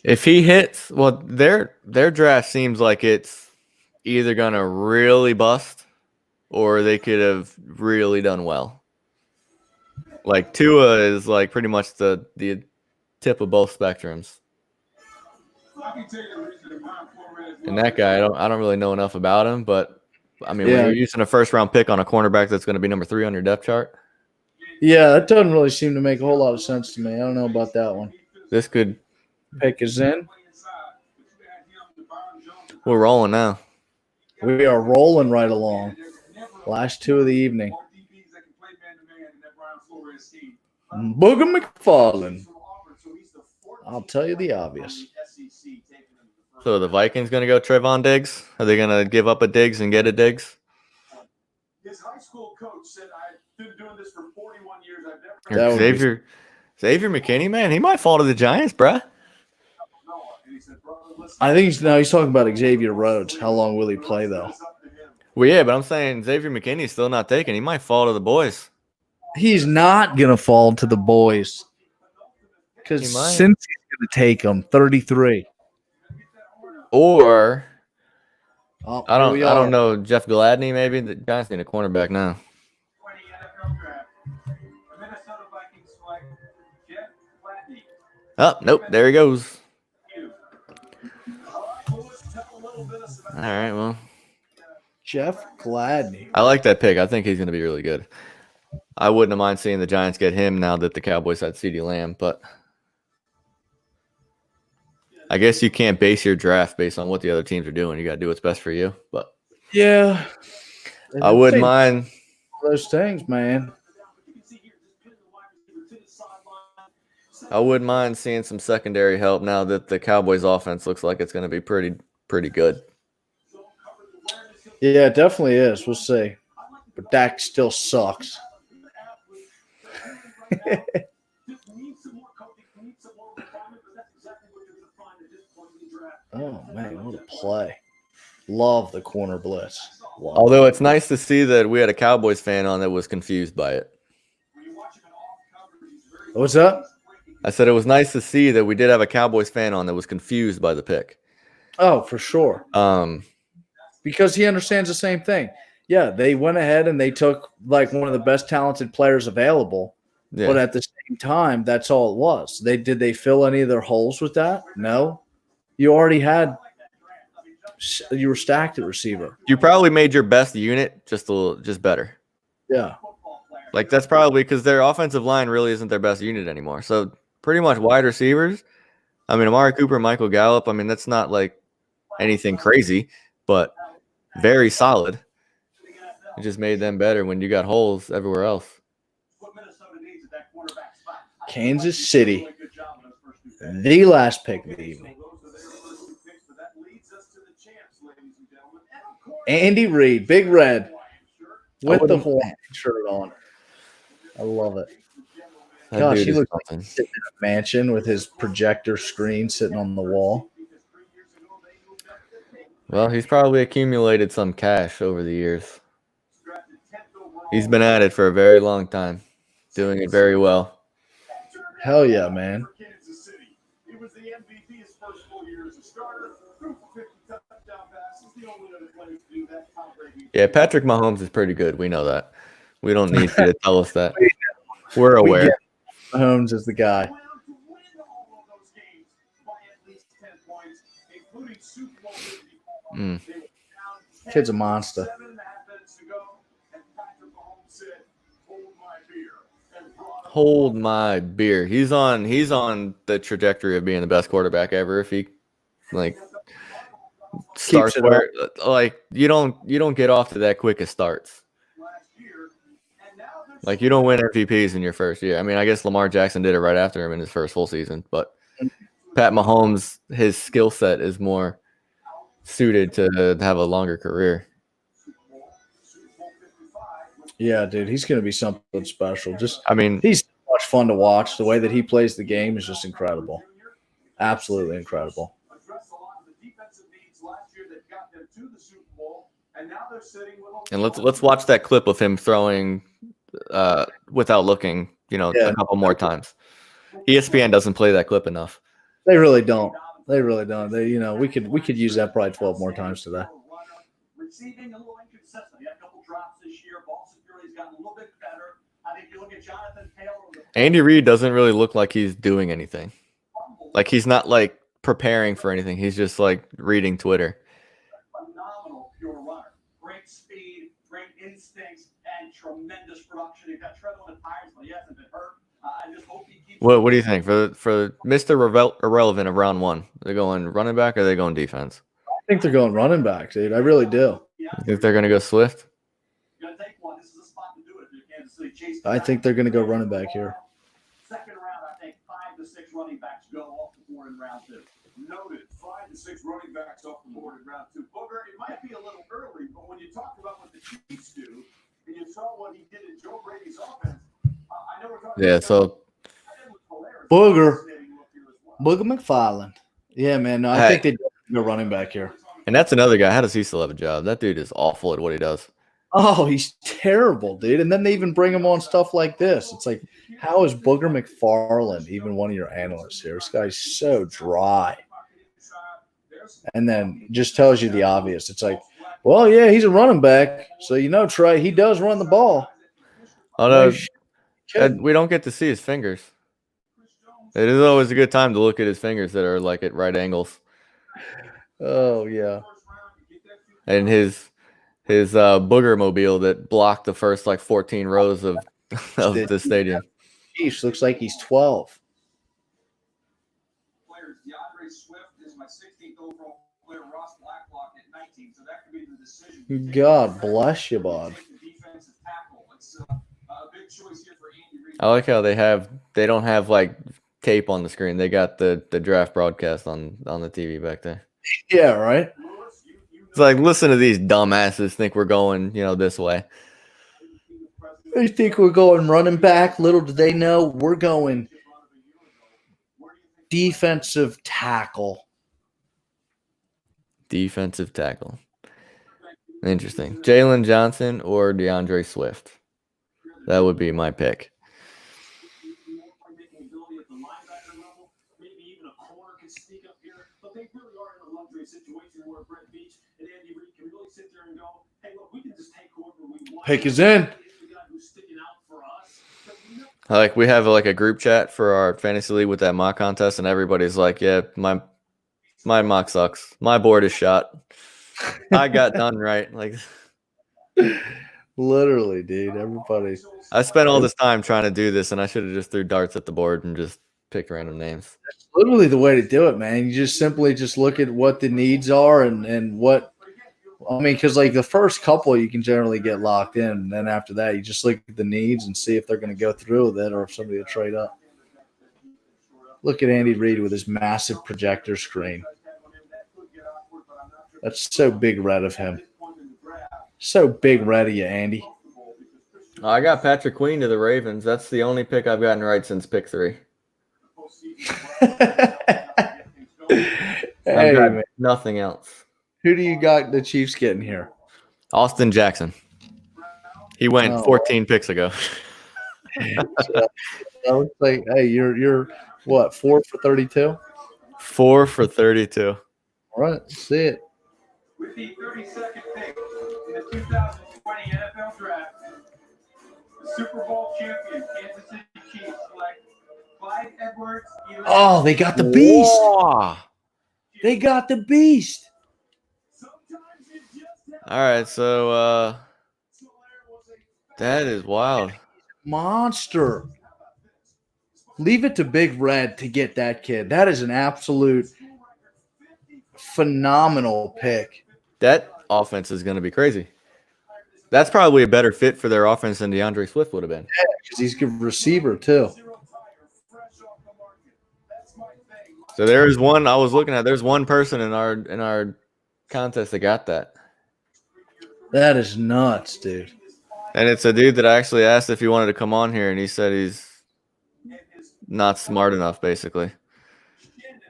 if he hits, well, their draft seems like it's either gonna really bust or they could have really done well. Like Tua is like pretty much the tip of both spectrums. And that guy, I don't really know enough about him, but I mean, when Yeah. you're using a first round pick on a cornerback that's going to be number 3 on your depth chart, Yeah, that doesn't really seem to make a whole lot of sense to me. I don't know about that one. this could. Pick is in. We're rolling now. We are rolling right along. Last 2 of the evening. Booger McFarlane. I'll tell you the obvious. So the Vikings going to go Trayvon Diggs? Are they going to give up a Diggs and get a Diggs? His high school coach said, I've been doing this for 41 years. I've Or never. Xavier McKinney, man, he might fall to the Giants, bruh. I think he's talking about Xavier Rhodes. How long will he play though? Well, yeah, but I'm saying Xavier McKinney's still not taken. He might fall to the boys. He's not gonna fall to the boys because He might. Cincy's gonna take him 33. Or Oh, I here we don't are. know, Jeff Gladney maybe. The Giants need a cornerback now. Oh, nope, there he goes. All right, well, Jeff Gladney. I like that pick. I think he's going to be really good. I wouldn't have mind seeing the Giants get him now that the Cowboys had CeeDee Lamb, but I guess you can't base your draft based on what the other teams are doing. You got to do what's best for you. But Yeah, I wouldn't mind. those things, man. I wouldn't mind seeing some secondary help now that the Cowboys offense looks like it's going to be pretty good. Yeah, it definitely is. We'll see. But Dak still sucks. Oh man, what a play! Love the corner blitz. Love Although it's nice to see that we had a Cowboys fan on that was confused by it. What's up? I said it was nice to see that we did have a Cowboys fan on that was confused by the pick. Oh, for sure. Because he understands the same thing. Yeah, they went ahead and they took like one of the best talented players available. Yeah. But at the same time, that's all it was. Did they fill any of their holes with that? No. You already had – you were stacked at receiver. You probably made your best unit just better. Yeah. Like that's probably because their offensive line really isn't their best unit anymore. So pretty much wide receivers. I mean, Amari Cooper, Michael Gallup. I mean, that's not like anything crazy, but very solid. It just made them better when you got holes everywhere else. Kansas City, the last pick of the evening. Andy Reid, Big Red, with the Hawaiian shirt on. I love it. Gosh, he looks like he's sitting in a mansion with his projector screen sitting on the wall. Well, he's probably accumulated some cash over the years. He's been at it for a very long time, doing it very well. Hell yeah, man. Yeah, Patrick Mahomes is pretty good. We know that. We don't need you to tell us that. We're aware. Mahomes is the guy. Kid's a monster. Hold my beer. He's on the trajectory of being the best quarterback ever. If he like starts where like you don't get off to that quick of starts. Like you don't win MVPs in your first year. I mean, I guess Lamar Jackson did it right after him in his first full season, but Pat Mahomes, his skill set is more suited to have a longer career. Yeah, dude, he's going to be something special. He's so much fun to watch. The way that he plays the game is just incredible. Absolutely incredible. And let's watch that clip of him throwing without looking, a couple more times. ESPN doesn't play that clip enough. They really don't. They, we could use that probably 12 more times today. receiving a little inconsistent. He had a couple drops this year. Ball security's gotten a little bit better. I think you look at Jonathan Taylor. Andy Reid doesn't really look like he's doing anything. Like he's not like preparing for anything. He's just like reading Twitter. Phenomenal pure runner. Great speed, great instincts, and tremendous production. He got tread on the tires, but he hasn't been hurt. I just hope he keeps. What do you think for Mr. Irrelevant of round one? They're going running back or are they going defense? I think they're going running back, dude. I really do. You think they're going to go Swift? I think they're going to go running back here. Second round, I think 5 to 6 running backs go off the board in round 2. Noted, 5 to 6 running backs off the board in round 2. Booger, it might be a little early, but when you talk about what the Chiefs do, and you saw what he did in Joe Brady's offense, I know we're talking. Yeah, so Booger McFarland. Yeah, man. No, I think they go running back here. And that's another guy. How does he still have a job? That dude is awful at what he does. Oh, he's terrible, dude. And then they even bring him on stuff like this. It's like, how is Booger McFarland even one of your analysts here? This guy's so dry. And then just tells you the obvious. It's like, well, yeah, he's a running back. So, you know, Trey, he does run the ball. Although we don't get to see his fingers. It is always a good time to look at his fingers that are like at right angles. Oh, yeah. And his booger mobile that blocked the first like 14 rows of the stadium. Chiefs looks like he's 12. Players, DeAndre Swift is my 16th overall player. Ross Blacklock at 19, so that could be the decision. God bless you, Bob. Defensive tackle. It's a big choice here for Andy Reid. I like how they don't have like tape on the screen. They got the draft broadcast on the TV back there. Yeah, right. It's like, listen to these dumbasses think we're going, this way. They think we're going running back. Little do they know we're going defensive tackle. Defensive tackle. Interesting. Jalen Johnson or DeAndre Swift. That would be my pick. Pick is in. Like we have like a group chat for our fantasy league with that mock contest, and everybody's like, "Yeah, my mock sucks. My board is shot. I got done right." Like, literally, dude. Everybody. I spent all this time trying to do this, and I should have just threw darts at the board and just picked random names. That's literally the way to do it, man. You just simply look at what the needs are and what. I mean, because like the first couple you can generally get locked in, and then after that you just look at the needs and see if they're going to go through with it or if somebody will trade up. Look at Andy Reid with his massive projector screen. That's so big red of him. So big red of you, Andy. I got Patrick Queen to the Ravens. That's the only pick I've gotten right since pick 3. I've got nothing else. Who do you got the Chiefs getting here? Austin Jackson. He went 14 picks ago. I would say, hey, you're what, 4 for 32? 4 for 32. All right, let's see it. With the 32nd pick in the 2020 NFL Draft, the Super Bowl champion Kansas City Chiefs select Clyde Edwards. Oh, they got the beast. Whoa. They got the beast. All right, so that is wild. Monster. Leave it to Big Red to get that kid. That is an absolute phenomenal pick. That offense is going to be crazy. That's probably a better fit for their offense than DeAndre Swift would have been. Yeah, because he's a good receiver too. So there's one I was looking at. There's one person in our contest that got that. That is nuts, dude. And it's a dude that I actually asked if he wanted to come on here, and he said he's not smart enough, basically.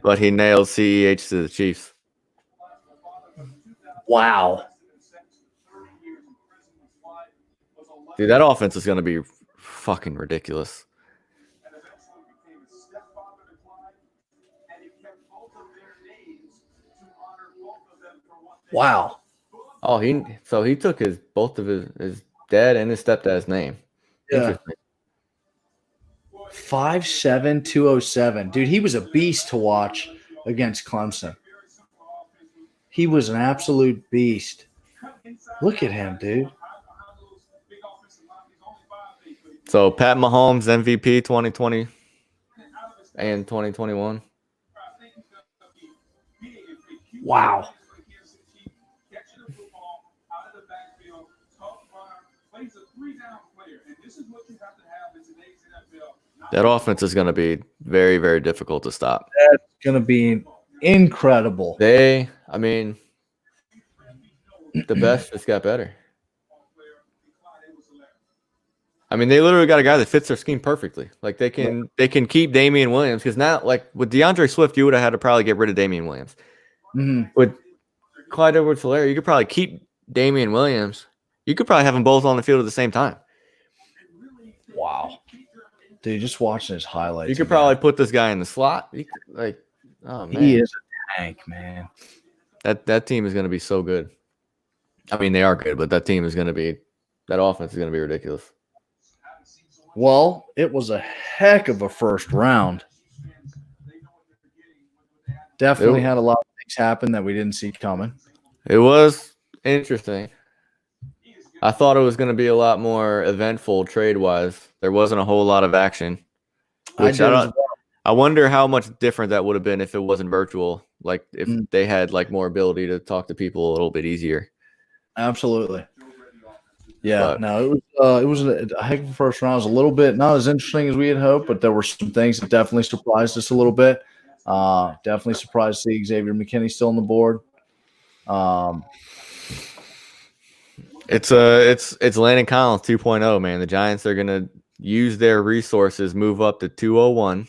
But he nailed CEH to the Chiefs. Wow. Dude, that offense is going to be fucking ridiculous. Wow. Oh, he took both of his dad and his stepdad's name. Yeah. Interesting. 5'7", 207. Dude, he was a beast to watch against Clemson. He was an absolute beast. Look at him, dude. So Pat Mahomes MVP 2020 and 2021. Wow. That offense is going to be very, very difficult to stop. That's going to be incredible. The best just got better. I mean, they literally got a guy that fits their scheme perfectly. Like they can keep Damian Williams because now, like with DeAndre Swift, you would have had to probably get rid of Damian Williams. Mm-hmm. With Clyde Edwards-Helaire, you could probably keep Damian Williams. You could probably have them both on the field at the same time. Wow. Dude, just watching his highlights. You could probably put this guy in the slot. Oh man, he is a tank, man. That team is going to be so good. I mean, they are good, but that offense is going to be ridiculous. Well, it was a heck of a first round. Definitely had a lot of things happen that we didn't see coming. It was interesting. I thought it was going to be a lot more eventful trade-wise. There wasn't a whole lot of action. I wonder how much different that would have been if it wasn't virtual. Like if they had like more ability to talk to people a little bit easier. Absolutely. Yeah, it was a heck of a first round. It was a little bit not as interesting as we had hoped, but there were some things that definitely surprised us a little bit. Definitely surprised to see Xavier McKinney still on the board. It's Landon Collins 2.0, man. The Giants are gonna use their resources, move up to 201,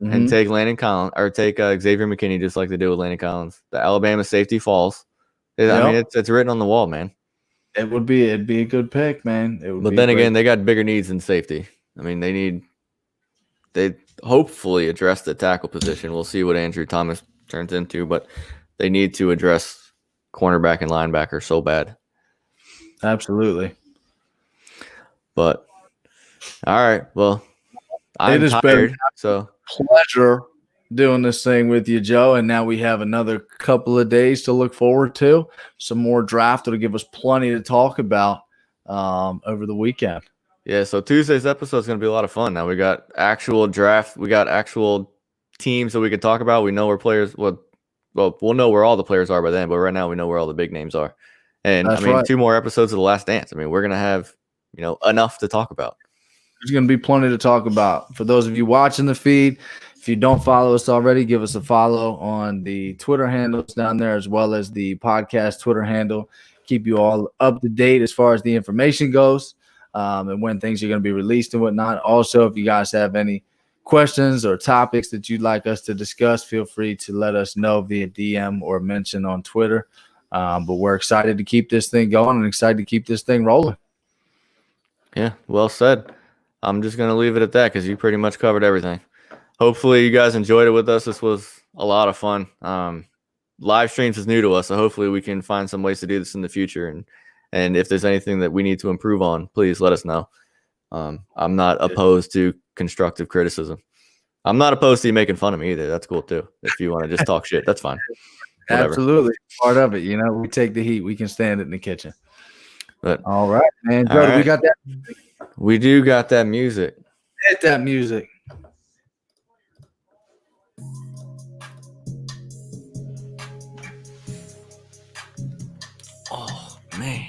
and take Landon Collins or take Xavier McKinney just like they did with Landon Collins. The Alabama safety falls. I mean, it's written on the wall, man. It'd be a good pick, man. But then again, they got bigger needs than safety. I mean, they hopefully address the tackle position. We'll see what Andrew Thomas turns into, but they need to address cornerback and linebacker so bad. Absolutely. But all right, well, I'm tired, so pleasure doing this thing with you, Joe. And now we have another couple of days to look forward to. Some more draft that'll give us plenty to talk about over the weekend. Yeah, so Tuesday's episode is going to be a lot of fun. Now we got actual draft. We got actual teams that we can talk about. We know where players. Well, we'll know where all the players are by then. But right now we know where all the big names are. And That's 2 more episodes of The Last Dance. I mean, we're going to have enough to talk about. There's going to be plenty to talk about. For those of you watching the feed, if you don't follow us already, give us a follow on the Twitter handles down there as well as the podcast Twitter handle. Keep you all up to date as far as the information goes and when things are going to be released and whatnot. Also, if you guys have any questions or topics that you'd like us to discuss, feel free to let us know via DM or mention on Twitter. But we're excited to keep this thing going and excited to keep this thing rolling. Yeah, well said. I'm just going to leave it at that because you pretty much covered everything. Hopefully you guys enjoyed it with us. This was a lot of fun. Live streams is new to us, so hopefully we can find some ways to do this in the future. And if there's anything that we need to improve on, please let us know. I'm not opposed to constructive criticism. I'm not opposed to you making fun of me either. That's cool too. If you want to just talk shit, that's fine. Whatever. Absolutely. Part of it. We take the heat. We can stand it in the kitchen. But all right, man. Joe, right. We got that. We do got that music. Hit that music. Oh, man.